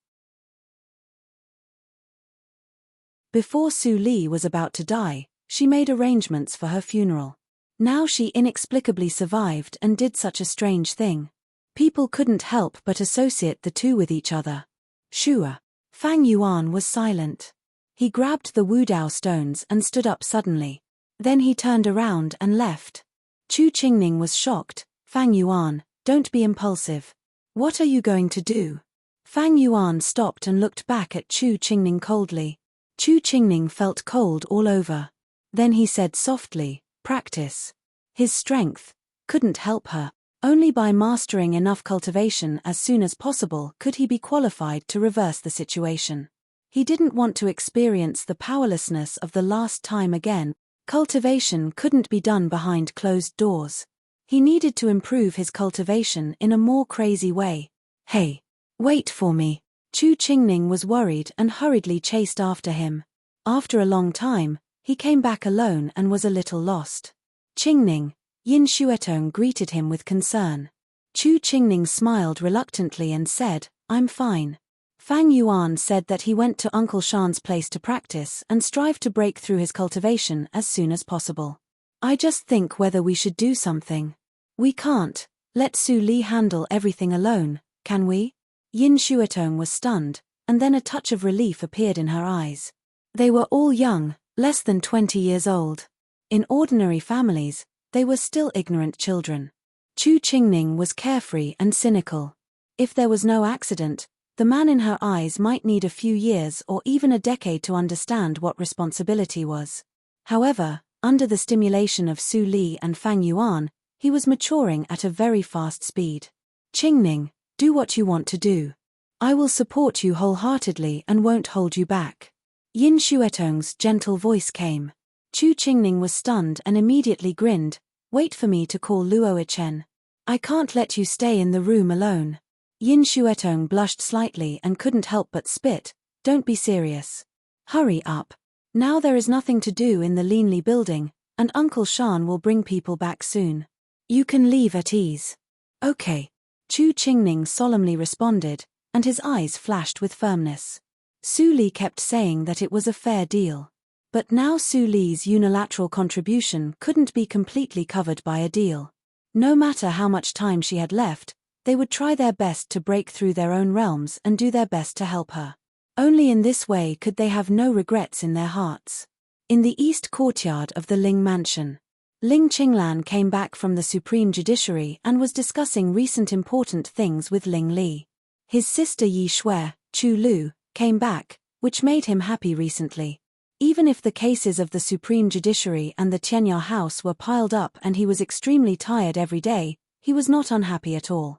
Before Su Li was about to die, she made arrangements for her funeral. Now she inexplicably survived and did such a strange thing. People couldn't help but associate the two with each other. Shua. Fang Yuan was silent. He grabbed the Wudao stones and stood up suddenly. Then he turned around and left. Chu Qingning was shocked. "Fang Yuan, don't be impulsive. What are you going to do?" Fang Yuan stopped and looked back at Chu Qingning coldly. Chu Qingning felt cold all over. Then he said softly, "Practice." His strength couldn't help her. Only by mastering enough cultivation as soon as possible could he be qualified to reverse the situation. He didn't want to experience the powerlessness of the last time again. Cultivation couldn't be done behind closed doors. He needed to improve his cultivation in a more crazy way. "Hey! Wait for me." Chu Qingning was worried and hurriedly chased after him. After a long time, he came back alone and was a little lost. "Qingning." Yin Shuetong greeted him with concern. Chu Qingning smiled reluctantly and said, "I'm fine." Fang Yuan said that he went to Uncle Shan's place to practice and strive to break through his cultivation as soon as possible. "I just think whether we should do something. We can't let Su Li handle everything alone, can we?" Yin Shuatong was stunned, and then a touch of relief appeared in her eyes. They were all young, less than 20 years old. In ordinary families, they were still ignorant children. Chu Qingning was carefree and cynical. If there was no accident, the man in her eyes might need a few years or even a decade to understand what responsibility was. However, under the stimulation of Su Li and Fang Yuan, he was maturing at a very fast speed. Qingning, do what you want to do. I will support you wholeheartedly and won't hold you back. Yin Shuetong's gentle voice came. Chu Qingning was stunned and immediately grinned. Wait for me to call Luo Chen. I can't let you stay in the room alone. Yin Shuetong blushed slightly and couldn't help but spit. Don't be serious. Hurry up. Now there is nothing to do in the Linli building, and Uncle Shan will bring people back soon. You can leave at ease. Okay. Chu Qingning solemnly responded, and his eyes flashed with firmness. Su Li kept saying that it was a fair deal. But now Su Li's unilateral contribution couldn't be completely covered by a deal. No matter how much time she had left, they would try their best to break through their own realms and do their best to help her. Only in this way could they have no regrets in their hearts. In the east courtyard of the Ling mansion, Ling Qinglan came back from the Supreme Judiciary and was discussing recent important things with Ling Li. His sister Yi Shui, Chu Lu, came back, which made him happy recently. Even if the cases of the Supreme Judiciary and the Tianya House were piled up and he was extremely tired every day, he was not unhappy at all.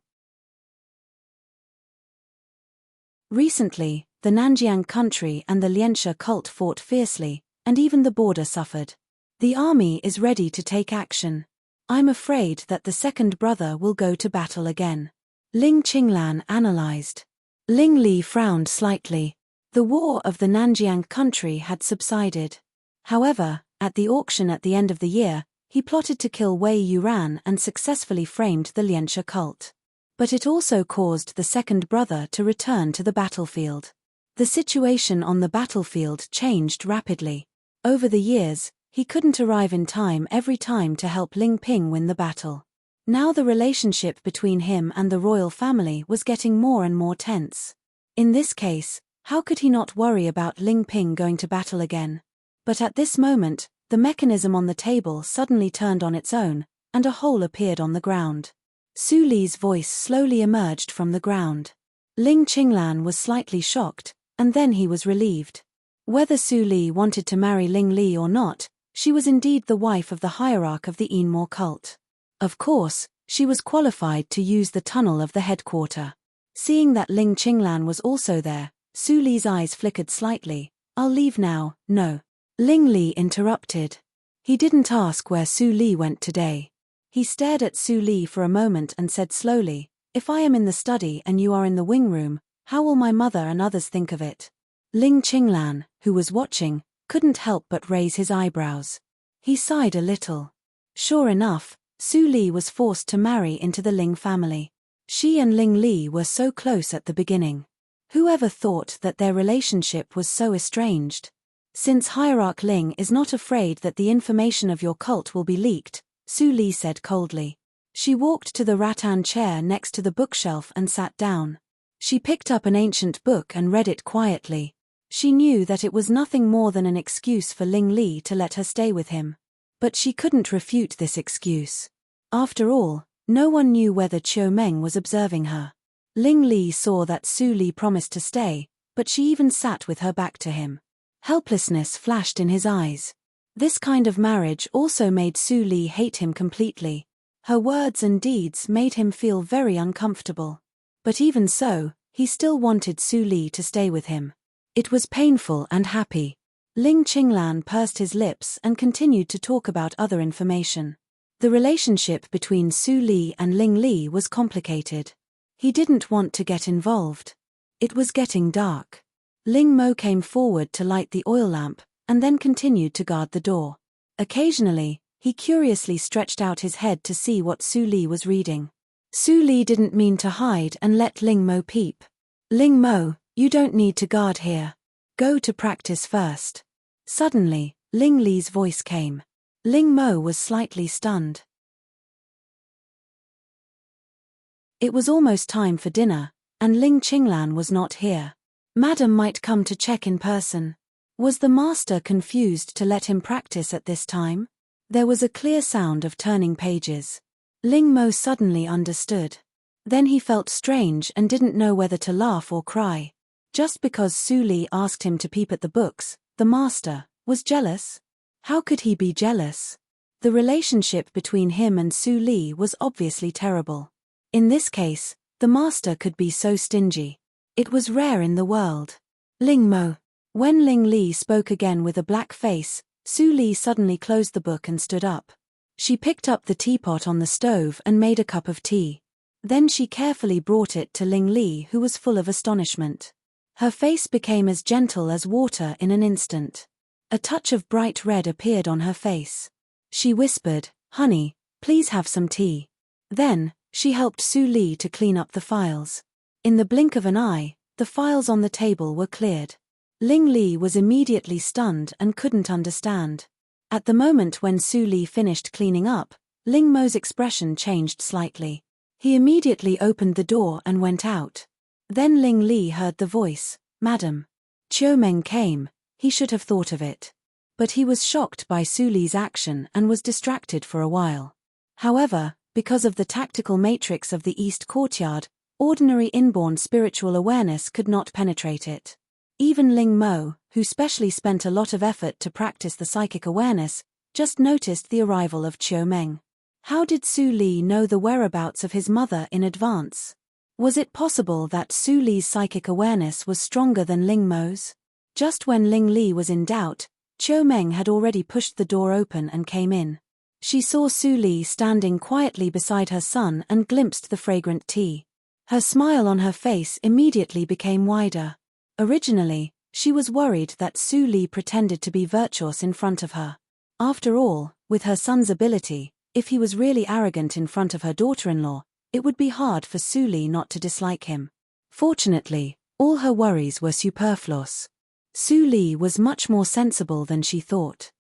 Recently, the Nanjiang country and the Lianxia cult fought fiercely, and even the border suffered. The army is ready to take action. I'm afraid that the second brother will go to battle again. Ling Qinglan analyzed. Ling Li frowned slightly. The war of the Nanjiang country had subsided. However, at the auction at the end of the year, he plotted to kill Wei Yuran and successfully framed the Lianxia cult. But it also caused the second brother to return to the battlefield. The situation on the battlefield changed rapidly. Over the years, he couldn't arrive in time every time to help Ling Ping win the battle. Now the relationship between him and the royal family was getting more and more tense. In this case, how could he not worry about Ling Ping going to battle again? But at this moment, the mechanism on the table suddenly turned on its own, and a hole appeared on the ground. Su Li's voice slowly emerged from the ground. Ling Qinglan was slightly shocked, and then he was relieved. Whether Su Li wanted to marry Ling Li or not, she was indeed the wife of the hierarch of the Enmore cult. Of course, she was qualified to use the tunnel of the headquarter. Seeing that Ling Qinglan was also there, Su Li's eyes flickered slightly. I'll leave now. No. Ling Li interrupted. He didn't ask where Su Li went today. He stared at Su Li for a moment and said slowly, if I am in the study and you are in the wing room, how will my mother and others think of it? Ling Qinglan, who was watching, couldn't help but raise his eyebrows. He sighed a little. Sure enough, Su Li was forced to marry into the Ling family. She and Ling Li were so close at the beginning. Whoever thought that their relationship was so estranged? Since Hierarch Ling is not afraid that the information of your cult will be leaked, Su Li said coldly. She walked to the rattan chair next to the bookshelf and sat down. She picked up an ancient book and read it quietly. She knew that it was nothing more than an excuse for Ling Li to let her stay with him. But she couldn't refute this excuse. After all, no one knew whether Chiu Meng was observing her. Ling Li saw that Su Li promised to stay, but she even sat with her back to him. Helplessness flashed in his eyes. This kind of marriage also made Su Li hate him completely. Her words and deeds made him feel very uncomfortable. But even so, he still wanted Su Li to stay with him. It was painful and happy. Ling Qinglan pursed his lips and continued to talk about other information. The relationship between Su Li and Ling Li was complicated. He didn't want to get involved. It was getting dark. Ling Mo came forward to light the oil lamp, and then continued to guard the door. Occasionally, he curiously stretched out his head to see what Su Li was reading. Su Li didn't mean to hide and let Ling Mo peep. Ling Mo, you don't need to guard here. Go to practice first. Suddenly, Ling Li's voice came. Ling Mo was slightly stunned. It was almost time for dinner, And Ling Qinglan was not here. Madam might come to check in person. Was the master confused to let him practice at this time? There was a clear sound of turning pages. Ling Mo suddenly understood. Then he felt strange and didn't know whether to laugh or cry. Just because Su Li asked him to peep at the books, the master was jealous? How could he be jealous? The relationship between him and Su Li was obviously terrible. In this case, the master could be so stingy. It was rare in the world. Ling Mo. When Ling Li spoke again with a black face, Su Li suddenly closed the book and stood up. She picked up the teapot on the stove and made a cup of tea. Then she carefully brought it to Ling Li, who was full of astonishment. Her face became as gentle as water in an instant. A touch of bright red appeared on her face. She whispered, "Honey, please have some tea." Then, she helped Su Li to clean up the files. In the blink of an eye, the files on the table were cleared. Ling Li was immediately stunned and couldn't understand. At the moment when Su Li finished cleaning up, Ling Mo's expression changed slightly. He immediately opened the door and went out. Then Ling Li heard the voice, "Madam." Chiu Meng came, he should have thought of it. But he was shocked by Su Li's action and was distracted for a while. However, because of the tactical matrix of the East Courtyard, ordinary inborn spiritual awareness could not penetrate it. Even Ling Mo, who specially spent a lot of effort to practice the psychic awareness, just noticed the arrival of Chiu Meng. How did Su Li know the whereabouts of his mother in advance? Was it possible that Su Li's psychic awareness was stronger than Ling Mo's? Just when Ling Li was in doubt, Chiu Meng had already pushed the door open and came in. She saw Su Li standing quietly beside her son and glimpsed the fragrant tea. Her smile on her face immediately became wider. Originally, she was worried that Su Li pretended to be virtuous in front of her. After all, with her son's ability, if he was really arrogant in front of her daughter-in-law, it would be hard for Su Li not to dislike him. Fortunately, all her worries were superfluous. Su Li was much more sensible than she thought.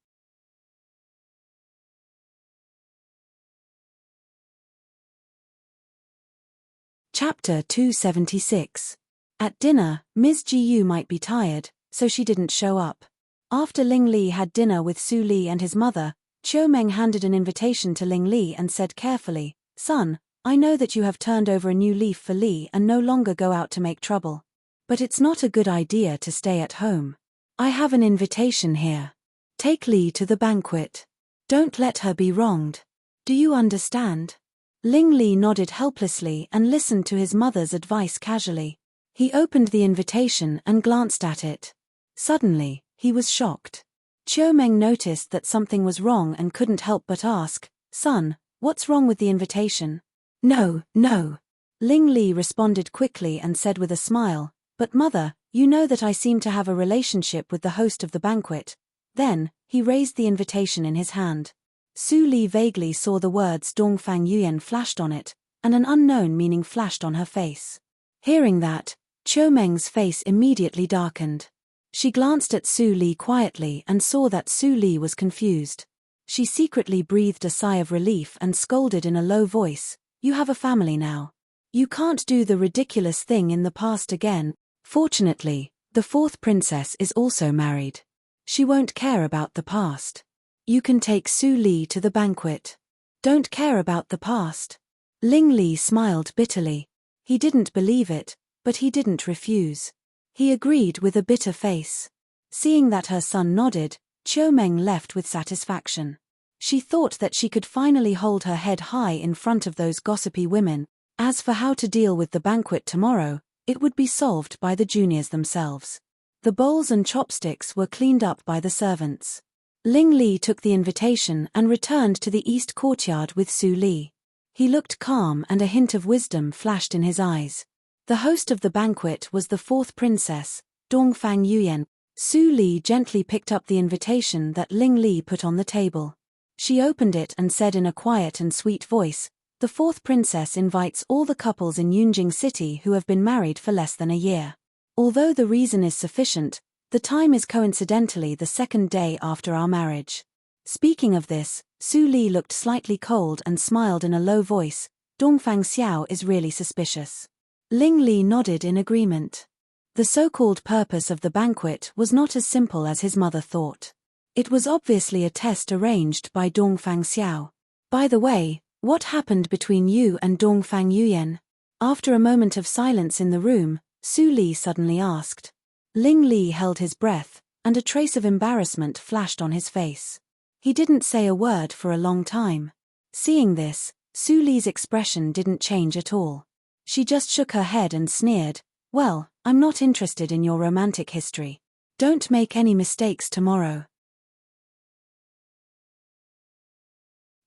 Chapter 276. At dinner, Ms. Jiyu might be tired, so she didn't show up. After Ling Li had dinner with Su Li and his mother, Chiu Meng handed an invitation to Ling Li and said carefully, "Son, I know that you have turned over a new leaf for Li and no longer go out to make trouble. But it's not a good idea to stay at home. I have an invitation here. Take Li to the banquet. Don't let her be wronged. Do you understand?" Ling Li nodded helplessly and listened to his mother's advice casually. He opened the invitation and glanced at it. Suddenly, he was shocked. Chiu Meng noticed that something was wrong and couldn't help but ask, "Son, what's wrong with the invitation?" "No, no." Ling Li responded quickly and said with a smile, "But mother, you know that I seem to have a relationship with the host of the banquet." Then, he raised the invitation in his hand. Su Li vaguely saw the words Dongfang Yuan flashed on it, and an unknown meaning flashed on her face. Hearing that, Chiu Meng's face immediately darkened. She glanced at Su Li quietly and saw that Su Li was confused. She secretly breathed a sigh of relief and scolded in a low voice, "You have a family now. You can't do the ridiculous thing in the past again." Fortunately, the fourth princess is also married. She won't care about the past. You can take Su Li to the banquet. Don't care about the past. Ling Li smiled bitterly. He didn't believe it, but he didn't refuse. He agreed with a bitter face. Seeing that her son nodded, Chiu Meng left with satisfaction. She thought that she could finally hold her head high in front of those gossipy women. As for how to deal with the banquet tomorrow, it would be solved by the juniors themselves. The bowls and chopsticks were cleaned up by the servants. Ling Li took the invitation and returned to the East Courtyard with Su Li. He looked calm and a hint of wisdom flashed in his eyes. The host of the banquet was the fourth princess, Dongfang Yuan. Su Li gently picked up the invitation that Ling Li put on the table. She opened it and said in a quiet and sweet voice, "The fourth princess invites all the couples in Yunjing City who have been married for less than a year. Although the reason is sufficient, the time is coincidentally the second day after our marriage." Speaking of this, Su Li looked slightly cold and smiled in a low voice, "Dongfang Xiao is really suspicious. Ling Li nodded in agreement. The so-called purpose of the banquet was not as simple as his mother thought. It was obviously a test arranged by Dongfang Xiao. By the way, what happened between you and Dongfang Yuyan? After a moment of silence in the room, Su Li suddenly asked. Ling Li held his breath, and a trace of embarrassment flashed on his face. He didn't say a word for a long time. Seeing this, Su Li's expression didn't change at all. She just shook her head and sneered, "Well, I'm not interested in your romantic history. Don't make any mistakes tomorrow."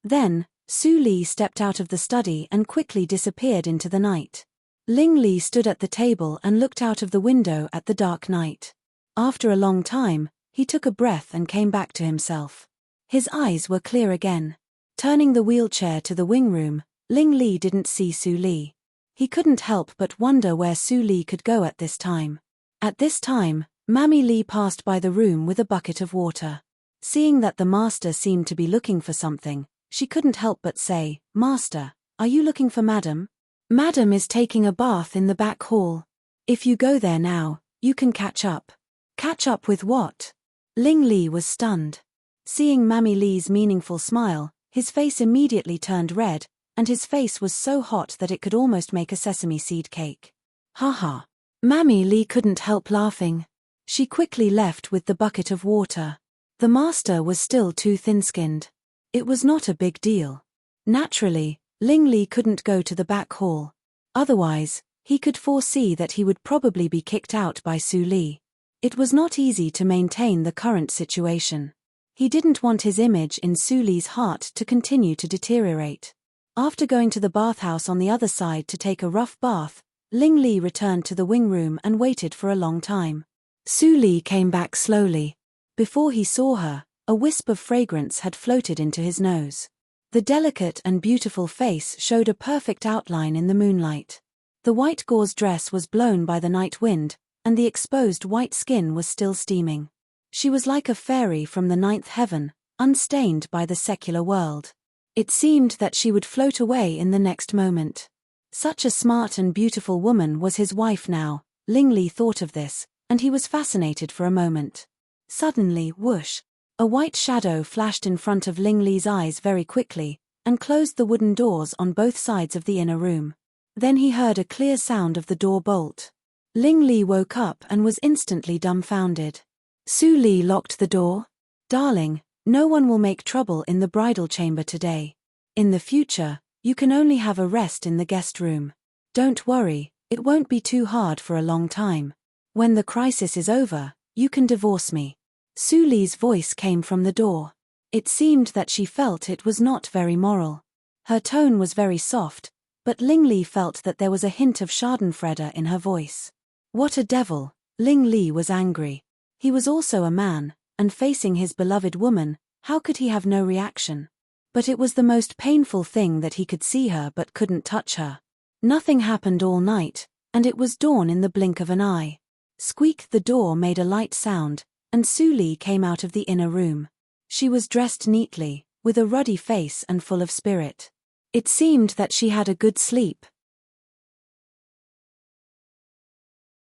Then, Su Li stepped out of the study and quickly disappeared into the night. Ling Li stood at the table and looked out of the window at the dark night. After a long time, he took a breath and came back to himself. His eyes were clear again. Turning the wheelchair to the wing room, Ling Li didn't see Su Li. He couldn't help but wonder where Su Li could go at this time. At this time, Mammy Li passed by the room with a bucket of water. Seeing that the master seemed to be looking for something, she couldn't help but say, "Master, are you looking for Madam? Madam is taking a bath in the back hall. If you go there now, you can catch up." Catch up with what? Ling Li was stunned. Seeing Mammy Li's meaningful smile, his face immediately turned red, and his face was so hot that it could almost make a sesame seed cake. Haha. Mammy Li couldn't help laughing. She quickly left with the bucket of water. The master was still too thin-skinned. It was not a big deal. Naturally, Ling Li couldn't go to the back hall. Otherwise, he could foresee that he would probably be kicked out by Su Li. It was not easy to maintain the current situation. He didn't want his image in Su Li's heart to continue to deteriorate. After going to the bathhouse on the other side to take a rough bath, Ling Li returned to the wing room and waited for a long time. Su Li came back slowly. Before he saw her, a wisp of fragrance had floated into his nose. The delicate and beautiful face showed a perfect outline in the moonlight. The white gauze dress was blown by the night wind, and the exposed white skin was still steaming. She was like a fairy from the ninth heaven, unstained by the secular world. It seemed that she would float away in the next moment. Such a smart and beautiful woman was his wife now. Ling Li thought of this, and he was fascinated for a moment. Suddenly, whoosh! A white shadow flashed in front of Ling Li's eyes very quickly, and closed the wooden doors on both sides of the inner room. Then he heard a clear sound of the door bolt. Ling Li woke up and was instantly dumbfounded. Su Li locked the door. "Darling, no one will make trouble in the bridal chamber today. In the future, you can only have a rest in the guest room. Don't worry, it won't be too hard for a long time. When the crisis is over, you can divorce me." Su Li's voice came from the door. It seemed that she felt it was not very moral. Her tone was very soft, but Ling Li felt that there was a hint of schadenfreude in her voice. What a devil! Ling Li was angry. He was also a man, and facing his beloved woman, how could he have no reaction? But it was the most painful thing that he could see her but couldn't touch her. Nothing happened all night, and it was dawn in the blink of an eye. Squeak! The door made a light sound, and Su Li came out of the inner room. She was dressed neatly, with a ruddy face and full of spirit. It seemed that she had a good sleep.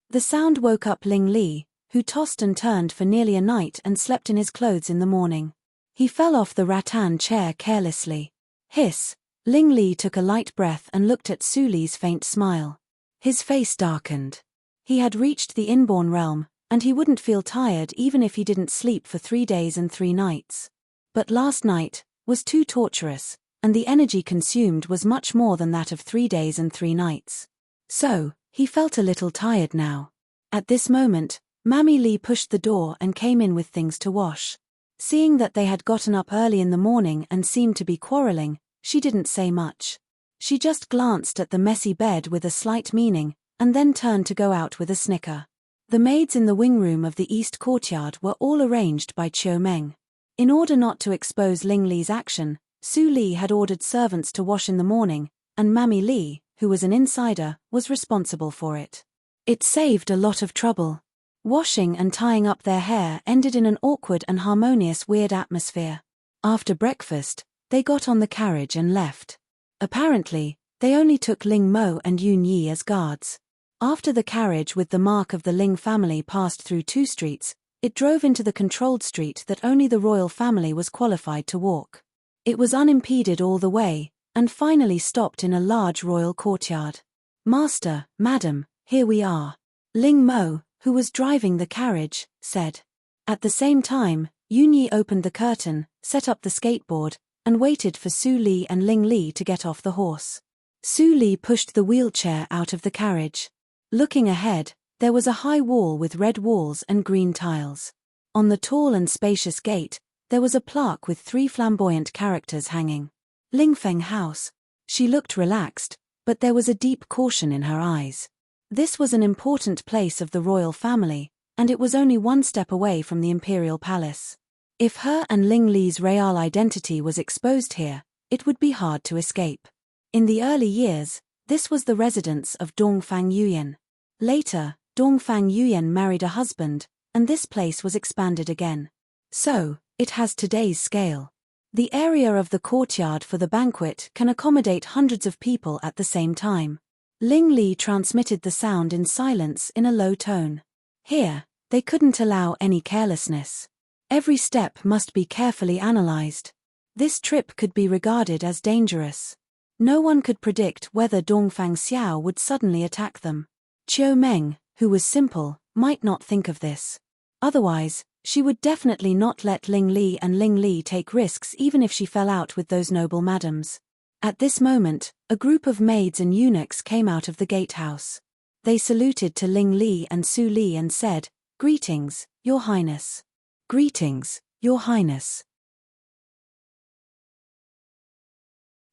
The sound woke up Ling Li, who tossed and turned for nearly a night and slept in his clothes in the morning. He fell off the rattan chair carelessly. Hiss! Ling Li took a light breath and looked at Su Li's faint smile. His face darkened. He had reached the inborn realm, and he wouldn't feel tired even if he didn't sleep for 3 days and 3 nights. But last night was too torturous, and the energy consumed was much more than that of 3 days and 3 nights. So, he felt a little tired now. At this moment, Mammy Li pushed the door and came in with things to wash. Seeing that they had gotten up early in the morning and seemed to be quarreling, she didn't say much. She just glanced at the messy bed with a slight meaning, and then turned to go out with a snicker. The maids in the wing room of the east courtyard were all arranged by Chiu Meng. In order not to expose Ling Li's action, Su Li had ordered servants to wash in the morning, and Mammy Li, who was an insider, was responsible for it. It saved a lot of trouble. Washing and tying up their hair ended in an awkward and harmonious weird atmosphere. After breakfast, they got on the carriage and left. Apparently, they only took Ling Mo and Yun Yi as guards. After the carriage with the mark of the Ling family passed through 2 streets, it drove into the controlled street that only the royal family was qualified to walk. It was unimpeded all the way, and finally stopped in a large royal courtyard. "Master, madam, here we are," Ling Mo, who was driving the carriage, said. At the same time, Yunyi opened the curtain, set up the skateboard, and waited for Su Li and Ling Li to get off the horse. Su Li pushed the wheelchair out of the carriage. Looking ahead, there was a high wall with red walls and green tiles. On the tall and spacious gate, there was a plaque with 3 flamboyant characters hanging. "Lingfeng House." She looked relaxed, but there was a deep caution in her eyes. This was an important place of the royal family, and it was only 1 step away from the imperial palace. If her and Ling Li's real identity was exposed here, it would be hard to escape. In the early years, this was the residence of Dongfang Yuyan. Later, Dongfang Yuyan married a husband, and this place was expanded again. So, it has today's scale. The area of the courtyard for the banquet can accommodate hundreds of people at the same time. Ling Li transmitted the sound in silence in a low tone. Here, they couldn't allow any carelessness. Every step must be carefully analyzed. This trip could be regarded as dangerous. No one could predict whether Dongfang Xiao would suddenly attack them. Qiu Meng, who was simple, might not think of this. Otherwise, she would definitely not let Ling Li and Ling Li take risks even if she fell out with those noble madams. At this moment, a group of maids and eunuchs came out of the gatehouse. They saluted to Ling Li and Su Li and said, "Greetings, Your Highness." "Greetings, Your Highness."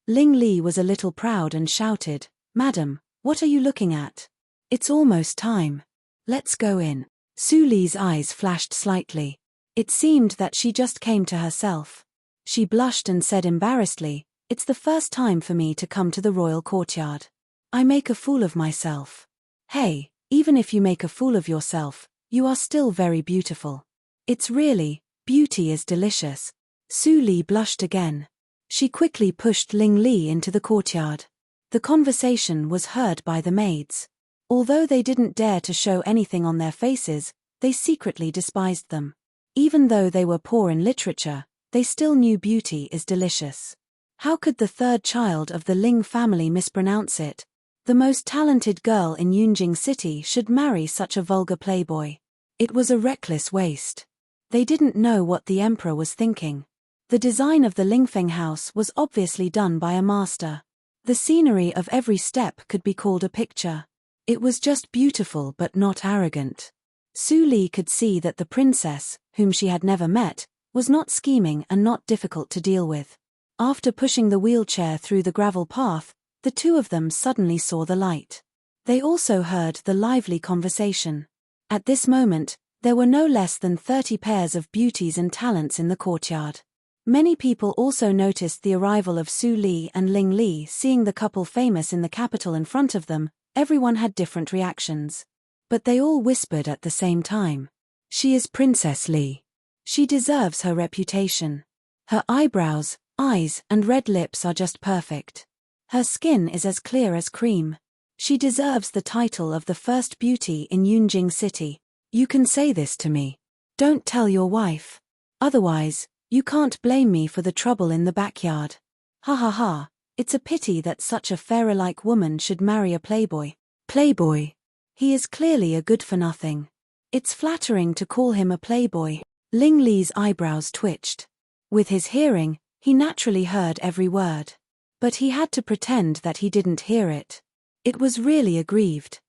Ling Li was a little proud and shouted, "Madam, what are you looking at? It's almost time. Let's go in." Su Li's eyes flashed slightly. It seemed that she just came to herself. She blushed and said embarrassedly, "It's the first time for me to come to the royal courtyard. I make a fool of myself." "Hey, even if you make a fool of yourself, you are still very beautiful. It's really, beauty is delicious." Su Li blushed again. She quickly pushed Ling Li into the courtyard. The conversation was heard by the maids. Although they didn't dare to show anything on their faces, they secretly despised them. Even though they were poor in literature, they still knew beauty is delicious. How could the 3rd child of the Ling family mispronounce it? The most talented girl in Yunjing City should marry such a vulgar playboy. It was a reckless waste. They didn't know what the emperor was thinking. The design of the Lingfeng house was obviously done by a master. The scenery of every step could be called a picture. It was just beautiful but not arrogant. Su Li could see that the princess, whom she had never met, was not scheming and not difficult to deal with. After pushing the wheelchair through the gravel path, the 2 of them suddenly saw the light. They also heard the lively conversation. At this moment, there were no less than 30 pairs of beauties and talents in the courtyard. Many people also noticed the arrival of Su Li and Ling Li. Seeing the couple famous in the capital in front of them, everyone had different reactions. But they all whispered at the same time. "She is Princess Li. She deserves her reputation. Her eyebrows, eyes, and red lips are just perfect. Her skin is as clear as cream. She deserves the title of the first beauty in Yunjing City. You can say this to me. Don't tell your wife. Otherwise, you can't blame me for the trouble in the backyard. Ha ha ha, it's a pity that such a pharaoh-like woman should marry a playboy. Playboy. He is clearly a good-for-nothing. It's flattering to call him a playboy." Ling Li's eyebrows twitched. With his hearing, he naturally heard every word. But he had to pretend that he didn't hear it. It was really aggrieved.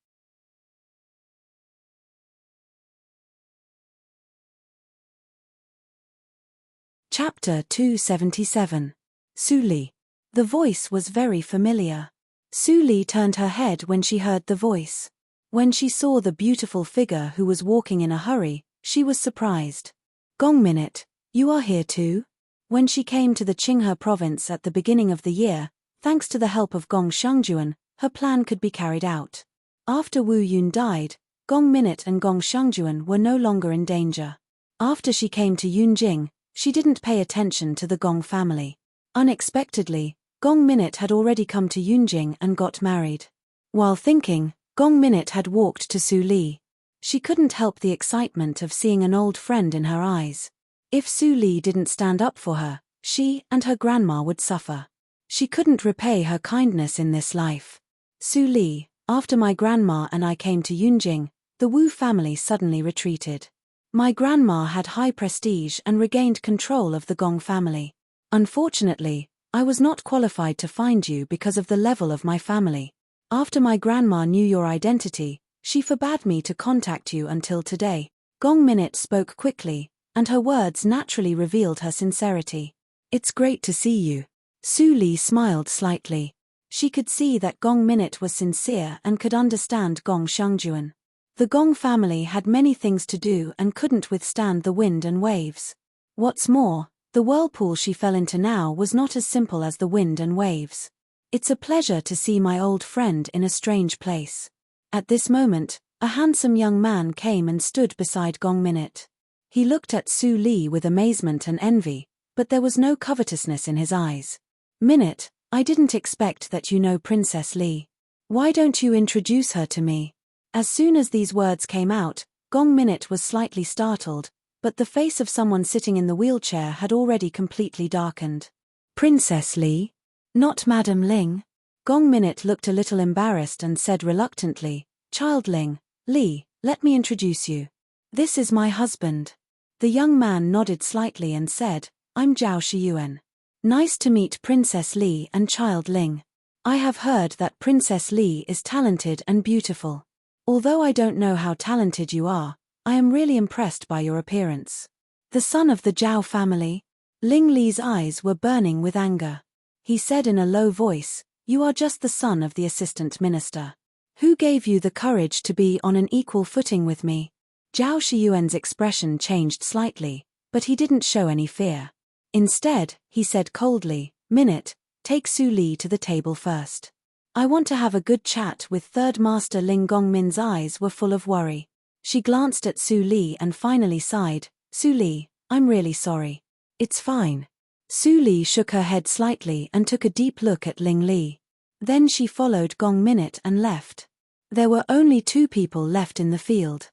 Chapter 277. Su Li. The voice was very familiar. Su Li turned her head when she heard the voice. When she saw the beautiful figure who was walking in a hurry, she was surprised. "Gong Minute, you are here too?" When she came to the Qinghe province at the beginning of the year, thanks to the help of Gong Shangjuan, her plan could be carried out. After Wu Yun died, Gong Minute and Gong Shangjuan were no longer in danger. After she came to Yunjing, she didn't pay attention to the Gong family. Unexpectedly, Gong Minute had already come to Yunjing and got married. While thinking, Gong Minute had walked to Su Li. She couldn't help the excitement of seeing an old friend in her eyes. If Su Li didn't stand up for her, she and her grandma would suffer. She couldn't repay her kindness in this life. Su Li, after my grandma and I came to Yunjing, the Wu family suddenly retreated. My grandma had high prestige and regained control of the Gong family. Unfortunately, I was not qualified to find you because of the level of my family. After my grandma knew your identity, she forbade me to contact you until today. Gong Minute spoke quickly, and her words naturally revealed her sincerity. It's great to see you. Su Li smiled slightly. She could see that Gong Minute was sincere and could understand Gong Shengjuan. The Gong family had many things to do and couldn't withstand the wind and waves. What's more, the whirlpool she fell into now was not as simple as the wind and waves. It's a pleasure to see my old friend in a strange place. At this moment, a handsome young man came and stood beside Gong Minute. He looked at Su Li with amazement and envy, but there was no covetousness in his eyes. Minute, I didn't expect that you know Princess Li. Why don't you introduce her to me? As soon as these words came out, Gong Minute was slightly startled, but the face of someone sitting in the wheelchair had already completely darkened. Princess Li? Not Madam Ling? Gong Minute looked a little embarrassed and said reluctantly, Child Ling, Li, let me introduce you. This is my husband. The young man nodded slightly and said, I'm Zhao Shiyuan. Nice to meet Princess Li and Child Ling. I have heard that Princess Li is talented and beautiful. Although I don't know how talented you are, I am really impressed by your appearance. The son of the Zhao family? Ling Li's eyes were burning with anger. He said in a low voice, You are just the son of the assistant minister. Who gave you the courage to be on an equal footing with me? Zhao Shiyuan's expression changed slightly, but he didn't show any fear. Instead, he said coldly, Minute, take Su Li to the table first. I want to have a good chat with Third Master Ling. Gong Min's eyes were full of worry. She glanced at Su Li and finally sighed, Su Li, I'm really sorry. It's fine. Su Li shook her head slightly and took a deep look at Ling Li. Then she followed Gong Minute and left. There were only 2 people left in the field.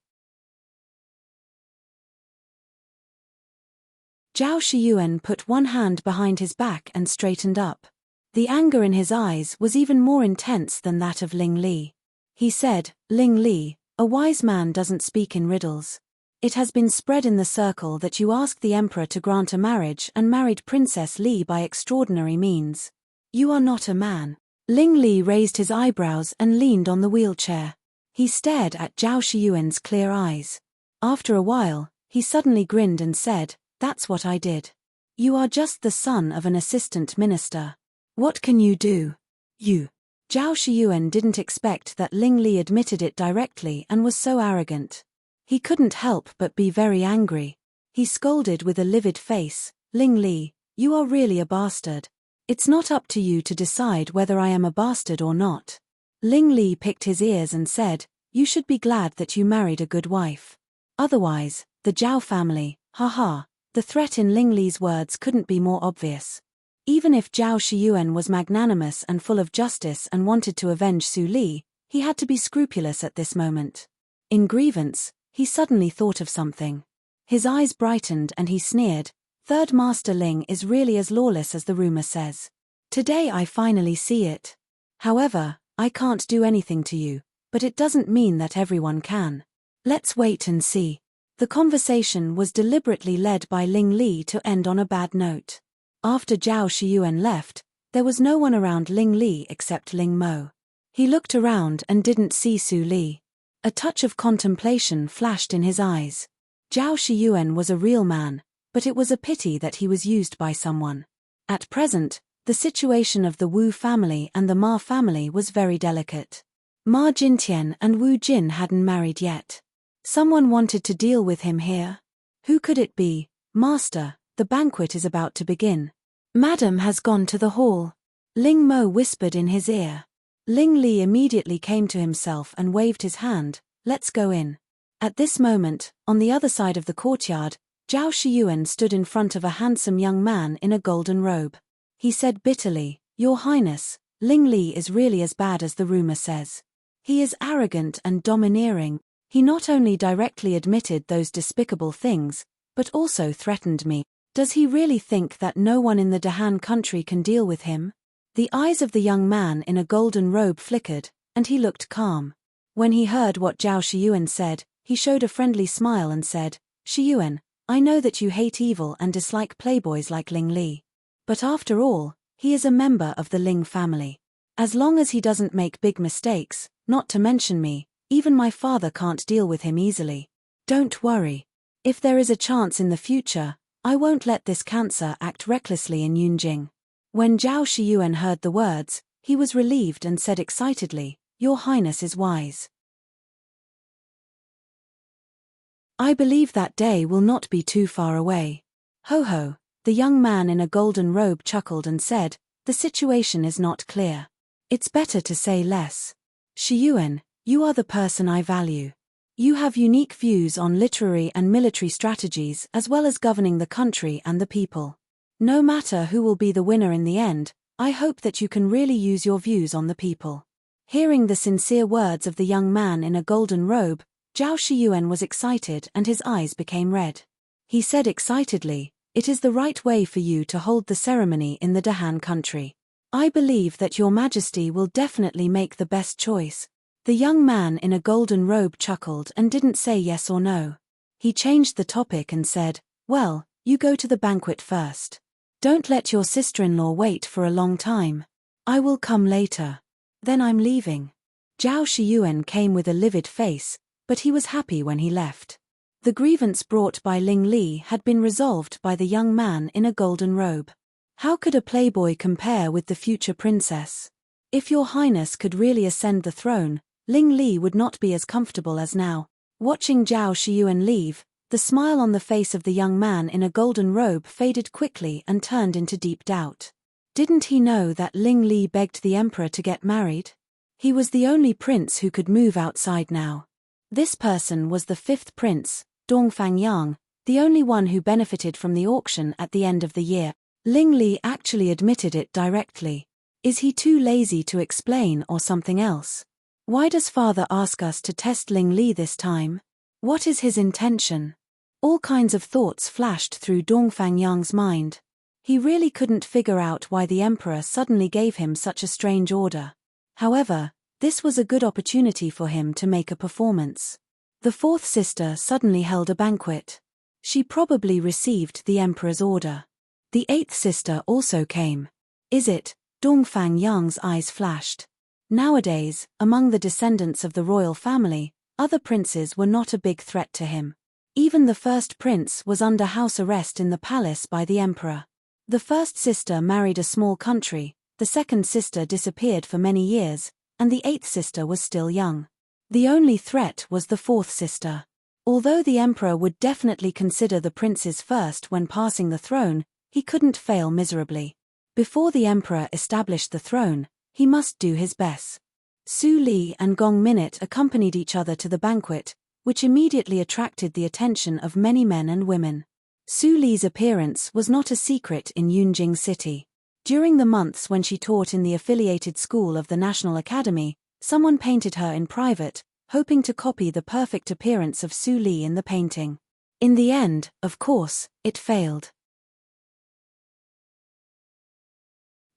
Zhao Shiyuan put one hand behind his back and straightened up. The anger in his eyes was even more intense than that of Ling Li. He said, Ling Li, a wise man doesn't speak in riddles. It has been spread in the circle that you asked the emperor to grant a marriage and married Princess Li by extraordinary means. You are not a man. Ling Li raised his eyebrows and leaned on the wheelchair. He stared at Zhao Shiyuan's clear eyes. After a while, he suddenly grinned and said, That's what I did. You are just the son of an assistant minister. What can you do? You. Zhao Shiyuan didn't expect that Ling Li admitted it directly and was so arrogant. He couldn't help but be very angry. He scolded with a livid face, Ling Li, you are really a bastard. It's not up to you to decide whether I am a bastard or not. Ling Li picked his ears and said, You should be glad that you married a good wife. Otherwise, the Zhao family, haha, the threat in Ling Li's words couldn't be more obvious. Even if Zhao Shiyuan was magnanimous and full of justice and wanted to avenge Su Li, he had to be scrupulous at this moment. In grievance, he suddenly thought of something. His eyes brightened and he sneered, Third Master Ling is really as lawless as the rumor says. Today I finally see it. However, I can't do anything to you, but it doesn't mean that everyone can. Let's wait and see. The conversation was deliberately led by Ling Li to end on a bad note. After Zhao Shiyuan left, there was no one around Ling Li except Ling Mo. He looked around and didn't see Su Li. A touch of contemplation flashed in his eyes. Zhao Shiyuan was a real man, but it was a pity that he was used by someone. At present, the situation of the Wu family and the Ma family was very delicate. Ma Jintian and Wu Jin hadn't married yet. Someone wanted to deal with him here. Who could it be? Master, the banquet is about to begin. Madam has gone to the hall. Ling Mo whispered in his ear. Ling Li immediately came to himself and waved his hand, Let's go in. At this moment, on the other side of the courtyard, Zhao Shiyuan stood in front of a handsome young man in a golden robe. He said bitterly, Your Highness, Ling Li is really as bad as the rumor says. He is arrogant and domineering. He not only directly admitted those despicable things, but also threatened me. Does he really think that no one in the Dahan country can deal with him? The eyes of the young man in a golden robe flickered, and he looked calm. When he heard what Zhao Shiyuan said, he showed a friendly smile and said, "Shiyuan, I know that you hate evil and dislike playboys like Ling Li. But after all, he is a member of the Ling family. As long as he doesn't make big mistakes, not to mention me, even my father can't deal with him easily. Don't worry. If there is a chance in the future, I won't let this cancer act recklessly in Yunjing." When Zhao Shiyuan heard the words, he was relieved and said excitedly, "Your Highness is wise. I believe that day will not be too far away." "Ho ho," the young man in a golden robe chuckled and said, "The situation is not clear. It's better to say less. Shiyuan, you are the person I value. You have unique views on literary and military strategies as well as governing the country and the people. No matter who will be the winner in the end, I hope that you can really use your views on the people." Hearing the sincere words of the young man in a golden robe, Zhao Shiyuan was excited and his eyes became red. He said excitedly, "It is the right way for you to hold the ceremony in the Dahan country. I believe that your majesty will definitely make the best choice." The young man in a golden robe chuckled and didn't say yes or no. He changed the topic and said, "Well, you go to the banquet first. Don't let your sister-in-law wait for a long time. I will come later. Then I'm leaving." Zhao Shiyuan came with a livid face, but he was happy when he left. The grievance brought by Ling Li had been resolved by the young man in a golden robe. How could a playboy compare with the future princess? If your highness could really ascend the throne, Ling Li would not be as comfortable as now. Watching Zhao Shiyuan leave, the smile on the face of the young man in a golden robe faded quickly and turned into deep doubt. Didn't he know that Ling Li begged the emperor to get married? He was the only prince who could move outside now. This person was the fifth prince, Dongfang Yang, the only one who benefited from the auction at the end of the year. Ling Li actually admitted it directly. Is he too lazy to explain or something else? Why does father ask us to test Ling Li this time? What is his intention? All kinds of thoughts flashed through Dongfang Yang's mind. He really couldn't figure out why the emperor suddenly gave him such a strange order. However, this was a good opportunity for him to make a performance. The fourth sister suddenly held a banquet. She probably received the emperor's order. The eighth sister also came. Is it? Dongfang Yang's eyes flashed. Nowadays, among the descendants of the royal family, other princes were not a big threat to him. Even the first prince was under house arrest in the palace by the emperor. The first sister married a small country, the second sister disappeared for many years, and the eighth sister was still young. The only threat was the fourth sister. Although the emperor would definitely consider the princes first when passing the throne, he couldn't fail miserably. Before the emperor established the throne, he must do his best. Su Li and Gong Minute accompanied each other to the banquet, which immediately attracted the attention of many men and women. Su Li's appearance was not a secret in Yunjing City. During the months when she taught in the affiliated school of the National Academy, someone painted her in private, hoping to copy the perfect appearance of Su Li in the painting. In the end, of course, it failed.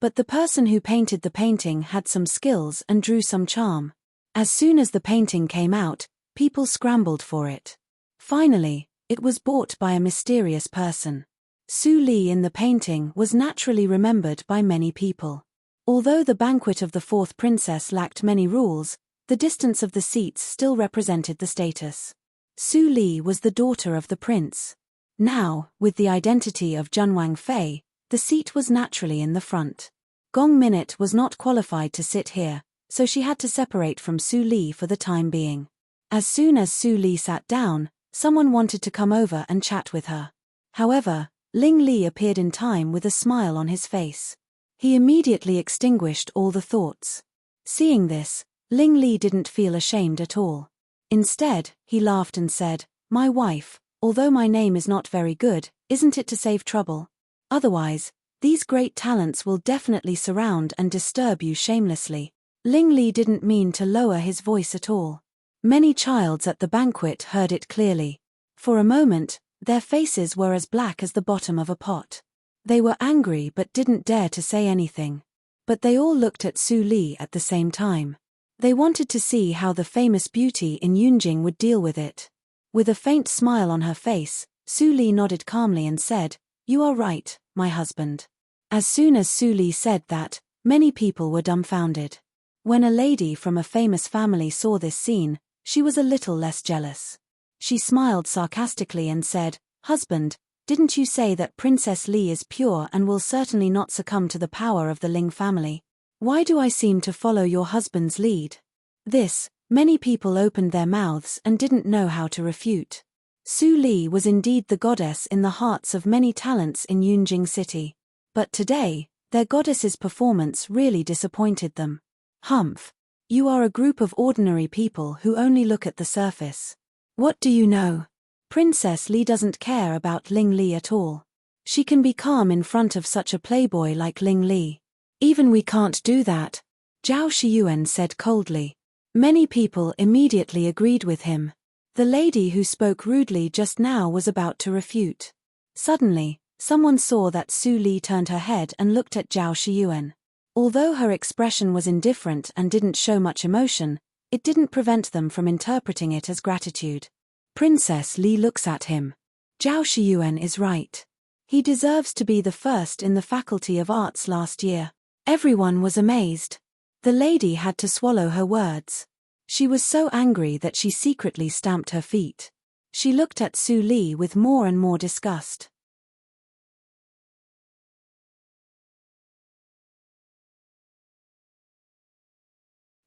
But the person who painted the painting had some skills and drew some charm. As soon as the painting came out, people scrambled for it. Finally, it was bought by a mysterious person. Su Li in the painting was naturally remembered by many people. Although the banquet of the fourth princess lacked many rules, the distance of the seats still represented the status. Su Li was the daughter of the prince. Now, with the identity of Junwang Fei, the seat was naturally in the front. Gong Minute was not qualified to sit here, so she had to separate from Su Li for the time being. As soon as Su Li sat down, someone wanted to come over and chat with her. However, Ling Li appeared in time with a smile on his face. He immediately extinguished all the thoughts. Seeing this, Ling Li didn't feel ashamed at all. Instead, he laughed and said, "My wife, although my name is not very good, isn't it to save trouble? Otherwise, these great talents will definitely surround and disturb you shamelessly." Ling Li didn't mean to lower his voice at all. Many childs at the banquet heard it clearly. For a moment, their faces were as black as the bottom of a pot. They were angry but didn't dare to say anything. But they all looked at Su Li at the same time. They wanted to see how the famous beauty in Yunjing would deal with it. With a faint smile on her face, Su Li nodded calmly and said, "You are right, my husband." As soon as Su Li said that, many people were dumbfounded. When a lady from a famous family saw this scene, she was a little less jealous. She smiled sarcastically and said, "Husband, didn't you say that Princess Li is pure and will certainly not succumb to the power of the Ling family? Why do I seem to follow your husband's lead?" This, many people opened their mouths and didn't know how to refute. Su Li was indeed the goddess in the hearts of many talents in Yunjing City. But today, their goddess's performance really disappointed them. "Humph. You are a group of ordinary people who only look at the surface. What do you know? Princess Li doesn't care about Ling Li at all. She can be calm in front of such a playboy like Ling Li. Even we can't do that," Zhao Shiyuan said coldly. Many people immediately agreed with him. The lady who spoke rudely just now was about to refute. Suddenly, someone saw that Su Li turned her head and looked at Zhao Shiyuan. Although her expression was indifferent and didn't show much emotion, it didn't prevent them from interpreting it as gratitude. Princess Li looks at him. Zhao Shiyuan is right. He deserves to be the first in the Faculty of Arts last year. Everyone was amazed. The lady had to swallow her words. She was so angry that she secretly stamped her feet. She looked at Su Li with more and more disgust.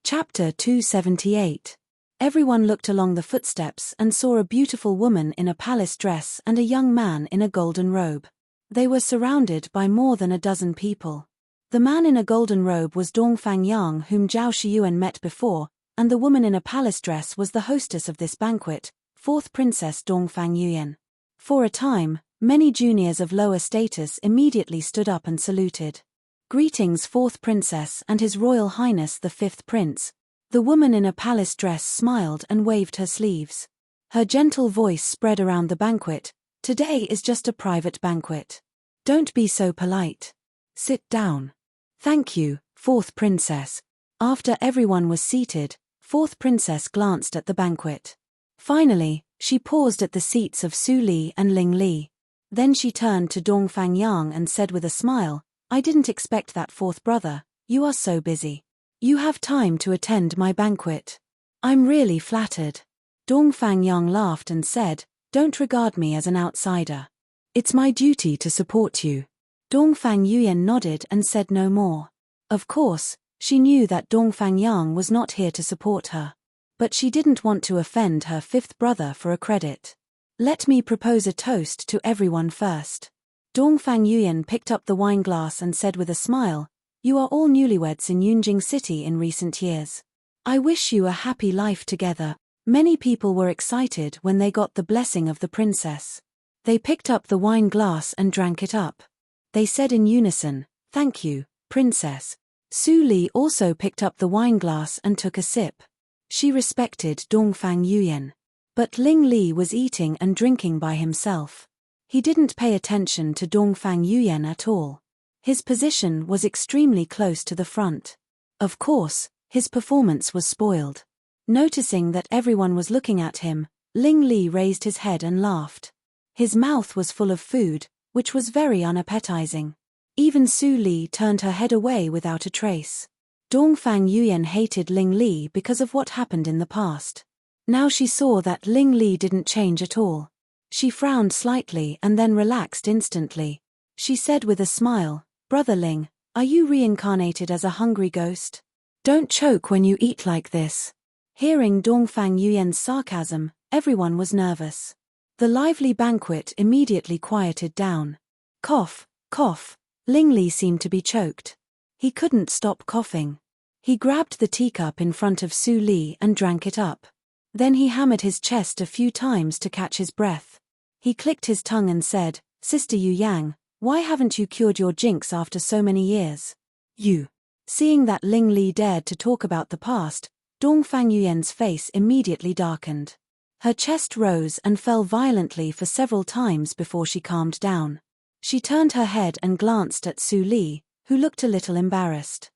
Chapter 278. Everyone looked along the footsteps and saw a beautiful woman in a palace dress and a young man in a golden robe. They were surrounded by more than a dozen people. The man in a golden robe was Dongfang Yang, whom Zhao Shiyuan met before, and the woman in a palace dress was the hostess of this banquet, fourth Princess Dongfang Yuyan. For a time, many juniors of lower status immediately stood up and saluted. "Greetings, fourth Princess and His Royal Highness the fifth Prince." The woman in a palace dress smiled and waved her sleeves. Her gentle voice spread around the banquet. "Today is just a private banquet. Don't be so polite. Sit down." "Thank you, fourth Princess." After everyone was seated, fourth Princess glanced at the banquet. Finally, she paused at the seats of Su Li and Ling Li. Then she turned to Dongfang Yang and said with a smile, "I didn't expect that, fourth brother. You are so busy. You have time to attend my banquet. I'm really flattered." Dongfang Yang laughed and said, "Don't regard me as an outsider. It's my duty to support you." Dongfang Yuyan nodded and said no more. Of course, she knew that Dongfang Yang was not here to support her. But she didn't want to offend her fifth brother for a credit. "Let me propose a toast to everyone first." Dongfang Yuyan picked up the wine glass and said with a smile, "You are all newlyweds in Yunjing City in recent years. I wish you a happy life together." Many people were excited when they got the blessing of the princess. They picked up the wine glass and drank it up. They said in unison, "Thank you, Princess." Su Li also picked up the wine glass and took a sip. She respected Dongfang Yuyan. But Ling Li was eating and drinking by himself. He didn't pay attention to Dongfang Yuyan at all. His position was extremely close to the front. Of course, his performance was spoiled. Noticing that everyone was looking at him, Ling Li raised his head and laughed. His mouth was full of food, which was very unappetizing. Even Su Li turned her head away without a trace. Dongfang Yuyan hated Ling Li because of what happened in the past. Now she saw that Ling Li didn't change at all. She frowned slightly and then relaxed instantly. She said with a smile, "Brother Ling, are you reincarnated as a hungry ghost? Don't choke when you eat like this." Hearing Dongfang Yuyan's sarcasm, everyone was nervous. The lively banquet immediately quieted down. Cough, cough. Ling Li seemed to be choked. He couldn't stop coughing. He grabbed the teacup in front of Su Li and drank it up. Then he hammered his chest a few times to catch his breath. He clicked his tongue and said, "Sister Yu Yang, why haven't you cured your jinx after so many years?" "You." Seeing that Ling Li dared to talk about the past, Dongfang Yuyan's face immediately darkened. Her chest rose and fell violently for several times before she calmed down. She turned her head and glanced at Su Li, who looked a little embarrassed.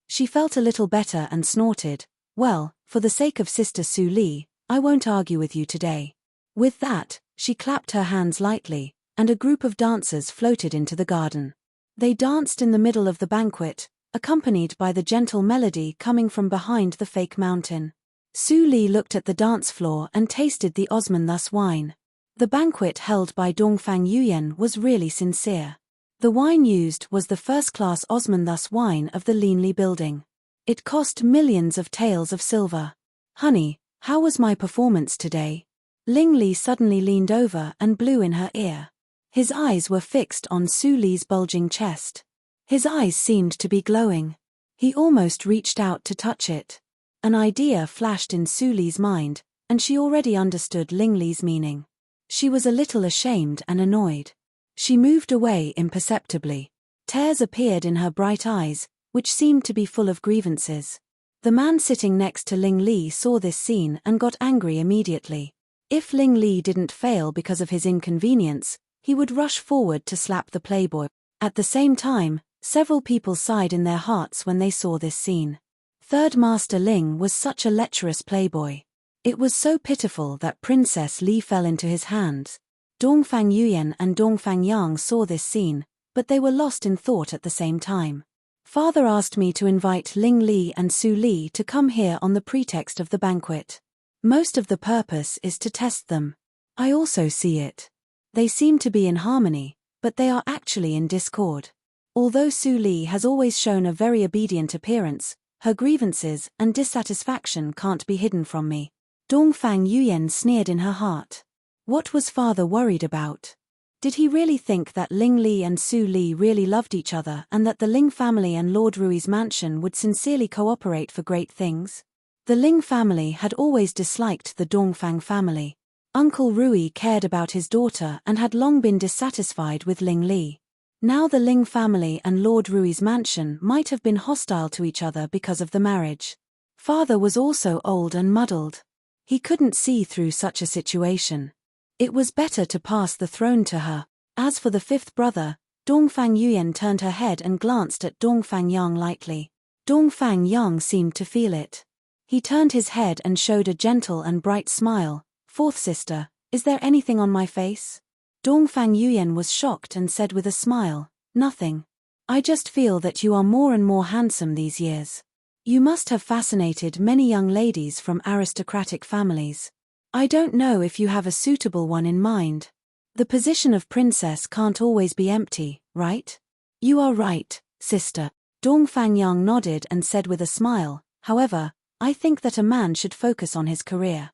She felt a little better and snorted, "Well, for the sake of Sister Su Li, I won't argue with you today." With that, she clapped her hands lightly, and a group of dancers floated into the garden. They danced in the middle of the banquet, accompanied by the gentle melody coming from behind the fake mountain. Su Li looked at the dance floor and tasted the Osmanthus wine. The banquet held by Dongfang Yuyan was really sincere. The wine used was the first-class Osmanthus wine of the Linli building. It cost millions of taels of silver. "Honey, how was my performance today?" Ling Li suddenly leaned over and blew in her ear. His eyes were fixed on Su Li's bulging chest. His eyes seemed to be glowing. He almost reached out to touch it. An idea flashed in Su Li's mind, and she already understood Ling Li's meaning. She was a little ashamed and annoyed. She moved away imperceptibly. Tears appeared in her bright eyes, which seemed to be full of grievances. The man sitting next to Ling Li saw this scene and got angry immediately. If Ling Li didn't fail because of his inconvenience, he would rush forward to slap the playboy. At the same time, several people sighed in their hearts when they saw this scene. Third Master Ling was such a lecherous playboy. It was so pitiful that Princess Li fell into his hands. Dongfang Yuyan and Dongfang Yang saw this scene, but they were lost in thought at the same time. Father asked me to invite Ling Li and Su Li to come here on the pretext of the banquet. Most of the purpose is to test them. I also see it. They seem to be in harmony, but they are actually in discord. Although Su Li has always shown a very obedient appearance, her grievances and dissatisfaction can't be hidden from me. Dongfang Yuyan sneered in her heart. What was father worried about? Did he really think that Ling Li and Su Li really loved each other and that the Ling family and Lord Rui's mansion would sincerely cooperate for great things? The Ling family had always disliked the Dongfang family. Uncle Rui cared about his daughter and had long been dissatisfied with Ling Li. Now the Ling family and Lord Rui's mansion might have been hostile to each other because of the marriage. Father was also old and muddled. He couldn't see through such a situation. It was better to pass the throne to her. As for the fifth brother, Dongfang Yuyan turned her head and glanced at Dongfang Yang lightly. Dongfang Yang seemed to feel it. He turned his head and showed a gentle and bright smile. "Fourth sister, is there anything on my face?" Dongfang Yuyan was shocked and said with a smile, "Nothing. I just feel that you are more and more handsome these years. You must have fascinated many young ladies from aristocratic families. I don't know if you have a suitable one in mind. The position of princess can't always be empty, right?" "You are right, sister." Dongfang Yang nodded and said with a smile, "However, I think that a man should focus on his career.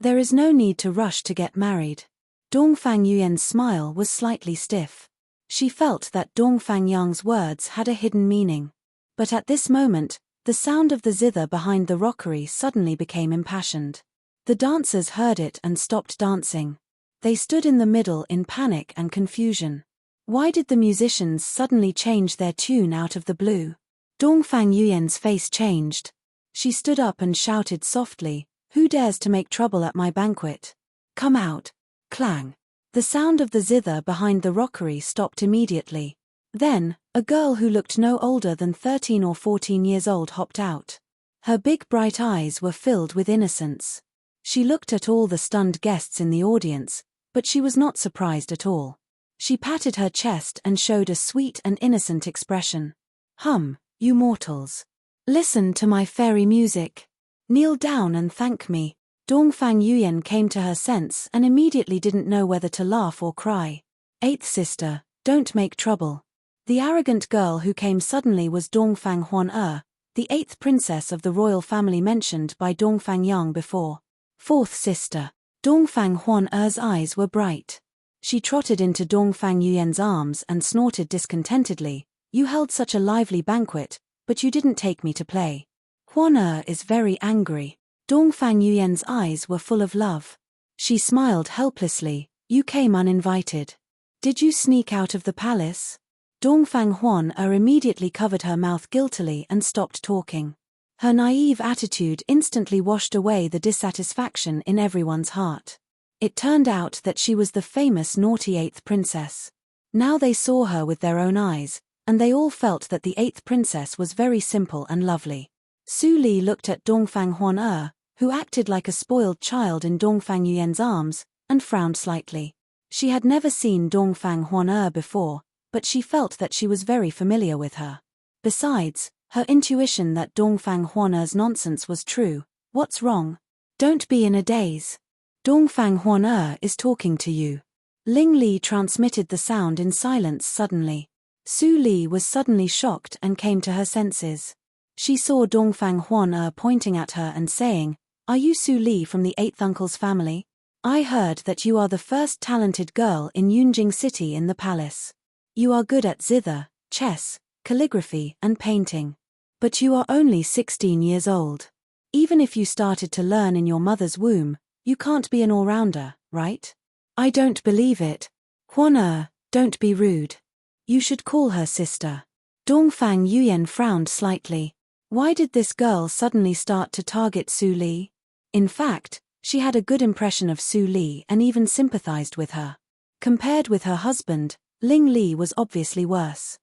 There is no need to rush to get married." Dongfang Yuyan's smile was slightly stiff. She felt that Dongfang Yang's words had a hidden meaning. But at this moment, the sound of the zither behind the rockery suddenly became impassioned. The dancers heard it and stopped dancing. They stood in the middle in panic and confusion. Why did the musicians suddenly change their tune out of the blue? Dongfang Yuyan's face changed. She stood up and shouted softly, "Who dares to make trouble at my banquet? Come out!" Clang! The sound of the zither behind the rockery stopped immediately. Then, a girl who looked no older than 13 or 14 years old hopped out. Her big bright eyes were filled with innocence. She looked at all the stunned guests in the audience, but she was not surprised at all. She patted her chest and showed a sweet and innocent expression. You mortals. Listen to my fairy music. Kneel down and thank me." Dongfang Yuyan came to her sense and immediately didn't know whether to laugh or cry. "Eighth sister, don't make trouble." The arrogant girl who came suddenly was Dongfang Huan, the eighth princess of the royal family mentioned by Dongfang Yang before. "Fourth sister." Dongfang Huan's eyes were bright. She trotted into Dongfang Yuyan's arms and snorted discontentedly, "You held such a lively banquet, but you didn't take me to play. Huan is very angry." Dongfang Yuyan's eyes were full of love. She smiled helplessly, You came uninvited. Did you sneak out of the palace? Dongfang Huan immediately covered her mouth guiltily and stopped talking. Her naive attitude instantly washed away the dissatisfaction in everyone's heart. It turned out that she was the famous naughty 8th princess. Now they saw her with their own eyes, and they all felt that the 8th princess was very simple and lovely. Su Li looked at Dongfang Huan who acted like a spoiled child in Dongfang Yuan's arms, and frowned slightly. She had never seen Dongfang Huan before, but she felt that she was very familiar with her. Besides, her intuition that Dongfang Huan's nonsense was true. What's wrong? Don't be in a daze. Dongfang Huan is talking to you. Ling Li transmitted the sound in silence suddenly. Su Li was suddenly shocked and came to her senses. She saw Dongfang Huan pointing at her and saying, "Are you Su Li from the 8th uncle's family? I heard that you are the first talented girl in Yunjing City in the palace. You are good at zither, chess, calligraphy and painting. But you are only 16 years old. Even if you started to learn in your mother's womb, you can't be an all-rounder, right?" "I don't believe it. Huan, don't be rude. You should call her sister." Dongfang Yuan frowned slightly. Why did this girl suddenly start to target Su Li? In fact, she had a good impression of Su Li and even sympathized with her. Compared with her husband, Ling Li was obviously worse.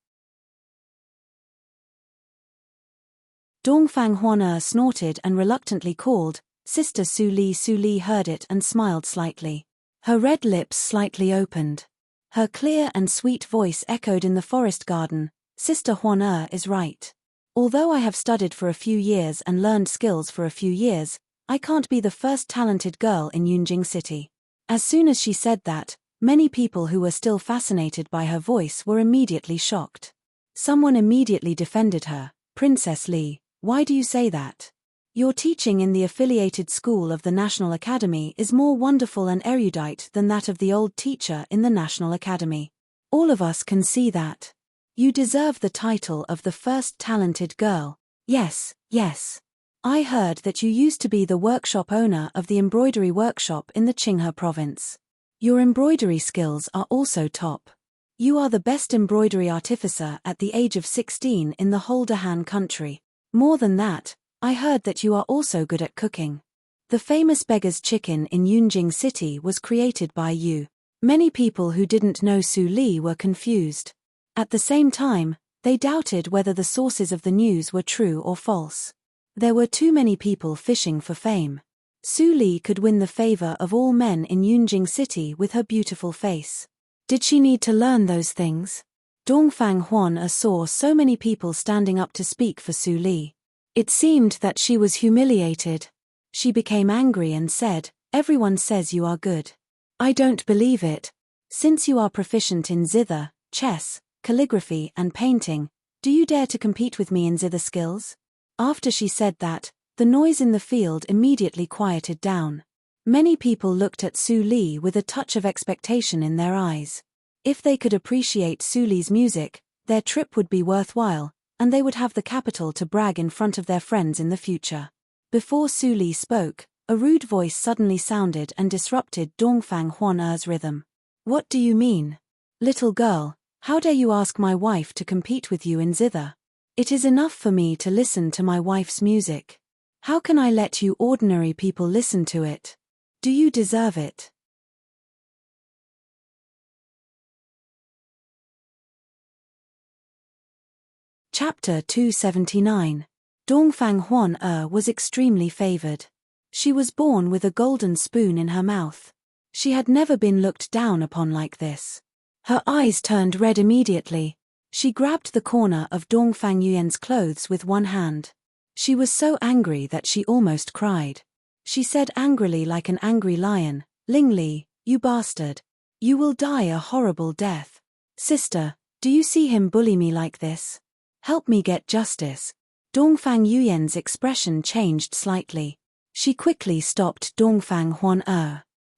Dongfang Huan snorted and reluctantly called, "Sister Su Li." Su Li heard it and smiled slightly. Her red lips slightly opened. Her clear and sweet voice echoed in the forest garden, "Sister Huan is right. Although I have studied for a few years and learned skills for a few years, I can't be the first talented girl in Yunjing City." As soon as she said that, many people who were still fascinated by her voice were immediately shocked. Someone immediately defended her. "Princess Li, why do you say that? Your teaching in the affiliated school of the National Academy is more wonderful and erudite than that of the old teacher in the National Academy. All of us can see that. You deserve the title of the first talented girl. Yes, yes. I heard that you used to be the workshop owner of the embroidery workshop in the Qinghe province. Your embroidery skills are also top. You are the best embroidery artificer at the age of 16 in the whole Dahan country. More than that, I heard that you are also good at cooking. The famous beggar's chicken in Yunjing City was created by you." Many people who didn't know Su Li were confused. At the same time, they doubted whether the sources of the news were true or false. There were too many people fishing for fame. Su Li could win the favor of all men in Yunjing City with her beautiful face. Did she need to learn those things? Dongfang Huan saw so many people standing up to speak for Su Li. It seemed that she was humiliated. She became angry and said, "Everyone says you are good. I don't believe it. Since you are proficient in zither, chess, calligraphy and painting, do you dare to compete with me in zither skills?" After she said that, the noise in the field immediately quieted down. Many people looked at Su Li with a touch of expectation in their eyes. If they could appreciate Su Li's music, their trip would be worthwhile, and they would have the capital to brag in front of their friends in the future. Before Su Li spoke, a rude voice suddenly sounded and disrupted Dongfang Huan's rhythm. "What do you mean? Little girl, how dare you ask my wife to compete with you in zither? It is enough for me to listen to my wife's music. How can I let you ordinary people listen to it? Do you deserve it?" Chapter 279. Dongfang Huan was extremely favored. She was born with a golden spoon in her mouth. She had never been looked down upon like this. Her eyes turned red immediately. She grabbed the corner of Dongfang Yuan's clothes with one hand. She was so angry that she almost cried. She said angrily like an angry lion, "Ling Li, you bastard. You will die a horrible death. Sister, do you see him bully me like this? Help me get justice." Dongfang Yuan's expression changed slightly. She quickly stopped Dongfang Huan.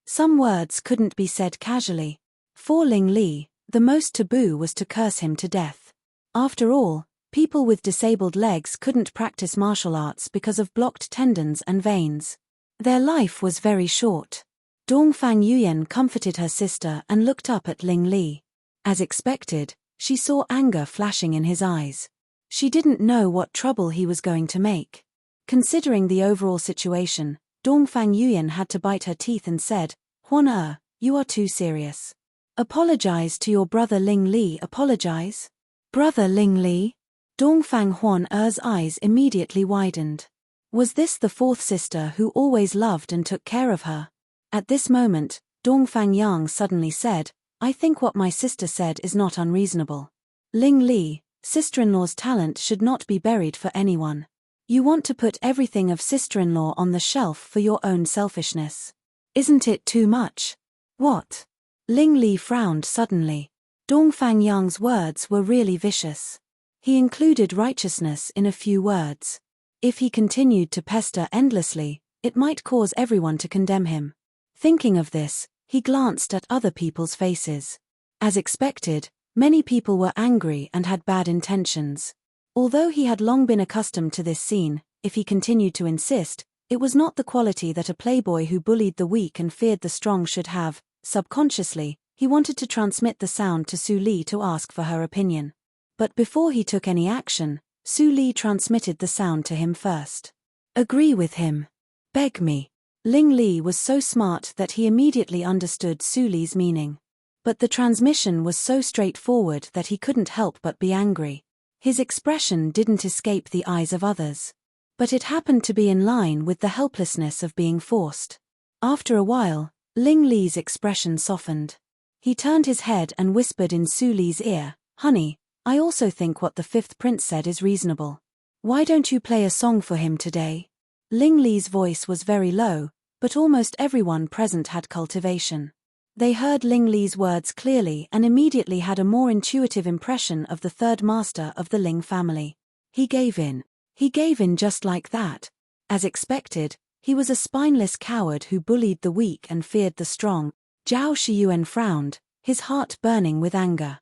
Some words couldn't be said casually. For Ling Li, the most taboo was to curse him to death. After all, people with disabled legs couldn't practice martial arts because of blocked tendons and veins. Their life was very short. Dongfang Yuyan comforted her sister and looked up at Ling Li. As expected, she saw anger flashing in his eyes. She didn't know what trouble he was going to make. Considering the overall situation, Dongfang Yuyan had to bite her teeth and said, Huan you are too serious. Apologize to your brother Ling Li. Apologize? Brother Ling Li? Dongfang Huan's eyes immediately widened. Was this the fourth sister who always loved and took care of her? At this moment, Dongfang Yang suddenly said, I think what my sister said is not unreasonable. Ling Li, sister-in-law's talent should not be buried for anyone. You want to put everything of sister-in-law on the shelf for your own selfishness. Isn't it too much? What? Ling Li frowned suddenly. Dongfang Yang's words were really vicious. He included righteousness in a few words. If he continued to pester endlessly, it might cause everyone to condemn him. Thinking of this, he glanced at other people's faces. As expected, many people were angry and had bad intentions. Although he had long been accustomed to this scene, if he continued to insist, it was not the quality that a playboy who bullied the weak and feared the strong should have. Subconsciously, he wanted to transmit the sound to Su Li to ask for her opinion. But before he took any action, Su Li transmitted the sound to him first. Agree with him. Beg me. Ling Li was so smart that he immediately understood Su Li's meaning. But the transmission was so straightforward that he couldn't help but be angry. His expression didn't escape the eyes of others. But it happened to be in line with the helplessness of being forced. After a while, Ling Li's expression softened. He turned his head and whispered in Su Li's ear, Honey, I also think what the fifth prince said is reasonable. Why don't you play a song for him today? Ling Li's voice was very low, but almost everyone present had cultivation. They heard Ling Li's words clearly and immediately had a more intuitive impression of the third master of the Ling family. He gave in. He gave in just like that. As expected, he was a spineless coward who bullied the weak and feared the strong. Zhao Shiyuan frowned, his heart burning with anger.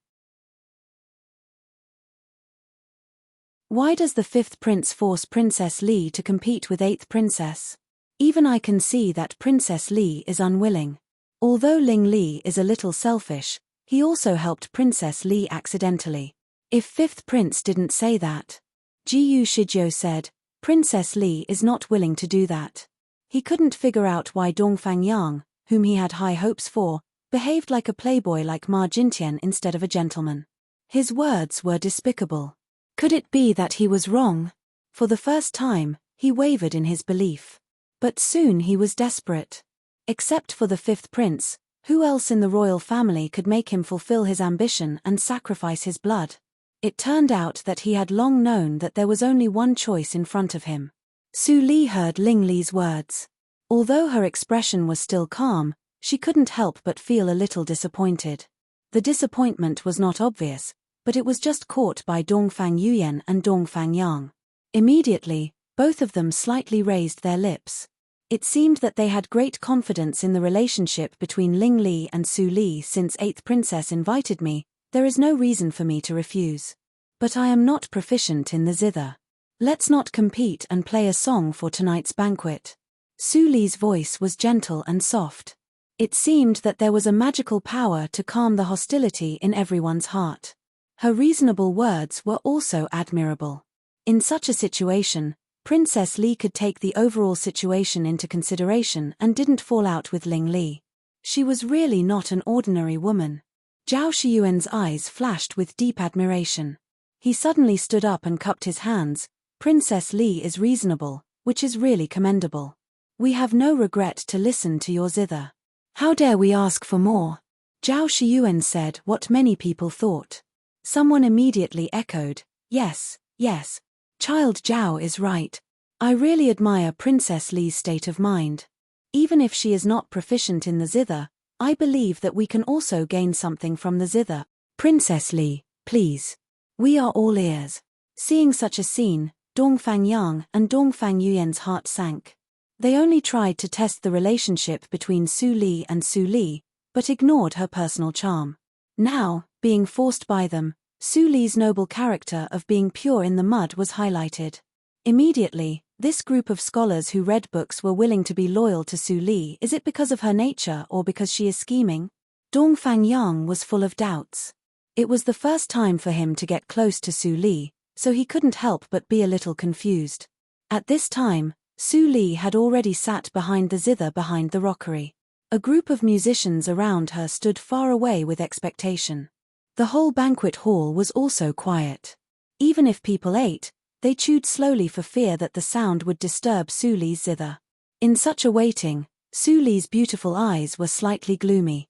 Why does the fifth prince force Princess Li to compete with eighth princess? Even I can see that Princess Li is unwilling. Although Ling Li is a little selfish, he also helped Princess Li accidentally. If fifth prince didn't say that. Jiyu Shizhou said, Princess Li is not willing to do that. He couldn't figure out why Dongfang Yang, whom he had high hopes for, behaved like a playboy like Ma Jintian instead of a gentleman. His words were despicable. Could it be that he was wrong? For the first time, he wavered in his belief. But soon he was desperate. Except for the fifth prince, who else in the royal family could make him fulfill his ambition and sacrifice his blood? It turned out that he had long known that there was only one choice in front of him. Su Li heard Ling Li's words. Although her expression was still calm, she couldn't help but feel a little disappointed. The disappointment was not obvious, but it was just caught by Dongfang Yuyan and Dongfang Yang. Immediately, both of them slightly raised their lips. It seemed that they had great confidence in the relationship between Ling Li and Su Li. Since eighth princess invited me, there is no reason for me to refuse. But I am not proficient in the zither. Let's not compete and play a song for tonight's banquet. Su Li's voice was gentle and soft. It seemed that there was a magical power to calm the hostility in everyone's heart. Her reasonable words were also admirable. In such a situation, Princess Li could take the overall situation into consideration and didn't fall out with Ling Li. She was really not an ordinary woman. Zhao Shiyuan's eyes flashed with deep admiration. He suddenly stood up and cupped his hands. Princess Li is reasonable, which is really commendable. We have no regret to listen to your zither. How dare we ask for more? Zhao Shiyuan said what many people thought. Someone immediately echoed, yes, yes. Child Zhao is right. I really admire Princess Li's state of mind. Even if she is not proficient in the zither, I believe that we can also gain something from the zither. Princess Li, please. We are all ears. Seeing such a scene, Dongfang Yang and Dongfang Yuyan's heart sank. They only tried to test the relationship between Su Li and Su Li, but ignored her personal charm. Now, being forced by them, Su Li's noble character of being pure in the mud was highlighted. Immediately, This group of scholars who read books were willing to be loyal to Su Li. Is it because of her nature or because she is scheming? Dongfang Yang was full of doubts. It was the first time for him to get close to Su Li, so he couldn't help but be a little confused. At this time, Su Li had already sat behind the zither behind the rockery. A group of musicians around her stood far away with expectation. The whole banquet hall was also quiet. Even if people ate, they chewed slowly for fear that the sound would disturb Su Li's zither. In such a waiting, Su Li's beautiful eyes were slightly gloomy.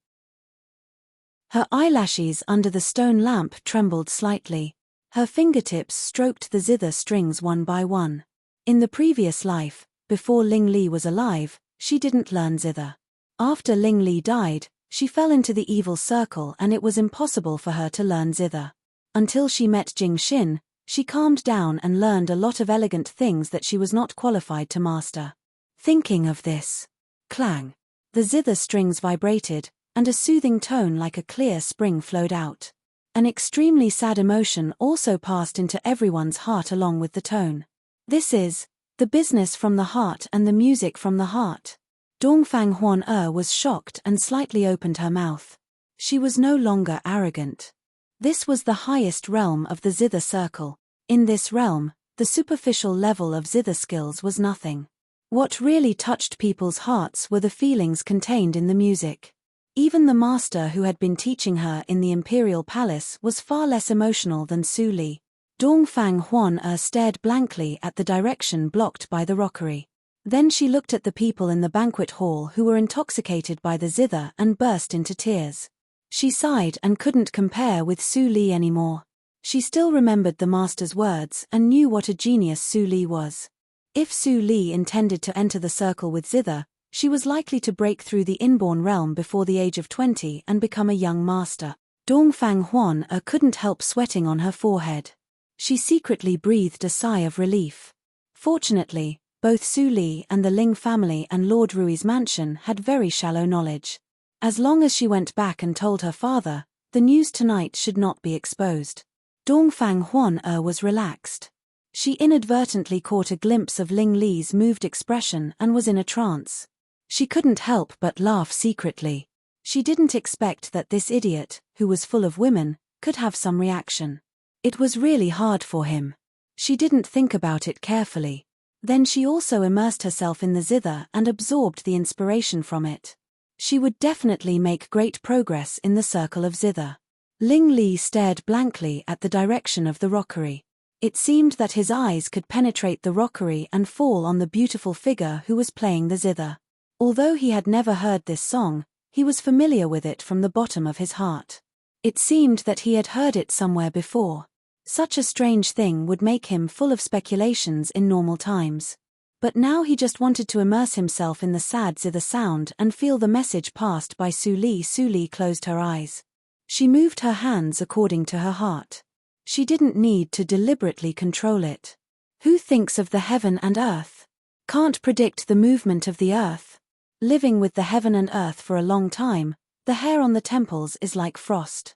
Her eyelashes under the stone lamp trembled slightly. Her fingertips stroked the zither strings one by one. In the previous life, before Ling Li was alive, she didn't learn zither. After Ling Li died, she fell into the evil circle and it was impossible for her to learn zither. Until she met Jing Xin, she calmed down and learned a lot of elegant things that she was not qualified to master. Thinking of this, clang! The zither strings vibrated, and a soothing tone like a clear spring flowed out. An extremely sad emotion also passed into everyone's heart along with the tone. This is the business from the heart and the music from the heart. Dongfang Huan was shocked and slightly opened her mouth. She was no longer arrogant. This was the highest realm of the zither circle. In this realm, the superficial level of zither skills was nothing. What really touched people's hearts were the feelings contained in the music. Even the master who had been teaching her in the imperial palace was far less emotional than Su Li. Dongfang Huan stared blankly at the direction blocked by the rockery. Then she looked at the people in the banquet hall who were intoxicated by the zither and burst into tears. She sighed and couldn't compare with Su Li anymore. She still remembered the master's words and knew what a genius Su Li was. If Su Li intended to enter the circle with zither, she was likely to break through the inborn realm before the age of 20 and become a young master. Dongfang Huan couldn't help sweating on her forehead. She secretly breathed a sigh of relief. Fortunately, both Su Li and the Ling family and Lord Rui's mansion had very shallow knowledge. As long as she went back and told her father, the news tonight should not be exposed. Dongfang Huan was relaxed. She inadvertently caught a glimpse of Ling Li's moved expression and was in a trance. She couldn't help but laugh secretly. She didn't expect that this idiot, who was full of women, could have some reaction. It was really hard for him. She didn't think about it carefully. Then she also immersed herself in the zither and absorbed the inspiration from it. She would definitely make great progress in the circle of zither. Ling Li stared blankly at the direction of the rockery. It seemed that his eyes could penetrate the rockery and fall on the beautiful figure who was playing the zither. Although he had never heard this song, he was familiar with it from the bottom of his heart. It seemed that he had heard it somewhere before. Such a strange thing would make him full of speculations in normal times. But now he just wanted to immerse himself in the sad zither sound and feel the message passed by Su Li. Su Li closed her eyes. She moved her hands according to her heart. She didn't need to deliberately control it. Who thinks of the heaven and earth? Can't predict the movement of the earth. Living with the heaven and earth for a long time, the hair on the temples is like frost.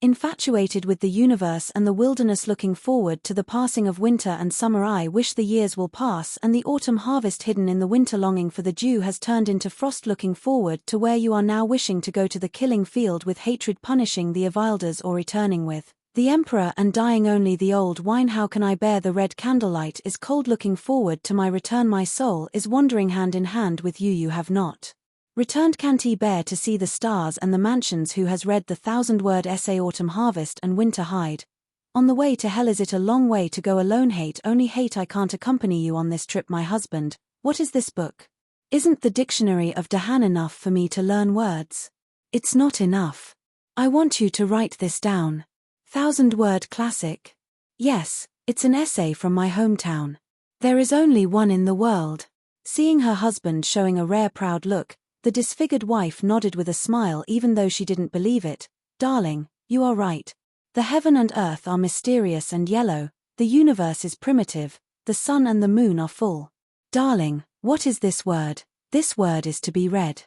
Infatuated with the universe and the wilderness, looking forward to the passing of winter and summer, I wish the years will pass and the autumn harvest, hidden in the winter longing for the dew, has turned into frost, looking forward to where you are now, wishing to go to the killing field with hatred, punishing the Avilders or returning with the emperor and dying only the old wine. How can I bear the red candlelight is cold, looking forward to my return, my soul is wandering hand in hand with you, you have not returned. Can't he bear to see the stars and the mansions? Who has read the 1,000-word essay Autumn Harvest and Winter Hide? On the way to hell, is it a long way to go alone? Hate, only hate. I can't accompany you on this trip, my husband. What is this book? Isn't the dictionary of Dahan enough for me to learn words? It's not enough. I want you to write this down. 1,000-word classic. Yes, it's an essay from my hometown. There is only one in the world. Seeing her husband showing a rare proud look, the disfigured wife nodded with a smile, even though she didn't believe it. Darling, you are right. The heaven and earth are mysterious and yellow, the universe is primitive, the sun and the moon are full. Darling, what is this word? This word is to be read.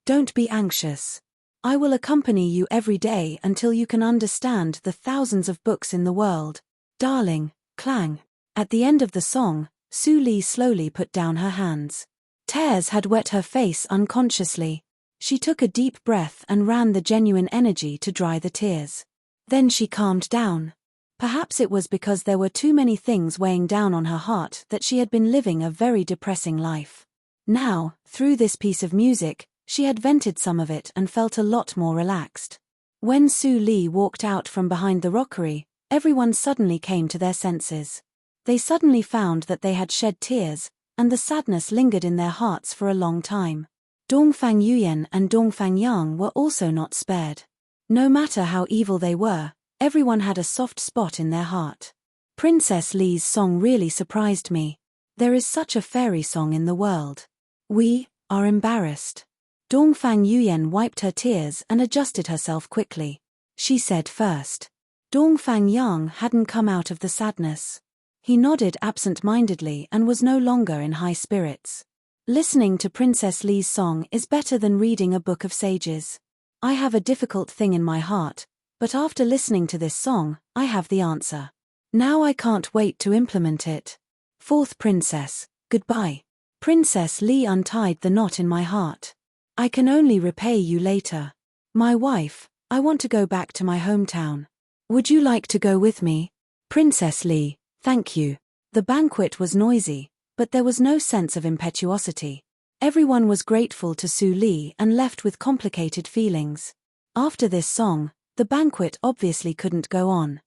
Don't be anxious. I will accompany you every day until you can understand the thousands of books in the world. Darling, clang. At the end of the song, Su Li slowly put down her hands. Tears had wet her face unconsciously. She took a deep breath and ran the genuine energy to dry the tears. Then she calmed down. Perhaps it was because there were too many things weighing down on her heart that she had been living a very depressing life. Now, through this piece of music, she had vented some of it and felt a lot more relaxed. When Su Li walked out from behind the rockery, everyone suddenly came to their senses. They suddenly found that they had shed tears, and the sadness lingered in their hearts for a long time. Dongfang Yuyan and Dongfang Yang were also not spared. No matter how evil they were, everyone had a soft spot in their heart. Princess Li's song really surprised me. There is such a fairy song in the world. We are embarrassed. Dongfang Yuyan wiped her tears and adjusted herself quickly. She said first. Dongfang Yang hadn't come out of the sadness. He nodded absent-mindedly and was no longer in high spirits. Listening to Princess Li's song is better than reading a book of sages. I have a difficult thing in my heart, but after listening to this song, I have the answer. Now I can't wait to implement it. Fourth princess, goodbye. Princess Li untied the knot in my heart. I can only repay you later. My wife, I want to go back to my hometown. Would you like to go with me? Princess Li, thank you. The banquet was noisy, but there was no sense of impetuosity. Everyone was grateful to Su Li and left with complicated feelings. After this song, the banquet obviously couldn't go on.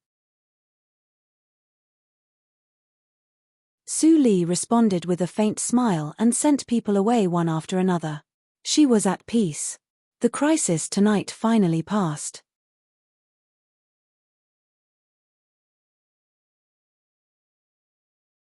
Su Li responded with a faint smile and sent people away one after another. She was at peace. The crisis tonight finally passed.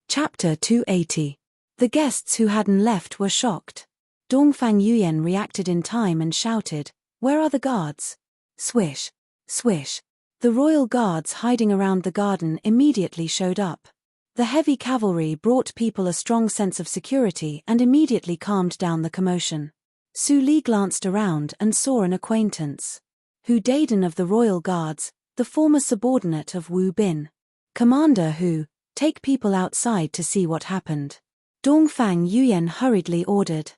Chapter 280. The guests who hadn't left were shocked. Dongfang Yuyan reacted in time and shouted, "Where are the guards?" Swish, swish. The royal guards hiding around the garden immediately showed up. The heavy cavalry brought people a strong sense of security and immediately calmed down the commotion. Su Li glanced around and saw an acquaintance. Hu Daiden of the royal guards, the former subordinate of Wu Bin. Commander Hu, take people outside to see what happened. Dongfang Yuyan hurriedly ordered.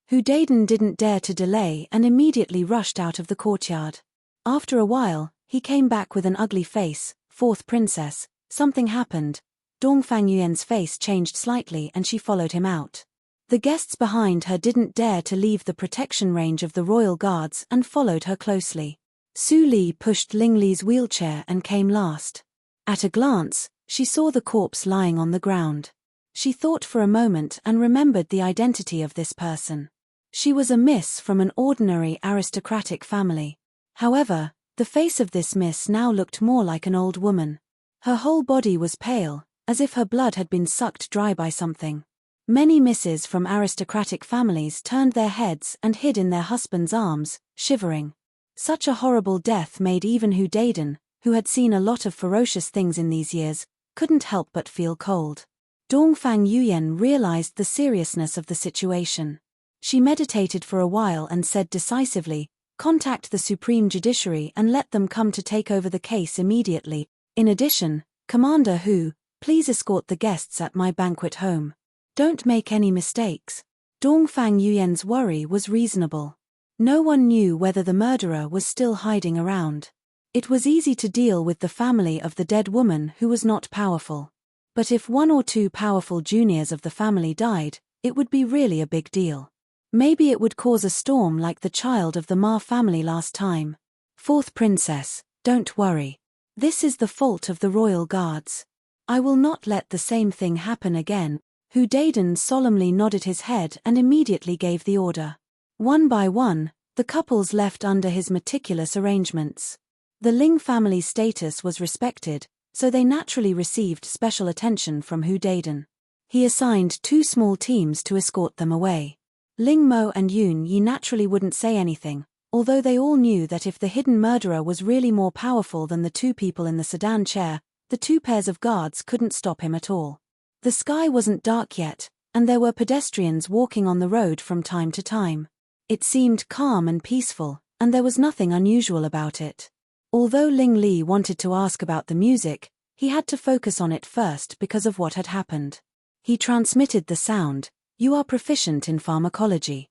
Hu Daiden didn't dare to delay and immediately rushed out of the courtyard. After a while, he came back with an ugly face. Fourth princess, something happened. Dongfang Yuyan's face changed slightly and she followed him out. The guests behind her didn't dare to leave the protection range of the royal guards and followed her closely. Su Li pushed Ling Li's wheelchair and came last. At a glance, she saw the corpse lying on the ground. She thought for a moment and remembered the identity of this person. She was a miss from an ordinary aristocratic family. However, the face of this miss now looked more like an old woman. Her whole body was pale, as if her blood had been sucked dry by something. Many misses from aristocratic families turned their heads and hid in their husbands' arms, shivering. Such a horrible death made even Hu Daiden, who had seen a lot of ferocious things in these years, couldn't help but feel cold. Dongfang Yuyan realized the seriousness of the situation. She meditated for a while and said decisively, "Contact the Supreme Judiciary and let them come to take over the case immediately. In addition, Commander Hu, please escort the guests at my banquet home. Don't make any mistakes." Dongfang Yuyan's worry was reasonable. No one knew whether the murderer was still hiding around. It was easy to deal with the family of the dead woman who was not powerful. But if one or two powerful juniors of the family died, it would be really a big deal. Maybe it would cause a storm like the child of the Ma family last time. Fourth princess, don't worry. This is the fault of the royal guards. I will not let the same thing happen again. Hu Daiden solemnly nodded his head and immediately gave the order. One by one, the couples left under his meticulous arrangements. The Ling family's status was respected, so they naturally received special attention from Hu Daiden. He assigned 2 small teams to escort them away. Ling Mo and Yun Yi naturally wouldn't say anything, although they all knew that if the hidden murderer was really more powerful than the 2 people in the sedan chair, the 2 pairs of guards couldn't stop him at all. The sky wasn't dark yet, and there were pedestrians walking on the road from time to time. It seemed calm and peaceful, and there was nothing unusual about it. Although Ling Li wanted to ask about the music, He had to focus on it first because of what had happened. He transmitted the sound, "You are proficient in pharmacology.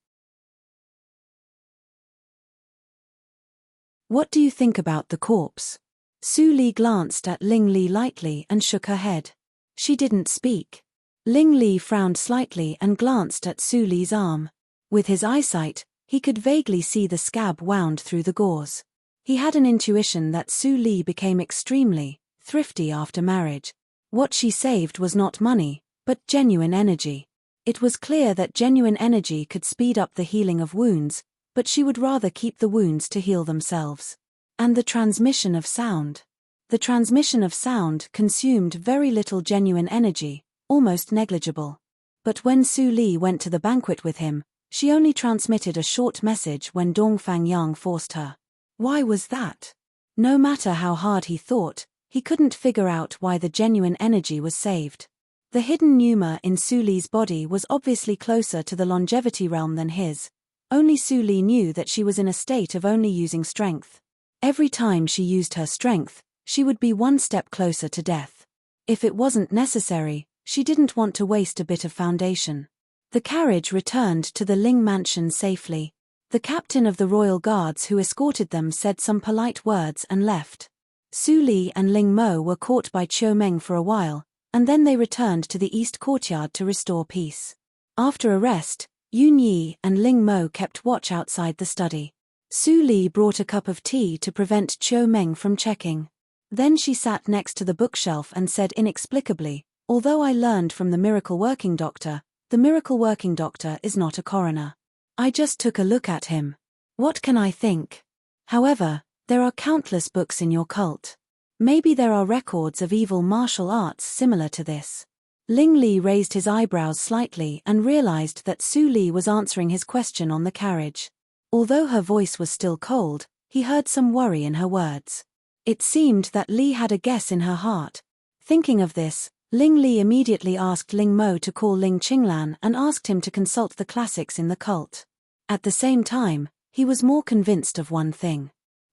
What do you think about the corpse?" Su Li glanced at Ling Li lightly and shook her head. She didn't speak. Ling Li frowned slightly and glanced at Su Li's arm. With his eyesight, he could vaguely see the scab wound through the gauze. He had an intuition that Su Li became extremely thrifty after marriage. What she saved was not money, but genuine energy. It was clear that genuine energy could speed up the healing of wounds, but she would rather keep the wounds to heal themselves. And the transmission of sound. The transmission of sound consumed very little genuine energy, almost negligible. But when Su Li went to the banquet with him, she only transmitted a short message when Dongfang Yang forced her. Why was that? No matter how hard he thought, he couldn't figure out why the genuine energy was saved. The hidden pneuma in Su Li's body was obviously closer to the longevity realm than his. Only Su Li knew that she was in a state of only using strength. Every time she used her strength, she would be one step closer to death. If it wasn't necessary, she didn't want to waste a bit of foundation. The carriage returned to the Ling mansion safely. The captain of the royal guards who escorted them said some polite words and left. Su Li and Ling Mo were caught by Chiu Meng for a while, and then they returned to the east courtyard to restore peace. After a rest, Yun Yi and Ling Mo kept watch outside the study. Su Li brought a cup of tea to prevent Chiu Meng from checking. Then she sat next to the bookshelf and said inexplicably, "Although I learned from the miracle working doctor, the miracle working doctor is not a coroner. I just took a look at him. What can I think? However, there are countless books in your cult. Maybe there are records of evil martial arts similar to this." Ling Li raised his eyebrows slightly and realized that Su Li was answering his question on the carriage. Although her voice was still cold, he heard some worry in her words. It seemed that Li had a guess in her heart. Thinking of this, Ling Li immediately asked Ling Mo to call Ling Qinglan and asked him to consult the classics in the cult. At the same time, he was more convinced of one thing.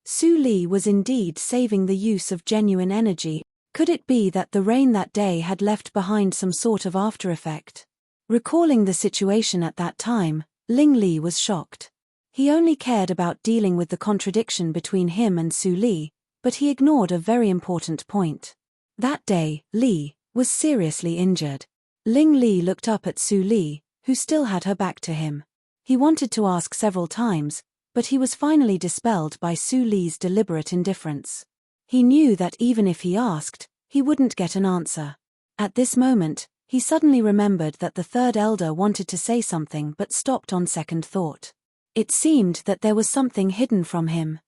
Su Li was indeed saving the use of genuine energy. Could it be that the rain that day had left behind some sort of after effect? Recalling the situation at that time, Ling Li was shocked. He only cared about dealing with the contradiction between him and Su Li, but he ignored a very important point. That day, Li was seriously injured. Ling Li looked up at Su Li, who still had her back to him. He wanted to ask several times, but he was finally dispelled by Su Li's deliberate indifference. He knew that even if he asked, he wouldn't get an answer. At this moment, he suddenly remembered that the third elder wanted to say something but stopped on second thought. It seemed that there was something hidden from him.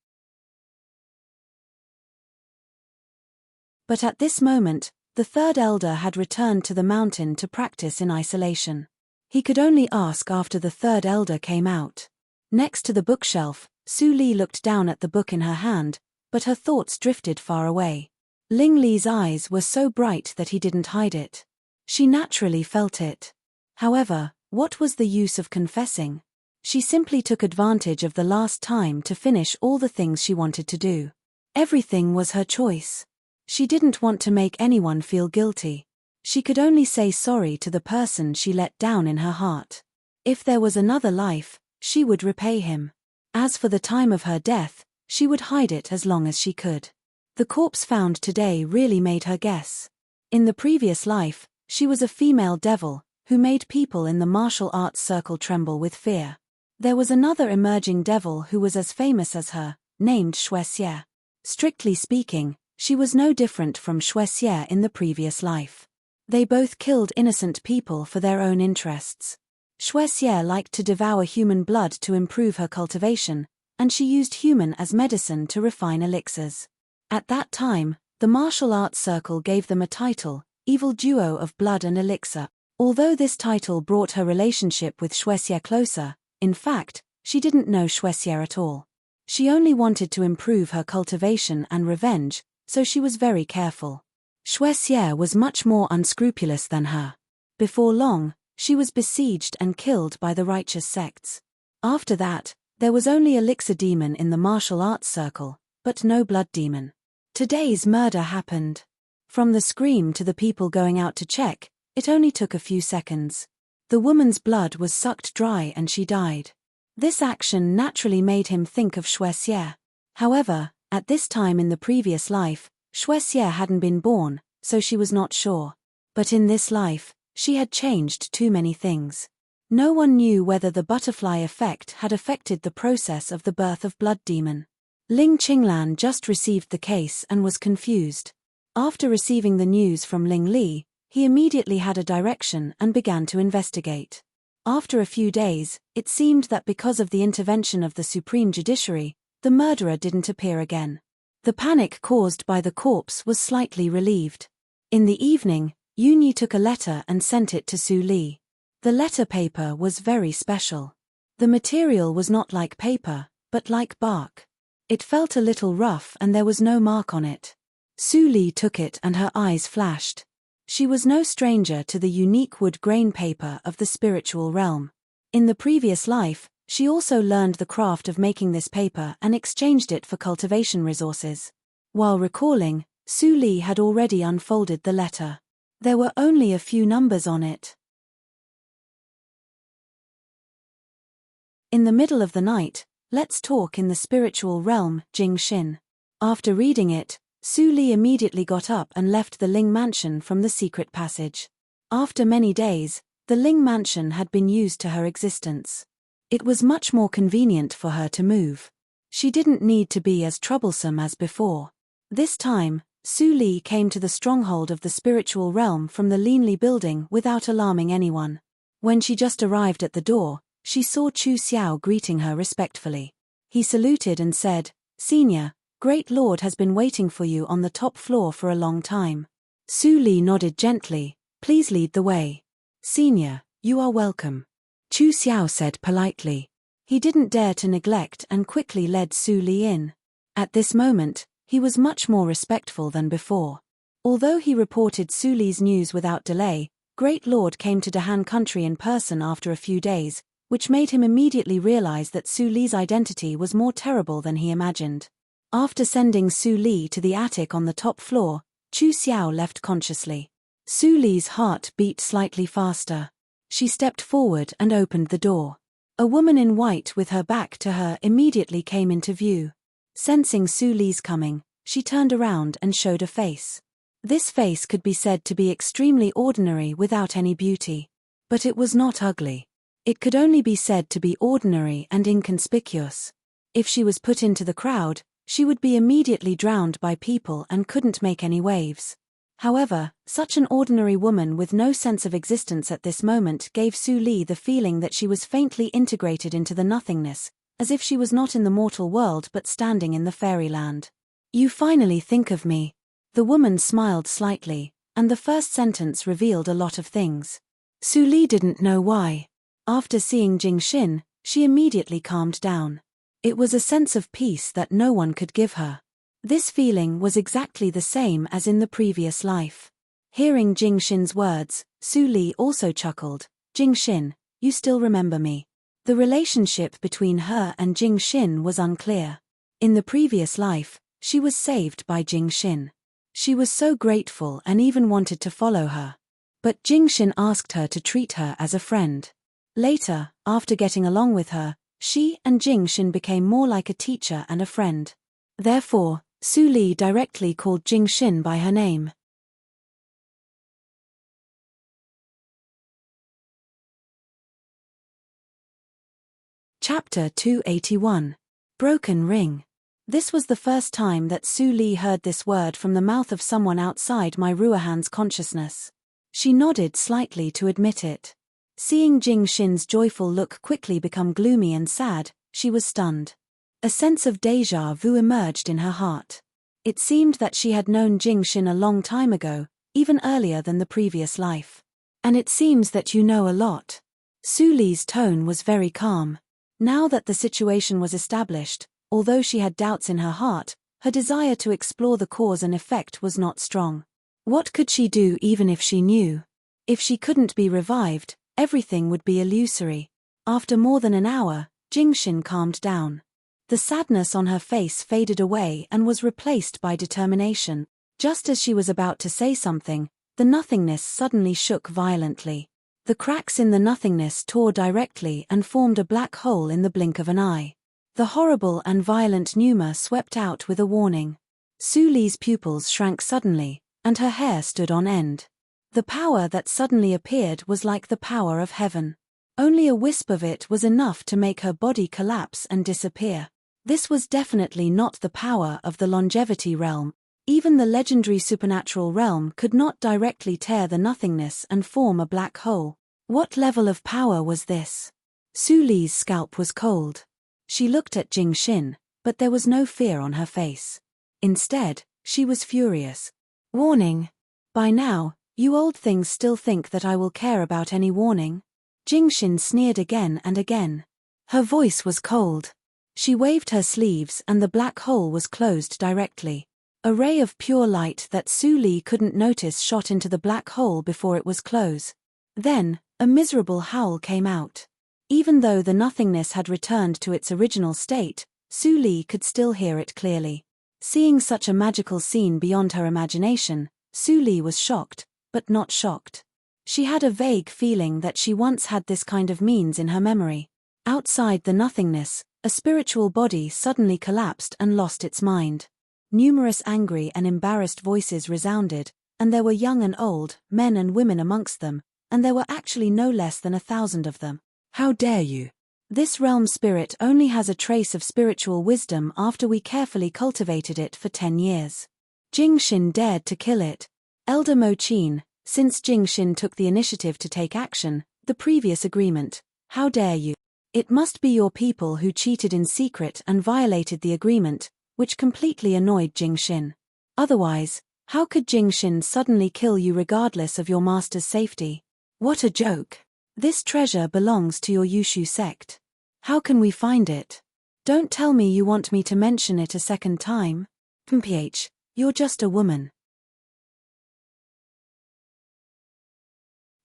But at this moment, the third elder had returned to the mountain to practice in isolation. He could only ask after the third elder came out. Next to the bookshelf, Su Li looked down at the book in her hand, but her thoughts drifted far away. Ling Li's eyes were so bright that he didn't hide it. She naturally felt it. However, what was the use of confessing? She simply took advantage of the last time to finish all the things she wanted to do. Everything was her choice. She didn't want to make anyone feel guilty. She could only say sorry to the person she let down in her heart. If there was another life, she would repay him. As for the time of her death, she would hide it as long as she could. The corpse found today really made her guess. In the previous life, she was a female devil, who made people in the martial arts circle tremble with fear. There was another emerging devil who was as famous as her, named Xuexie. Strictly speaking, she was no different from Xuexie in the previous life. They both killed innocent people for their own interests. Xuexie liked to devour human blood to improve her cultivation, and she used human as medicine to refine elixirs. At that time, the martial arts circle gave them a title, Evil Duo of Blood and Elixir. Although this title brought her relationship with Xuexie closer, in fact, she didn't know Xuexie at all. She only wanted to improve her cultivation and revenge, so she was very careful. Xuexie was much more unscrupulous than her. Before long, she was besieged and killed by the righteous sects. After that, there was only Elixir Demon in the martial arts circle, but no Blood Demon. Today's murder happened. From the scream to the people going out to check, it only took a few seconds. The woman's blood was sucked dry and she died. This action naturally made him think of Shuexie. However, at this time in the previous life, Shuexie hadn't been born, so she was not sure. But in this life, she had changed too many things. No one knew whether the butterfly effect had affected the process of the birth of Blood Demon. Ling Qinglan just received the case and was confused. After receiving the news from Ling Li, he immediately had a direction and began to investigate. After a few days, it seemed that because of the intervention of the Supreme Judiciary, the murderer didn't appear again. The panic caused by the corpse was slightly relieved. In the evening, Yunyi took a letter and sent it to Su Li. The letter paper was very special. The material was not like paper, but like bark. It felt a little rough and there was no mark on it. Su Li took it and her eyes flashed. She was no stranger to the unique wood grain paper of the spiritual realm. In the previous life, she also learned the craft of making this paper and exchanged it for cultivation resources. While recalling, Su Li had already unfolded the letter. There were only a few numbers on it. In the middle of the night, let's talk in the spiritual realm, Jing Xin. After reading it, Su Li immediately got up and left the Ling mansion from the secret passage. After many days, the Ling mansion had been used to her existence. It was much more convenient for her to move. She didn't need to be as troublesome as before. This time, Su Li came to the stronghold of the spiritual realm from the Linli building without alarming anyone. When she just arrived at the door, she saw Chu Xiao greeting her respectfully. He saluted and said, "Senior, Great Lord has been waiting for you on the top floor for a long time." Su Li nodded gently, "Please lead the way." "Senior, you are welcome," Chu Xiao said politely. He didn't dare to neglect and quickly led Su Li in. At this moment, he was much more respectful than before. Although he reported Su Li's news without delay, Great Lord came to Dahan country in person after a few days, which made him immediately realize that Su Li's identity was more terrible than he imagined. After sending Su Li to the attic on the top floor, Chu Xiao left consciously. Su Li's heart beat slightly faster. She stepped forward and opened the door. A woman in white with her back to her immediately came into view. Sensing Su Li's coming, she turned around and showed a face. This face could be said to be extremely ordinary without any beauty. But it was not ugly. It could only be said to be ordinary and inconspicuous. If she was put into the crowd, she would be immediately drowned by people and couldn't make any waves. However, such an ordinary woman with no sense of existence at this moment gave Su Li the feeling that she was faintly integrated into the nothingness, as if she was not in the mortal world but standing in the fairyland. "You finally think of me." The woman smiled slightly, and the first sentence revealed a lot of things. Su Li didn't know why. After seeing Jing Xin, she immediately calmed down. It was a sense of peace that no one could give her. This feeling was exactly the same as in the previous life. Hearing Jing Xin's words, Su Li also chuckled. "Jing Xin, you still remember me." The relationship between her and Jing Xin was unclear. In the previous life, she was saved by Jing Xin. She was so grateful and even wanted to follow her. But Jing Xin asked her to treat her as a friend. Later, after getting along with her, she and Jing Xin became more like a teacher and a friend. Therefore, Su Li directly called Jing Xin by her name. Chapter 281. Broken Ring. This was the first time that Su Li heard this word from the mouth of someone outside Mai Ruohan's consciousness. She nodded slightly to admit it. Seeing Jing Xin's joyful look quickly become gloomy and sad, she was stunned. A sense of déjà vu emerged in her heart. It seemed that she had known Jing Xin a long time ago, even earlier than the previous life. "And it seems that you know a lot." Su Li's tone was very calm. Now that the situation was established, although she had doubts in her heart, her desire to explore the cause and effect was not strong. What could she do even if she knew? If she couldn't be revived, everything would be illusory. After more than an hour, Jing Xin calmed down. The sadness on her face faded away and was replaced by determination. Just as she was about to say something, the nothingness suddenly shook violently. The cracks in the nothingness tore directly and formed a black hole in the blink of an eye. The horrible and violent pneuma swept out with a warning. Su Li's pupils shrank suddenly, and her hair stood on end. The power that suddenly appeared was like the power of heaven. Only a wisp of it was enough to make her body collapse and disappear. This was definitely not the power of the longevity realm. Even the legendary supernatural realm could not directly tear the nothingness and form a black hole. What level of power was this? Su Li's scalp was cold. She looked at Jing Xin, but there was no fear on her face. Instead, she was furious. Warning. By now, you old things still think that I will care about any warning? Jing Xin sneered again and again. Her voice was cold. She waved her sleeves and the black hole was closed directly. A ray of pure light that Su Li couldn't notice shot into the black hole before it was closed. Then, a miserable howl came out. Even though the nothingness had returned to its original state, Su Li could still hear it clearly. Seeing such a magical scene beyond her imagination, Su Li was shocked, but not shocked. She had a vague feeling that she once had this kind of means in her memory. Outside the nothingness, a spiritual body suddenly collapsed and lost its mind. Numerous angry and embarrassed voices resounded, and there were young and old, men and women amongst them, and there were actually no less than 1,000 of them. How dare you? This realm spirit only has a trace of spiritual wisdom after we carefully cultivated it for 10 years. Jing Xin dared to kill it. Elder Mo Qin, since Jing Xin took the initiative to take action, the previous agreement, how dare you? It must be your people who cheated in secret and violated the agreement, which completely annoyed Jing Xin. Otherwise, how could Jing Xin suddenly kill you regardless of your master's safety? What a joke! This treasure belongs to your Yushu sect. How can we find it? Don't tell me you want me to mention it a second time. Mph, you're just a woman.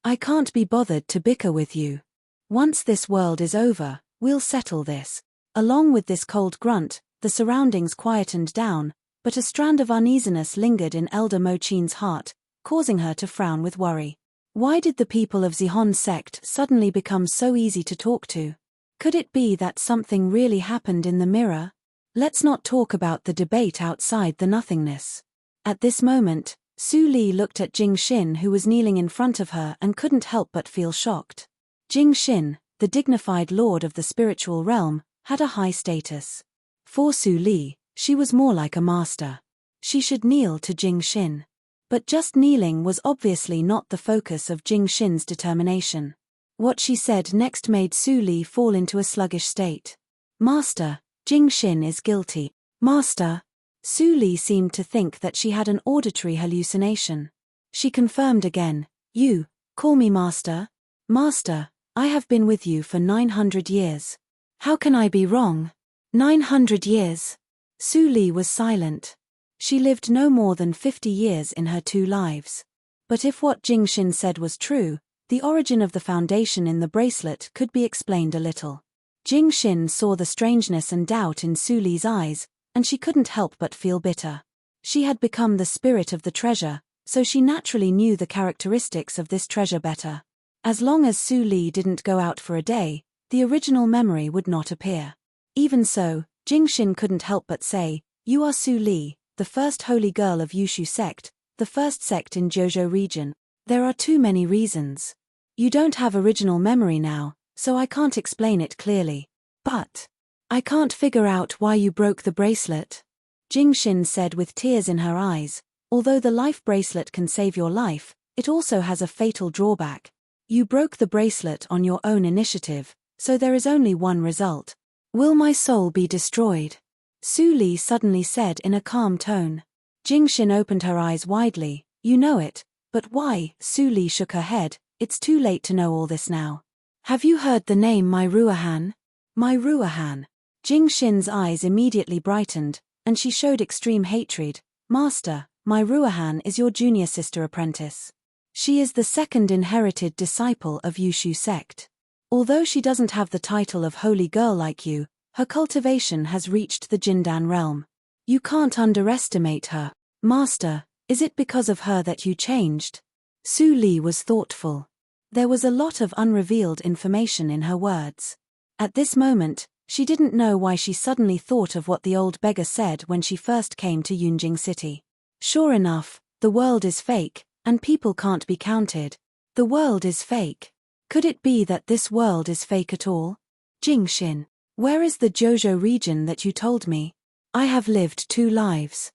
I can't be bothered to bicker with you. Once this world is over, we'll settle this. Along with this cold grunt, the surroundings quietened down, but a strand of uneasiness lingered in Elder Mo Qin's heart, causing her to frown with worry. Why did the people of Zihon's sect suddenly become so easy to talk to? Could it be that something really happened in the mirror? Let's not talk about the debate outside the nothingness. At this moment, Su Li looked at Jing Xin who was kneeling in front of her and couldn't help but feel shocked. Jing Xin, the dignified lord of the spiritual realm, had a high status. For Su Li, she was more like a master. She should kneel to Jing Xin. But just kneeling was obviously not the focus of Jing Xin's determination. What she said next made Su Li fall into a sluggish state. Master, Jing Xin is guilty. Master. Su Li seemed to think that she had an auditory hallucination. She confirmed again, you, call me master? Master, I have been with you for 900 years. How can I be wrong? 900 years. Su Li was silent. She lived no more than 50 years in her 2 lives. But if what Jing Xin said was true, the origin of the foundation in the bracelet could be explained a little. Jing Xin saw the strangeness and doubt in Su Li's eyes, and she couldn't help but feel bitter. She had become the spirit of the treasure, so she naturally knew the characteristics of this treasure better. As long as Su Li didn't go out for a day, the original memory would not appear. Even so, Jing Xin couldn't help but say, you are Su Li, the first holy girl of Yushu sect, the first sect in Jiuzhou region. There are too many reasons. You don't have original memory now, so I can't explain it clearly. But I can't figure out why you broke the bracelet. Jing Xin said with tears in her eyes, although the life bracelet can save your life, it also has a fatal drawback. You broke the bracelet on your own initiative, so there is only one result. Will my soul be destroyed? Su Li suddenly said in a calm tone. Jing Xin opened her eyes widely, you know it, but why? Su Li shook her head, it's too late to know all this now. Have you heard the name Mai Ruohan? Mai Ruohan. Jing Xin's eyes immediately brightened, and she showed extreme hatred. Master, Mai Ruohan is your junior sister apprentice. She is the second inherited disciple of Yushu sect. Although she doesn't have the title of holy girl like you, her cultivation has reached the Jindan realm. You can't underestimate her. Master, Is it because of her that you changed? Su Li was thoughtful. There was a lot of unrevealed information in her words. At this moment, she didn't know why she suddenly thought of what the old beggar said when she first came to Yunjing City. Sure enough, the world is fake, and people can't be counted. The world is fake. Could it be that this world is fake at all? Jingxin, where is the Zhozhou region that you told me? I have lived 2 lives.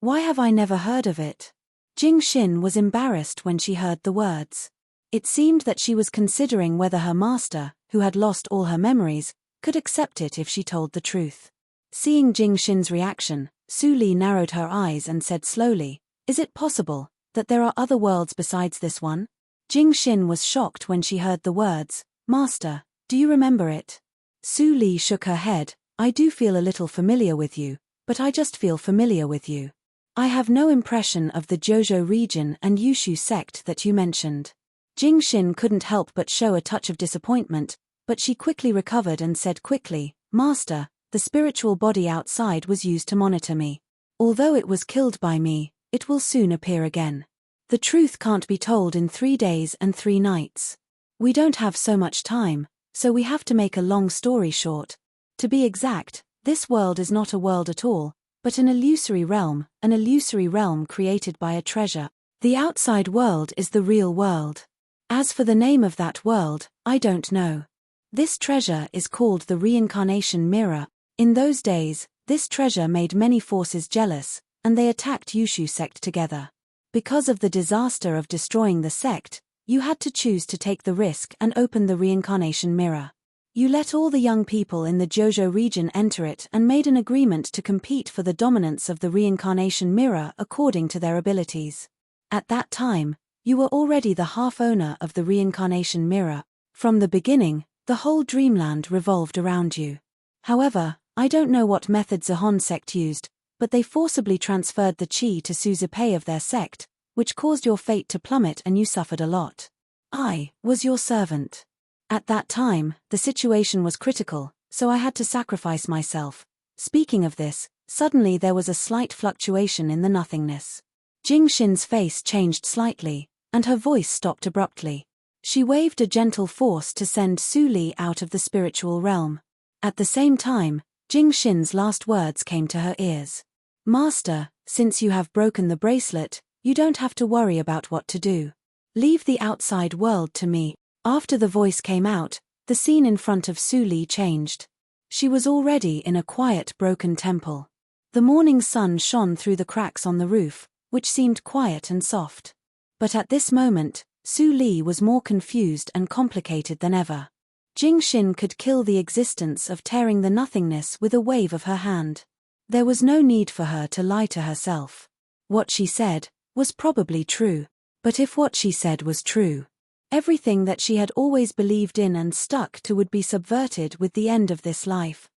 Why have I never heard of it? Jingxin was embarrassed when she heard the words. It seemed that she was considering whether her master, who had lost all her memories, could accept it if she told the truth. Seeing Jingxin's reaction, Su Li narrowed her eyes and said slowly, "Is it possible that there are other worlds besides this one?" Jingxin was shocked when she heard the words, "Master, do you remember it?" Su Li shook her head. "I do feel a little familiar with you, but I just feel familiar with you. I have no impression of the Zhozhou region and Yushu sect that you mentioned." Jingxin couldn't help but show a touch of disappointment, but she quickly recovered and said quickly, "Master, the spiritual body outside was used to monitor me. Although it was killed by me, it will soon appear again. The truth can't be told in 3 days and 3 nights. We don't have so much time, so we have to make a long story short. To be exact, this world is not a world at all, but an illusory realm created by a treasure. The outside world is the real world. As for the name of that world, I don't know. This treasure is called the reincarnation mirror. In those days, this treasure made many forces jealous, and they attacked Yushu sect together. Because of the disaster of destroying the sect, you had to choose to take the risk and open the reincarnation mirror. You let all the young people in the Zhozhou region enter it and made an agreement to compete for the dominance of the reincarnation mirror according to their abilities. At that time, you were already the half-owner of the reincarnation mirror. From the beginning, the whole dreamland revolved around you. However, I don't know what method Zihon sect used, but they forcibly transferred the qi to Suzipei of their sect, which caused your fate to plummet and you suffered a lot. I was your servant. At that time, the situation was critical, so I had to sacrifice myself. Speaking of this, suddenly there was a slight fluctuation in the nothingness. Jingxin's face changed slightly, and her voice stopped abruptly. She waved a gentle force to send Su Li out of the spiritual realm. At the same time, Jingxin's last words came to her ears. "Master, since you have broken the bracelet, you don't have to worry about what to do. Leave the outside world to me." After the voice came out, the scene in front of Su Li changed. She was already in a quiet broken temple. The morning sun shone through the cracks on the roof, which seemed quiet and soft. But at this moment, Su Li was more confused and complicated than ever. Jingxin could kill the existence of tearing the nothingness with a wave of her hand. There was no need for her to lie to herself. What she said was probably true. But if what she said was true, everything that she had always believed in and stuck to would be subverted with the end of this life.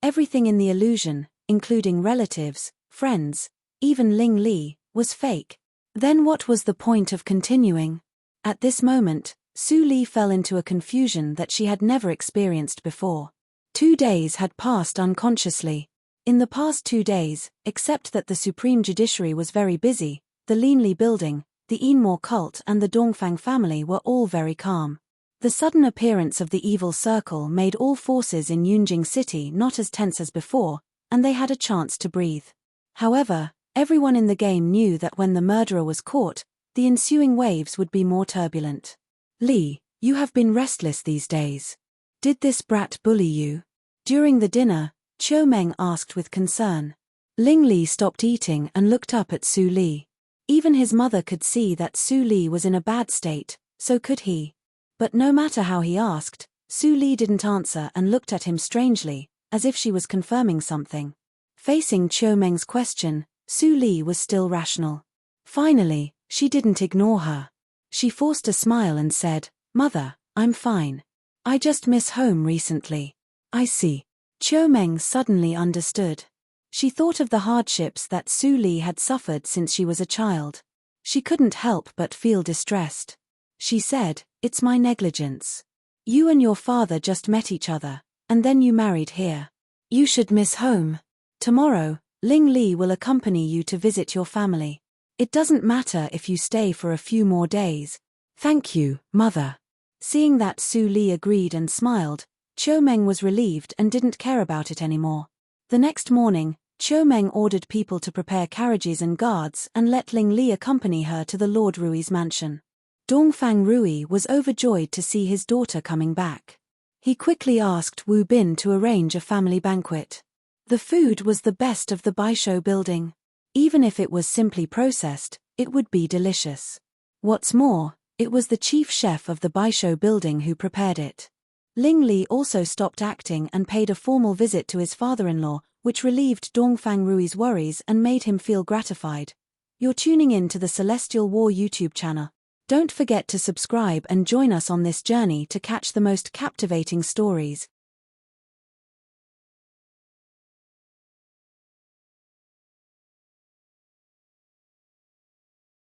Everything in the illusion, including relatives, friends, even Ling Li, was fake. Then what was the point of continuing? At this moment, Su Li fell into a confusion that she had never experienced before. 2 days had passed unconsciously. In the past 2 days, except that the Supreme Judiciary was very busy, the Linli building, the Yinmo cult and the Dongfang family were all very calm. The sudden appearance of the evil circle made all forces in Yunjing City not as tense as before, and they had a chance to breathe. However, everyone in the game knew that when the murderer was caught, the ensuing waves would be more turbulent. "Li, you have been restless these days. Did this brat bully you?" During the dinner, Qiu Meng asked with concern. Ling Li stopped eating and looked up at Su Li. Even his mother could see that Su Li was in a bad state, so could he. But no matter how he asked, Su Li didn't answer and looked at him strangely, as if she was confirming something. Facing Qiu Meng's question, Su Li was still rational. Finally, she didn't ignore her. She forced a smile and said, "Mother, I'm fine. I just miss home recently." "I see." Qiu Meng suddenly understood. She thought of the hardships that Su Li had suffered since she was a child. She couldn't help but feel distressed. She said, "It's my negligence. You and your father just met each other, and then you married here. You should miss home. Tomorrow, Ling Li will accompany you to visit your family. It doesn't matter if you stay for a few more days. Thank you, mother. Seeing that Su Li agreed and smiled, Chiu Meng was relieved and didn't care about it anymore. The next morning, Chiu Meng ordered people to prepare carriages and guards and let Ling Li accompany her to the Lord Rui's mansion. Dongfang Rui was overjoyed to see his daughter coming back. He quickly asked Wu Bin to arrange a family banquet. The food was the best of the Baisho building. Even if it was simply processed, it would be delicious. What's more, it was the chief chef of the Baisho building who prepared it. Ling Li also stopped acting and paid a formal visit to his father-in-law, which relieved Dongfang Rui's worries and made him feel gratified. You're tuning in to the Celestial War YouTube channel. Don't forget to subscribe and join us on this journey to catch the most captivating stories.